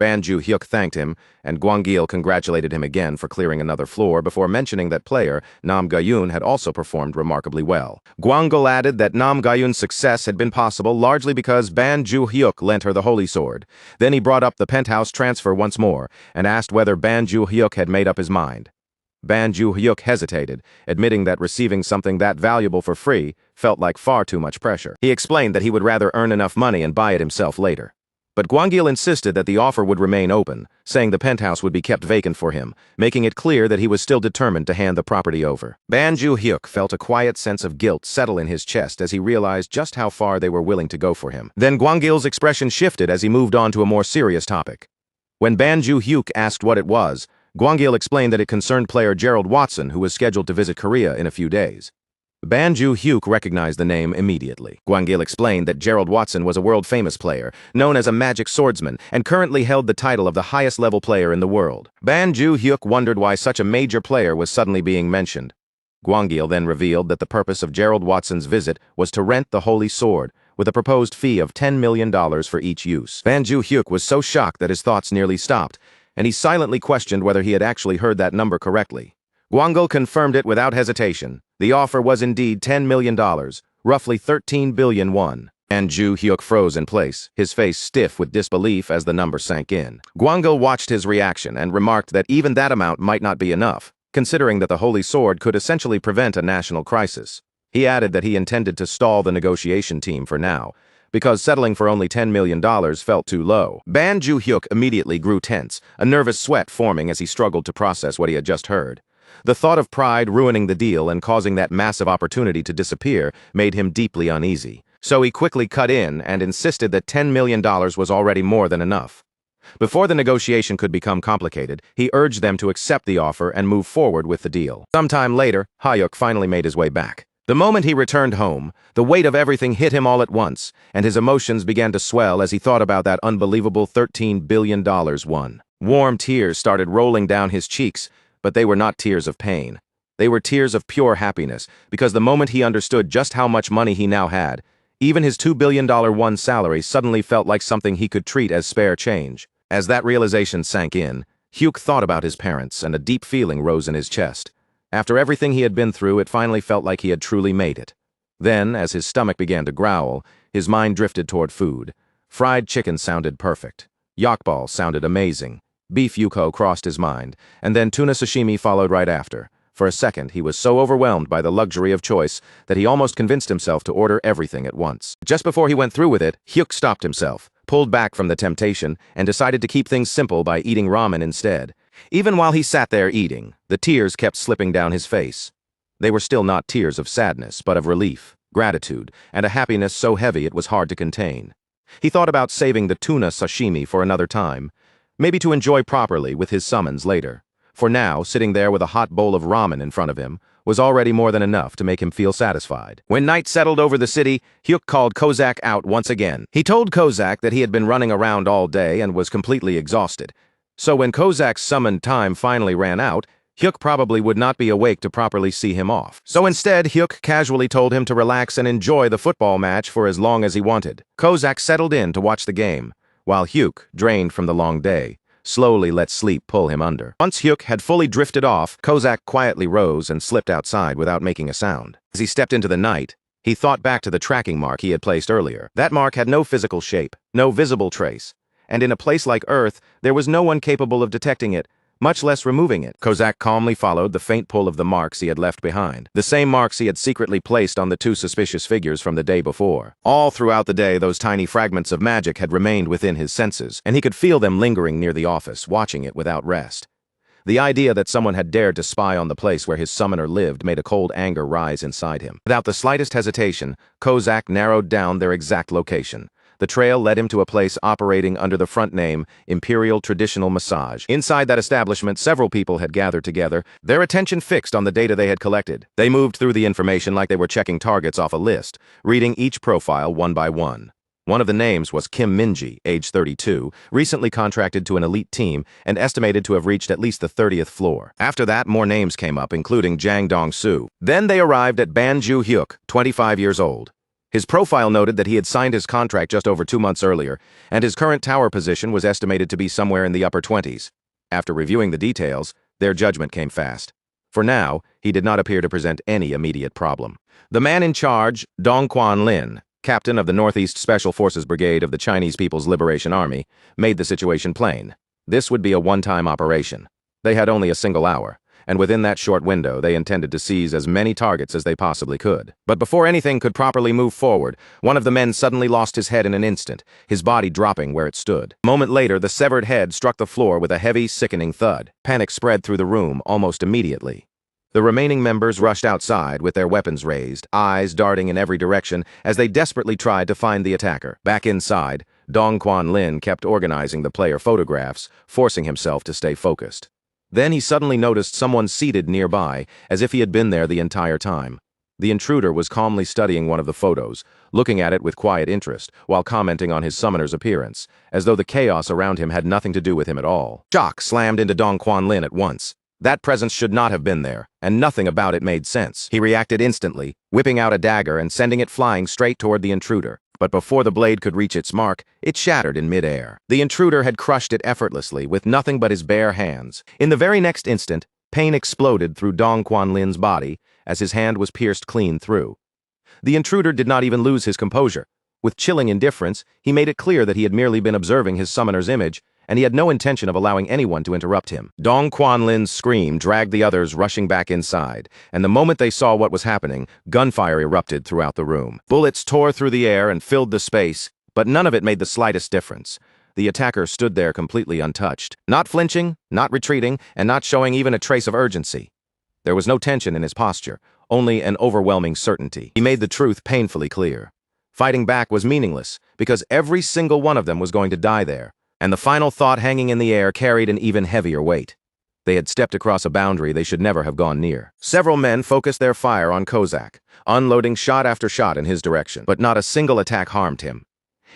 Ban Ju-hyuk thanked him, and Gwangil congratulated him again for clearing another floor before mentioning that player Nam Ga-yoon had also performed remarkably well. Gwangil added that Nam Ga-yoon's success had been possible largely because Ban Ju-hyuk lent her the Holy Sword. Then he brought up the penthouse transfer once more, and asked whether Ban Ju-hyuk had made up his mind. Ban Ju-hyuk hesitated, admitting that receiving something that valuable for free felt like far too much pressure. He explained that he would rather earn enough money and buy it himself later. But Gwangil insisted that the offer would remain open, saying the penthouse would be kept vacant for him, making it clear that he was still determined to hand the property over. Ban Ju-hyuk felt a quiet sense of guilt settle in his chest as he realized just how far they were willing to go for him. Then Gwangil's expression shifted as he moved on to a more serious topic. When Ban Ju-hyuk asked what it was, Gwangil explained that it concerned player Gerald Watson, who was scheduled to visit Korea in a few days. Banju Hyuk recognized the name immediately. Gwangil explained that Gerald Watson was a world-famous player, known as a magic swordsman, and currently held the title of the highest-level player in the world. Banju Hyuk wondered why such a major player was suddenly being mentioned. Gwangil then revealed that the purpose of Gerald Watson's visit was to rent the holy sword, with a proposed fee of $10 million for each use. Banju Hyuk was so shocked that his thoughts nearly stopped, and he silently questioned whether he had actually heard that number correctly. Gwangil confirmed it without hesitation. The offer was indeed $10 million, roughly 13 billion won. Banju Hyuk froze in place, his face stiff with disbelief as the number sank in. Gwangil watched his reaction and remarked that even that amount might not be enough, considering that the holy sword could essentially prevent a national crisis. He added that he intended to stall the negotiation team for now, because settling for only $10 million felt too low. Banju Hyuk immediately grew tense, a nervous sweat forming as he struggled to process what he had just heard. The thought of pride ruining the deal and causing that massive opportunity to disappear made him deeply uneasy. So he quickly cut in and insisted that $10 million was already more than enough. Before the negotiation could become complicated, he urged them to accept the offer and move forward with the deal. Sometime later, Hyuk finally made his way back. The moment he returned home, the weight of everything hit him all at once, and his emotions began to swell as he thought about that unbelievable $13 billion won. Warm tears started rolling down his cheeks, but they were not tears of pain. They were tears of pure happiness, because the moment he understood just how much money he now had, even his $2 billion won salary suddenly felt like something he could treat as spare change. As that realization sank in, Hyuk thought about his parents, and a deep feeling rose in his chest. After everything he had been through, it finally felt like he had truly made it. Then, as his stomach began to growl, his mind drifted toward food. Fried chicken sounded perfect. Yakbal sounded amazing. Beef yuko crossed his mind, and then tuna sashimi followed right after. For a second, he was so overwhelmed by the luxury of choice that he almost convinced himself to order everything at once. Just before he went through with it, Hyuk stopped himself, pulled back from the temptation, and decided to keep things simple by eating ramen instead. Even while he sat there eating, the tears kept slipping down his face. They were still not tears of sadness, but of relief, gratitude, and a happiness so heavy it was hard to contain. He thought about saving the tuna sashimi for another time, maybe to enjoy properly with his summons later. For now, sitting there with a hot bowl of ramen in front of him was already more than enough to make him feel satisfied. When night settled over the city, Hyuk called Kozak out once again. He told Kozak that he had been running around all day and was completely exhausted. So when Kozak's summoned time finally ran out, Hyuk probably would not be awake to properly see him off. So instead, Hyuk casually told him to relax and enjoy the football match for as long as he wanted. Kozak settled in to watch the game, while Hyuk, drained from the long day, slowly let sleep pull him under. Once Hyuk had fully drifted off, Kozak quietly rose and slipped outside without making a sound. As he stepped into the night, he thought back to the tracking mark he had placed earlier. That mark had no physical shape, no visible trace, and in a place like Earth, there was no one capable of detecting it, much less removing it. Kozak calmly followed the faint pull of the marks he had left behind, the same marks he had secretly placed on the two suspicious figures from the day before. All throughout the day, those tiny fragments of magic had remained within his senses, and he could feel them lingering near the office, watching it without rest. The idea that someone had dared to spy on the place where his summoner lived made a cold anger rise inside him. Without the slightest hesitation, Kozak narrowed down their exact location. The trail led him to a place operating under the front name Imperial Traditional Massage. Inside that establishment, several people had gathered together, their attention fixed on the data they had collected. They moved through the information like they were checking targets off a list, reading each profile one by one. One of the names was Kim Minji, age 32, recently contracted to an elite team and estimated to have reached at least the 30th floor. After that, more names came up, including Jang Dong-soo. Then they arrived at Banju Hyuk, 25 years old. His profile noted that he had signed his contract just over 2 months earlier, and his current tower position was estimated to be somewhere in the upper 20s. After reviewing the details, their judgment came fast. For now, he did not appear to present any immediate problem. The man in charge, Dong Quan Lin, captain of the Northeast Special Forces Brigade of the Chinese People's Liberation Army, made the situation plain. This would be a one-time operation. They had only a single hour, and within that short window, they intended to seize as many targets as they possibly could. But before anything could properly move forward, one of the men suddenly lost his head in an instant, his body dropping where it stood. A moment later, the severed head struck the floor with a heavy, sickening thud. Panic spread through the room almost immediately. The remaining members rushed outside with their weapons raised, eyes darting in every direction as they desperately tried to find the attacker. Back inside, Dong Quan Lin kept organizing the player photographs, forcing himself to stay focused. Then he suddenly noticed someone seated nearby, as if he had been there the entire time. The intruder was calmly studying one of the photos, looking at it with quiet interest, while commenting on his summoner's appearance, as though the chaos around him had nothing to do with him at all. Shock slammed into Dong Quanlin at once. That presence should not have been there, and nothing about it made sense. He reacted instantly, whipping out a dagger and sending it flying straight toward the intruder. But before the blade could reach its mark, it shattered in midair. The intruder had crushed it effortlessly, with nothing but his bare hands. In the very next instant, pain exploded through Dong Quanlin's body, as his hand was pierced clean through. The intruder did not even lose his composure. With chilling indifference, he made it clear that he had merely been observing his summoner's image, and he had no intention of allowing anyone to interrupt him. Dong Quanlin's scream dragged the others rushing back inside, and the moment they saw what was happening, gunfire erupted throughout the room. Bullets tore through the air and filled the space, but none of it made the slightest difference. The attacker stood there completely untouched, not flinching, not retreating, and not showing even a trace of urgency. There was no tension in his posture, only an overwhelming certainty. He made the truth painfully clear. Fighting back was meaningless, because every single one of them was going to die there, and the final thought hanging in the air carried an even heavier weight. They had stepped across a boundary they should never have gone near. Several men focused their fire on Kozak, unloading shot after shot in his direction, but not a single attack harmed him.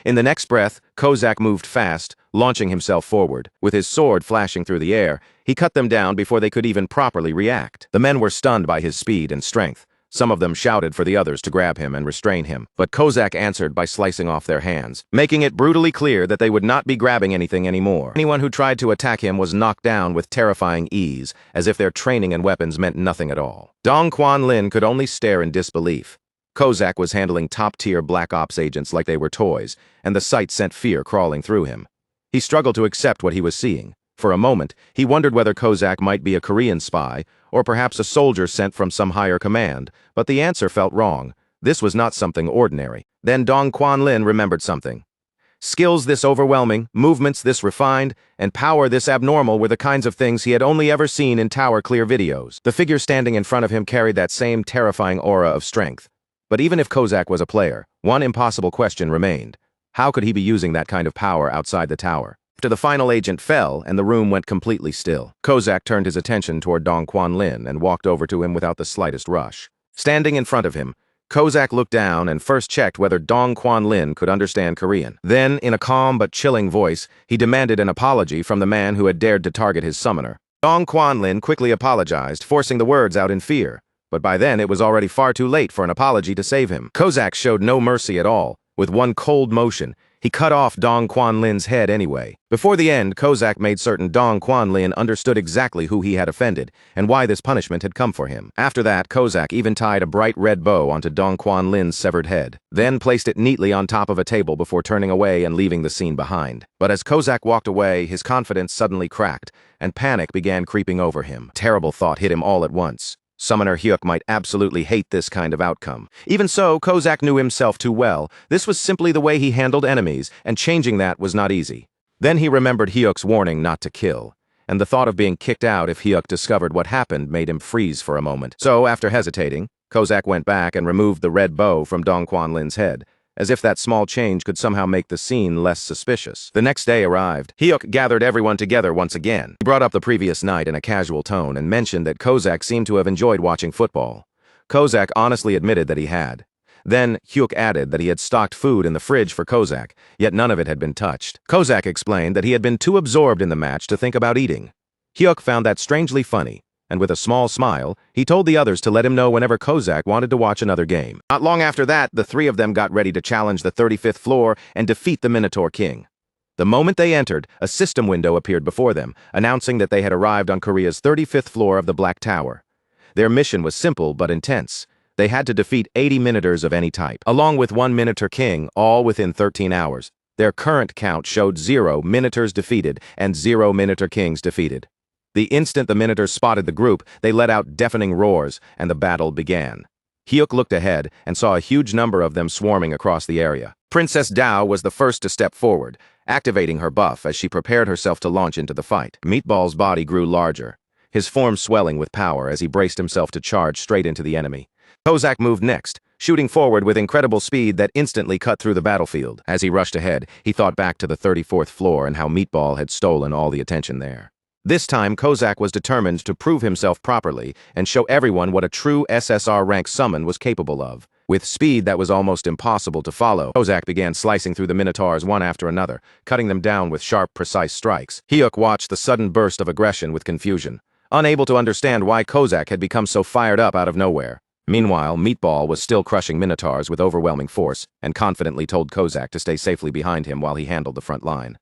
In the next breath, Kozak moved fast, launching himself forward. With his sword flashing through the air, he cut them down before they could even properly react. The men were stunned by his speed and strength. Some of them shouted for the others to grab him and restrain him, but Kozak answered by slicing off their hands, making it brutally clear that they would not be grabbing anything anymore. Anyone who tried to attack him was knocked down with terrifying ease, as if their training and weapons meant nothing at all. Dong Quanlin could only stare in disbelief. Kozak was handling top-tier Black Ops agents like they were toys, and the sight sent fear crawling through him. He struggled to accept what he was seeing. For a moment, he wondered whether Kozak might be a Korean spy, or perhaps a soldier sent from some higher command, but the answer felt wrong. This was not something ordinary. Then Dong Quanlin remembered something. Skills this overwhelming, movements this refined, and power this abnormal were the kinds of things he had only ever seen in Tower Clear videos. The figure standing in front of him carried that same terrifying aura of strength. But even if Kozak was a player, one impossible question remained. How could he be using that kind of power outside the tower? After the final agent fell and the room went completely still, Kozak turned his attention toward Dong Quanlin and walked over to him without the slightest rush. Standing in front of him, Kozak looked down and first checked whether Dong Quanlin could understand Korean. Then, in a calm but chilling voice, he demanded an apology from the man who had dared to target his summoner. Dong Quanlin quickly apologized, forcing the words out in fear. But by then it was already far too late for an apology to save him. Kozak showed no mercy at all. With one cold motion, he cut off Dong Quanlin's head anyway. Before the end, Kozak made certain Dong Quanlin understood exactly who he had offended and why this punishment had come for him. After that, Kozak even tied a bright red bow onto Dong Quanlin's severed head, then placed it neatly on top of a table before turning away and leaving the scene behind. But as Kozak walked away, his confidence suddenly cracked, and panic began creeping over him. A terrible thought hit him all at once. Summoner Hyuk might absolutely hate this kind of outcome. Even so, Kozak knew himself too well. This was simply the way he handled enemies, and changing that was not easy. Then he remembered Hyuk's warning not to kill, and the thought of being kicked out if Hyuk discovered what happened made him freeze for a moment. So, after hesitating, Kozak went back and removed the red bow from Dong Quanlin's head, as if that small change could somehow make the scene less suspicious. The next day arrived. Hyuk gathered everyone together once again. He brought up the previous night in a casual tone and mentioned that Kozak seemed to have enjoyed watching football. Kozak honestly admitted that he had. Then, Hyuk added that he had stocked food in the fridge for Kozak, yet none of it had been touched. Kozak explained that he had been too absorbed in the match to think about eating. Hyuk found that strangely funny, and with a small smile, he told the others to let him know whenever Kozak wanted to watch another game. Not long after that, the three of them got ready to challenge the 35th floor and defeat the Minotaur King. The moment they entered, a system window appeared before them, announcing that they had arrived on Korea's 35th floor of the Black Tower. Their mission was simple but intense. They had to defeat 80 Minotaurs of any type, along with one Minotaur King, all within 13 hours. Their current count showed 0 Minotaurs defeated and 0 Minotaur Kings defeated. The instant the Minotaurs spotted the group, they let out deafening roars, and the battle began. Hyuk looked ahead and saw a huge number of them swarming across the area. Princess Dao was the first to step forward, activating her buff as she prepared herself to launch into the fight. Meatball's body grew larger, his form swelling with power as he braced himself to charge straight into the enemy. Kozak moved next, shooting forward with incredible speed that instantly cut through the battlefield. As he rushed ahead, he thought back to the 34th floor and how Meatball had stolen all the attention there. This time, Kozak was determined to prove himself properly and show everyone what a true SSR rank summon was capable of. With speed that was almost impossible to follow, Kozak began slicing through the minotaurs one after another, cutting them down with sharp, precise strikes. Hyuk watched the sudden burst of aggression with confusion, unable to understand why Kozak had become so fired up out of nowhere. Meanwhile, Meatball was still crushing minotaurs with overwhelming force and confidently told Kozak to stay safely behind him while he handled the front line.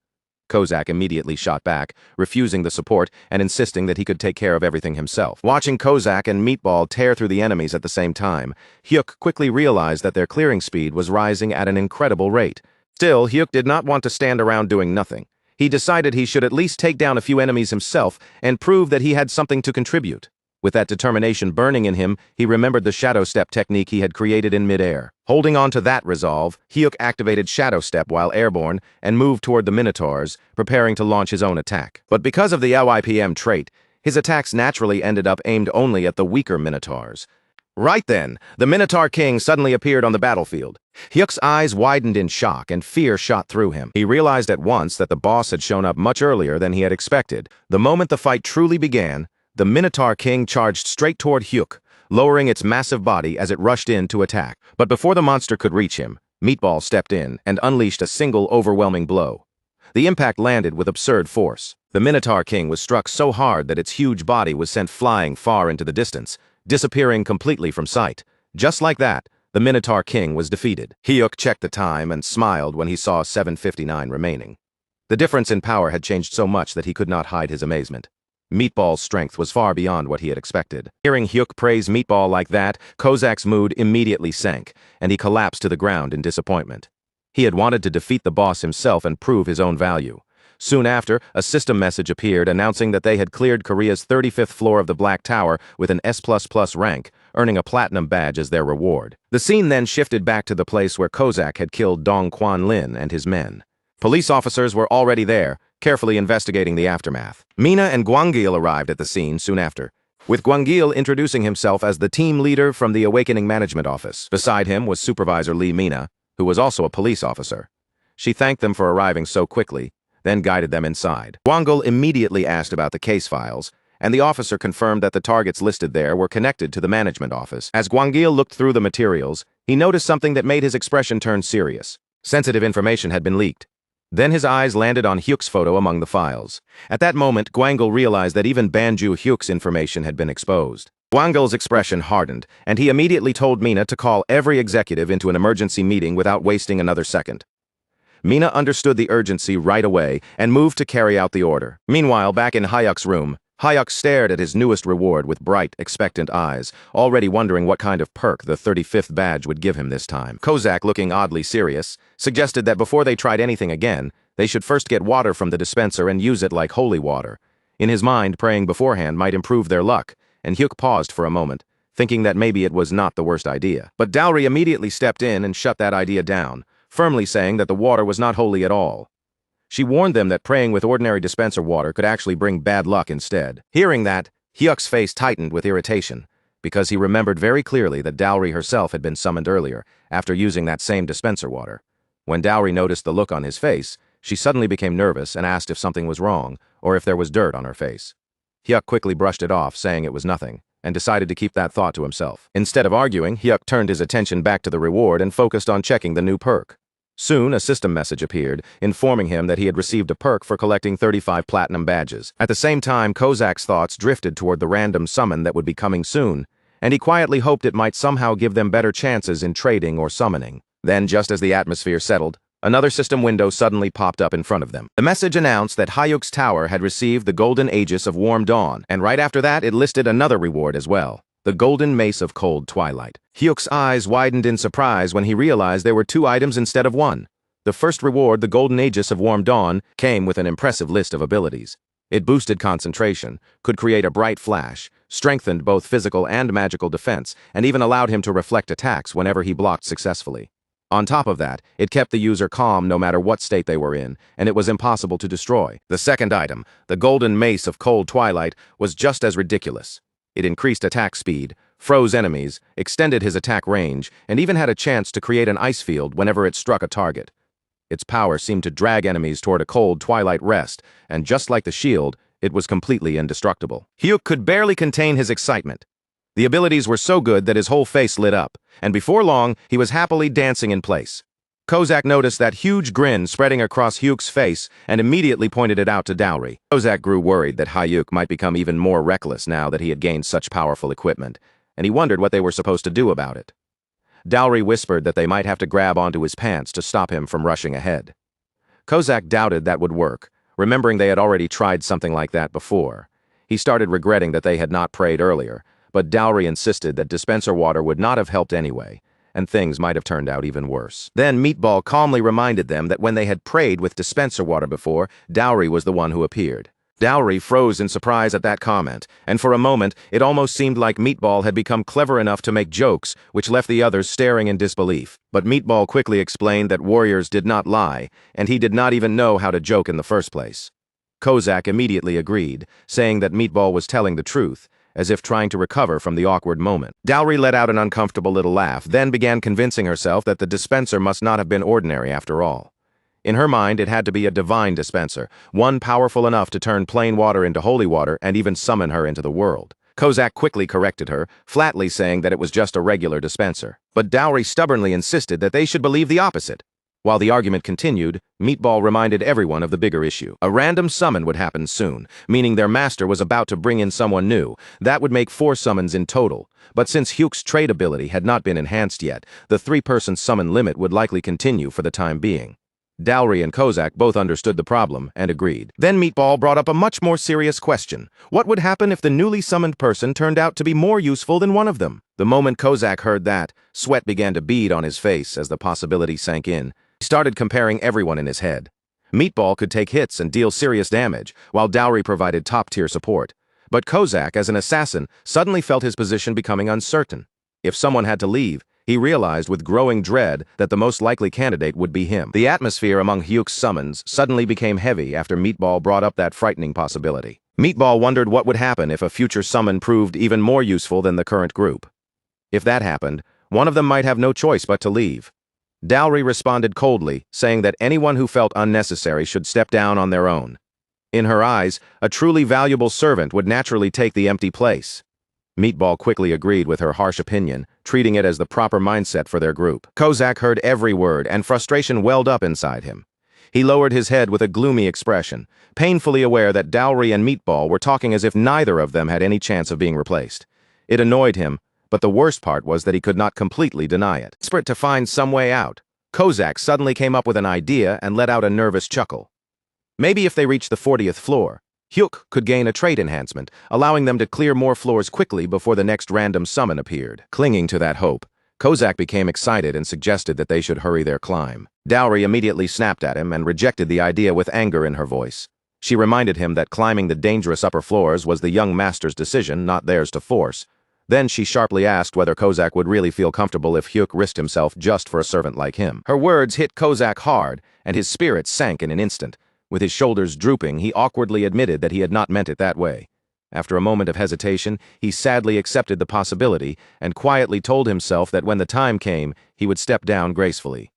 Kozak immediately shot back, refusing the support and insisting that he could take care of everything himself. Watching Kozak and Meatball tear through the enemies at the same time, Hyuk quickly realized that their clearing speed was rising at an incredible rate. Still, Hyuk did not want to stand around doing nothing. He decided he should at least take down a few enemies himself and prove that he had something to contribute. With that determination burning in him, he remembered the Shadow Step technique he had created in midair. Holding on to that resolve, Hyuk activated Shadow Step while airborne and moved toward the Minotaurs, preparing to launch his own attack. But because of the LYPM trait, his attacks naturally ended up aimed only at the weaker Minotaurs. Right then, the Minotaur King suddenly appeared on the battlefield. Hyuk's eyes widened in shock and fear shot through him. He realized at once that the boss had shown up much earlier than he had expected. The moment the fight truly began, the Minotaur King charged straight toward Hyuk, lowering its massive body as it rushed in to attack. But before the monster could reach him, Meatball stepped in and unleashed a single overwhelming blow. The impact landed with absurd force. The Minotaur King was struck so hard that its huge body was sent flying far into the distance, disappearing completely from sight. Just like that, the Minotaur King was defeated. Hyuk checked the time and smiled when he saw 7:59 remaining. The difference in power had changed so much that he could not hide his amazement. Meatball's strength was far beyond what he had expected. Hearing Hyuk praise Meatball like that, Kozak's mood immediately sank, and he collapsed to the ground in disappointment. He had wanted to defeat the boss himself and prove his own value. Soon after, a system message appeared announcing that they had cleared Korea's 35th floor of the Black Tower with an S++ rank, earning a platinum badge as their reward. The scene then shifted back to the place where Kozak had killed Dong Kwan Lin and his men. Police officers were already there, carefully investigating the aftermath. Mina and Gwangil arrived at the scene soon after, with Gwangil introducing himself as the team leader from the Awakening Management Office. Beside him was Supervisor Lee Mina, who was also a police officer. She thanked them for arriving so quickly, then guided them inside. Gwangil immediately asked about the case files, and the officer confirmed that the targets listed there were connected to the management office. As Gwangil looked through the materials, he noticed something that made his expression turn serious. Sensitive information had been leaked. Then his eyes landed on Hyuk's photo among the files. At that moment, Gwangil realized that even Banju Hyuk's information had been exposed. Gwangil's expression hardened, and he immediately told Mina to call every executive into an emergency meeting without wasting another second. Mina understood the urgency right away and moved to carry out the order. Meanwhile, back in Hyuk's room, Hyuk stared at his newest reward with bright, expectant eyes, already wondering what kind of perk the 35th badge would give him this time. Kozak, looking oddly serious, suggested that before they tried anything again, they should first get water from the dispenser and use it like holy water. In his mind, praying beforehand might improve their luck, and Hyuk paused for a moment, thinking that maybe it was not the worst idea. But Dowry immediately stepped in and shut that idea down, firmly saying that the water was not holy at all. She warned them that praying with ordinary dispenser water could actually bring bad luck instead. Hearing that, Hyuk's face tightened with irritation, because he remembered very clearly that Dowry herself had been summoned earlier, after using that same dispenser water. When Dowry noticed the look on his face, she suddenly became nervous and asked if something was wrong, or if there was dirt on her face. Hyuk quickly brushed it off, saying it was nothing, and decided to keep that thought to himself. Instead of arguing, Hyuk turned his attention back to the reward and focused on checking the new perk. Soon, a system message appeared, informing him that he had received a perk for collecting 35 platinum badges. At the same time, Kozak's thoughts drifted toward the random summon that would be coming soon, and he quietly hoped it might somehow give them better chances in trading or summoning. Then, just as the atmosphere settled, another system window suddenly popped up in front of them. The message announced that Hyuk's tower had received the Golden Aegis of Warm Dawn, and right after that it listed another reward as well. The Golden Mace of Cold Twilight. Hyuk's eyes widened in surprise when he realized there were 2 items instead of 1. The first reward, the Golden Aegis of Warm Dawn, came with an impressive list of abilities. It boosted concentration, could create a bright flash, strengthened both physical and magical defense, and even allowed him to reflect attacks whenever he blocked successfully. On top of that, it kept the user calm no matter what state they were in, and it was impossible to destroy. The second item, the Golden Mace of Cold Twilight, was just as ridiculous. It increased attack speed, froze enemies, extended his attack range, and even had a chance to create an ice field whenever it struck a target. Its power seemed to drag enemies toward a cold twilight rest, and just like the shield, it was completely indestructible. Hyuk could barely contain his excitement. The abilities were so good that his whole face lit up, and before long, he was happily dancing in place. Kozak noticed that huge grin spreading across Hyuk's face and immediately pointed it out to Dowry. Kozak grew worried that Hyuk might become even more reckless now that he had gained such powerful equipment, and he wondered what they were supposed to do about it. Dowry whispered that they might have to grab onto his pants to stop him from rushing ahead. Kozak doubted that would work, remembering they had already tried something like that before. He started regretting that they had not prayed earlier, but Dowry insisted that dispenser water would not have helped anyway, and things might have turned out even worse. Then Meatball calmly reminded them that when they had prayed with dispenser water before, Dowry was the one who appeared. Dowry froze in surprise at that comment, and for a moment, it almost seemed like Meatball had become clever enough to make jokes, which left the others staring in disbelief. But Meatball quickly explained that warriors did not lie, and he did not even know how to joke in the first place. Kozak immediately agreed, saying that Meatball was telling the truth, as if trying to recover from the awkward moment. Dowry let out an uncomfortable little laugh, then began convincing herself that the dispenser must not have been ordinary after all. In her mind, it had to be a divine dispenser, one powerful enough to turn plain water into holy water and even summon her into the world. Kozak quickly corrected her, flatly saying that it was just a regular dispenser. But Dowry stubbornly insisted that they should believe the opposite. While the argument continued, Meatball reminded everyone of the bigger issue. A random summon would happen soon, meaning their master was about to bring in someone new. That would make 4 summons in total. But since Hyuk's trade ability had not been enhanced yet, the 3-person summon limit would likely continue for the time being. Dowry and Kozak both understood the problem and agreed. Then Meatball brought up a much more serious question. What would happen if the newly summoned person turned out to be more useful than one of them? The moment Kozak heard that, sweat began to bead on his face as the possibility sank in. He started comparing everyone in his head. Meatball could take hits and deal serious damage, while Dowry provided top-tier support. But Kozak, as an assassin, suddenly felt his position becoming uncertain. If someone had to leave, he realized with growing dread that the most likely candidate would be him. The atmosphere among Hyuk's summons suddenly became heavy after Meatball brought up that frightening possibility. Meatball wondered what would happen if a future summon proved even more useful than the current group. If that happened, one of them might have no choice but to leave. Dowry responded coldly, saying that anyone who felt unnecessary should step down on their own. In her eyes, a truly valuable servant would naturally take the empty place. Meatball quickly agreed with her harsh opinion, treating it as the proper mindset for their group. Kozak heard every word, and frustration welled up inside him. He lowered his head with a gloomy expression, painfully aware that Dowry and Meatball were talking as if neither of them had any chance of being replaced. It annoyed him, but the worst part was that he could not completely deny it. Desperate to find some way out, Kozak suddenly came up with an idea and let out a nervous chuckle. Maybe if they reached the 40th floor, Hyuk could gain a trait enhancement, allowing them to clear more floors quickly before the next random summon appeared. Clinging to that hope, Kozak became excited and suggested that they should hurry their climb. Dowry immediately snapped at him and rejected the idea with anger in her voice. She reminded him that climbing the dangerous upper floors was the young master's decision, not theirs to force. Then she sharply asked whether Kozak would really feel comfortable if Hyuk risked himself just for a servant like him. Her words hit Kozak hard, and his spirits sank in an instant. With his shoulders drooping, he awkwardly admitted that he had not meant it that way. After a moment of hesitation, he sadly accepted the possibility and quietly told himself that when the time came, he would step down gracefully.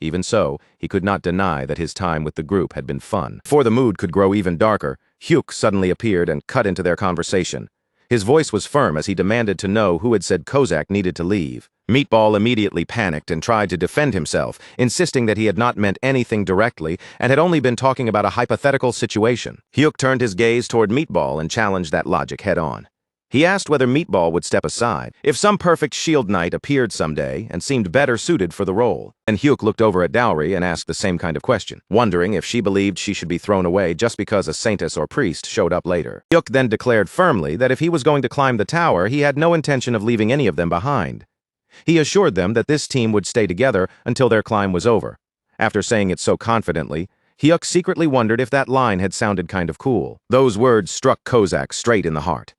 Even so, he could not deny that his time with the group had been fun. Before the mood could grow even darker, Hyuk suddenly appeared and cut into their conversation. His voice was firm as he demanded to know who had said Kozak needed to leave. Meatball immediately panicked and tried to defend himself, insisting that he had not meant anything directly and had only been talking about a hypothetical situation. Hyuk turned his gaze toward Meatball and challenged that logic head-on. He asked whether Meatball would step aside if some perfect shield knight appeared someday and seemed better suited for the role. And Hyuk looked over at Dowry and asked the same kind of question, wondering if she believed she should be thrown away just because a saintess or priest showed up later. Hyuk then declared firmly that if he was going to climb the tower, he had no intention of leaving any of them behind. He assured them that this team would stay together until their climb was over. After saying it so confidently, Hyuk secretly wondered if that line had sounded kind of cool. Those words struck Kozak straight in the heart.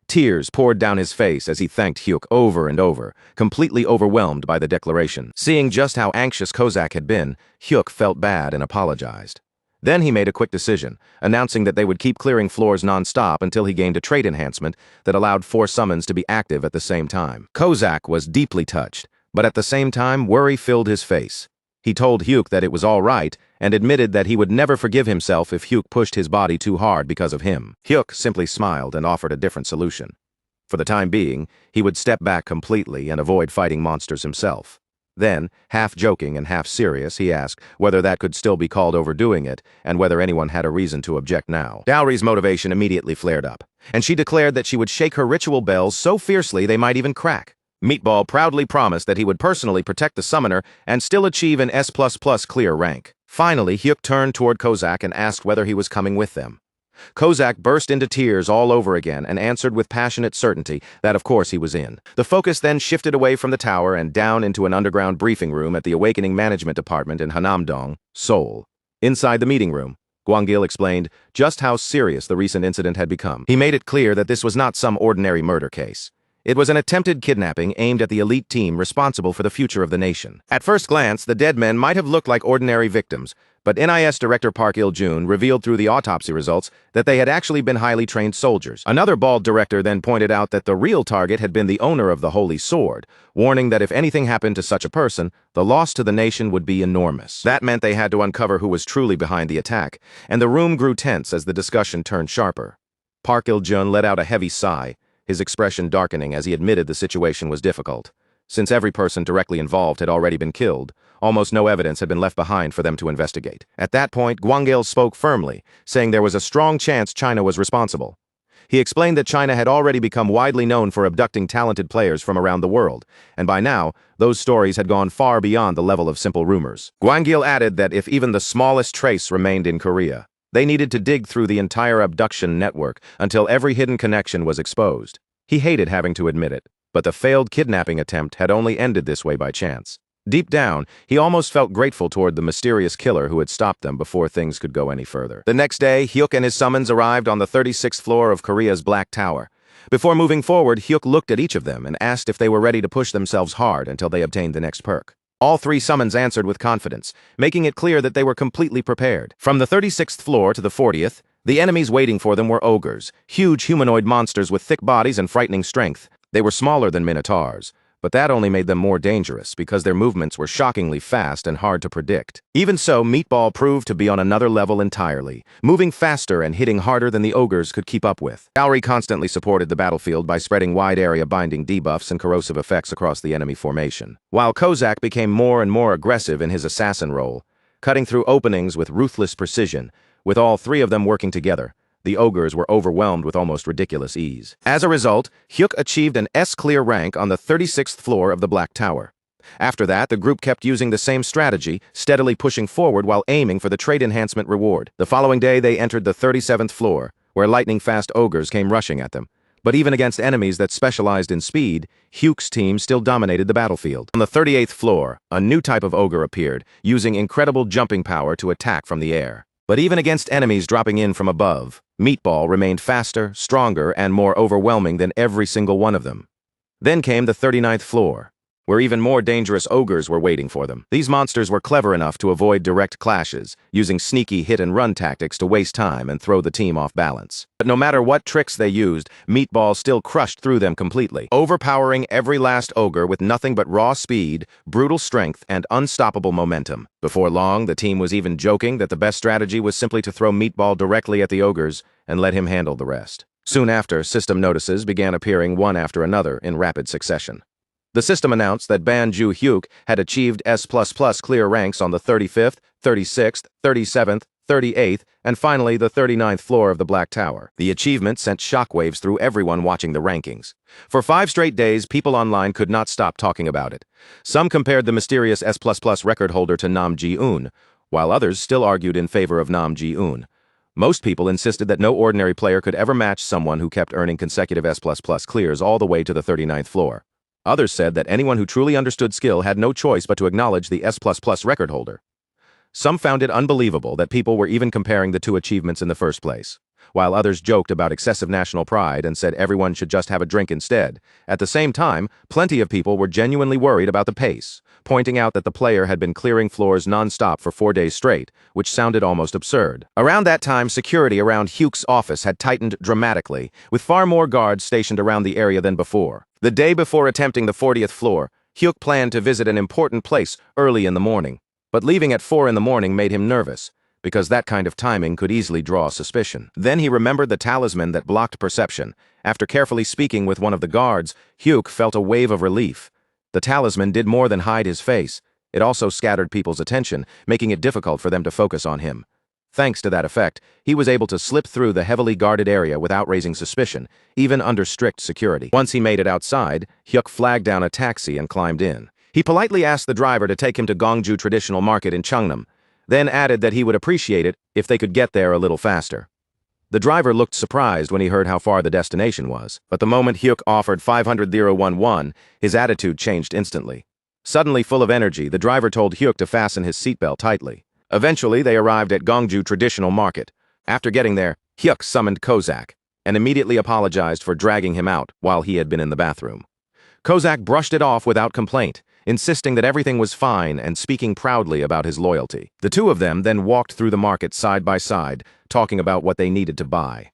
Tears poured down his face as he thanked Hyuk over and over, completely overwhelmed by the declaration. Seeing just how anxious Kozak had been, Hyuk felt bad and apologized. Then he made a quick decision, announcing that they would keep clearing floors non-stop until he gained a trait enhancement that allowed 4 summons to be active at the same time. Kozak was deeply touched, but at the same time worry filled his face. He told Hyuk that it was all right and admitted that he would never forgive himself if Hyuk pushed his body too hard because of him. Hyuk simply smiled and offered a different solution. For the time being, he would step back completely and avoid fighting monsters himself. Then, half joking and half serious, he asked whether that could still be called overdoing it and whether anyone had a reason to object now. Dowry's motivation immediately flared up, and she declared that she would shake her ritual bells so fiercely they might even crack. Meatball proudly promised that he would personally protect the summoner and still achieve an S++ clear rank. Finally, Hyuk turned toward Kozak and asked whether he was coming with them. Kozak burst into tears all over again and answered with passionate certainty that of course he was in. The focus then shifted away from the tower and down into an underground briefing room at the Awakening Management Department in Hanamdong, Seoul. Inside the meeting room, Gwangil explained just how serious the recent incident had become. He made it clear that this was not some ordinary murder case. It was an attempted kidnapping aimed at the elite team responsible for the future of the nation. At first glance, the dead men might have looked like ordinary victims, but NIS Director Park Il-jun revealed through the autopsy results that they had actually been highly trained soldiers. Another bald director then pointed out that the real target had been the owner of the Holy Sword, warning that if anything happened to such a person, the loss to the nation would be enormous. That meant they had to uncover who was truly behind the attack, and the room grew tense as the discussion turned sharper. Park Il-jun let out a heavy sigh, his expression darkening as he admitted the situation was difficult. Since every person directly involved had already been killed, almost no evidence had been left behind for them to investigate. At that point, Gwangil spoke firmly, saying there was a strong chance China was responsible. He explained that China had already become widely known for abducting talented players from around the world, and by now, those stories had gone far beyond the level of simple rumors. Gwangil added that if even the smallest trace remained in Korea, they needed to dig through the entire abduction network until every hidden connection was exposed. He hated having to admit it, but the failed kidnapping attempt had only ended this way by chance. Deep down, he almost felt grateful toward the mysterious killer who had stopped them before things could go any further. The next day, Hyuk and his summons arrived on the 36th floor of Korea's Black Tower. Before moving forward, Hyuk looked at each of them and asked if they were ready to push themselves hard until they obtained the next perk. All three summons answered with confidence, making it clear that they were completely prepared. From the 36th floor to the 40th, the enemies waiting for them were ogres, huge humanoid monsters with thick bodies and frightening strength. They were smaller than minotaurs, but that only made them more dangerous because their movements were shockingly fast and hard to predict. Even so, Meatball proved to be on another level entirely, moving faster and hitting harder than the ogres could keep up with. Dowry constantly supported the battlefield by spreading wide-area binding debuffs and corrosive effects across the enemy formation, while Kozak became more and more aggressive in his assassin role, cutting through openings with ruthless precision. With all three of them working together, the ogres were overwhelmed with almost ridiculous ease. As a result, Hyuk achieved an S-clear rank on the 36th floor of the Black Tower. After that, the group kept using the same strategy, steadily pushing forward while aiming for the trait enhancement reward. The following day, they entered the 37th floor, where lightning-fast ogres came rushing at them. But even against enemies that specialized in speed, Hyuk's team still dominated the battlefield. On the 38th floor, a new type of ogre appeared, using incredible jumping power to attack from the air. But even against enemies dropping in from above, Meatball remained faster, stronger, and more overwhelming than every single one of them. Then came the 39th floor, where even more dangerous ogres were waiting for them. These monsters were clever enough to avoid direct clashes, using sneaky hit-and-run tactics to waste time and throw the team off balance. But no matter what tricks they used, Meatball still crushed through them completely, overpowering every last ogre with nothing but raw speed, brutal strength, and unstoppable momentum. Before long, the team was even joking that the best strategy was simply to throw Meatball directly at the ogres and let him handle the rest. Soon after, system notices began appearing one after another in rapid succession. The system announced that Banju Hyuk had achieved S++ clear ranks on the 35th, 36th, 37th, 38th, and finally the 39th floor of the Black Tower. The achievement sent shockwaves through everyone watching the rankings. For 5 straight days, people online could not stop talking about it. Some compared the mysterious S++ record holder to Nam Ji-eun, while others still argued in favor of Nam Ji-eun. Most people insisted that no ordinary player could ever match someone who kept earning consecutive S++ clears all the way to the 39th floor. Others said that anyone who truly understood skill had no choice but to acknowledge the S++ record holder. Some found it unbelievable that people were even comparing the two achievements in the first place, while others joked about excessive national pride and said everyone should just have a drink instead. At the same time, plenty of people were genuinely worried about the pace, pointing out that the player had been clearing floors non-stop for 4 days straight, which sounded almost absurd. Around that time, security around Hyuk's office had tightened dramatically, with far more guards stationed around the area than before. The day before attempting the 40th floor, Hyuk planned to visit an important place early in the morning. But leaving at 4 in the morning made him nervous, because that kind of timing could easily draw suspicion. Then he remembered the talisman that blocked perception. After carefully speaking with one of the guards, Hyuk felt a wave of relief. The talisman did more than hide his face. It also scattered people's attention, making it difficult for them to focus on him. Thanks to that effect, he was able to slip through the heavily guarded area without raising suspicion, even under strict security. Once he made it outside, Hyuk flagged down a taxi and climbed in. He politely asked the driver to take him to Gongju Traditional Market in Cheongnam, then added that he would appreciate it if they could get there a little faster. The driver looked surprised when he heard how far the destination was, but the moment Hyuk offered 500 won, his attitude changed instantly. Suddenly full of energy, the driver told Hyuk to fasten his seatbelt tightly. Eventually, they arrived at Gongju Traditional Market. After getting there, Hyuk summoned Kozak and immediately apologized for dragging him out while he had been in the bathroom. Kozak brushed it off without complaint, insisting that everything was fine and speaking proudly about his loyalty. The two of them then walked through the market side by side, talking about what they needed to buy.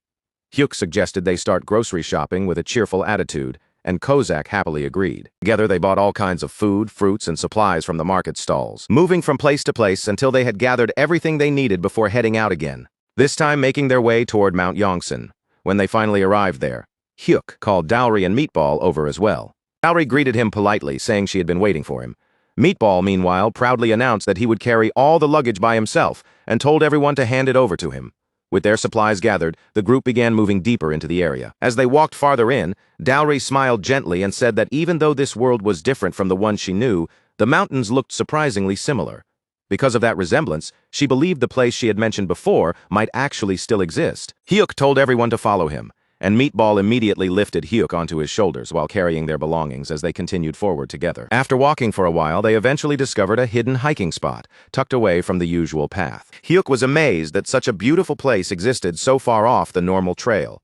Hyuk suggested they start grocery shopping with a cheerful attitude, and Kozak happily agreed. Together they bought all kinds of food, fruits, and supplies from the market stalls, moving from place to place until they had gathered everything they needed before heading out again, this time making their way toward Mount Yongsan. When they finally arrived there, Hyuk called Dowry and Meatball over as well. Dowry greeted him politely, saying she had been waiting for him. Meatball, meanwhile, proudly announced that he would carry all the luggage by himself and told everyone to hand it over to him. With their supplies gathered, the group began moving deeper into the area. As they walked farther in, Dowry smiled gently and said that even though this world was different from the one she knew, the mountains looked surprisingly similar. Because of that resemblance, she believed the place she had mentioned before might actually still exist. Hyuk told everyone to follow him, and Meatball immediately lifted Hyuk onto his shoulders while carrying their belongings as they continued forward together. After walking for a while, they eventually discovered a hidden hiking spot, tucked away from the usual path. Hyuk was amazed that such a beautiful place existed so far off the normal trail.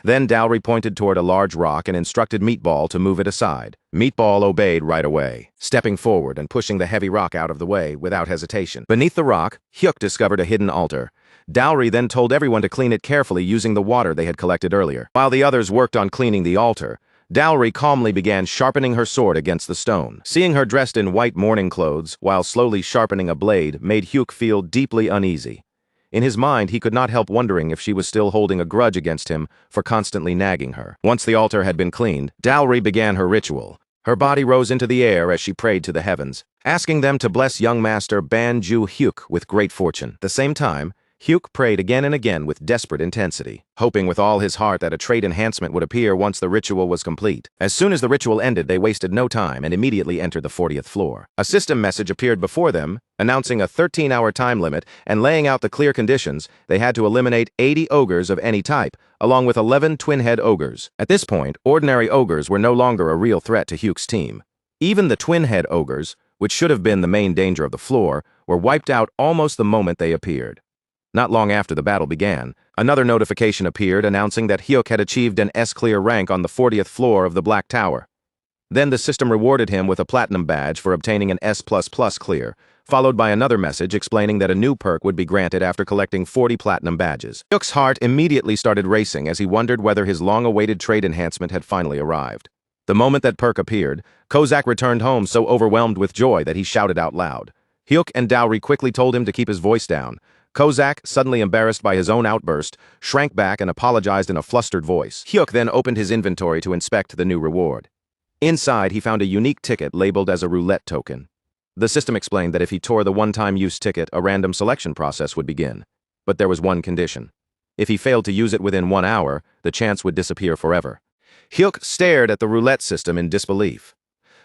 Then Dowry pointed toward a large rock and instructed Meatball to move it aside. Meatball obeyed right away, stepping forward and pushing the heavy rock out of the way without hesitation. Beneath the rock, Hyuk discovered a hidden altar. Dowry then told everyone to clean it carefully using the water they had collected earlier. While the others worked on cleaning the altar, Dowry calmly began sharpening her sword against the stone. Seeing her dressed in white mourning clothes while slowly sharpening a blade made Hyuk feel deeply uneasy. In his mind, he could not help wondering if she was still holding a grudge against him for constantly nagging her. Once the altar had been cleaned, Dowry began her ritual. Her body rose into the air as she prayed to the heavens, asking them to bless young master Banju Hyuk with great fortune. At the same time, Hyuk prayed again and again with desperate intensity, hoping with all his heart that a trait enhancement would appear once the ritual was complete. As soon as the ritual ended, they wasted no time and immediately entered the 40th floor. A system message appeared before them, announcing a 13-hour time limit and laying out the clear conditions. They had to eliminate 80 ogres of any type, along with 11 twin-head ogres. At this point, ordinary ogres were no longer a real threat to Hyuk's team. Even the twin-head ogres, which should have been the main danger of the floor, were wiped out almost the moment they appeared. Not long after the battle began, another notification appeared announcing that Hyuk had achieved an S-clear rank on the 40th floor of the Black Tower. Then the system rewarded him with a platinum badge for obtaining an S++ clear, followed by another message explaining that a new perk would be granted after collecting 40 platinum badges. Hyuk's heart immediately started racing as he wondered whether his long-awaited trade enhancement had finally arrived. The moment that perk appeared, Kozak returned home so overwhelmed with joy that he shouted out loud. Hyuk and Dowry quickly told him to keep his voice down. Kozak, suddenly embarrassed by his own outburst, shrank back and apologized in a flustered voice. Hyuk then opened his inventory to inspect the new reward. Inside, he found a unique ticket labeled as a roulette token. The system explained that if he tore the one-time use ticket, a random selection process would begin. But there was one condition. If he failed to use it within 1 hour, the chance would disappear forever. Hyuk stared at the roulette system in disbelief.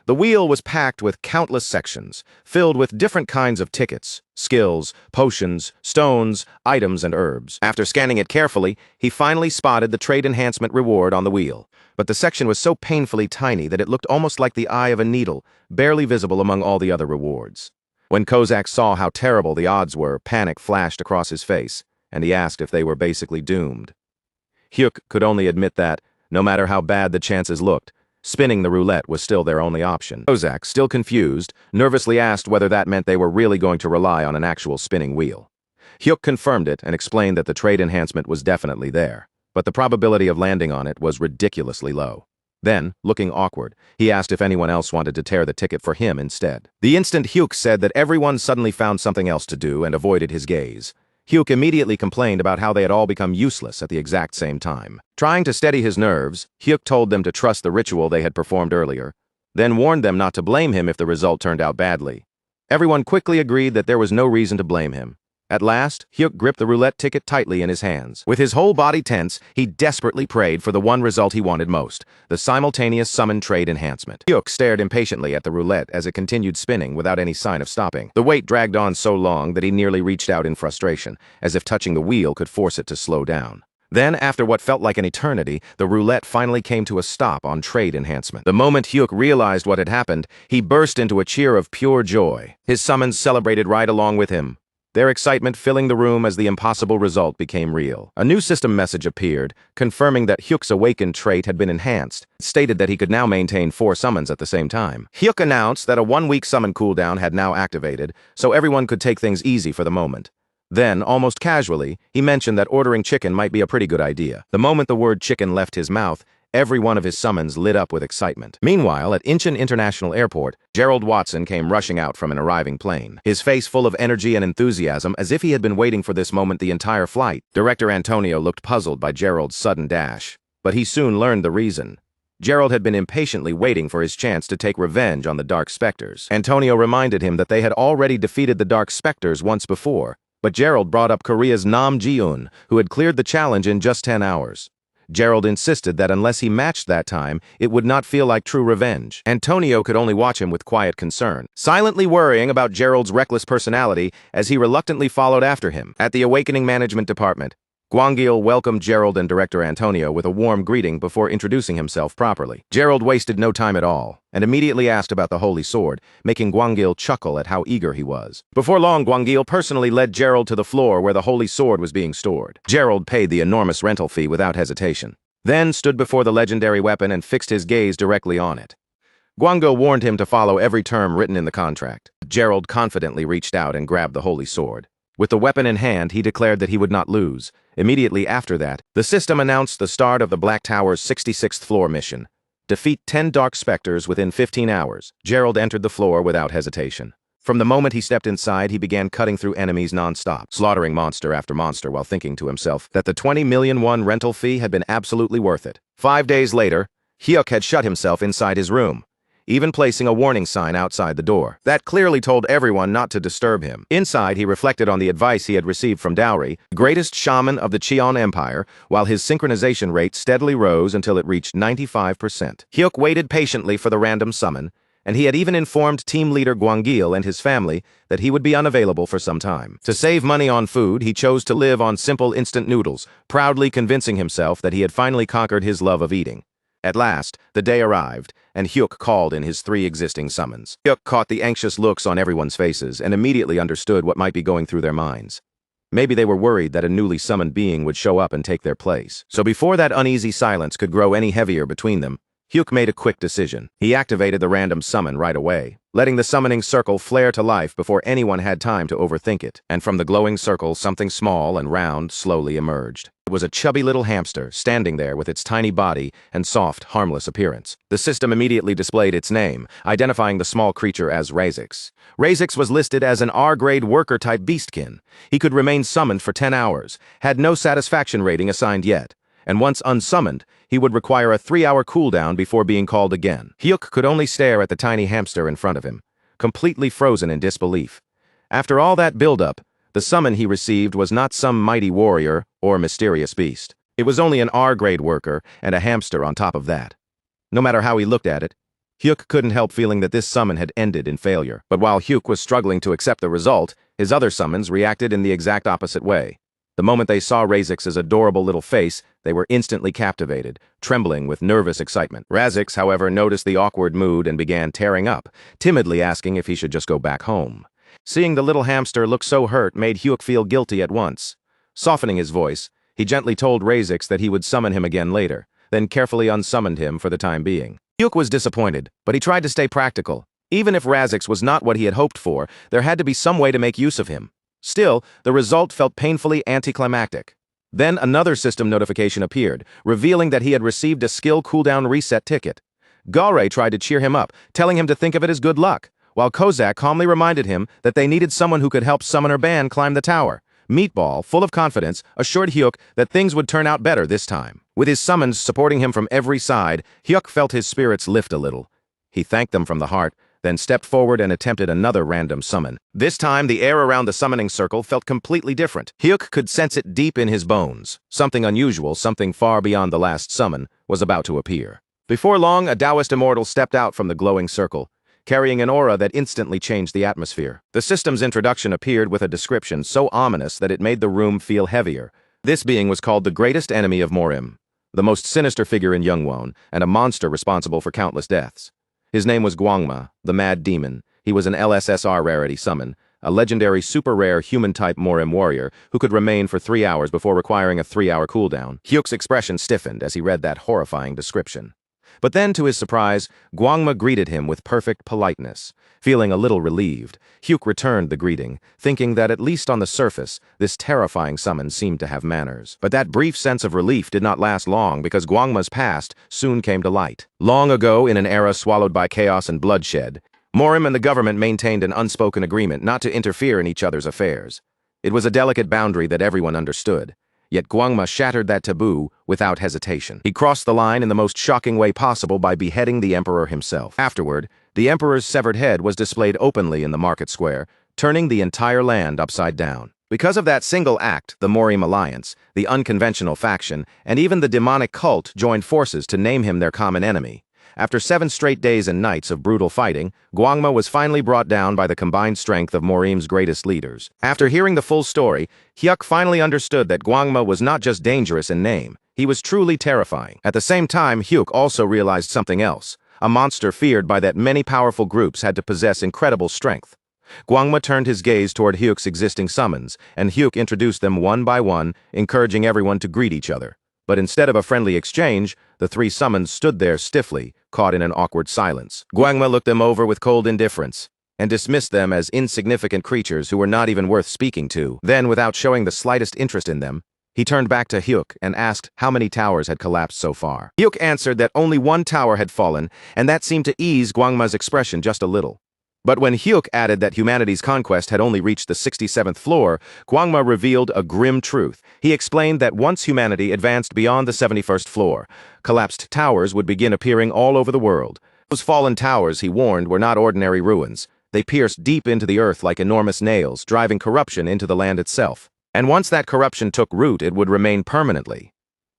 The wheel was packed with countless sections, filled with different kinds of tickets, skills, potions, stones, items, and herbs. After scanning it carefully, he finally spotted the trade enhancement reward on the wheel. But the section was so painfully tiny that it looked almost like the eye of a needle, barely visible among all the other rewards. When Kozak saw how terrible the odds were, panic flashed across his face, and he asked if they were basically doomed. Hyuk could only admit that, no matter how bad the chances looked, spinning the roulette was still their only option. Kozak, still confused, nervously asked whether that meant they were really going to rely on an actual spinning wheel. Hyuk confirmed it and explained that the trade enhancement was definitely there, but the probability of landing on it was ridiculously low. Then, looking awkward, he asked if anyone else wanted to tear the ticket for him instead. The instant Hyuk said that, everyone suddenly found something else to do and avoided his gaze. Hyuk immediately complained about how they had all become useless at the exact same time. Trying to steady his nerves, Hyuk told them to trust the ritual they had performed earlier, then warned them not to blame him if the result turned out badly. Everyone quickly agreed that there was no reason to blame him. At last, Hyuk gripped the roulette ticket tightly in his hands. With his whole body tense, he desperately prayed for the one result he wanted most, the simultaneous summon trade enhancement. Hyuk stared impatiently at the roulette as it continued spinning without any sign of stopping. The wait dragged on so long that he nearly reached out in frustration, as if touching the wheel could force it to slow down. Then, after what felt like an eternity, the roulette finally came to a stop on trade enhancement. The moment Hyuk realized what had happened, he burst into a cheer of pure joy. His summons celebrated right along with him, their excitement filling the room as the impossible result became real. A new system message appeared, confirming that Hyuk's awakened trait had been enhanced. It stated that he could now maintain 4 summons at the same time. Hyuk announced that a 1-week summon cooldown had now activated, so everyone could take things easy for the moment. Then, almost casually, he mentioned that ordering chicken might be a pretty good idea. The moment the word chicken left his mouth, every one of his summons lit up with excitement. Meanwhile, at Incheon International Airport, Gerald Watson came rushing out from an arriving plane, his face full of energy and enthusiasm as if he had been waiting for this moment the entire flight. Director Antonio looked puzzled by Gerald's sudden dash, but he soon learned the reason. Gerald had been impatiently waiting for his chance to take revenge on the Dark Specters. Antonio reminded him that they had already defeated the Dark Specters once before, but Gerald brought up Korea's Nam Ji-eun, who had cleared the challenge in just 10 hours. Gerald insisted that unless he matched that time, it would not feel like true revenge. Antonio could only watch him with quiet concern, silently worrying about Gerald's reckless personality as he reluctantly followed after him. At the Awakening Management Department, Gwangil welcomed Gerald and Director Antonio with a warm greeting before introducing himself properly. Gerald wasted no time at all, and immediately asked about the Holy Sword, making Gwangil chuckle at how eager he was. Before long, Gwangil personally led Gerald to the floor where the Holy Sword was being stored. Gerald paid the enormous rental fee without hesitation, then stood before the legendary weapon and fixed his gaze directly on it. Gwangil warned him to follow every term written in the contract. Gerald confidently reached out and grabbed the Holy Sword. With the weapon in hand, he declared that he would not lose. Immediately after that, the system announced the start of the Black Tower's 66th floor mission. Defeat 10 Dark Specters within 15 hours. Gerald entered the floor without hesitation. From the moment he stepped inside, he began cutting through enemies non-stop, slaughtering monster after monster while thinking to himself that the 20 million won rental fee had been absolutely worth it. 5 days later, Hyuk had shut himself inside his room, even placing a warning sign outside the door. That clearly told everyone not to disturb him. Inside, he reflected on the advice he had received from Dowry, greatest shaman of the Cheon Empire, while his synchronization rate steadily rose until it reached 95%. Hyuk waited patiently for the random summon, and he had even informed team leader Gwangil and his family that he would be unavailable for some time. To save money on food, he chose to live on simple instant noodles, proudly convincing himself that he had finally conquered his love of eating. At last, the day arrived, and Hyuk called in his 3 existing summons. Hyuk caught the anxious looks on everyone's faces and immediately understood what might be going through their minds. Maybe they were worried that a newly summoned being would show up and take their place. So before that uneasy silence could grow any heavier between them, Hyuk made a quick decision. He activated the random summon right away, letting the summoning circle flare to life before anyone had time to overthink it. And from the glowing circle, something small and round slowly emerged. It was a chubby little hamster standing there with its tiny body and soft, harmless appearance. The system immediately displayed its name, identifying the small creature as Razix. Razix was listed as an R-grade worker-type beastkin. He could remain summoned for 10 hours, had no satisfaction rating assigned yet, and once unsummoned, he would require a 3-hour cooldown before being called again. Hyuk could only stare at the tiny hamster in front of him, completely frozen in disbelief. After all that build-up, the summon he received was not some mighty warrior or mysterious beast. It was only an R-grade worker and a hamster on top of that. No matter how he looked at it, Hyuk couldn't help feeling that this summon had ended in failure. But while Hyuk was struggling to accept the result, his other summons reacted in the exact opposite way. The moment they saw Razix's adorable little face, they were instantly captivated, trembling with nervous excitement. Razix, however, noticed the awkward mood and began tearing up, timidly asking if he should just go back home. Seeing the little hamster look so hurt made Hyuk feel guilty at once. Softening his voice, he gently told Razix that he would summon him again later, then carefully unsummoned him for the time being. Hyuk was disappointed, but he tried to stay practical. Even if Razix was not what he had hoped for, there had to be some way to make use of him. Still, the result felt painfully anticlimactic. Then another system notification appeared, revealing that he had received a skill cooldown reset ticket. Gare tried to cheer him up, telling him to think of it as good luck, while Kozak calmly reminded him that they needed someone who could help Summoner Ban climb the tower. Meatball, full of confidence, assured Hyuk that things would turn out better this time. With his summons supporting him from every side, Hyuk felt his spirits lift a little. He thanked them from the heart, then stepped forward and attempted another random summon. This time, the air around the summoning circle felt completely different. Hyuk could sense it deep in his bones. Something unusual, something far beyond the last summon, was about to appear. Before long, a Taoist immortal stepped out from the glowing circle, carrying an aura that instantly changed the atmosphere. The system's introduction appeared with a description so ominous that it made the room feel heavier. This being was called the greatest enemy of Morim, the most sinister figure in Youngwon, and a monster responsible for countless deaths. His name was Gwangma, the Mad Demon. He was an LSSR rarity summon, a legendary super-rare human-type Morim warrior who could remain for 3 hours before requiring a 3-hour cooldown. Hyuk's expression stiffened as he read that horrifying description. But then, to his surprise, Gwangma greeted him with perfect politeness. Feeling a little relieved, Hyuk returned the greeting, thinking that at least on the surface, this terrifying summon seemed to have manners. But that brief sense of relief did not last long because Gwangma's past soon came to light. Long ago, in an era swallowed by chaos and bloodshed, Morim and the government maintained an unspoken agreement not to interfere in each other's affairs. It was a delicate boundary that everyone understood. Yet Gwangma shattered that taboo without hesitation. He crossed the line in the most shocking way possible by beheading the emperor himself. Afterward, the emperor's severed head was displayed openly in the market square, turning the entire land upside down. Because of that single act, the Morim Alliance, the unconventional faction, and even the demonic cult joined forces to name him their common enemy. After 7 straight days and nights of brutal fighting, Gwangma was finally brought down by the combined strength of Morim's greatest leaders. After hearing the full story, Hyuk finally understood that Gwangma was not just dangerous in name, he was truly terrifying. At the same time, Hyuk also realized something else, a monster feared by that many powerful groups had to possess incredible strength. Gwangma turned his gaze toward Hyuk's existing summons, and Hyuk introduced them one by one, encouraging everyone to greet each other. But instead of a friendly exchange, the 3 summons stood there stiffly, caught in an awkward silence. Gwangma looked them over with cold indifference, and dismissed them as insignificant creatures who were not even worth speaking to. Then, without showing the slightest interest in them, he turned back to Hyuk and asked how many towers had collapsed so far. Hyuk answered that only 1 tower had fallen, and that seemed to ease Gwangma's expression just a little. But when Hyuk added that humanity's conquest had only reached the 67th floor, Gwangma revealed a grim truth. He explained that once humanity advanced beyond the 71st floor, collapsed towers would begin appearing all over the world. Those fallen towers, he warned, were not ordinary ruins. They pierced deep into the earth like enormous nails, driving corruption into the land itself. And once that corruption took root, it would remain permanently.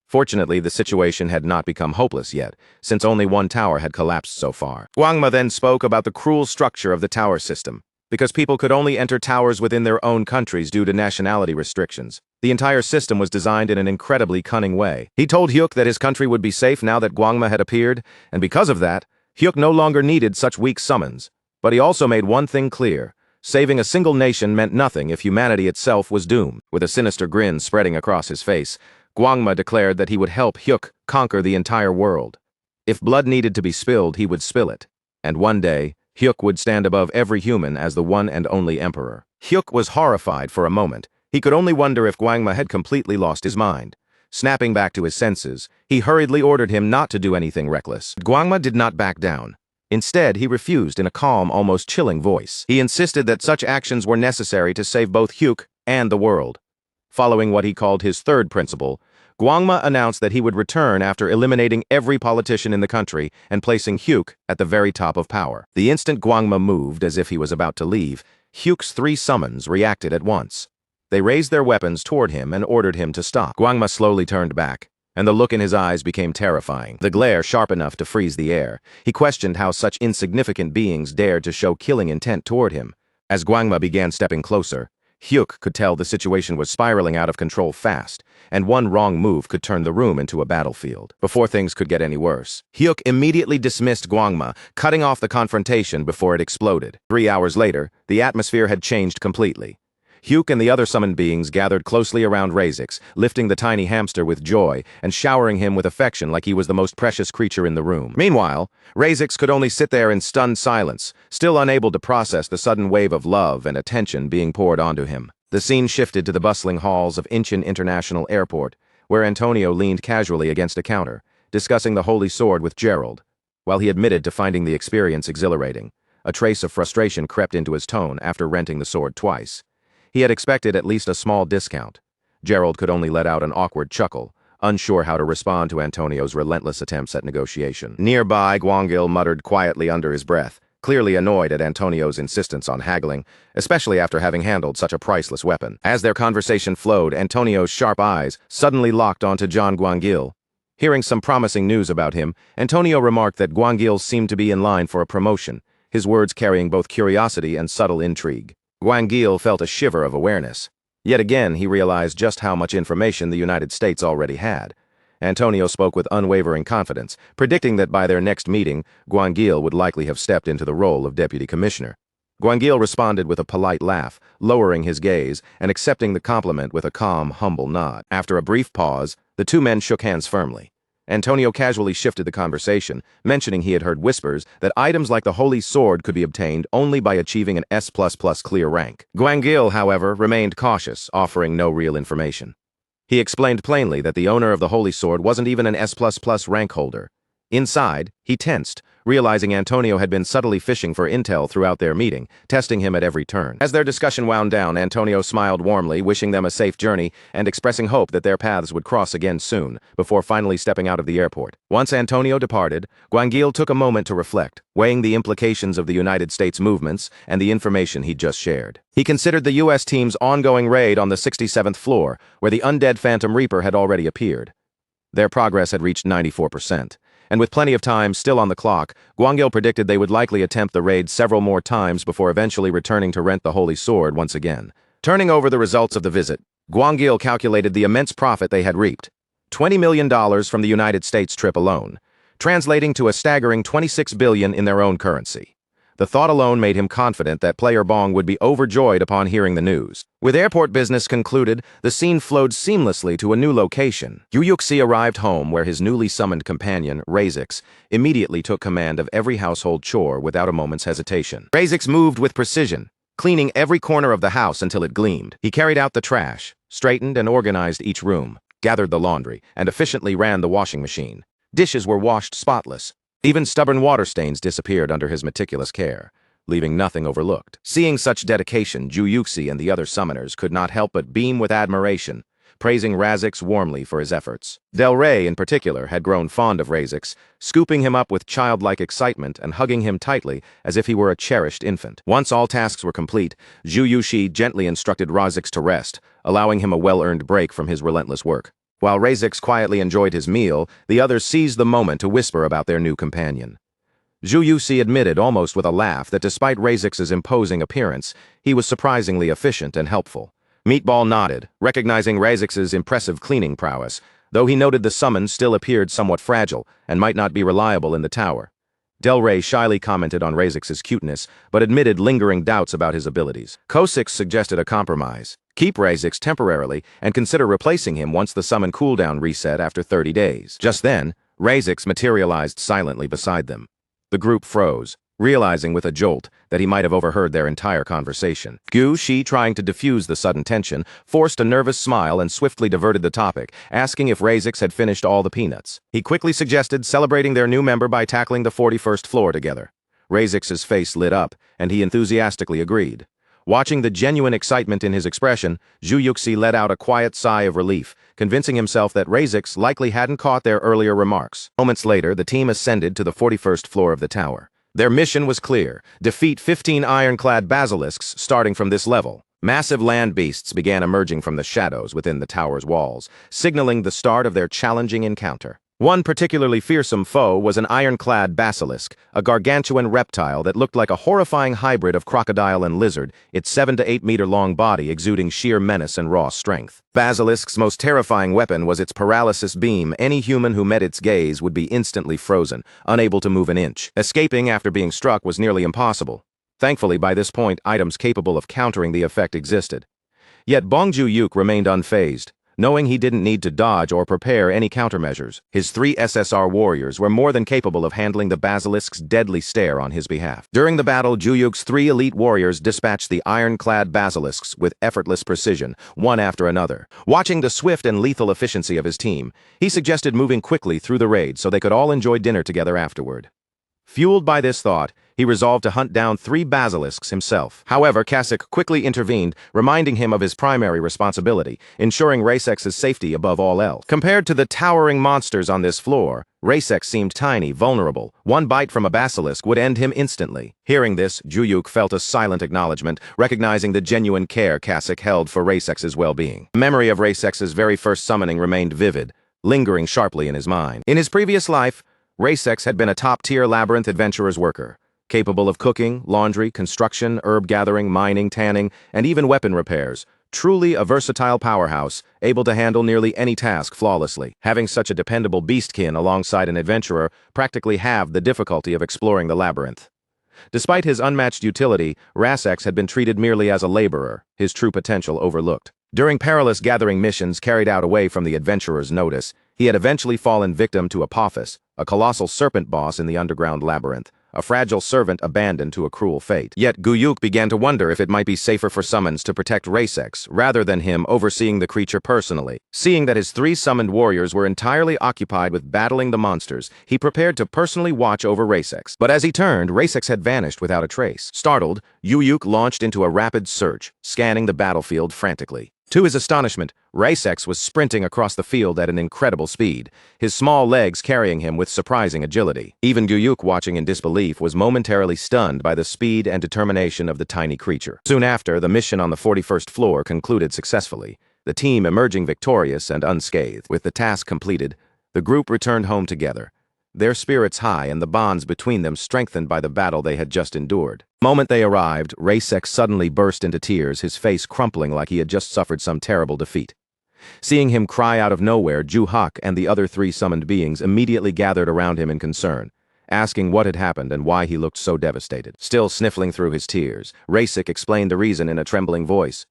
Fortunately, the situation had not become hopeless yet, since only 1 tower had collapsed so far. Gwangma then spoke about the cruel structure of the tower system. Because people could only enter towers within their own countries due to nationality restrictions, the entire system was designed in an incredibly cunning way. He told Hyuk that his country would be safe now that Gwangma had appeared, and because of that, Hyuk no longer needed such weak summons. But he also made one thing clear. Saving a single nation meant nothing if humanity itself was doomed. With a sinister grin spreading across his face, Gwangma declared that he would help Hyuk conquer the entire world. If blood needed to be spilled, he would spill it. And one day, Hyuk would stand above every human as the one and only emperor. Hyuk was horrified for a moment. He could only wonder if Gwangma had completely lost his mind. Snapping back to his senses, he hurriedly ordered him not to do anything reckless. Gwangma did not back down. Instead, he refused in a calm, almost chilling voice. He insisted that such actions were necessary to save both Hyuk and the world. Following what he called his 3rd principle, Gwangma announced that he would return after eliminating every politician in the country and placing Hyuk at the very top of power. The instant Gwangma moved as if he was about to leave, Hyuk's 3 summons reacted at once. They raised their weapons toward him and ordered him to stop. Gwangma slowly turned back, and the look in his eyes became terrifying, the glare sharp enough to freeze the air. He questioned how such insignificant beings dared to show killing intent toward him. As Gwangma began stepping closer, Hyuk could tell the situation was spiraling out of control fast, and one wrong move could turn the room into a battlefield. Before things could get any worse, Hyuk immediately dismissed Gwangma, cutting off the confrontation before it exploded. 3 hours later, the atmosphere had changed completely. Hyuk and the other summoned beings gathered closely around Razix, lifting the tiny hamster with joy and showering him with affection like he was the most precious creature in the room. Meanwhile, Razix could only sit there in stunned silence, still unable to process the sudden wave of love and attention being poured onto him. The scene shifted to the bustling halls of Incheon International Airport, where Antonio leaned casually against a counter, discussing the Holy Sword with Gerald. While he admitted to finding the experience exhilarating, a trace of frustration crept into his tone after renting the sword twice. He had expected at least a small discount. Gerald could only let out an awkward chuckle, unsure how to respond to Antonio's relentless attempts at negotiation. Nearby, Gwangil muttered quietly under his breath, clearly annoyed at Antonio's insistence on haggling, especially after having handled such a priceless weapon. As their conversation flowed, Antonio's sharp eyes suddenly locked onto John Gwangil. Hearing some promising news about him, Antonio remarked that Gwangil seemed to be in line for a promotion, his words carrying both curiosity and subtle intrigue. Gwangil felt a shiver of awareness. Yet again, he realized just how much information the United States already had. Antonio spoke with unwavering confidence, predicting that by their next meeting, Gwangil would likely have stepped into the role of deputy commissioner. Gwangil responded with a polite laugh, lowering his gaze and accepting the compliment with a calm, humble nod. After a brief pause, the two men shook hands firmly. Antonio casually shifted the conversation, mentioning he had heard whispers that items like the Holy Sword could be obtained only by achieving an S++ clear rank. Gwangil, however, remained cautious, offering no real information. He explained plainly that the owner of the Holy Sword wasn't even an S++ rank holder. Inside, he tensed, realizing Antonio had been subtly fishing for intel throughout their meeting, testing him at every turn. As their discussion wound down, Antonio smiled warmly, wishing them a safe journey and expressing hope that their paths would cross again soon, before finally stepping out of the airport. Once Antonio departed, Gwangil took a moment to reflect, weighing the implications of the United States movements and the information he'd just shared. He considered the U.S. team's ongoing raid on the 67th floor, where the undead Phantom Reaper had already appeared. Their progress had reached 94%. And with plenty of time still on the clock, Gwangil predicted they would likely attempt the raid several more times before eventually returning to rent the Holy Sword once again. Turning over the results of the visit, Gwangil calculated the immense profit they had reaped. $20 million from the United States trip alone, translating to a staggering $26 billion in their own currency. The thought alone made him confident that Player Bong would be overjoyed upon hearing the news. With airport business concluded, the scene flowed seamlessly to a new location. Yuyuxi arrived home where his newly summoned companion, Razix, immediately took command of every household chore without a moment's hesitation. Razix moved with precision, cleaning every corner of the house until it gleamed. He carried out the trash, straightened and organized each room, gathered the laundry, and efficiently ran the washing machine. Dishes were washed spotless. Even stubborn water stains disappeared under his meticulous care, leaving nothing overlooked. Seeing such dedication, Yuyuxi and the other summoners could not help but beam with admiration, praising Razix warmly for his efforts. Del Rey, in particular, had grown fond of Razix, scooping him up with childlike excitement and hugging him tightly as if he were a cherished infant. Once all tasks were complete, Yuyuxi gently instructed Razix to rest, allowing him a well-earned break from his relentless work. While Razix quietly enjoyed his meal, the others seized the moment to whisper about their new companion. Yuyuxi admitted almost with a laugh that despite Razix's imposing appearance, he was surprisingly efficient and helpful. Meatball nodded, recognizing Razix's impressive cleaning prowess, though he noted the summons still appeared somewhat fragile and might not be reliable in the tower. Del Rey shyly commented on Razix's cuteness, but admitted lingering doubts about his abilities. Kosix suggested a compromise. Keep Razix temporarily and consider replacing him once the summon cooldown reset after 30 days. Just then, Razix materialized silently beside them. The group froze, realizing with a jolt that he might have overheard their entire conversation. Gu Shi, trying to diffuse the sudden tension, forced a nervous smile and swiftly diverted the topic, asking if Razix had finished all the peanuts. He quickly suggested celebrating their new member by tackling the 41st floor together. Razix's face lit up, and he enthusiastically agreed. Watching the genuine excitement in his expression, Yuyuxi let out a quiet sigh of relief, convincing himself that Razix likely hadn't caught their earlier remarks. Moments later, the team ascended to the 41st floor of the tower. Their mission was clear: defeat 15 ironclad basilisks starting from this level. Massive land beasts began emerging from the shadows within the tower's walls, signaling the start of their challenging encounter. One particularly fearsome foe was an ironclad basilisk, a gargantuan reptile that looked like a horrifying hybrid of crocodile and lizard, its 7 to 8 meter long body exuding sheer menace and raw strength. Basilisk's most terrifying weapon was its paralysis beam. Any human who met its gaze would be instantly frozen, unable to move an inch. Escaping after being struck was nearly impossible. Thankfully, by this point, items capable of countering the effect existed. Yet Bong Ju-yuk remained unfazed, knowing he didn't need to dodge or prepare any countermeasures. His 3 SSR warriors were more than capable of handling the basilisk's deadly stare on his behalf. During the battle, Juyuk's 3 elite warriors dispatched the iron-clad basilisks with effortless precision, one after another. Watching the swift and lethal efficiency of his team, he suggested moving quickly through the raid so they could all enjoy dinner together afterward. Fueled by this thought, he resolved to hunt down 3 basilisks himself. However, Kasich quickly intervened, reminding him of his primary responsibility, ensuring Rasex's safety above all else. Compared to the towering monsters on this floor, Rasex seemed tiny, vulnerable. One bite from a basilisk would end him instantly. Hearing this, Juyuk felt a silent acknowledgement, recognizing the genuine care Kasich held for Rasex's well-being. The memory of Rasex's very first summoning remained vivid, lingering sharply in his mind. In his previous life, Rasex had been a top-tier labyrinth adventurer's worker, capable of cooking, laundry, construction, herb gathering, mining, tanning, and even weapon repairs. Truly a versatile powerhouse, able to handle nearly any task flawlessly. Having such a dependable beastkin alongside an adventurer practically halved the difficulty of exploring the labyrinth. Despite his unmatched utility, Rasex had been treated merely as a laborer, his true potential overlooked. During perilous gathering missions carried out away from the adventurer's notice, he had eventually fallen victim to Apophis, a colossal serpent boss in the underground labyrinth, a fragile servant abandoned to a cruel fate. Yet Juyuk began to wonder if it might be safer for summons to protect Rasex, rather than him overseeing the creature personally. Seeing that his 3 summoned warriors were entirely occupied with battling the monsters, he prepared to personally watch over Rasex. But as he turned, Rasex had vanished without a trace. Startled, Juyuk launched into a rapid search, scanning the battlefield frantically. To his astonishment, Rasex was sprinting across the field at an incredible speed, his small legs carrying him with surprising agility. Even Juyuk, watching in disbelief, was momentarily stunned by the speed and determination of the tiny creature. Soon after, the mission on the 41st floor concluded successfully, the team emerging victorious and unscathed. With the task completed, the group returned home together, their spirits high and the bonds between them strengthened by the battle they had just endured. The moment they arrived, Rasex suddenly burst into tears, his face crumpling like he had just suffered some terrible defeat. Seeing him cry out of nowhere, Juyuk and the other 3 summoned beings immediately gathered around him in concern, asking what had happened and why he looked so devastated. Still sniffling through his tears, Rasex explained the reason in a trembling voice.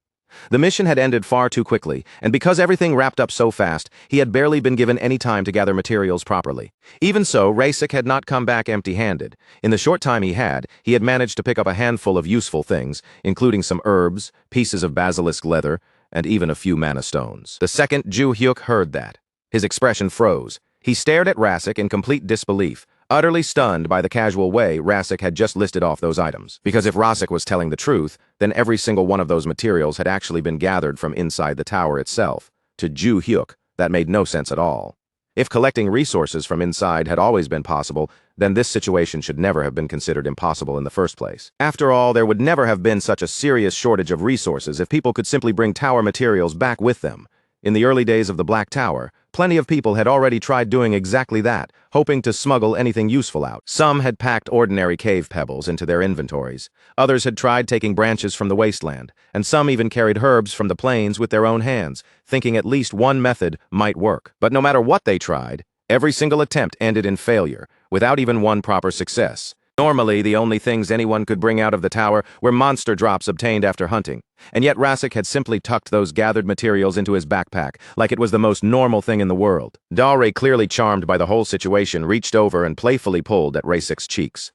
The mission had ended far too quickly, and because everything wrapped up so fast, he had barely been given any time to gather materials properly. Even so, Rasex had not come back empty-handed. In the short time he had managed to pick up a handful of useful things, including some herbs, pieces of basilisk leather, and even a few mana stones. The second Juyuk heard that, his expression froze. He stared at Rasex in complete disbelief, utterly stunned by the casual way Rasex had just listed off those items. Because if Rasex was telling the truth, then every single one of those materials had actually been gathered from inside the tower itself. To Juyuk, that made no sense at all. If collecting resources from inside had always been possible, then this situation should never have been considered impossible in the first place. After all, there would never have been such a serious shortage of resources if people could simply bring tower materials back with them. In the early days of the Black Tower, plenty of people had already tried doing exactly that, hoping to smuggle anything useful out. Some had packed ordinary cave pebbles into their inventories. Others had tried taking branches from the wasteland, and some even carried herbs from the plains with their own hands, thinking at least one method might work. But no matter what they tried, every single attempt ended in failure, without even one proper success. Normally, the only things anyone could bring out of the tower were monster drops obtained after hunting, and yet Rasex had simply tucked those gathered materials into his backpack like it was the most normal thing in the world. Dalre, clearly charmed by the whole situation, reached over and playfully pulled at Rasex's cheeks.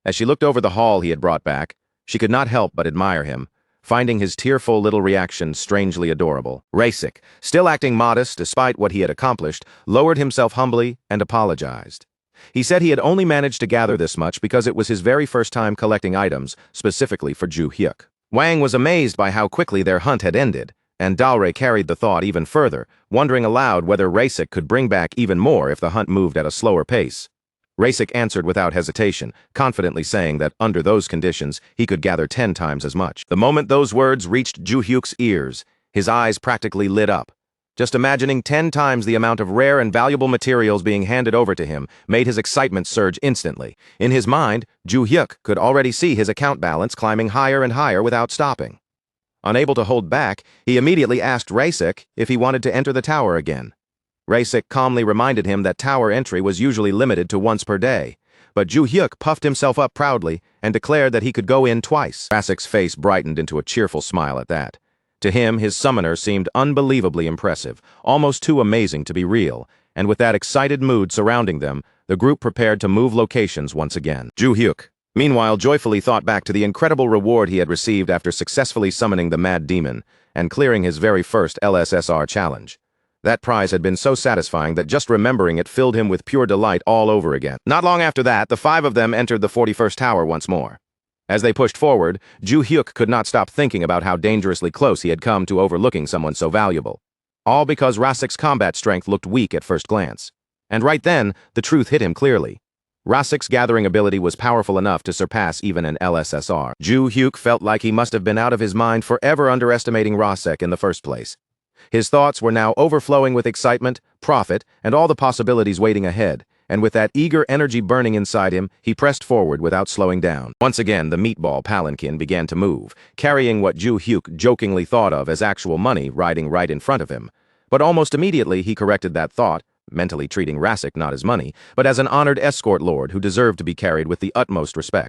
As she looked over the haul he had brought back, she could not help but admire him, finding his tearful little reaction strangely adorable. Rasex, still acting modest despite what he had accomplished, lowered himself humbly and apologized. He said he had only managed to gather this much because it was his very first time collecting items, specifically for Juyuk. Wang was amazed by how quickly their hunt had ended, and Dalre carried the thought even further, wondering aloud whether Rasex could bring back even more if the hunt moved at a slower pace. Rasex answered without hesitation, confidently saying that under those conditions he could gather 10 times as much. The moment those words reached Juyuk's ears, his eyes practically lit up. Just imagining 10 times the amount of rare and valuable materials being handed over to him made his excitement surge instantly. In his mind, Juyuk could already see his account balance climbing higher and higher without stopping. Unable to hold back, he immediately asked Rasex if he wanted to enter the tower again. Rasex calmly reminded him that tower entry was usually limited to once per day, but Juyuk puffed himself up proudly and declared that he could go in twice. Rasex's face brightened into a cheerful smile at that. To him, his summoner seemed unbelievably impressive, almost too amazing to be real, and with that excited mood surrounding them, the group prepared to move locations once again. Ju Hyuk, meanwhile, joyfully thought back to the incredible reward he had received after successfully summoning the Mad Demon and clearing his very first LSSR challenge. That prize had been so satisfying that just remembering it filled him with pure delight all over again. Not long after that, the five of them entered the 41st tower once more. As they pushed forward, Ju Hyuk could not stop thinking about how dangerously close he had come to overlooking someone so valuable. All because Rasik's combat strength looked weak at first glance. And right then, the truth hit him clearly. Rasik's gathering ability was powerful enough to surpass even an LSSR. Ju Hyuk felt like he must have been out of his mind forever underestimating Rasik in the first place. His thoughts were now overflowing with excitement, profit, and all the possibilities waiting ahead, and with that eager energy burning inside him, he pressed forward without slowing down. Once again, the meatball palanquin began to move, carrying what Ju Hyuk jokingly thought of as actual money riding right in front of him. But almost immediately he corrected that thought, mentally treating Rasik not as money, but as an honored escort lord who deserved to be carried with the utmost respect.